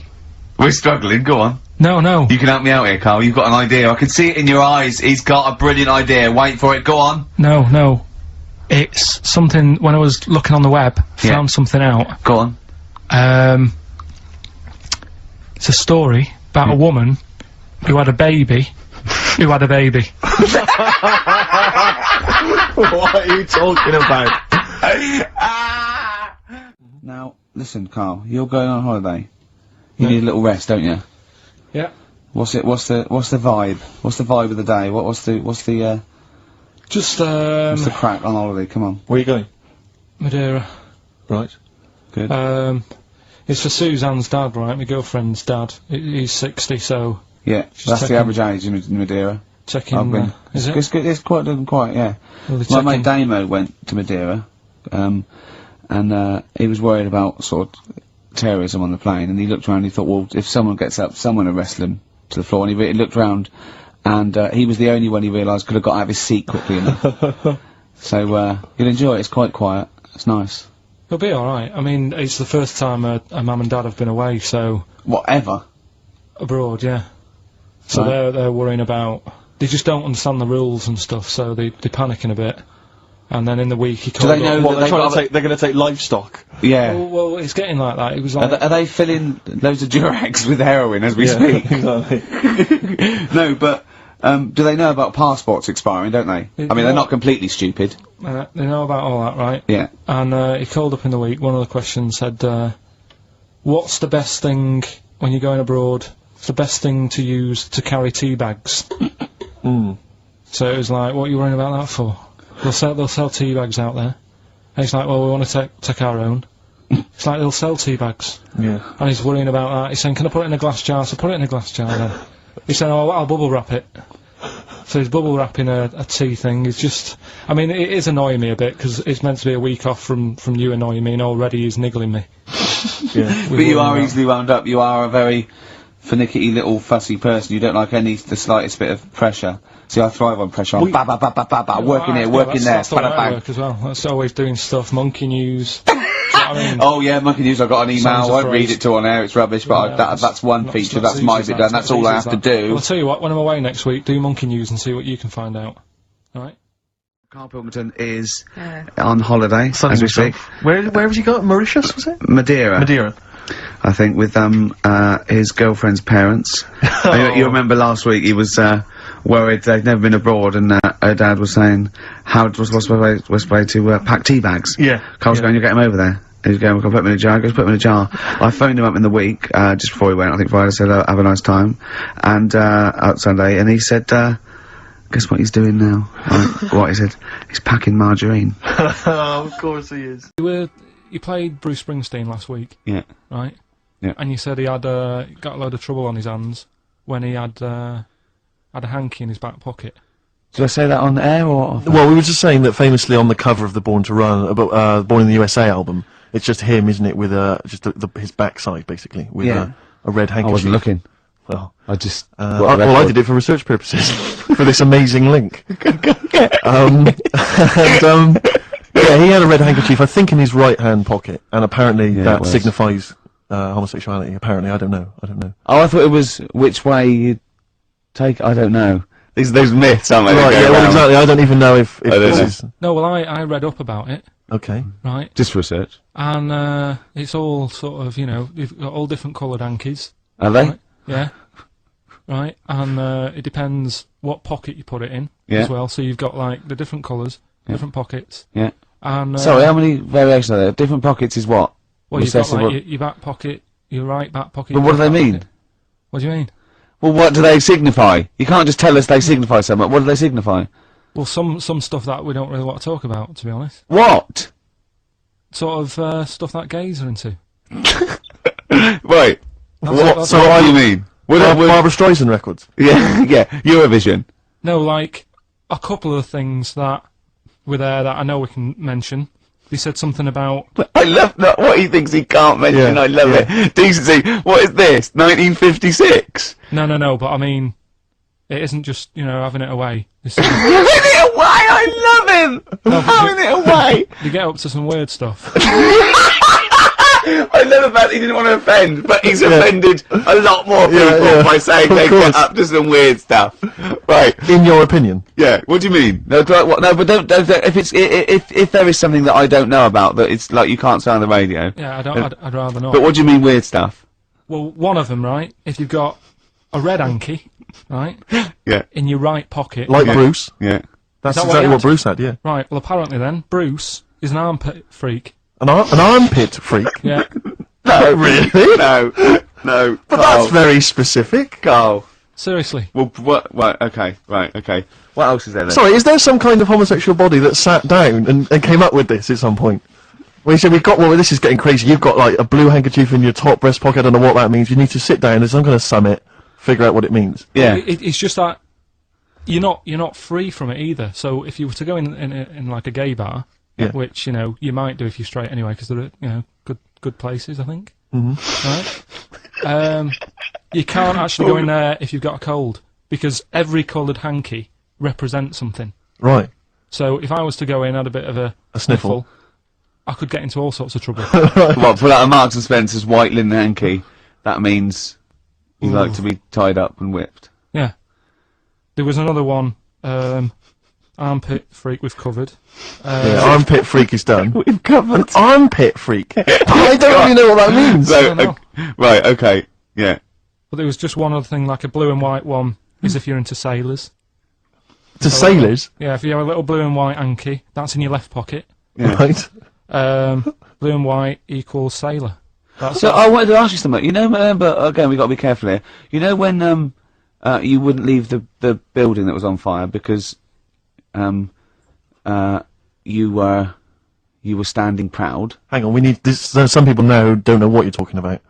We're struggling, go on. No. You can help me out here, Karl, you've got an idea, I can see it in your eyes, he's got a brilliant idea, wait for it, go on. No. It's something, when I was looking on the web, found something out. Go on. It's a story about a woman who had a baby. What are you talking about? Now, listen, Karl, you're going on holiday. You need a little rest, don't you? Yeah. What's it? What's the vibe? What's the vibe of the day? What's the Just what's the crack on holiday? Come on. Where are you going? Madeira. Right. Good. It's for Suzanne's dad, right? My girlfriend's dad. He's 60, so Yeah, Just that's the checking. average age in Madeira. checking. I've been. Is it? It's good. It's quite yeah. Well, My checking. mate Damo went to Madeira, and he was worried about sort of terrorism on the plane, and he looked around and he thought, well, if someone gets up, someone will wrestle him to the floor, and he looked around, and he was the only one he realised could have got out of his seat quickly enough. So, you'll enjoy it, it's quite quiet, it's nice. It'll be alright. I mean, it's the first time a mum and dad have been away, so... Whatever. Abroad, yeah. So Right. they're worrying about... They just don't understand the rules and stuff, so they're panicking a bit. And then in the week he Do called they know up... Well, that they're going to take livestock. Yeah. Well, it's getting like that. It was like... Are they filling loads of Durags with heroin as we speak? Exactly. No, but, do they know about passports expiring, don't they? I mean, they're not completely stupid. they know about all that, right? Yeah. And he called up in the week, one of the questions said, what's the best thing, when you're going abroad, what's the best thing to use to carry tea bags? So it was like, what are you worrying about that for? They'll sell tea bags out there. And he's like, well, we want to take our own. It's like, they'll sell tea bags. Yeah. And he's worrying about that. He's saying, can I put it in a glass jar? So put it in a glass jar then. He's saying, oh, I'll bubble wrap it. So he's bubble wrapping a tea thing. It's just, I mean, it is annoying me a bit, because it's meant to be a week off from you annoying me, and already he's niggling me. Yeah. But you are easily wound up, you are a very finicky little fussy person, you don't like the slightest bit of pressure. See, I thrive on pressure, I'm ba ba ba ba ba ba, working here, working there, That's the way bada I bang. work as well. That's always doing stuff, monkey news. Do you know what I mean? Oh yeah, monkey news, I got an email, Sounds I won't afraid. read it to on air, it's rubbish, but Yeah, that's one not- feature, not that's as my easy bit as done, that, that's not all as I easy have as to that. do. Well, I'll tell you what, when I'm away next week, do monkey news and see what you can find out. Alright? Karl Pilkington is on holiday, as we speak. Where have you got? Mauritius, was it? Madeira. Madeira. I think, with his girlfriend's parents. You remember last week he was worried they'd never been abroad, and her dad was saying, what's the way to pack tea bags? Yeah. Carl's going, you get him over there. He's going, we'll put him in a jar. He goes, put him in a jar. I phoned him up in the week, just before he went, I think Friday, said, have a nice time. And, out Sunday, and he said, guess what he's doing now? What, he said, he's packing margarine. Of course he is. You played Bruce Springsteen last week, Yeah. right? Yeah. And you said he had got a load of trouble on his hands when he had a hanky in his back pocket. Did I say that on air, or? Well, we were just saying that famously on the cover of the Born to Run, Born in the USA album, it's just him, isn't it, with just his backside, basically, with Yeah. A red handkerchief. I wasn't looking. Well, I just... I did it for research purposes, for this amazing link. Yeah, he had a red handkerchief, I think, in his right-hand pocket, and apparently Yeah, it that was. signifies homosexuality. Apparently, I don't know. Oh, I thought it was which way you take. I don't know. These myths, aren't they? Right, yeah, well, exactly. I don't even know if this is No, well, I read up about it, okay. right? Just research. And it's all sort of, you've got all different coloured hankies. Are they? Right? Yeah. Right, and it depends what pocket you put it in Yeah. as well. So you've got like the different colours, different pockets, Yeah. and Sorry, how many variations are there? Different pockets is what? well, What's you've got that- like your back pocket, your right back pocket. But your what do they left back mean? pocket. What do you mean? Well, what do they signify? You can't just tell us they signify something. What do they signify? Well, some stuff that we don't really want to talk about, to be honest. What? Sort of stuff that gays are into. Right. That's So what do you mean? Barbara Streisand records. Yeah, yeah. Eurovision. No, like a couple of things that were there that I know we can mention. He said something about I love that. What he thinks he can't mention. Yeah, I love it. Decency. What is this? 1956. no, but I mean, it isn't just having it away. It's, Having it away. I love him. Having it away. you get up to some weird stuff. I love the fact he didn't want to offend, but he's offended a lot more people yeah. by saying Of they course. get up to some weird stuff. Right. In your opinion. Yeah. What do you mean? No, no, but don't if there is something that I don't know about that it's like you can't say on the radio. Yeah, I'd rather not. But what do you mean weird stuff? Well, one of them, right? If you've got a red hanky, right, Yeah. in your right pocket, Like Bruce. Yeah. That's that what exactly he what had? Bruce had, yeah. right? Well, apparently then Bruce is an armpit freak. An armpit freak. Yeah. No, really? No. No, But Karl. that's very specific. Karl. Seriously. Well, what? Right, okay. What else is there then? Sorry, is there some kind of homosexual body that sat down and came up with this at some point? Well, you said we've got, well, this is getting crazy. You've got, like, a blue handkerchief in your top breast pocket. I don't know what that means. You need to sit down. There's some kind of summit. Figure out what it means. Yeah. It's just that you're not free from it either. So if you were to go in like a gay bar, Yeah. which, you know, you might do if you're straight anyway, because they're, you know, good places, I think. Right? You can't actually go in there if you've got a cold, because every coloured hanky represents something. Right. So if I was to go in, had a bit of a sniffle, I could get into all sorts of trouble. What, pull out a Marks and Spencer's white linen hanky, that means you like to be tied up and whipped. Yeah. There was another one, armpit freak we've covered. Yeah, armpit freak is done. We've covered. An armpit freak? I don't really know what that means. So, know. right, okay, yeah. But there was just one other thing, like a blue and white one, is if you're into sailors. To sailors? Yeah, if you have a little blue and white hanky, that's in your left pocket. Yeah. Right. Blue and white equals sailor. That's So I wanted to ask you something. You know, but again, we got to be careful here. You know when you wouldn't leave the building that was on fire because you were standing proud. Hang on, we need this. Some people now don't know what you're talking about.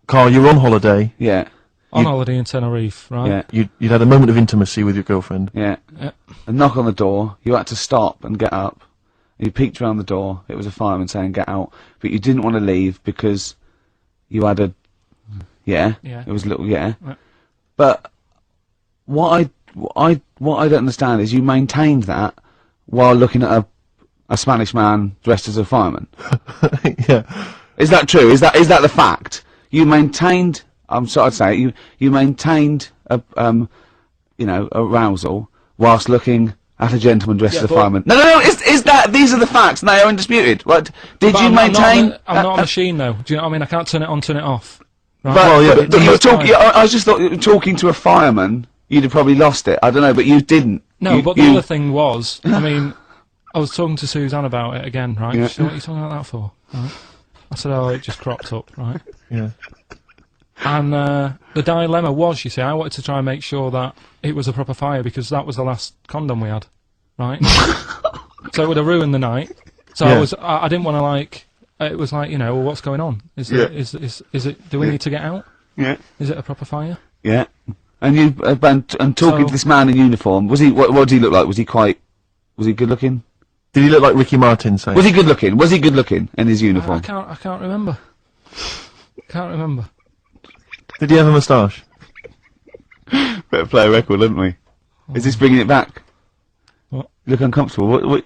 Karl, you're on holiday. Yeah. on holiday in Tenerife, right? Yeah. You'd had a moment of intimacy with your girlfriend. Yeah. Yeah. A knock on the door. You had to stop and get up. You peeked around the door. It was a fireman saying, "Get out," but you didn't want to leave because you had a. Yeah. Yeah. It was a little. Yeah. Yeah. But what I don't understand is you maintained that while looking at a Spanish man dressed as a fireman. Yeah. Is that true? Is that the fact? You maintained. I'm sorry to say you maintained arousal whilst looking at a gentleman dressed as a fireman. No. Is that these are the facts? And they are undisputed. What did But you maintain? I'm not a machine, though. Do you know what I mean? I can't turn it on, turn it off. Right? But you were talking. I just thought talking to a fireman, you'd have probably lost it. I don't know, but you didn't. No, but the other thing was, I mean, I was talking to Suzanne about it again, right? Yeah. She said, "What are you talking about that for?" Right? I said, "Oh, it just cropped up, right?" Yeah. And the dilemma was, you see, I wanted to try and make sure that it was a proper fire because that was the last condom we had, right? So it would have ruined the night. So Yeah. I didn't want to like. It was like, well, what's going on? Is it? Do we need to get out? Yeah. Is it a proper fire? Yeah. And you and talking to this man in uniform. Was he? What did he look like? Was he good looking? Did he look like Ricky Martin? Say? Was he good looking? Was he good looking in his uniform? I can't remember. Can't remember. Did he have a moustache? Better play a record, didn't we? Is this bringing it back? What? You look uncomfortable. What?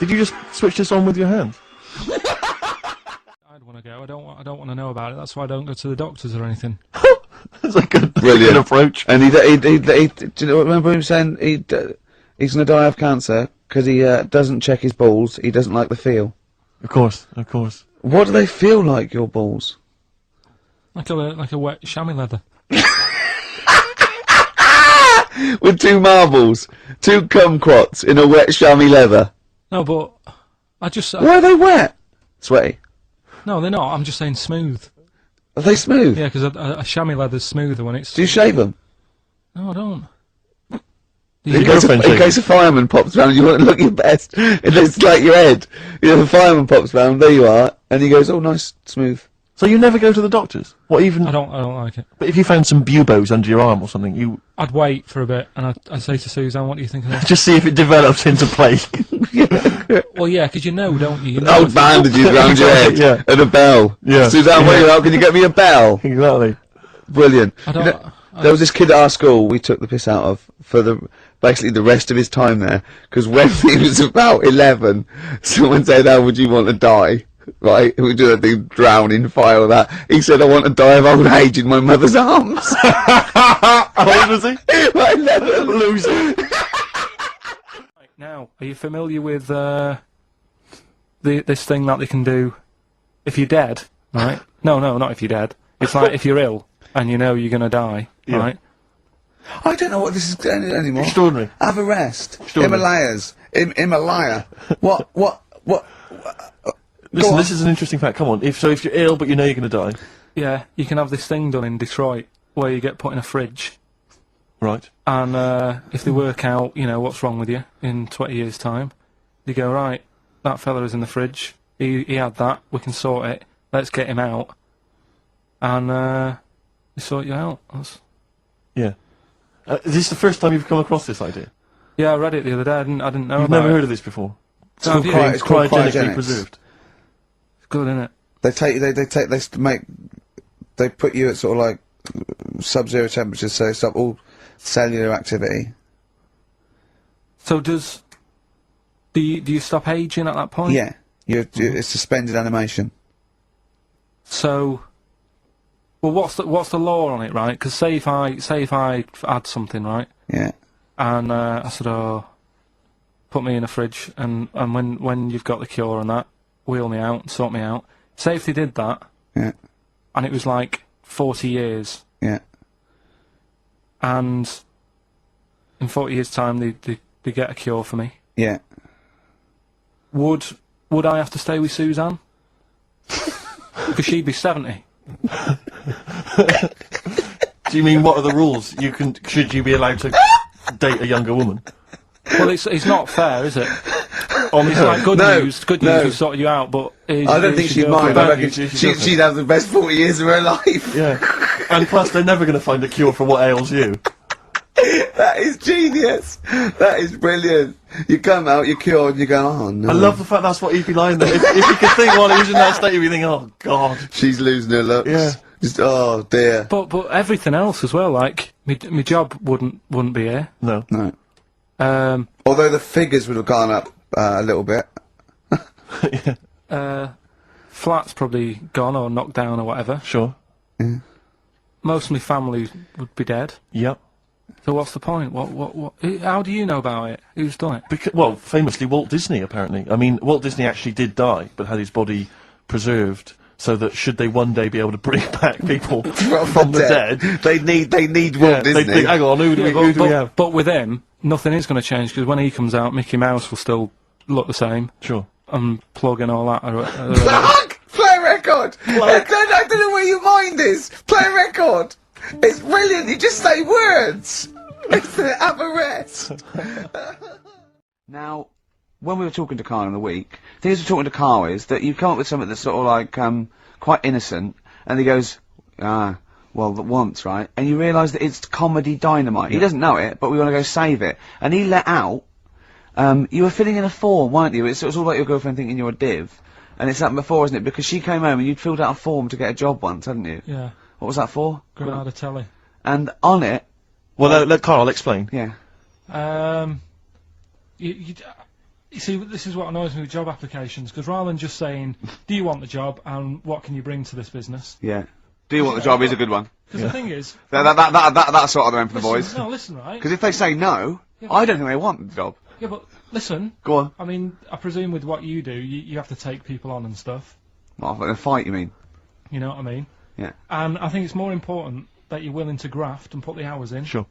Did you just switch this on with your hands? I'd want to go. I don't want to know about it. That's why I don't go to the doctors or anything. That's a good, Brilliant good approach. And he do you know, remember him saying he's going to die of cancer because he doesn't check his balls. He doesn't like the feel. Of course. What do they feel like, your balls? Like a wet chamois leather. With two marbles, two kumquats in a wet chamois leather. No, but I just Why are they wet? Sweaty. no, they're not. I'm just saying smooth. Are they smooth? Yeah, because a chamois leather's smoother when it's. Do you shave them? No, I don't. In case a fireman pops round, you want to look your best. It looks like your head. The fireman pops round, there you are, and he goes, "Oh, nice, smooth." So you never go to the doctors? What even? I don't like it. But if you found some buboes under your arm or something, I'd wait for a bit, and I'd say to Suzanne, "What do you think of this?" just see if it develops into plague. Well, yeah, because you know, don't you? You know Old bandages round your head, Yeah. and a bell. Yeah. Suzanne, wait out, can you get me a bell? Exactly. Brilliant. I don't. There was this kid at our school we took the piss out of for basically the rest of his time there, because when he was about 11, someone said, "How would you want to die?" Right, we do that thing, drown in fire or that. He said, "I want to die of old age in my mother's arms." How old was he? Like 11. Loser. Now, are you familiar with this thing that they can do if you're dead? Right? No, not if you're dead. It's like if you're ill and you know you're gonna die. Yeah. Right? I don't know what this is anymore. Extraordinary. Have a rest. Extraordinary. Himalayas. Himalaya. What? Listen, this is an interesting fact. Come on. If you're ill but you know you're going to die, Yeah, you can have this thing done in Detroit where you get put in a fridge, right? and if they work out, what's wrong with you in 20 years' time, they go, right, that fella is in the fridge. He had that. We can sort it. Let's get him out, and they sort you out. Yeah. Is this the first time you've come across this idea? Yeah, I read it the other day. I didn't know You've about never it. heard of this before? It's No, called have you? It's called cryogenically cryogenics. preserved. It's good, isn't it? They put you at sort of like sub-zero temperatures, so stop all cellular activity. So do you stop aging at that point? Yeah, it's suspended animation. So, well, what's the law on it, right? Because say if I had something, right, Yeah, and I said, oh, put me in a fridge, and when you've got the cure and that, wheel me out, sort me out. Say if they did that, yeah, and it was like 40 years, yeah. and in 40 years' time they get a cure for me. Yeah. Would I have to stay with Suzanne? Because she'd be 70. Do you mean what are the rules? Should you be allowed to date a younger woman? Well, it's not fair, is it? It's like good news, we sorted you out, but I don't think she'd mind. I reckon she'd have the best 40 years of her life. Yeah. And plus, they're never going to find a cure for what ails you. That is genius. That is brilliant. You come out, you're cured, and you go, oh no. I love the fact that's what he'd be lying there. If you could think while he was in that state, you'd be thinking, oh god. She's losing her looks. Yeah. Just, oh dear. But everything else as well, like my job wouldn't be here. No. No. Although the figures would have gone up a little bit. Flat's probably gone or knocked down or whatever. Sure. Yeah. Most of my family would be dead. Yep. So what's the point? What? How do you know about it? Who's done it? Well, famously Walt Disney, apparently. I mean, Walt Disney actually did die, but had his body preserved so that should they one day be able to bring back people from the dead, they need Walt Disney. hang on, who do we have? But with him, nothing is going to change because when he comes out, Mickey Mouse will still look the same. Sure. And plug and all that. Plug! Play a record! I don't know where your mind is. Play a record! It's brilliant, you just say words! It's the upper rest! Now, when we were talking to Karl in the week, the thing is we're talking to Karl is that you come up with something that's sort of like, quite innocent, and he goes, well, once, right? And you realise that it's comedy dynamite. He doesn't know it, but we want to go save it. And he let out, you were filling in a form, weren't you? It was all about your girlfriend thinking you're a div. And it's happened before, isn't it? Because she came home and you'd filled out a form to get a job once, hadn't you? Yeah. What was that for? Granada telly. And on it... Well, let Karl explain. Yeah. You see, this is what annoys me with job applications, because rather than just saying, do you want the job and what can you bring to this business? Yeah. Do you want the job is a good one. Because the thing is... That's sort of the one for the boys. No, listen, right? Because if they say no, I don't think they want the job. Yeah, but listen. Go on. I mean, I presume with what you do, you have to take people on and stuff. Well, in a fight, you mean? You know what I mean? Yeah. And I think it's more important that you're willing to graft and put the hours in. Sure.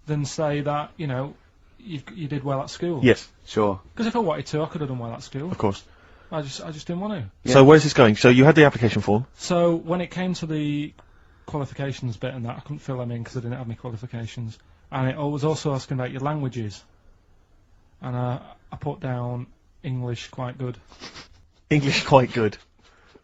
Than say that, you did well at school. Yes. Sure. Because if I wanted to, I could have done well at school. Of course. I just didn't want to. Yeah. So where's this going? So you had the application form. So when it came to the qualifications bit and that, I couldn't fill them in because I didn't have any qualifications. And it was also asking about your languages. And I put down English quite good. English quite good.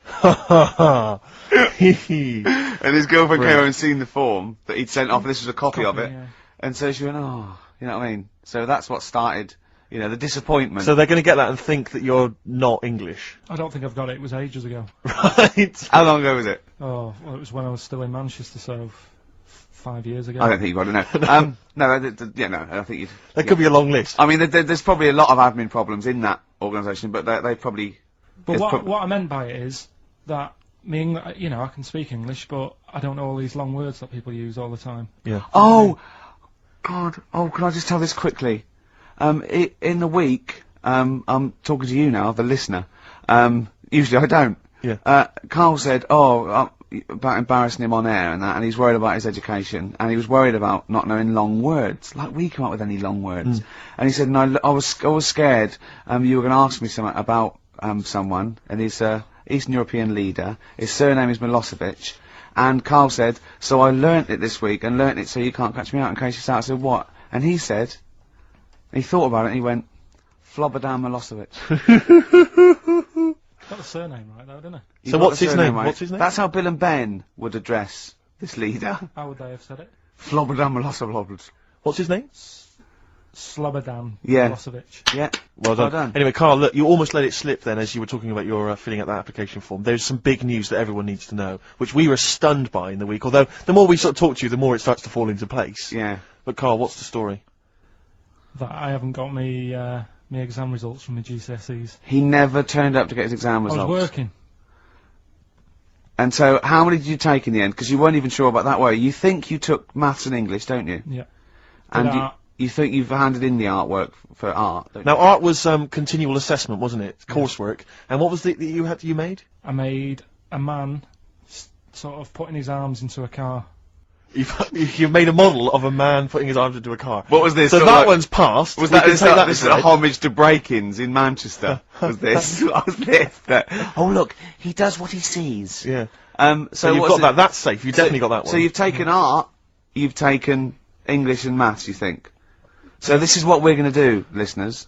Ha ha ha. And his girlfriend came over and seen the form that he'd sent off, and this was a copy of it. Yeah. And so she went, oh, you know what I mean? So that's what started, the disappointment. So they're going to get that and think that you're not English. I don't think I've got it. It was ages ago. Right. How long ago was it? Oh, well, it was when I was still in Manchester, so 5 years ago. I don't think you've got to know. No, I think you'd... There could be a long list. I mean, there's probably a lot of admin problems in that organisation, but they probably... But what I meant by it is that I can speak English, but I don't know all these long words that people use all the time. Yeah. Oh, God. Oh, can I just tell this quickly? In the week, I'm talking to you now, the listener. Usually I don't. Yeah. Karl said, about embarrassing him on air and that, and he's worried about his education, and he was worried about not knowing long words, like we come up with any long words. And he said, I was scared, you were going to ask me something about someone, and he's a Eastern European leader. His surname is Milosevic. And Karl said, so I learnt it this week, and learnt it so you can't catch me out in case you start. I said, what? And he said, he thought about it, and he went, Slobodan Milosevic. Got the surname right though, didn't he? So what's his name? What's his name? That's how Bill and Ben would address this leader. How would they have said it? Slobodan Milosevic. What's his name? Slobodan Yeah. Milosevic. Yeah. Well done. Anyway, Karl, look, you almost let it slip then as you were talking about your filling out that application form. There's some big news that everyone needs to know, which we were stunned by in the week, although the more we sort of talk to you, the more it starts to fall into place. Yeah. But Karl, what's the story? That I haven't got me my exam results from my GCSEs. He never turned up to get his exam I results. was working. And so, how many did you take in the end? Because you weren't even sure about that, were you? You think you took maths and English, don't you? Yeah. And art. you think you've handed in the artwork for art, don't Now, art was continual assessment, wasn't it? Coursework. And what was it that you made? I made a man sort of putting his arms into a car. You've made a model of a man putting his arms into a car. What was this? So Sort that of one's passed. Was We that can this, take that this as read. homage to break-ins in Manchester? Was this? What was this? Oh look, he does what he sees. Yeah. So you've what's got that. That's safe. You definitely got that one. So you've taken art, you've taken English and maths, you think? So this is what we're going to do, listeners.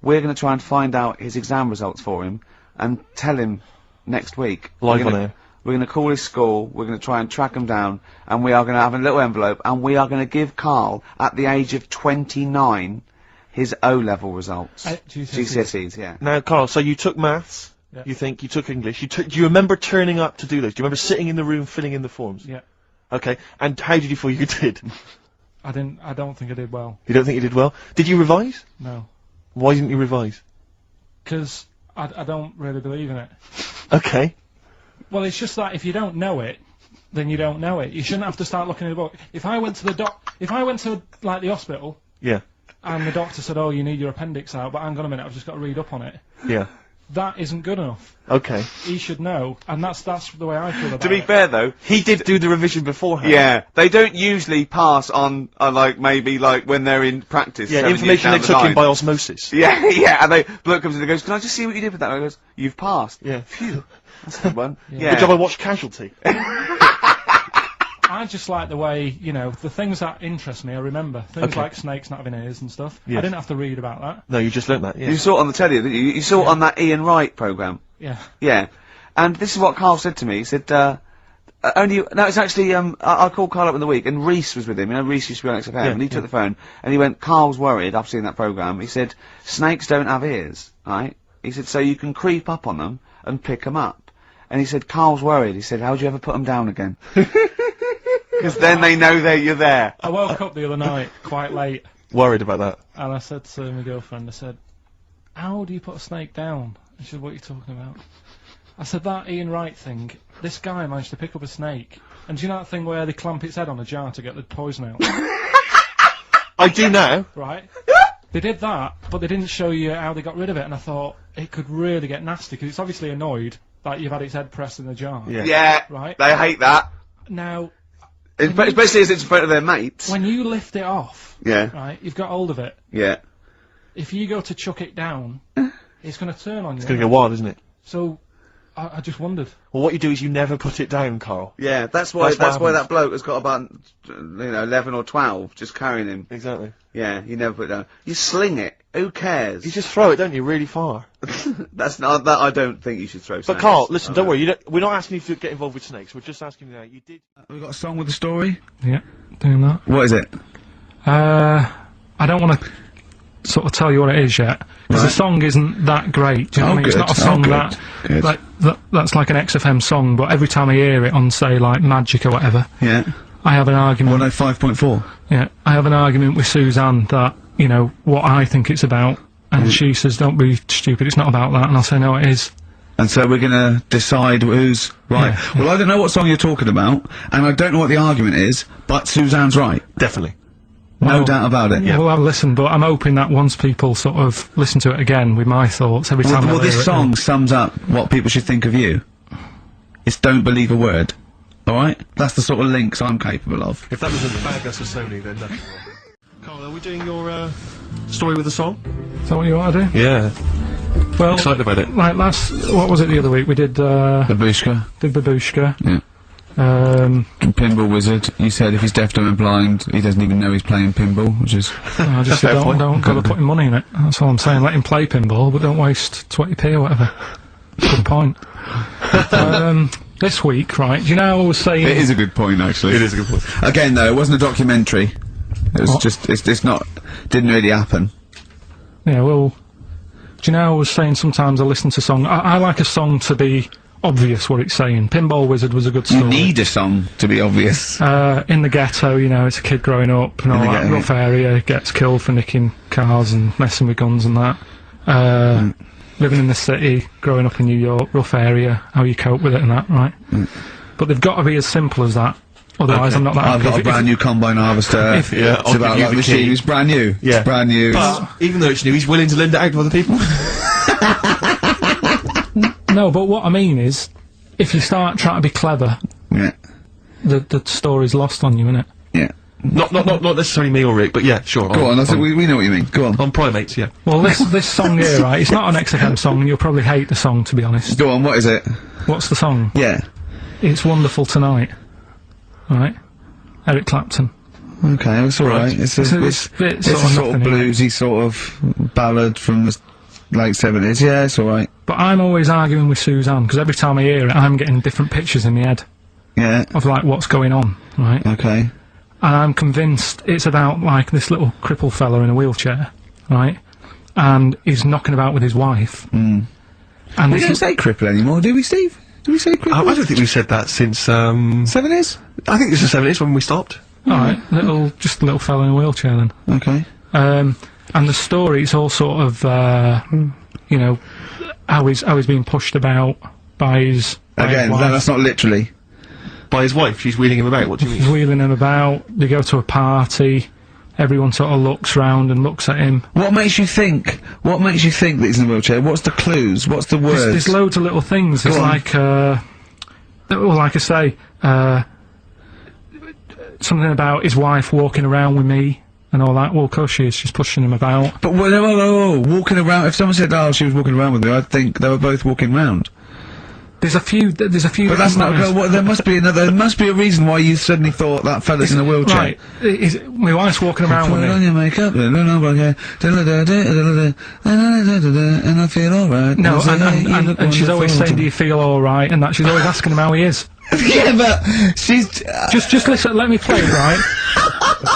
We're going to try and find out his exam results for him and tell him next week. Live on air. We're going to call his school, we're going to try and track him down, and we are going to have a little envelope, and we are going to give Karl, at the age of 29, his O-level results. GCSEs, yeah. Now, Karl, so you took maths. Yeah. You think you took English. Do you remember turning up to do those? Do you remember sitting in the room filling in the forms? Yeah. Okay. And how did you feel you did? I don't think I did well. You don't think you did well? Did you revise? No. Why didn't you revise? Because I don't really believe in it. Okay. Well, it's just that if you don't know it, then you don't know it. You shouldn't have to start looking at the book. If I went to like the hospital, Yeah. and the doctor said, "Oh, you need your appendix out," but hang on a minute, I've just got to read up on it. Yeah. That isn't good enough. Okay. He should know, and that's the way I feel about it. To be fair though, He did do the revision beforehand. yeah, they don't usually pass on, like, maybe, like, when they're in practice. Yeah, 7 years information down they the took in line. by osmosis. Yeah, yeah, and they, bloke comes in and goes, can I just see what you did with that? And I goes, you've passed. Yeah. Phew, that's a good one. Yeah. Yeah. Good job I watched Casualty. I just like the way, the things that interest me, I remember. Things Okay. like snakes not having ears and stuff. Yes. I didn't have to read about that. No, you just learnt that, yeah. You saw it on the telly, didn't you? You saw it on that Ian Wright programme. Yeah. Yeah. And this is what Karl said to me. He said, it's actually, I called Karl up in the week, and Reese was with him. You know, Reese used to be on XFM, Yeah, and he took the phone, and he went, Karl's worried, I've seen that programme. He said, snakes don't have ears, right? He said, so you can creep up on them and pick them up. And he said, Karl's worried. He said, how'd you ever put them down again? Because then they know you're there. I woke up the other night quite late, Worried about that. and I said to my girlfriend, I said, how do you put a snake down? And she said, what are you talking about? I said, that Ian Wright thing, this guy managed to pick up a snake. And do you know that thing where they clamp its head on a jar to get the poison out? I do now. Right? They did that, but they didn't show you how they got rid of it, and I thought, it could really get nasty, because it's obviously annoyed that you've had its head pressed in the jar. Yeah. Yeah. Right? They hate that. Now, Especially as it's in front of their mates. when you lift it off, Yeah. right, you've got hold of it. Yeah. If you go to chuck it down, it's going to turn on you. It's going to go wild, isn't it? So, I just wondered. Well, what you do is you never put it down, Karl. Yeah, that's why That's what that happens. bloke has got about 11 or 12 just carrying him. Exactly. Yeah, you never put it down. You sling it. Who cares? You just throw it, don't you, really far. That's not that. I don't think you should throw. But snakes. Karl, listen, don't worry. We're not asking you to get involved with snakes. We're just asking you now. You did. We've got a song with a story. Yeah, doing that. What is it? I don't want to sort of tell you what it is yet, because the song isn't that great. Do you know what I mean? It's not a song that's like an XFM song, but every time I hear it on, say, like Magic or whatever, Yeah. I have an argument. 105.4. Yeah, I have an argument with Suzanne that, what I think it's about, and she says, don't be stupid, it's not about that, and I'll say, no, it is. And so we're gonna decide who's right. Yeah. Well, I don't know what song you're talking about, and I don't know what the argument is, but Suzanne's right. Definitely. No Well, doubt about it. Yeah, well, I'll listen, but I'm hoping that once people sort of listen to it again with my thoughts, every time Well, I hear this it, song sums up what people should think of you. It's don't believe a word. Alright? That's the sort of links I'm capable of. If that was a bad guess for Sony, then nothing. Karl, are we doing your story with a song? Is that what you want to do? Yeah. Well, excited about it. Like what was it the other week? We did, Babushka. Babushka. Yeah. Pinball Wizard. You said if he's deaf, dumb and blind, he doesn't even know he's playing pinball, which is... I just said don't bother putting money in it. That's all I'm saying. Let him play pinball, but don't waste 20p or whatever. Good point. This week, right, do you know how I was saying... It is a good point, actually. It is a good point. Again, though, it wasn't a documentary. It was just... It's not... Didn't really happen. Yeah, well... Do you know how I was saying sometimes I listen to song... I like a song to be... obvious what it's saying. Pinball Wizard was a good story. You need a song to be obvious. In the ghetto, you know, it's a kid growing up and all that rough area, gets killed for nicking cars and messing with guns and that. Living in the city, growing up in New York, rough area, how you cope with it and that, right? But they've got to be as simple as that. Otherwise, I'm not that I've got a brand new combine harvester. It's about like machine. It's brand new. Yeah. It's brand new. But even though it's new, he's willing to lend it out to other people. No, but what I mean is, if you start trying to be clever, Yeah. the story's lost on you, innit? Yeah. not necessarily me or Rick, but yeah, sure. Go on, we know what you mean. Go on. On primates, yeah. Well, this song here, right, it's not an XFM song, and you'll probably hate the song, to be honest. Go on, what is it? What's the song? Yeah. It's Wonderful Tonight. Right? Eric Clapton. Okay, it's alright. It's a bit sort of bluesy sort of ballad from the late 70s. Yeah, it's alright. But I'm always arguing with Suzanne, because every time I hear it, I'm getting different pictures in my head. Yeah. Of, like, what's going on, right? Okay. And I'm convinced it's about, like, this little cripple fella in a wheelchair, right? And he's knocking about with his wife. And we don't say cripple anymore, do we, Steve? Do we say cripple? I don't think we've said that since, 70s? I think it's the 70s when we stopped. Alright, just a little fella in a wheelchair then. Okay. And the story, it's all sort of, you know, how he's being pushed about by his... Again, that's not literally. By his wife, she's wheeling him about, what do you mean? He's wheeling him about, they go to a party, everyone sort of looks round and looks at him. What makes you think that he's in a wheelchair? What's the clues? What's the words? There's loads of little things. There's like, well, like I say, something about his wife walking around with me and all that. Well, of course she is. She's pushing him about. But walking around. If someone said, "Oh, she was walking around with me," I'd think they were both walking round. There's a few. But that's not. There must be another. There must be a reason why you suddenly thought that fella's in a wheelchair. Right. My wife's walking around with me. Put on your makeup, and I feel alright. No, and she's always saying, "Do you feel alright?" And that she's always asking him how he is. Yeah, but she's just listen. Let me play it, right?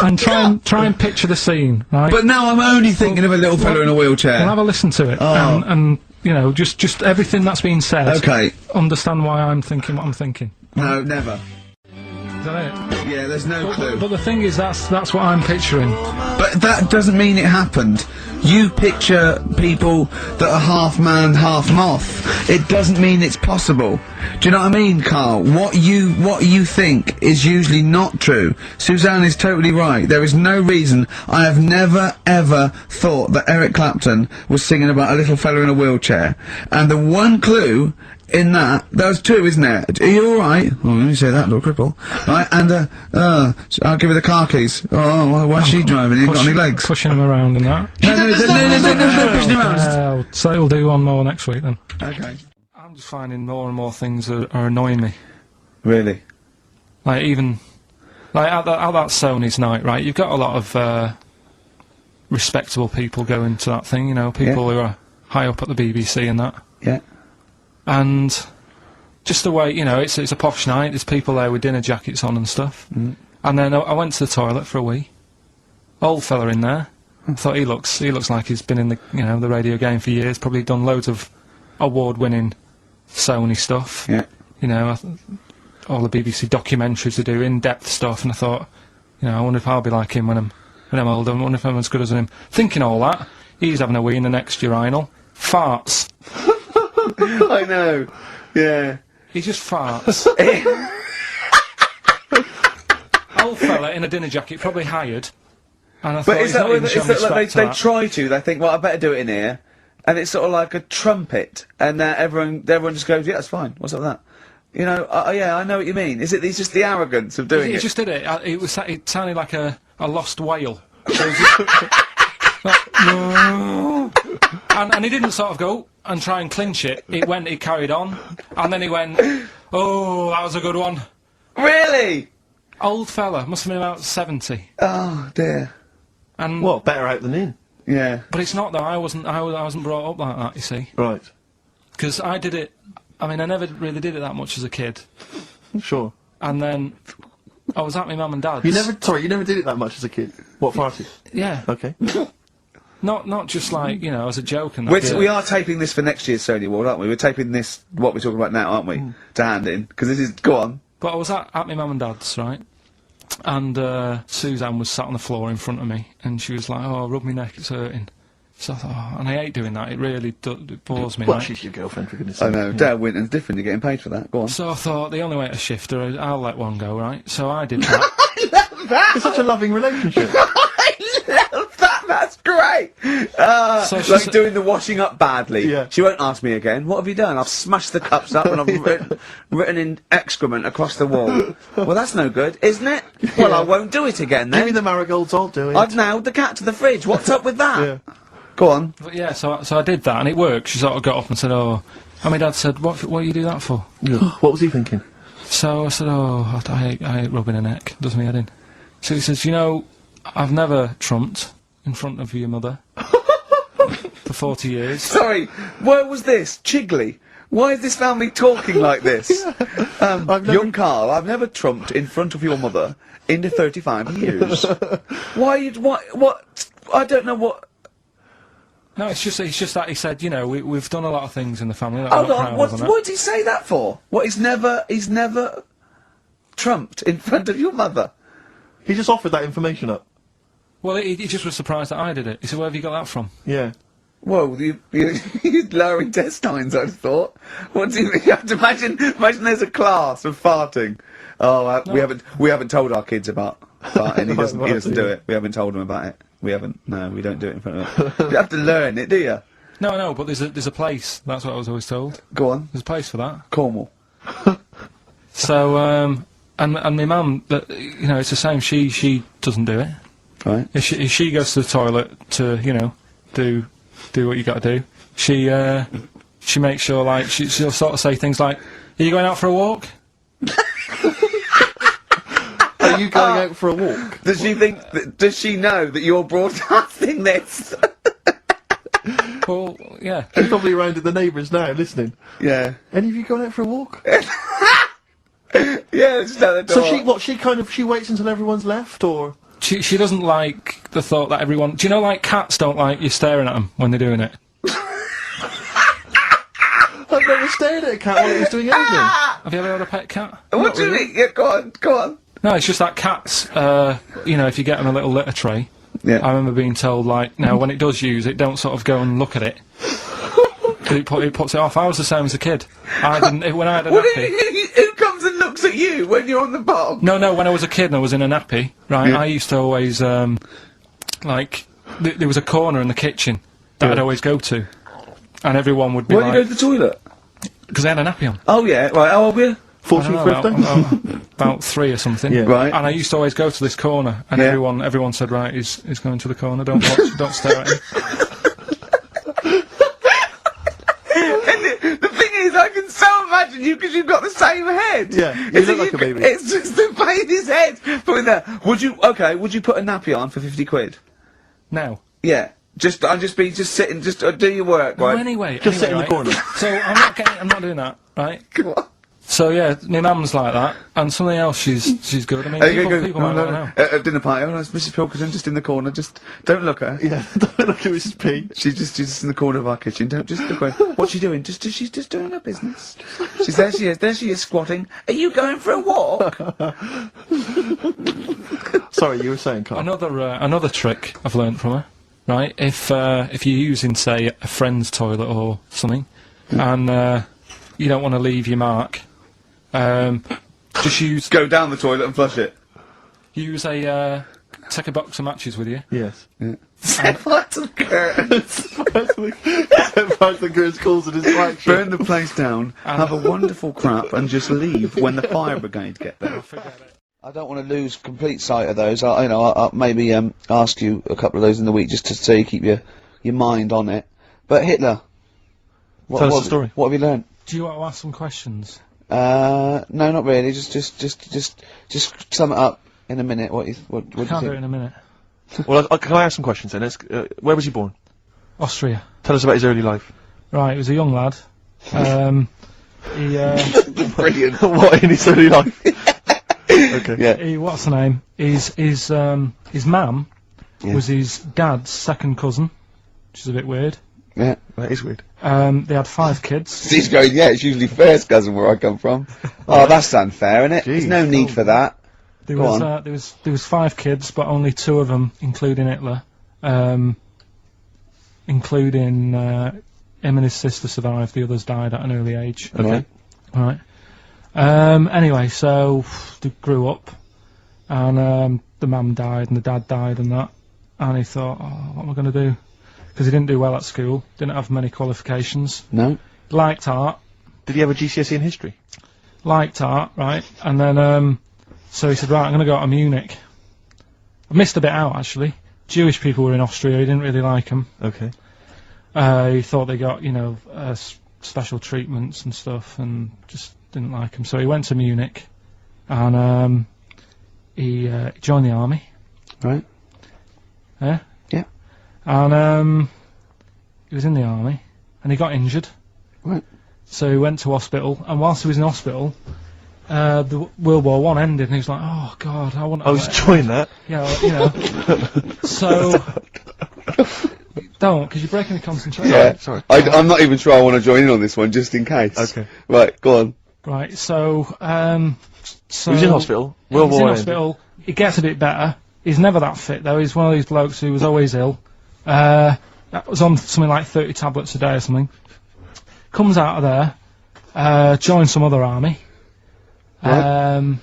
And try and picture the scene, right? But now I'm only thinking of a little fella in a wheelchair. We'll have a listen to it, and you know, just everything that's being said. Okay. Understand why I'm thinking what I'm thinking. No, never. Is that it? Yeah, there's no clue. But the thing is, that's what I'm picturing. But that doesn't mean it happened. You picture people that are half man, half moth. It doesn't mean it's possible. Do you know what I mean, Karl? What you think is usually not true. Suzanne is totally right. There is no reason. I have never ever thought that Eric Clapton was singing about a little fella in a wheelchair. And the one clue in that, there's two, isn't there? Are you alright? Oh, let me say that, little cripple. Right, and, I'll give her the car keys. Oh, why's she driving? He ain't got any legs. Pushing him around and that. No, pushing him around. So we'll do one more next week then. Okay. I'm just finding more and more things are annoying me. Really? Like, even... Like, at that Sony's night, right, you've got a lot of, respectable people going to that thing, you know, people who are high up at the BBC and that. Yeah. And just the way, you know, it's a posh night, there's people there with dinner jackets on and stuff. And then I went to the toilet for a wee. Old fella in there. I thought he looks like he's been in the, you know, the radio game for years, probably done loads of award-winning Sony stuff. Yeah. You know, all the BBC documentaries they do, in-depth stuff, and I thought, you know, I wonder if I'll be like him when I'm older, I wonder if I'm as good as him. Thinking all that, he's having a wee in the next urinal. Farts. I know. Yeah. He just farts. Old fella in a dinner jacket, probably hired. And I thought, is that like they try to? They think, well, I better do it in here, and it's sort of like a trumpet, and everyone just goes, yeah, that's fine. What's up with that? You know, yeah, I know what you mean. It's just the arrogance of doing it. He just did it. It sounded like a lost whale. And he didn't sort of go, and try and clinch it, it carried on. And then he went, oh, that was a good one. Really? Old fella, must have been about 70. Oh, dear. And Well, better out than in. Yeah. But it's not though. I wasn't brought up like that. You see, Right. because I did it. I mean, I never really did it that much as a kid. Sure. And then I was at my mum and dad's. You never did it that much as a kid. What farted? Yeah. Okay. Not just like as a joke and that. We are taping this for next year's Sony Award, aren't we? We're taping this, what we're talking about now, aren't we? To hand in, because this is, go on. But I was at my mum and dad's, right? And Suzanne was sat on the floor in front of me, and she was like, "Oh, rub my neck, it's hurting." So I thought, oh, and I hate doing that. It really it bores me. Well, right? she's your girlfriend, for goodness I sake. know, Dale Winton's different, you're getting paid for that, go on. So I thought the only way to shift her, I'll let one go, right? So I did that. I love that! It's such a loving relationship. I love that, that's great! So Like she's- doing the washing up badly. Yeah. She won't ask me again, what have you done? I've smashed the cups up and I've written in excrement across the wall. Well, that's no good, isn't it? Well, I won't do it again Give me then. the marigolds, I'll do it. I've nailed the cat to the fridge, what's up with that? Yeah. Go on. But yeah, so I did that, and it worked. She sort of got up and said, "Oh," and my dad said, "What you do that for?" What was he thinking? So I said, "Oh, I hate rubbing her neck. Does me head in." So he says, I've never trumped in front of your mother for 40 years. Sorry, where was this? Chigley? Why is this family talking like this? Young Karl, I've never trumped in front of your mother in the 35 years. Why? What? I don't know what. No, it's just that he said, we've done a lot of things in the family. That Hold we're not on. proud of and that. What did he say that for? What? He's never trumped in front of your mother. He just offered that information up. Well, he just was surprised that I did it. He said, "Where have you got that from?" Yeah. Whoa, you're lowering intestines, I'd thought. What do you have to imagine there's a class of farting. Oh, we haven't told our kids about farting. He doesn't do it. We haven't told him about it. We don't do it in front of him. You have to learn it, do you? No, but there's a place. That's what I was always told. Go on. There's a place for that. Cornwall. So, and my mum, it's the same. She doesn't do it. Right. If she goes to the toilet to, do what you got to do, she makes sure, like, she'll sort of say things like, "Are you going out for a walk?" Are you going out for a walk? Does she know that you're broadcasting this? Well, yeah. He's probably around at the neighbours now, listening. Yeah. Any of you going out for a walk? Yeah, just out the door. So she waits until everyone's left, or? She doesn't like the thought that everyone... Do you know, like, cats don't like you staring at them when they're doing it? I've never stared at a cat while it was doing anything. Have you ever had a pet cat? What do you mean? Yeah, go on. No, it's just that cats, if you get them a little litter tray, Yeah. I remember being told, like, now, when it does use it, don't sort of go and look at it. 'Cause it puts it off. I was the same as a kid. I didn't... When I had a nappy... Who comes and looks at you when you're on the bottom? No, when I was a kid and I was in a nappy, right, I used to always, there was a corner in the kitchen that I'd always go to. And everyone would be Why do you go like... to the toilet? Because I had a nappy on. Oh, yeah, right, how old were you? 14th birthday? About 3 or something. Yeah. Right. And I used to always go to this corner, and Yeah. everyone said, "Right, he's going to the corner. Don't watch, don't stare at him." And the thing is, I can so imagine you because you've got the same head. Yeah, you look like a baby. It's just the baby's head. Putting there. Would you put a nappy on for 50 quid? Now. Yeah. Just sitting, do your work, Well, right? anyway, Just sit in the right? corner. So I'm not doing that, right? Come on. So yeah, my mum's like that, and something else she's good. I mean, people might not know. At dinner party, it's Mrs. Pilkington just in the corner. Just don't look at her. Yeah, don't look at Mrs. P. She's just in the corner of our kitchen. Don't just look at her. What's she doing? She's just doing her business. She's there. There she is squatting. Are you going for a walk? Sorry, you were saying, Karl. Another trick I've learned from her, right? If you're using, say, a friend's toilet or something, and you don't want to leave your mark, just Go down the toilet and flush it. take a box of matches with you. Yes. Set fire to the curtains. Set fire to the curtains causes a distraction. Burn the place down. Have a wonderful crap and just leave when the fire brigade get there. I don't want to lose complete sight of those. I'll maybe ask you a couple of those in the week just to so you keep your mind on it. But Hitler, Tell us the story. What have you learned? Do you want to ask some questions? No, not really. Just sum it up in a minute. What do you Can't do it think? in a minute. Well, can I ask some questions then? Where was he born? Austria. Tell us about his early life. Right, he was a young lad. He, Brilliant. What in his early life? Okay. Yeah. what's the name? His mum was his dad's second cousin, which is a bit weird. Yeah. That is weird. They had 5 kids. He's going, yeah, it's usually first cousin where I come from. Oh, that's unfair, isn't it? There's no need for that. There Go was on. there was 5 kids, but only 2 of them, including Hitler, including him and his sister survived. The others died at an early age. Okay. Right. Anyway, so they grew up, and the mum died and the dad died and that, and he thought, oh, what am I going to do? Because he didn't do well at school, didn't have many qualifications. No. Liked art. Did he have a GCSE in history? Liked art, right? And then, so he said, right, I'm going to go to Munich. I missed a bit out, actually. Jewish people were in Austria, he didn't really like them. Okay. He thought they got, special treatments and stuff, and just didn't like them. So he went to Munich, and he joined the army. Right. Yeah? Yeah. And he was in the army, and he got injured. Right. So he went to hospital, and whilst he was in hospital, the World War One ended, and he was like, "Oh God, I want." I was enjoying that. Yeah, well, So don't, because you're breaking the concentration. Yeah. Sorry. I'm not even sure I want to join in on this one, just in case. Okay. Right, go on. Right. So He was in hospital. He's in hospital. He gets a bit better. He's never that fit though. He's one of these blokes who was always ill. That was on something like 30 tablets a day or something. Comes out of there, joins some other army. Right.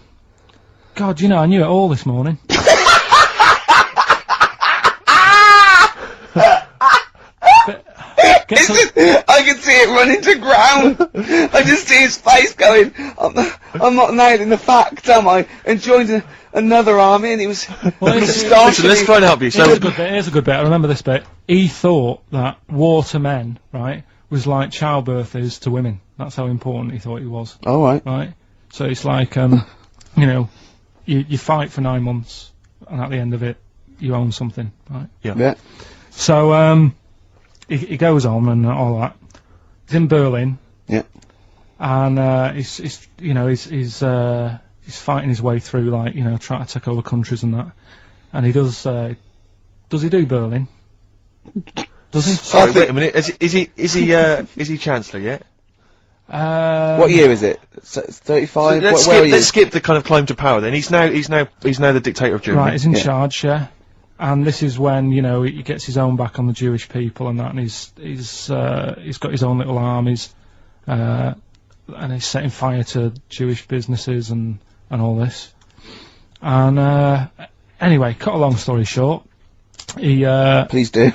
God, I knew it all this morning. I can see it running to ground. I just see his face going, I'm not nailing the fact, am I? And joined another army, and he was Listen, let's try and help you. So, Here's a good bit. I remember this bit. He thought that war to men, right, was like childbirth is to women. That's how important he thought he was. all right. Right? So it's like, you fight for 9 months, and at the end of it, you own something, right? Yeah. So, he goes on and all that. He's in Berlin. Yeah. And, he's fighting his way through, trying to take over countries and that. And he does he do Berlin? Does he? sorry, wait a minute. Is he Chancellor yet? What year is it? 35? Let's Where are you? skip the kind of climb to power. Then he's now the dictator of Germany. Right, he's in charge, yeah. And this is when he gets his own back on the Jewish people and that, and he's got his own little armies, and he's setting fire to Jewish businesses and all this. And anyway, cut a long story short, he Please do.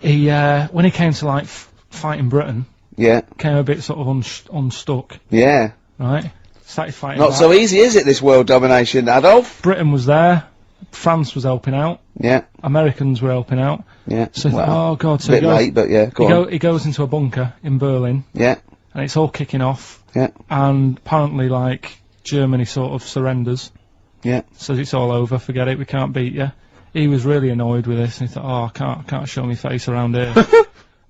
when he came to fight in Britain, Yeah. came a bit sort of unstuck, Yeah. right? Started fighting. Not back. so easy, is it, this world domination, Adolf? Britain was there, France was helping out, Yeah. Americans were helping out. Yeah. So he thought, oh God, so a bit late, but yeah, go on. he goes into a bunker in Berlin, Yeah. and it's all kicking off, Yeah. and apparently Germany sort of surrenders, Yeah. says it's all over, forget it, we can't beat you. He was really annoyed with this, and he thought, oh, I can't show my face around here.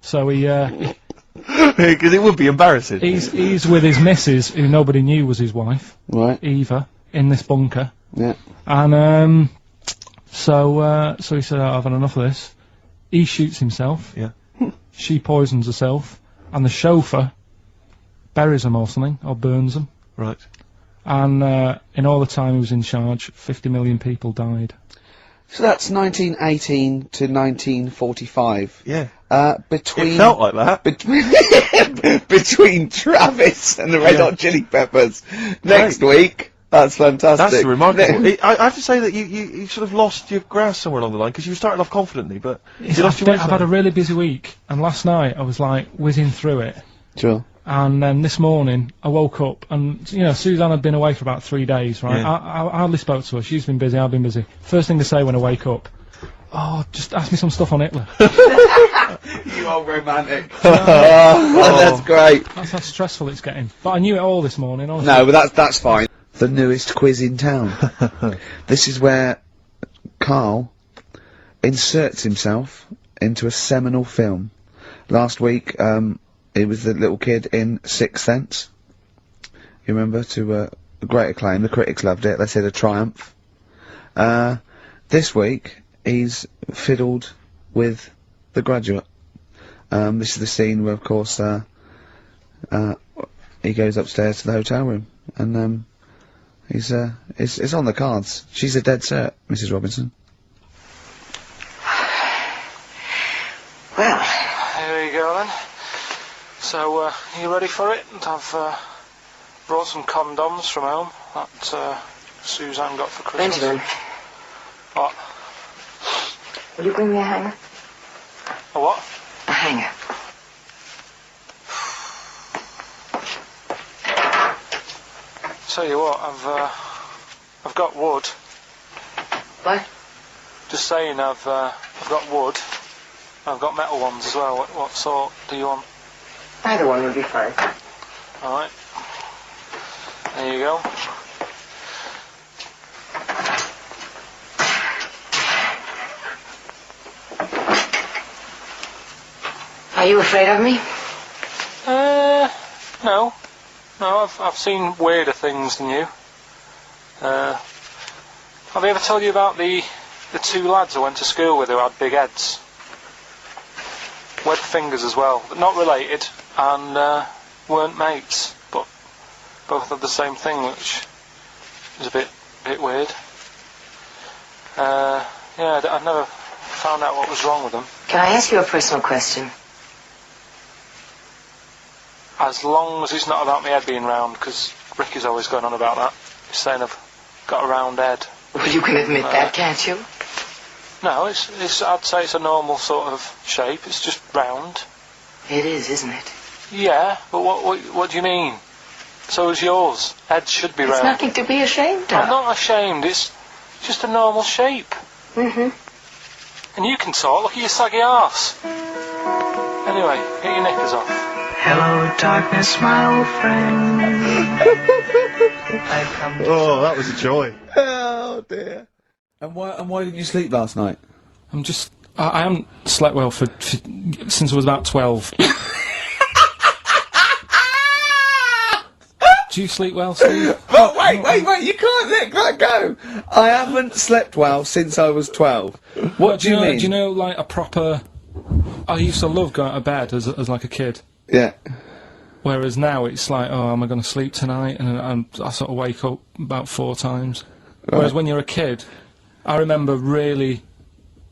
So Because it would be embarrassing. he's with his missus, who nobody knew was his wife, Right. Eva, in this bunker, Yeah. and so he said, I've had enough of this. He shoots himself. Yeah. She poisons herself, and the chauffeur buries them or something, or burns them. Right. And in all the time he was in charge, 50 million people died. So that's 1918 to 1945. Yeah. Between It felt like that. between Travis and the Red Yeah. Hot Chili Peppers next week. That's fantastic. That's remarkable. I have to say that you sort of lost your grasp somewhere along the line because you started off confidently, but you lost your way. I've had a really busy week, and last night I was whizzing through it. Sure. And then this morning I woke up, and Suzanne had been away for about 3 days, right? Yeah. I hardly spoke to her. She's been busy, I've been busy. First thing to say when I wake up, oh, just ask me some stuff on Hitler. You so romantic. That's great. That's how stressful it's getting. But I knew it all this morning, honestly. No, but that's fine. The newest quiz in town. This is where Karl inserts himself into a seminal film. Last week, he was the little kid in Sixth Sense. You remember? To great acclaim. The critics loved it. They said a triumph. This week, he's fiddled with The Graduate. This is the scene where, of course, he goes upstairs to the hotel room, and it's on the cards. She's a dead cert, Mrs. Robinson. Well, Here you go then. So, are you ready for it? I've brought some condoms from home that Suzanne got for Christmas. Benjamin, What? will you bring me a hanger? A what? A hanger. Tell you what, I've got wood. What? Just saying, I've got wood. I've got metal ones as well. What sort do you want? Either one would be fine. All right. There you go. Are you afraid of me? No. No, I've seen weirder things than you. Have I ever told you about the two lads I went to school with who had big heads? Webbed fingers as well, but not related, and weren't mates, but both had the same thing, which is a bit weird. Yeah, I've never found out what was wrong with them. Can I ask you a personal question? As long as it's not about my head being round, because Ricky's always going on about that. He's saying I've got a round head. Well, you can admit that, can't you? No, it's. I'd say it's a normal sort of shape. It's just round. It is, isn't it? Yeah, but what do you mean? So is yours. Head should be It's round. nothing to be ashamed of. I'm not ashamed. It's just a normal shape. Mm-hmm. And you can talk. Look at your saggy arse. Anyway, get your knickers off. Hello, darkness, my old friend. I've come to Oh, that was a joy. Oh dear. And why didn't you sleep last night? I'm just. I haven't slept well for since I was about 12. Do you sleep well, Steve? But wait, you can't let that go. I haven't slept well since I was 12. What do you mean? Do you know, like, a proper... I used to love going to bed as like a kid. Yeah. Whereas now it's like, oh, am I going to sleep tonight? And I sort of wake up about 4 times. Right. Whereas when you're a kid, I remember really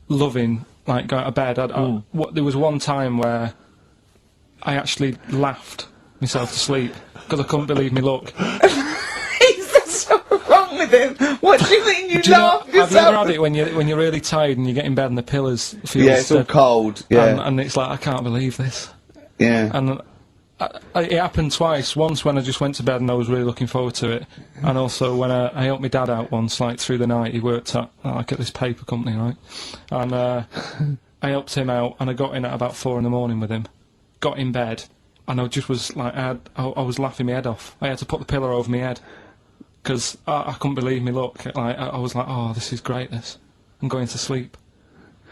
loving, like, going to bed. There was one time where I actually laughed myself to sleep because I couldn't believe me luck. What's so wrong with him? What do you mean you laugh yourself? Have you ever had it when you're really tired and you get in bed and the pillows feel it's all cold. Yeah. and it's like, I can't believe this. Yeah. And it happened twice. Once when I just went to bed and I was really looking forward to it, and also when I helped my dad out once, like through the night. He worked at like at this paper company, right? And I helped him out, and I got in at about 4 in the morning with him. Got in bed, and I just was like, I was laughing my head off. I had to put the pillow over my head because I couldn't believe me luck. Like I was like, oh, this is great. I'm going to sleep.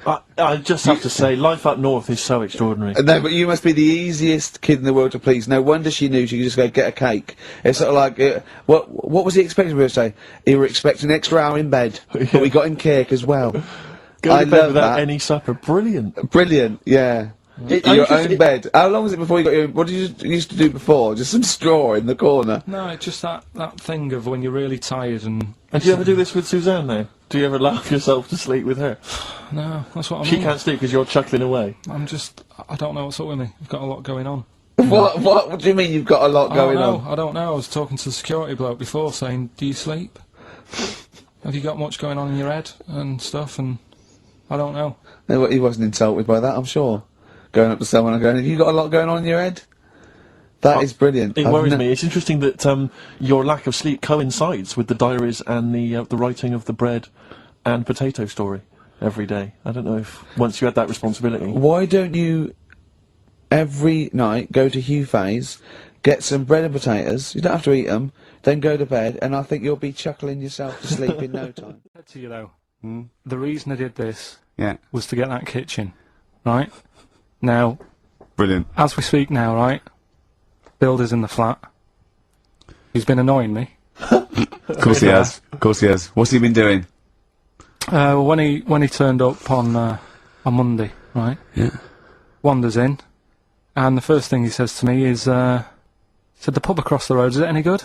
I just have to say, life up north is so extraordinary. No, but you must be the easiest kid in the world to please. No wonder she knew she could just go get a cake. It's sort of like, what was he expecting me to say? He were expecting an extra hour in bed, but we got him cake as well. Go to bed love without that. any supper. Brilliant. Brilliant, yeah. Your own bed. How long was it before you got your... What did you used to do before? Just some straw in the corner? No, it's just that thing of when you're really tired and... And do you ever do this with Suzanne now? Do you ever laugh yourself to sleep with her? No, that's what I mean. She can't sleep because you're chuckling away. I don't know what's up with me. I've got a lot going on. What do you mean you've got a lot going on? I don't know. I was talking to the security bloke before saying, do you sleep? Have you got much going on in your head and stuff? And I don't know. No, he wasn't insulted by that, I'm sure. Going up to someone and going, have you got a lot going on in your head? That is brilliant. It worries me. It's interesting that your lack of sleep coincides with the diaries and the writing of the bread and potato story every day. I don't know if once you had that responsibility. Why don't you every night go to Hugh Fay's, get some bread and potatoes, you don't have to eat them, then go to bed, and I think you'll be chuckling yourself to sleep in no time. I said to you though, the reason I did this Yeah. was to get that kitchen, right? Now, Brilliant. as we speak now, right? Builder's in the flat. He's been annoying me. Of course he has. Of course he has. What's he been doing? When he turned up on Monday, right? Yeah. Wanders in, and the first thing he says to me is, said, the pub across the road, is it any good?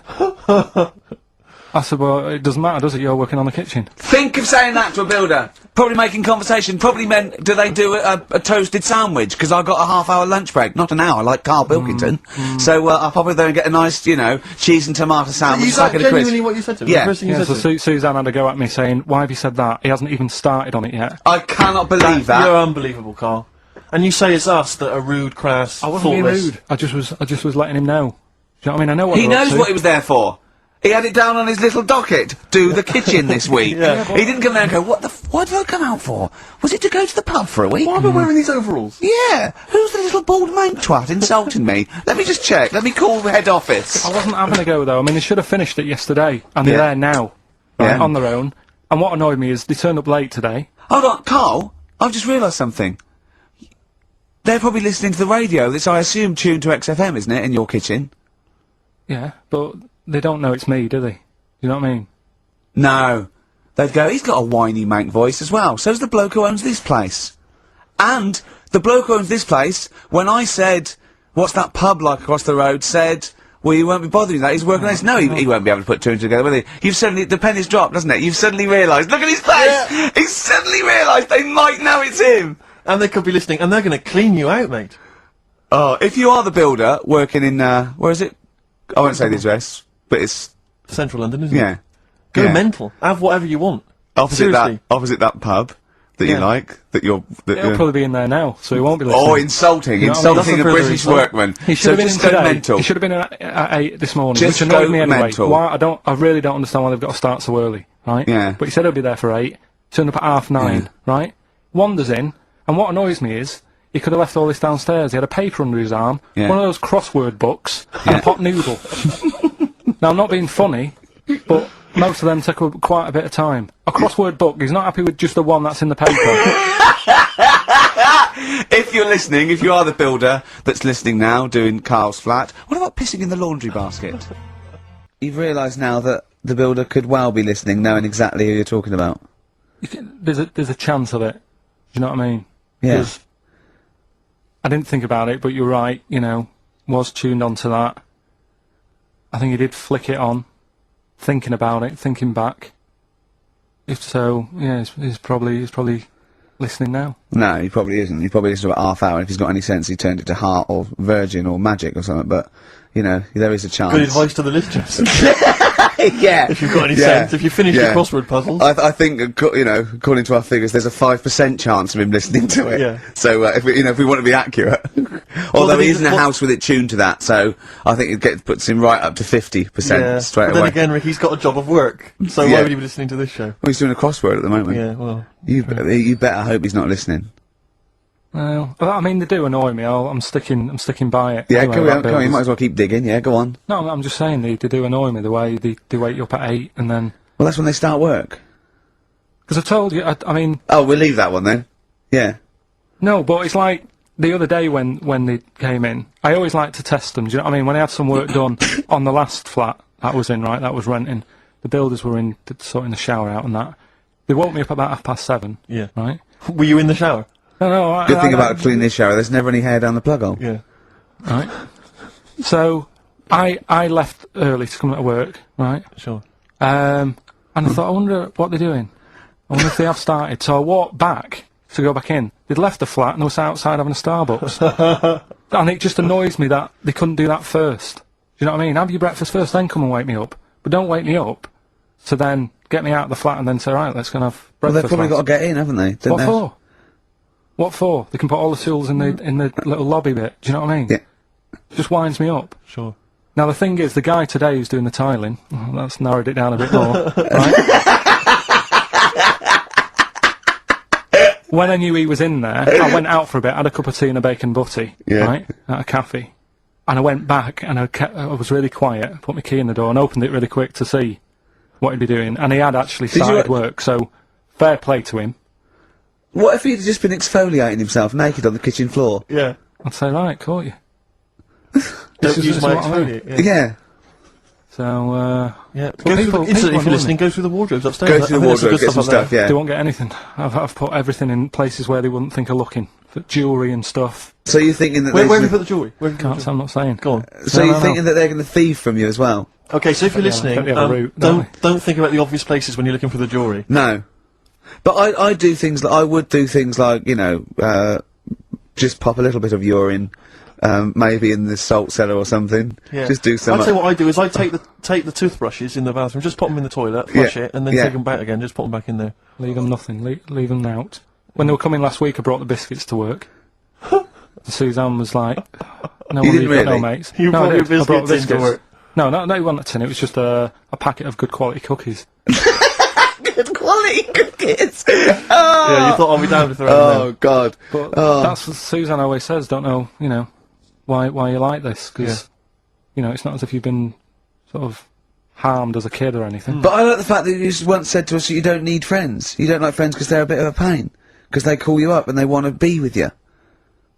I said, well, it doesn't matter, does it? You're working on the kitchen. Think of saying that to a builder. Probably making conversation. Probably meant, do they do a toasted sandwich? Because I got a half-hour lunch break, not an hour, like Karl Pilkington. So I'll probably there and get a nice, you know, cheese and tomato sandwich. Is that genuinely what you said to him? Yeah. The first thing you Yeah, said so to him? Suzanne had to go at me saying, why have you said that? He hasn't even started on it yet. I cannot believe that. You're unbelievable, Karl. And you say it's us that are rude, crass, I wasn't being thoughtless. rude. I just was letting him know. Do you know what I mean? I know what He they're up knows to. what he was there for. He had it down on his little docket. Do the kitchen this week. Yeah. He didn't come there and go, what did I come out for? Was it to go to the pub for a week? Why am I wearing these overalls? Yeah. Who's the little bald mank twat insulting me? Let me just check. Let me call the head office. I wasn't having a go though. I mean, they should have finished it yesterday, and they're Yeah. there now, right, Yeah. on their own. And what annoyed me is they turned up late today. Hold on, Karl. I've just realised something. They're probably listening to the radio that's, I assume, tuned to XFM, isn't it, in your kitchen? Yeah, but they don't know it's me, do they? You know what I mean? No. They'd go, he's got a whiny mank voice as well. So's the bloke who owns this place. And the bloke who owns this place, when I said, what's that pub like across the road, said, well, you won't be bothering that, he's working on this. No, he won't be able to put two and two together, will he? You've suddenly, the penny's dropped, doesn't it? You've suddenly realised, look at his face! Yeah. He's suddenly realised they might know it's him! And they could be listening, and they're going to clean you out, mate. Oh, if you are the builder, working in, where is it? I won't say the address, but it's, Central London, isn't it? yeah. Go Yeah. mental. Have whatever you want. Opposite that pub that you Yeah. like, that you're, that He'll you're... probably be in there now, so he won't be listening. Oh, insulting, You know what I mean? insulting a That's a further British insult. workman. He should So have been in just go today. mental. He should have been at 8 this morning, Just which annoyed go me anyway. mental. Why? I really don't understand why they've got to start so early, right? Yeah. But he said he'll be there for 8. Turned up at 9:30, right? Wanders in, and what annoys me is he could have left all this downstairs. He had a paper under his arm, Yeah. one of those crossword books, and a pot noodle. Now, I'm not being funny, but most of them take quite a bit of time. A crossword book, he's not happy with just the one that's in the paper. If you're listening, if you are the builder that's listening now, doing Karl's flat, what about pissing in the laundry basket? You've realised now that the builder could well be listening, knowing exactly who you're talking about. There's a chance of it. Do you know what I mean? Yeah. 'Cause I didn't think about it, but you're right, you know, was tuned onto that. I think he did flick it on, thinking about it, thinking back. If so, yeah, he's probably listening now. No, he probably isn't. He probably listens to about half hour, and if he's got any sense, he turned it to Heart or Virgin or Magic or something, but, you know, there is a chance. Good advice to the listeners. Yeah. If you've got any Yeah. sense, if you finish Yeah. your crossword puzzles. I think, you know, according to our figures, there's a 5% chance of him listening to it. Yeah. So, if we want to be accurate. Although then he he's- is in a house with it tuned to that, so I think puts him right up to 50% straight but away. then again, Rick, he's got a job of work, so Yeah. why would he be listening to this show? Well, he's doing a crossword at the moment. Yeah, well. You better hope he's not listening. Well, I mean, they do annoy me. I'm sticking by it. Yeah, Anyway, come about on, you builders. might as well keep digging, yeah, go on. No, I'm just saying they do annoy me the way they wake you up at 8 and then. Well, that's when they start work. Because I told you, I mean, Oh, we'll leave that one then. Yeah. no, but it's like the other day when they came in, I always like to test them. Do you know what I mean? When I had some work done on the last flat that was in, right, that was renting, the builders were in sorting the shower out and that. They woke me up about 7:30. Yeah. Right? Were you in the shower? No, Good thing about cleaning this shower, there's never any hair down the plug hole. Yeah. Right. So I left early to come to work, right? Sure. And I thought, I wonder what they're doing. I wonder if they have started. So I walked back to go back in. They'd left the flat and they were sat outside having a Starbucks. And it just annoys me that they couldn't do that first. Do you know what I mean? Have your breakfast first, then come and wake me up. But don't wake me up to then get me out of the flat and then say, right, let's go and have Well, breakfast. they've probably lads." got to get in, haven't they? Don't What they? for? What for? They can put all the tools in the little lobby bit. Do you know what I mean? Yeah. Just winds me up. Sure. Now the thing is, the guy today who's doing the tiling, that's narrowed it down a bit more, right? when I knew he was in there, I went out for a bit, had a cup of tea and a bacon butty, right, at a cafe. And I went back and I was really quiet, put my key in the door and opened it really quick to see what he'd be doing. And he had actually started work, so fair play to him. What if he'd just been exfoliating himself naked on the kitchen floor? Yeah. I'd say, right, caught you. Don't use my exfoliate. Yeah. So, yeah. Go through if you're listening, go through the wardrobes upstairs. Go through the wardrobe, get some stuff, yeah. They won't get anything. I've put everything in places where they wouldn't think of looking. For jewellery and stuff. So you're thinking that where have you put the jewellery? I'm not saying. Go on. So you're thinking that they're going to thieve from you as well? Okay, so if you're listening, don't think about the obvious places when you're looking for the jewellery. No. But I do things like, I would do things like, you know, just pop a little bit of urine, maybe in the salt cellar or something. Yeah. Just do something. I'd say what I do is I take the toothbrushes in the bathroom, just pop them in the toilet, flush it, and then take them back again, just pop them back in there. Leave them nothing, leave them out. When they were coming last week, I brought the biscuits to work. Suzanne was like, "No, you didn't really? No, mates. You no, brought your biscuits to work. No, it wasn't a tin. It was just a packet of good quality cookies. Good quality cookies. Yeah, you thought I'd be down to throw them. Oh God. But that's what Suzanne always says. Don't know, you know, why you like this? Because you know, it's not as if you've been sort of harmed as a kid or anything. But I like the fact that you once said to us that you don't need friends. You don't like friends because they're a bit of a pain. Because they call you up and they want to be with you.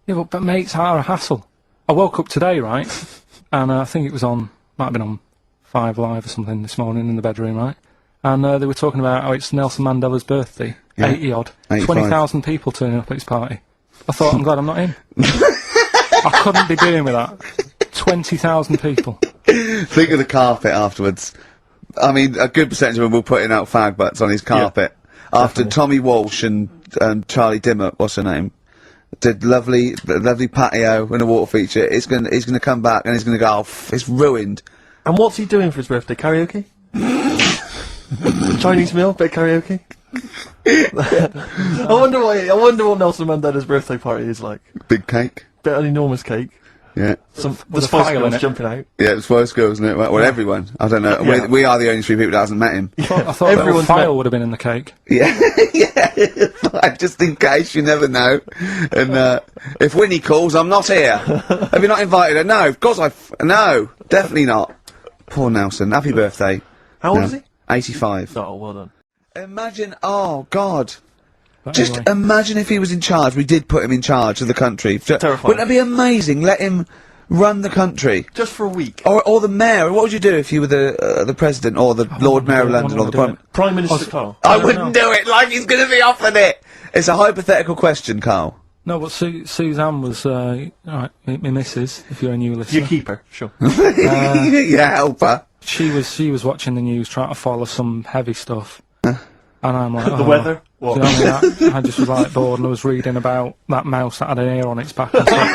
Yeah, but mates are a hassle. I woke up today, right, and I think it was might have been on 5 Live or something this morning in the bedroom, right, and they were talking about how it's Nelson Mandela's birthday, 80-odd, 20,000 people turning up at his party. I thought, I'm glad I'm not in. I couldn't be doing with that. 20,000 people. Think of the carpet afterwards. I mean, a good percentage of them were putting out fag butts on his carpet. Yeah, after Tommy Walsh and Charlie Dimmock, what's her name, did lovely patio and a water feature. He's gonna come back and he's gonna go, oh, it's ruined. And what's he doing for his birthday? Karaoke? Chinese meal? Bit of karaoke? I wonder what Nelson Mandela's birthday party is like. Big cake. Bit of an enormous cake. Yeah. The Spice Girls jumping out. Yeah, the Spice Girls, isn't it? Well, everyone. I don't know. Yeah. We are the only 3 people that hasn't met him. I thought everyone's file would have been in the cake. Yeah, yeah. Just in case, you never know. And if Winnie calls, I'm not here. Have you not invited her? No, of course no, definitely not. Poor Nelson. Happy birthday. How old is he? 85. Oh, well done. Imagine, oh God. Just imagine if he was in charge. We did put him in charge of the country. Terrifying. Wouldn't that be amazing? Let him run the country. Just for a week. Or the mayor. What would you do if you were the president or the Lord Mayor of London or the Prime Minister Karl? I wouldn't do it like he's going to be offered it. It's a hypothetical question, Karl. No, but Suzanne was, alright, my missus, if you're a new listener. You keep her, sure. Yeah, help her. She was watching the news, trying to follow some heavy stuff. And I'm like, the weather? What? You know what I mean? I just was like bored and I was reading about that mouse that had an ear on its back and stuff like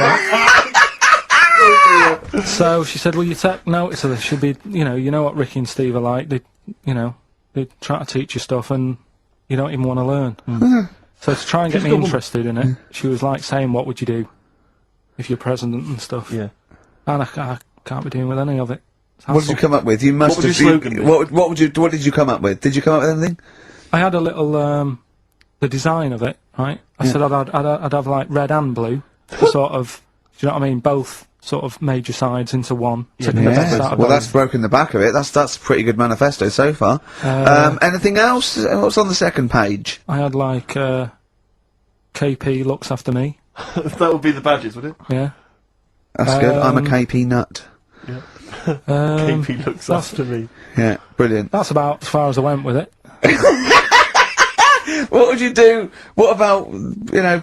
that. So she said, well, you take notice of this. Should be, you know what Ricky and Steve are like. They try to teach you stuff and you don't even want to learn. So to try and get me interested in it, she was like saying, what would you do if you're president and stuff? Yeah. And I can't be doing with any of it. What did you come up with? You must have. What did you come up with? Did you come up with anything? I had a little, the design of it, right? I said I'd have like red and blue, sort of, do you know what I mean? Both sort of major sides into one. Yeah. Well, that's broken the back of it. That's a pretty good manifesto so far. Anything else? What's on the second page? I had like, KP looks after me. That would be the badges, would it? Yeah. That's good. I'm a KP nut. Yeah. KP looks after me. Yeah, brilliant. That's about as far as I went with it. What would you do? What about,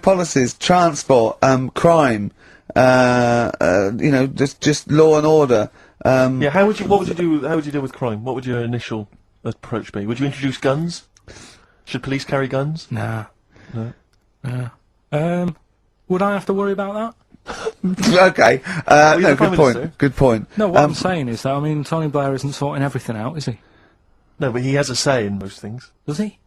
policies, transport, crime, just law and order? Yeah, what would you do with crime? What would your initial approach be? Would you introduce guns? Should police carry guns? Nah. No. Yeah. Would I have to worry about that? Okay. No, good point. Good point. No, what I'm saying is that, I mean, Tony Blair isn't sorting everything out, is he? No, but he has a say in most things. Does he?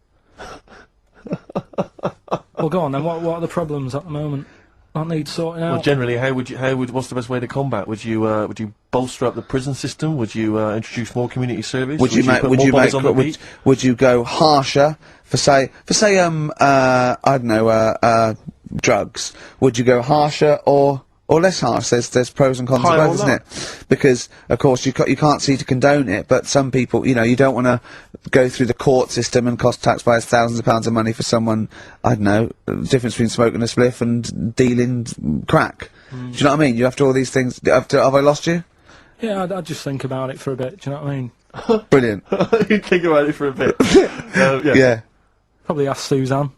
Well, go on then. What are the problems at the moment? that needs sorting out. Well, generally, what's the best way to combat? Would you bolster up the prison system? Would you introduce more community service? Would you put more bodies on the beat? would you go harsher for say I don't know drugs? Would you go harsher or less harsh? There's pros and cons to High or both, isn't low? it? Because of course you can't see to condone it, but some people, you know, you don't want to go through the court system and cost taxpayers thousands of pounds of money for someone, I don't know, the difference between smoking a spliff and dealing crack. Do you know what I mean? You have to all these things. Have I lost you? Yeah, I'd just think about it for a bit. Do you know what I mean? Brilliant. You think about it for a bit. Yeah. Yeah. Probably ask Suzanne.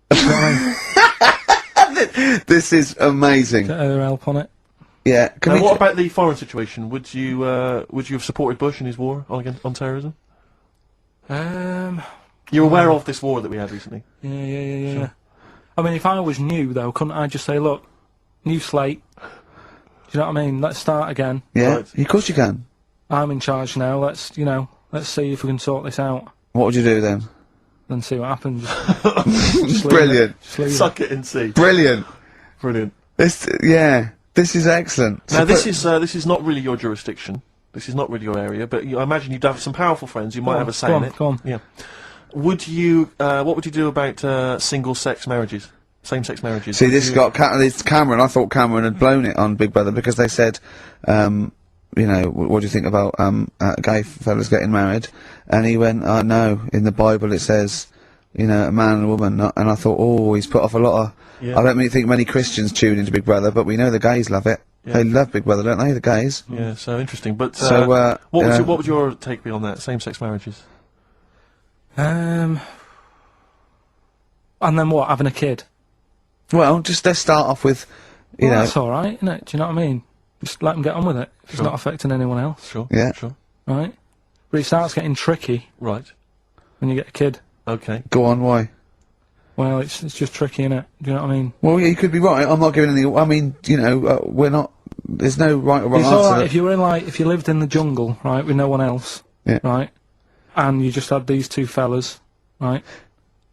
Do you know what I mean? This is amazing. Get her help on it. Yeah. Now, what about the foreign situation? Would you have supported Bush in his war on terrorism? You're aware of this war that we had recently? Yeah. Sure. I mean, if I was new, though, couldn't I just say, look, new slate, do you know what I mean? Let's start again. Yeah, Right. of course you can. I'm in charge now, let's see if we can sort this out. What would you do then? Then see what happens. Just leave Brilliant. it. Just leave Suck it and see. Brilliant. Brilliant. This is excellent. Now, this is not really your jurisdiction. This is not really your area, but I imagine you'd have some powerful friends. You might have a say in it. Go on. Yeah. Would you? What would you do about single-sex marriages, same-sex marriages? See, this got this Cameron. I thought Cameron had blown it on Big Brother because they said, you know, what do you think about gay fellas getting married? And he went, no, in the Bible it says, you know, a man and a woman. And I thought, oh, he's put off a lot of. Yeah. I don't think many Christians tune into Big Brother, but we know the gays love it. Yeah. They love Big Brother, don't they? The gays. Yeah, so interesting. But So, what would your take be on that? Same-sex marriages. And then what? Having a kid? Well, just let's start off with, you Well, know. that's all right, isn't it? Do you know what I mean? Just let them get on with it. It's Sure. not affecting anyone else, Sure. Yeah. Sure. right? But it starts getting tricky Right. when you get a kid. Okay. Go on, why? Well, it's just tricky, innit? Do you know what I mean? Well, yeah, you could be right. I'm not giving any. I mean, you know, we're not. There's no right or wrong It's answer. alright if you were in if you lived in the jungle, right, with no one else, Yeah. right, and you just had these two fellas, right,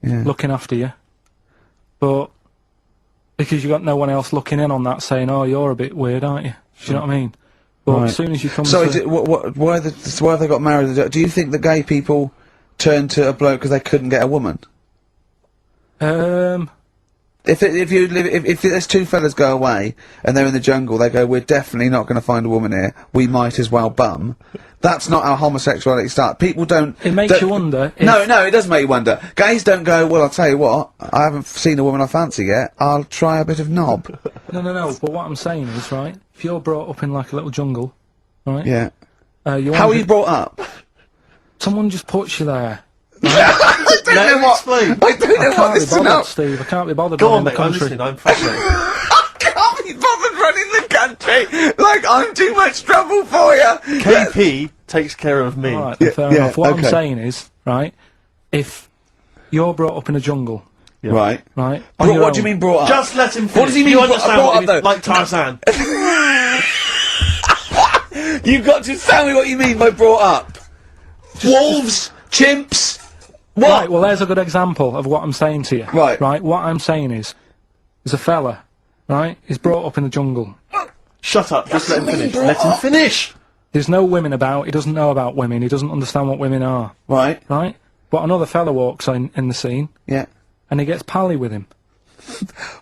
Yeah. looking after you, but because you got no one else looking in on that, saying, "Oh, you're a bit weird, aren't you?" Do you know what I mean? But Right. as soon as you come So, to, why have they got married? Do you think the gay people turned to a bloke because they couldn't get a woman? If there's two fellas go away and they're in the jungle, they go, we're definitely not going to find a woman here. We might as well bum. That's not how homosexuality starts. People don't. it makes you wonder. If, No, it does make you wonder. Gays don't go, well, I'll tell you what, I haven't seen a woman I fancy yet, I'll try a bit of knob. No. But what I'm saying is, right, if you're brought up in like a little jungle, right, Yeah. you How are you brought up? someone just puts you there. I don't know what. explain. I don't know what Can't this be is bothered, about. Steve. I can't be bothered Go running on, the mate. I'm country. listening. I'm fascinated. I can't be bothered running the country. Like, I'm too much trouble for you. KP takes care of me. All right, then, fair yeah, enough. What okay. I'm saying is, right, if you're brought up in a jungle, Yeah. Right. right, What on your do you own- mean brought up? Just let him finish. What does he mean You brought- understand brought what up, he though? means? Like Tarzan. You've got to tell me what you mean by brought up. Wolves, chimps. What? Right, well, there's a good example of what I'm saying to you. Right. Right, what I'm saying is, there's a fella, right, he's brought up in the jungle. Shut up. Just let him finish. brought Let him up. finish. There's no women about, he doesn't know about women, he doesn't understand what women are, Right. right? But another fella walks in the scene, Yeah. and he gets pally with him.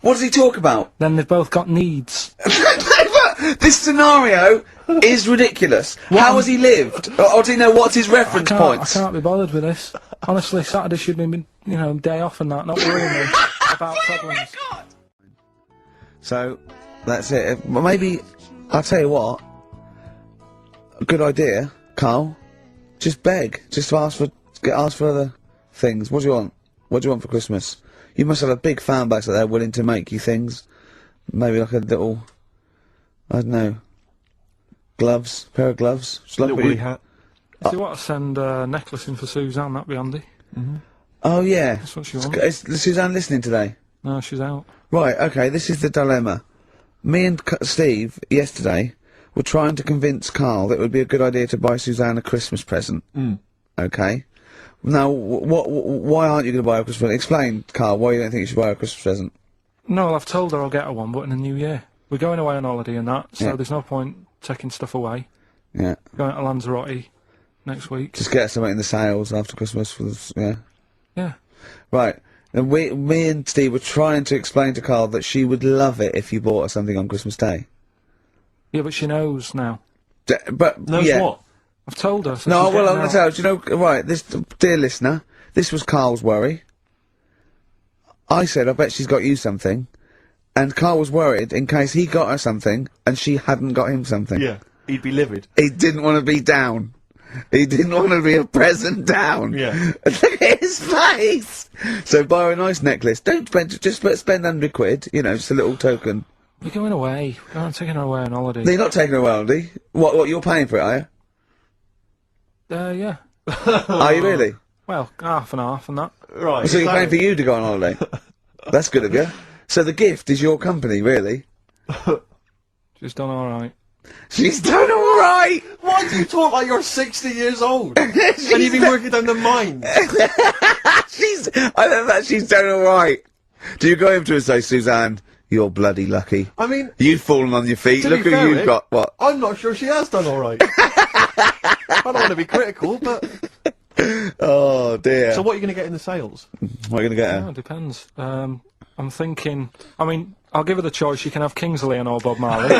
What does he talk about? Then they've both got needs. This scenario is ridiculous. How has he lived? Or do you know what's his reference I points? can't be bothered with this. Honestly, Saturday should be, day off and that, not worrying me about problems. So, that's it. Well, maybe, I'll tell you what. A good idea, Karl. Just beg. Just ask for other things. What do you want? What do you want for Christmas? You must have a big fan base out there willing to make you things. Maybe like a little, I don't know, gloves, pair of gloves. Just like Little what woolly you- hat. If you want to send a necklace in for Suzanne, that'd be handy. Oh yeah. That's what she wants. Is Suzanne listening today? No, she's out. Right, okay, this is the dilemma. Me and Steve, yesterday, were trying to convince Karl that it would be a good idea to buy Suzanne a Christmas present. Okay? Now, why aren't you going to buy her a Christmas present? Explain, Karl, why you don't think you should buy her a Christmas present. No, well, I've told her I'll get her one, but in the new year. We're going away on holiday and that, so Yeah. there's no point taking stuff away. Yeah. Going to Lanzarote next week. Just get something in the sales after Christmas for this, yeah. Yeah. Right. And me and Steve were trying to explain to Carl that she would love it if you bought her something on Christmas Day. Yeah, but she knows now. But, Knows yeah. what? I've told her. So No, she's well, I'm getting going to out. tell you, do you know, right, this, dear listener, this was Carl's worry. I said, I bet she's got you something. And Carl was worried in case he got her something and she hadn't got him something. Yeah. He'd be livid. He didn't want to be down. He didn't want to be a present down. Yeah. Look at his face! So buy her a nice necklace. Don't spend, just spend £100, you know, just a little token. We're going away. I'm taking her away on holiday. No, you're not taking her away, are you? What, you're paying for it, are you? Yeah. Are you really? Well, half and half and that. Right. So you're paying for you to go on holiday? That's good of you. So the gift is your company, really? She's done alright. She's done alright! Why do you talk like you're 60 years old? And you've been working down the mines. I love that she's done alright. Do you go over to her and say, Suzanne, you're bloody lucky. I mean, You've fallen on your feet. to Look be who fair, you've Rick, got. What? I'm not sure she has done alright. I don't want to be critical, but... Oh, dear. So what are you going to get in the sales? What are you going to get Oh, her? it depends. I'm thinking... I mean, I'll give her the choice. She can have Kingsley and or Bob Marley.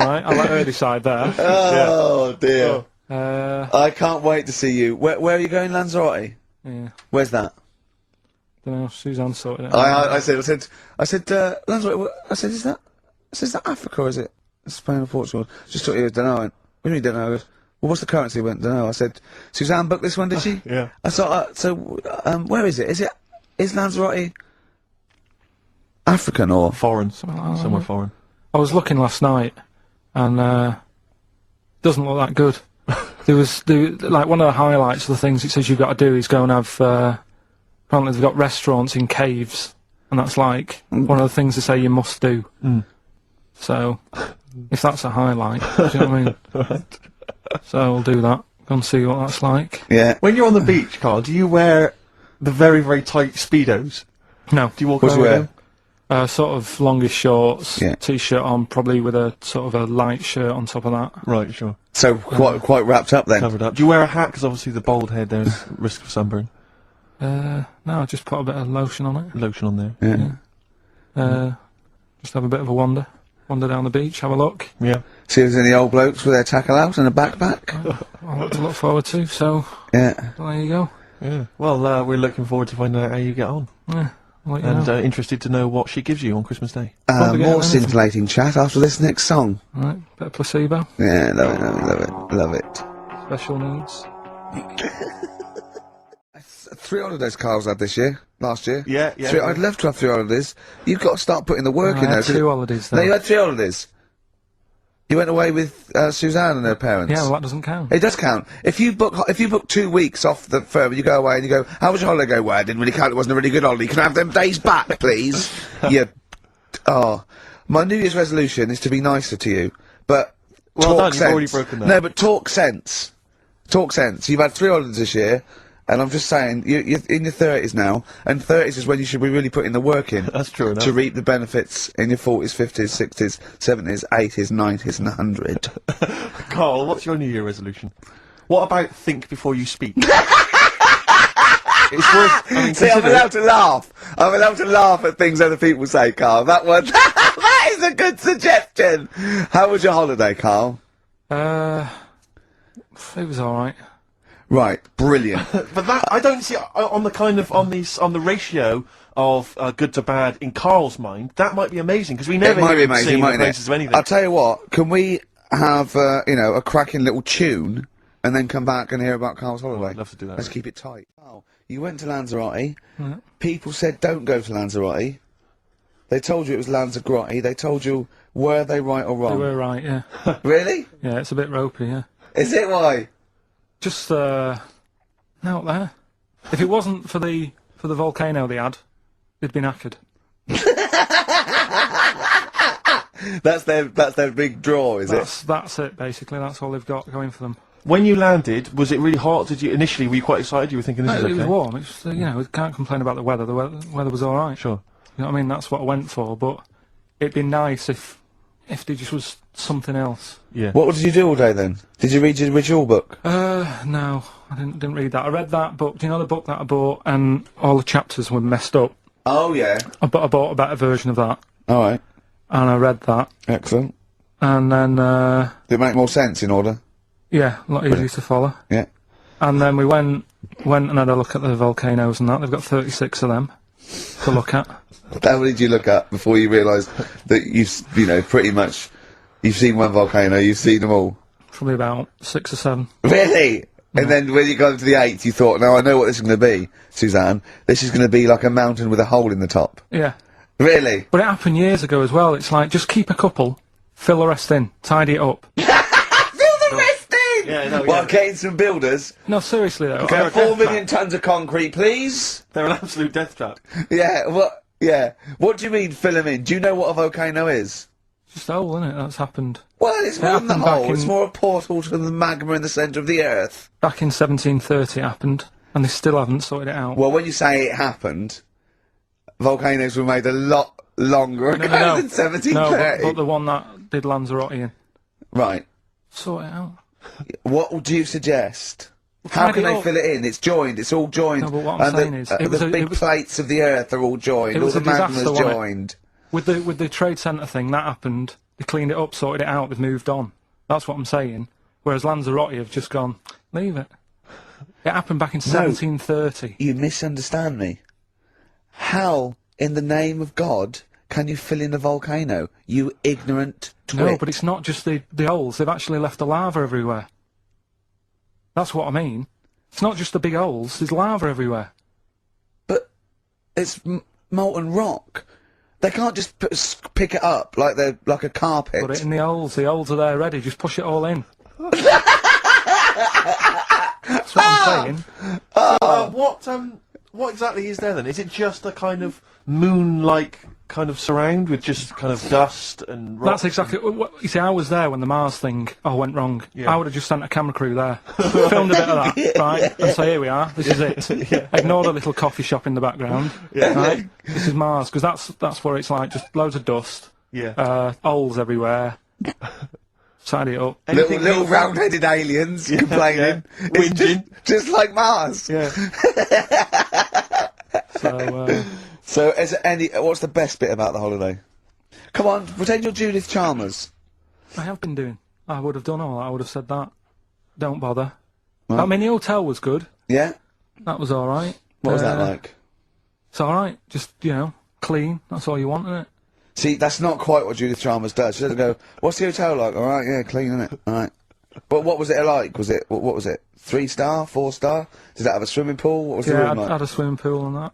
Right, I'll let her decide there. Oh, dear. I I can't wait to see you. Where are you going, Lanzarote? yeah, Where's that? don't know. Suzanne sorted it out. I said, Lanzarote, is that Africa or is it Spain or Portugal? Just thought you was, don't know. I went, what do you mean, don't know? I goes, well, what's the currency? I went, don't know. I said, Suzanne booked this one, did she? Yeah. I thought, where is it? Is Lanzarote African or? Foreign. Something like that, Somewhere isn't it? foreign. I was looking last night, and doesn't look that good. Like one of the highlights of the things it says you've got to do is go and have. Apparently, they've got restaurants in caves, and that's like one of the things they say you must do. So, if that's a highlight, do you know what I mean? Right. So we'll do that. Go and see what that's like. Yeah. When you're on the beach, Carl, do you wear the very, very tight Speedos? No, Do you walk What's around with wear? them? sort of longish shorts, Yeah. t-shirt on, probably with a sort of a light shirt on top of that. Right, sure. So quite wrapped up then. Covered up. Do you wear a hat? Because obviously the bald head, there's risk of sunburn. No, I just put a bit of lotion on it. Lotion on there. Yeah. Just have a bit of a wander down the beach, have a look. Yeah. See if there's any old blokes with their tackle out and a backpack. A lot to look forward to. So Yeah. there you go. Yeah. Well, we're looking forward to finding out how you get on. Yeah, I'll let you And know. interested to know what she gives you on Christmas Day. Probably get More anything. scintillating chat after this next song. Right, bit of placebo. Yeah, love it. Special needs. 3 holidays Carl's had this year, last year. Yeah. I'd love to have 3 holidays. You've got to start putting the work I in had there. 2 holidays No, you though. had 3 holidays. You went away with Suzanne and her parents. Yeah, well that doesn't count. It does count. If you book 2 weeks off the firm, you go away and you go, how was your holiday? Go, well, I didn't really count. It wasn't a really good holiday. Can I have them days back, please? My New Year's resolution is to be nicer to you, but Well talk done, sense. you've already broken that. No, but talk sense. Talk sense. You've had 3 holidays this year, and I'm just saying, you're in your 30s now, and 30s is when you should be really putting the work in. That's true enough. To reap the benefits in your 40s, 50s, 60s, 70s, 80s, 90s, and 100. Carl, what's your New Year resolution? What about think before you speak? It's worth. I mean, See, I'm consider allowed to laugh. I'm allowed to laugh at things other people say, Carl. That one, that is a good suggestion. How was your holiday, Carl? It was alright. Right, brilliant. But that I don't see on the kind of on the ratio of good to bad in Carl's mind. That might be amazing because we never It might be hear him amazing, sing the mightn't praises it? of anything. I'll tell you what. Can we have a cracking little tune and then come back and hear about Carl's holiday? I'd love to do that, Let's Rick. keep it tight. Carl, you went to Lanzarote. People said don't go to Lanzarote. They told you it was Lanzarote. They told you were they right or They wrong? were right, yeah. Really? Yeah, it's a bit ropey, yeah. Is it why? Just out there. If it wasn't for the volcano they had, they'd been knackered. That's their big draw, is it? That's it basically. That's all they've got going for them. When you landed, was it really hot? Were you quite excited? You were thinking this is No, okay? it was warm. It's, you know, we can't complain about the weather. The weather was all right. Sure. You know what I mean? That's what I went for. But it'd be nice if there just was something else. Yeah. What did you do all day then? Did you read your ritual book? No, I didn't read that. I read that book. Do you know the book that I bought? And all the chapters were messed up. Oh, yeah. I bought a better version of that, All right. and I read that, Excellent. and then Did it make more sense in order? yeah, a lot easier to follow. Yeah. And then we went and had a look at the volcanoes and that. They've got 36 of them to look at. How many did you look at before you realised that you know, pretty much, you've seen one volcano, you've seen them all? Probably about 6 or 7. Really? And then when you got to the 8th, you thought, now I know what this is going to be, Suzanne. This is going to be like a mountain with a hole in the top. Yeah. Really? But it happened years ago as well. It's like, just keep a couple, fill the rest in, tidy it up. Fill the rest in! Yeah, no, Well, yeah. getting some builders. No, seriously though. Okay, 4 million tons of concrete, please. They're an absolute death trap. Yeah, what? Yeah. What do you mean fill them in? Do you know what a volcano is? Just a hole, isn't it? That's happened. Well, it's more than the happened back hole. It's in- more a portal to the magma in the centre of the earth. Back in 1730 it happened, and they still haven't sorted it out. Well, when you say it happened, volcanoes were made a lot longer ago than No, 1730. but the one that did Lanzarote in. Right. Sort it out. What would you suggest? How tidy can they up. fill it in? It's joined. It's all joined. No, but what I'm and saying the, is, it was the a- big it was- plates of the earth are all joined. It All was the a disaster, magma's wasn't it? joined. With the trade centre thing, that happened. They cleaned it up, sorted it out, they've moved on. That's what I'm saying. Whereas Lanzarote have just gone, leave it. It happened back in 1730. You misunderstand me. How, in the name of God, can you fill in a volcano? You ignorant twit. No, but it's not just the holes. They've actually left the lava everywhere. That's what I mean. It's not just the big holes. There's lava everywhere. But it's molten rock. They can't just pick it up like they're like a carpet. Put it in the holes. The holes are there ready. Just push it all in. That's what I'm saying. What exactly is there then? Is it just a kind of moon-like kind of surround with just kind of dust and rock? That's exactly. You see, I was there when the Mars thing went wrong. Yeah. I would have just sent a camera crew there, filmed a bit of that, right, and say, here we are. This is it. Ignore the little coffee shop in the background. Right? This is Mars, because that's where it's like just loads of dust. Yeah. Holes everywhere. Tidy it up. Little round-headed aliens complaining. It's Whinging. just like Mars. Yeah. So. So, is there any? What's the best bit about the holiday? Come on, pretend you're Judith Chalmers. I have been doing. I would have done all that. I would have said that. Don't bother. Well- I mean, the hotel was good. Yeah. That was all right. What was that like? It's all right. Just, clean. That's all you want, isn't it? See, that's not quite what Judith Chalmers does. She doesn't go, "What's the hotel like?" All right, yeah, clean, isn't it? All right. But what was it like? Was it what was it? 3-star, 4-star? Did it have a swimming pool? What was the Yeah, room I like? had a swimming pool and that.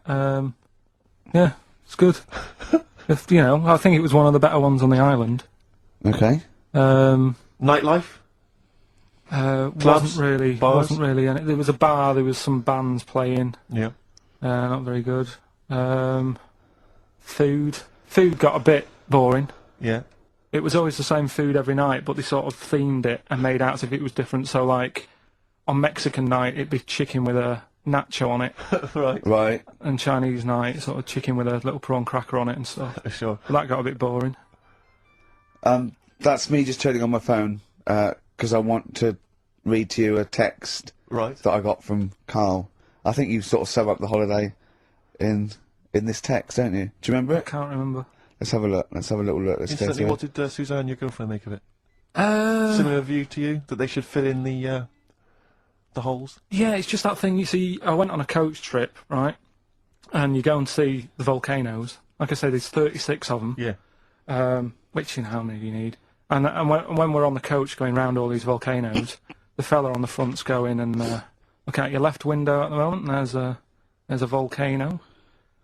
Yeah. Yeah, it's good. I think it was one of the better ones on the island. Okay. Nightlife? Wasn't really. bars? Wasn't really. And there was a bar. There was some bands playing. Yeah. Not very good. Food got a bit boring. Yeah. It was always the same food every night, but they sort of themed it and made out as if it was different. So, like, on Mexican night, it'd be chicken with a nacho on it, Right. Right. and Chinese night, sort of chicken with a little prawn cracker on it and stuff. Sure. But that got a bit boring. That's me just turning on my phone because I want to read to you a text Right. that I got from Karl. I think you sort of sum up the holiday in this text, don't you? Do you remember I it? can't remember. Let's have a look. Let's have a little look. Let's go Instantly, to what it. did Suzanne, your girlfriend, make of it? Similar view to you? That they should fill in the holes? Yeah, it's just that thing. You see, I went on a coach trip, right? And you go and see the volcanoes. Like I said, there's 36 of them. Yeah. Which, how many do you need? And when we're on the coach going round all these volcanoes, the fella on the front's going and look out your left window at the moment, and there's a volcano.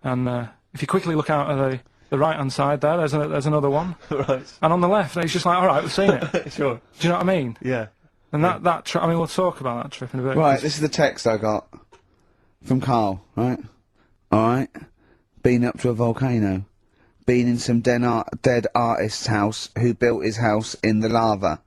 And if you quickly look out of the right-hand side there, there's another one. Right. And on the left, it's just like, all right, we've seen it. Sure. Do you know what I mean? Yeah. And that trip, I mean, we'll talk about that trip in a bit. Right, this is the text I got from Karl, right? Alright. Been up to a volcano. Been in some dead artist's house who built his house in the lava.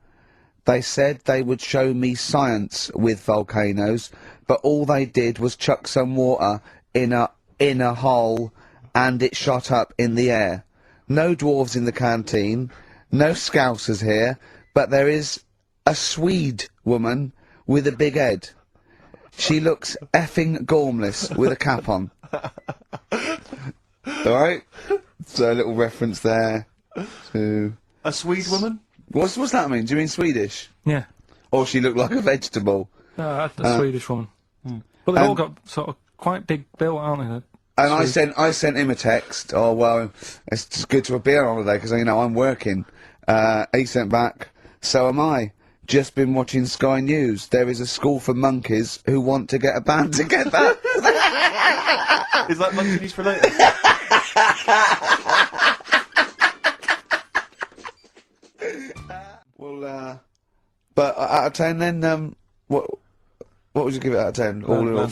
They said they would show me science with volcanoes, but all they did was chuck some water in a hole and it shot up in the air. No dwarves in the canteen, no scousers here, but there is a Swede woman with a big head. She looks effing gormless with a cap on. Alright? So a little reference there to... A Swede woman? What's that mean? Do you mean Swedish? Yeah. Or she looked like a vegetable? No, a Swedish woman. But they've all got sort of quite big built, aren't they? And I sent him a text. Oh well, it's just good to have been on holiday because I'm working. He sent back. So am I. Just been watching Sky News. There is a school for monkeys who want to get a band together. Is that monkeys related? Well, but out of 10, then what would you give it out of 10? All in all,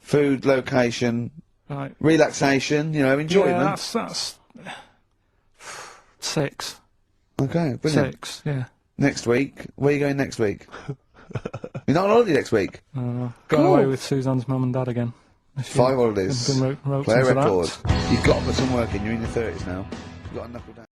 food, location, Right. relaxation, enjoyment. Yeah, that's 6. Okay, brilliant. 6, yeah. Next week, where are you going next week? You're not on holiday next week. Going Cool. away with Suzanne's mum and dad again. 5 holidays. Been roped Play a into that. record. You've got to put some work in. You're in your 30s now. You've got to knuckle down.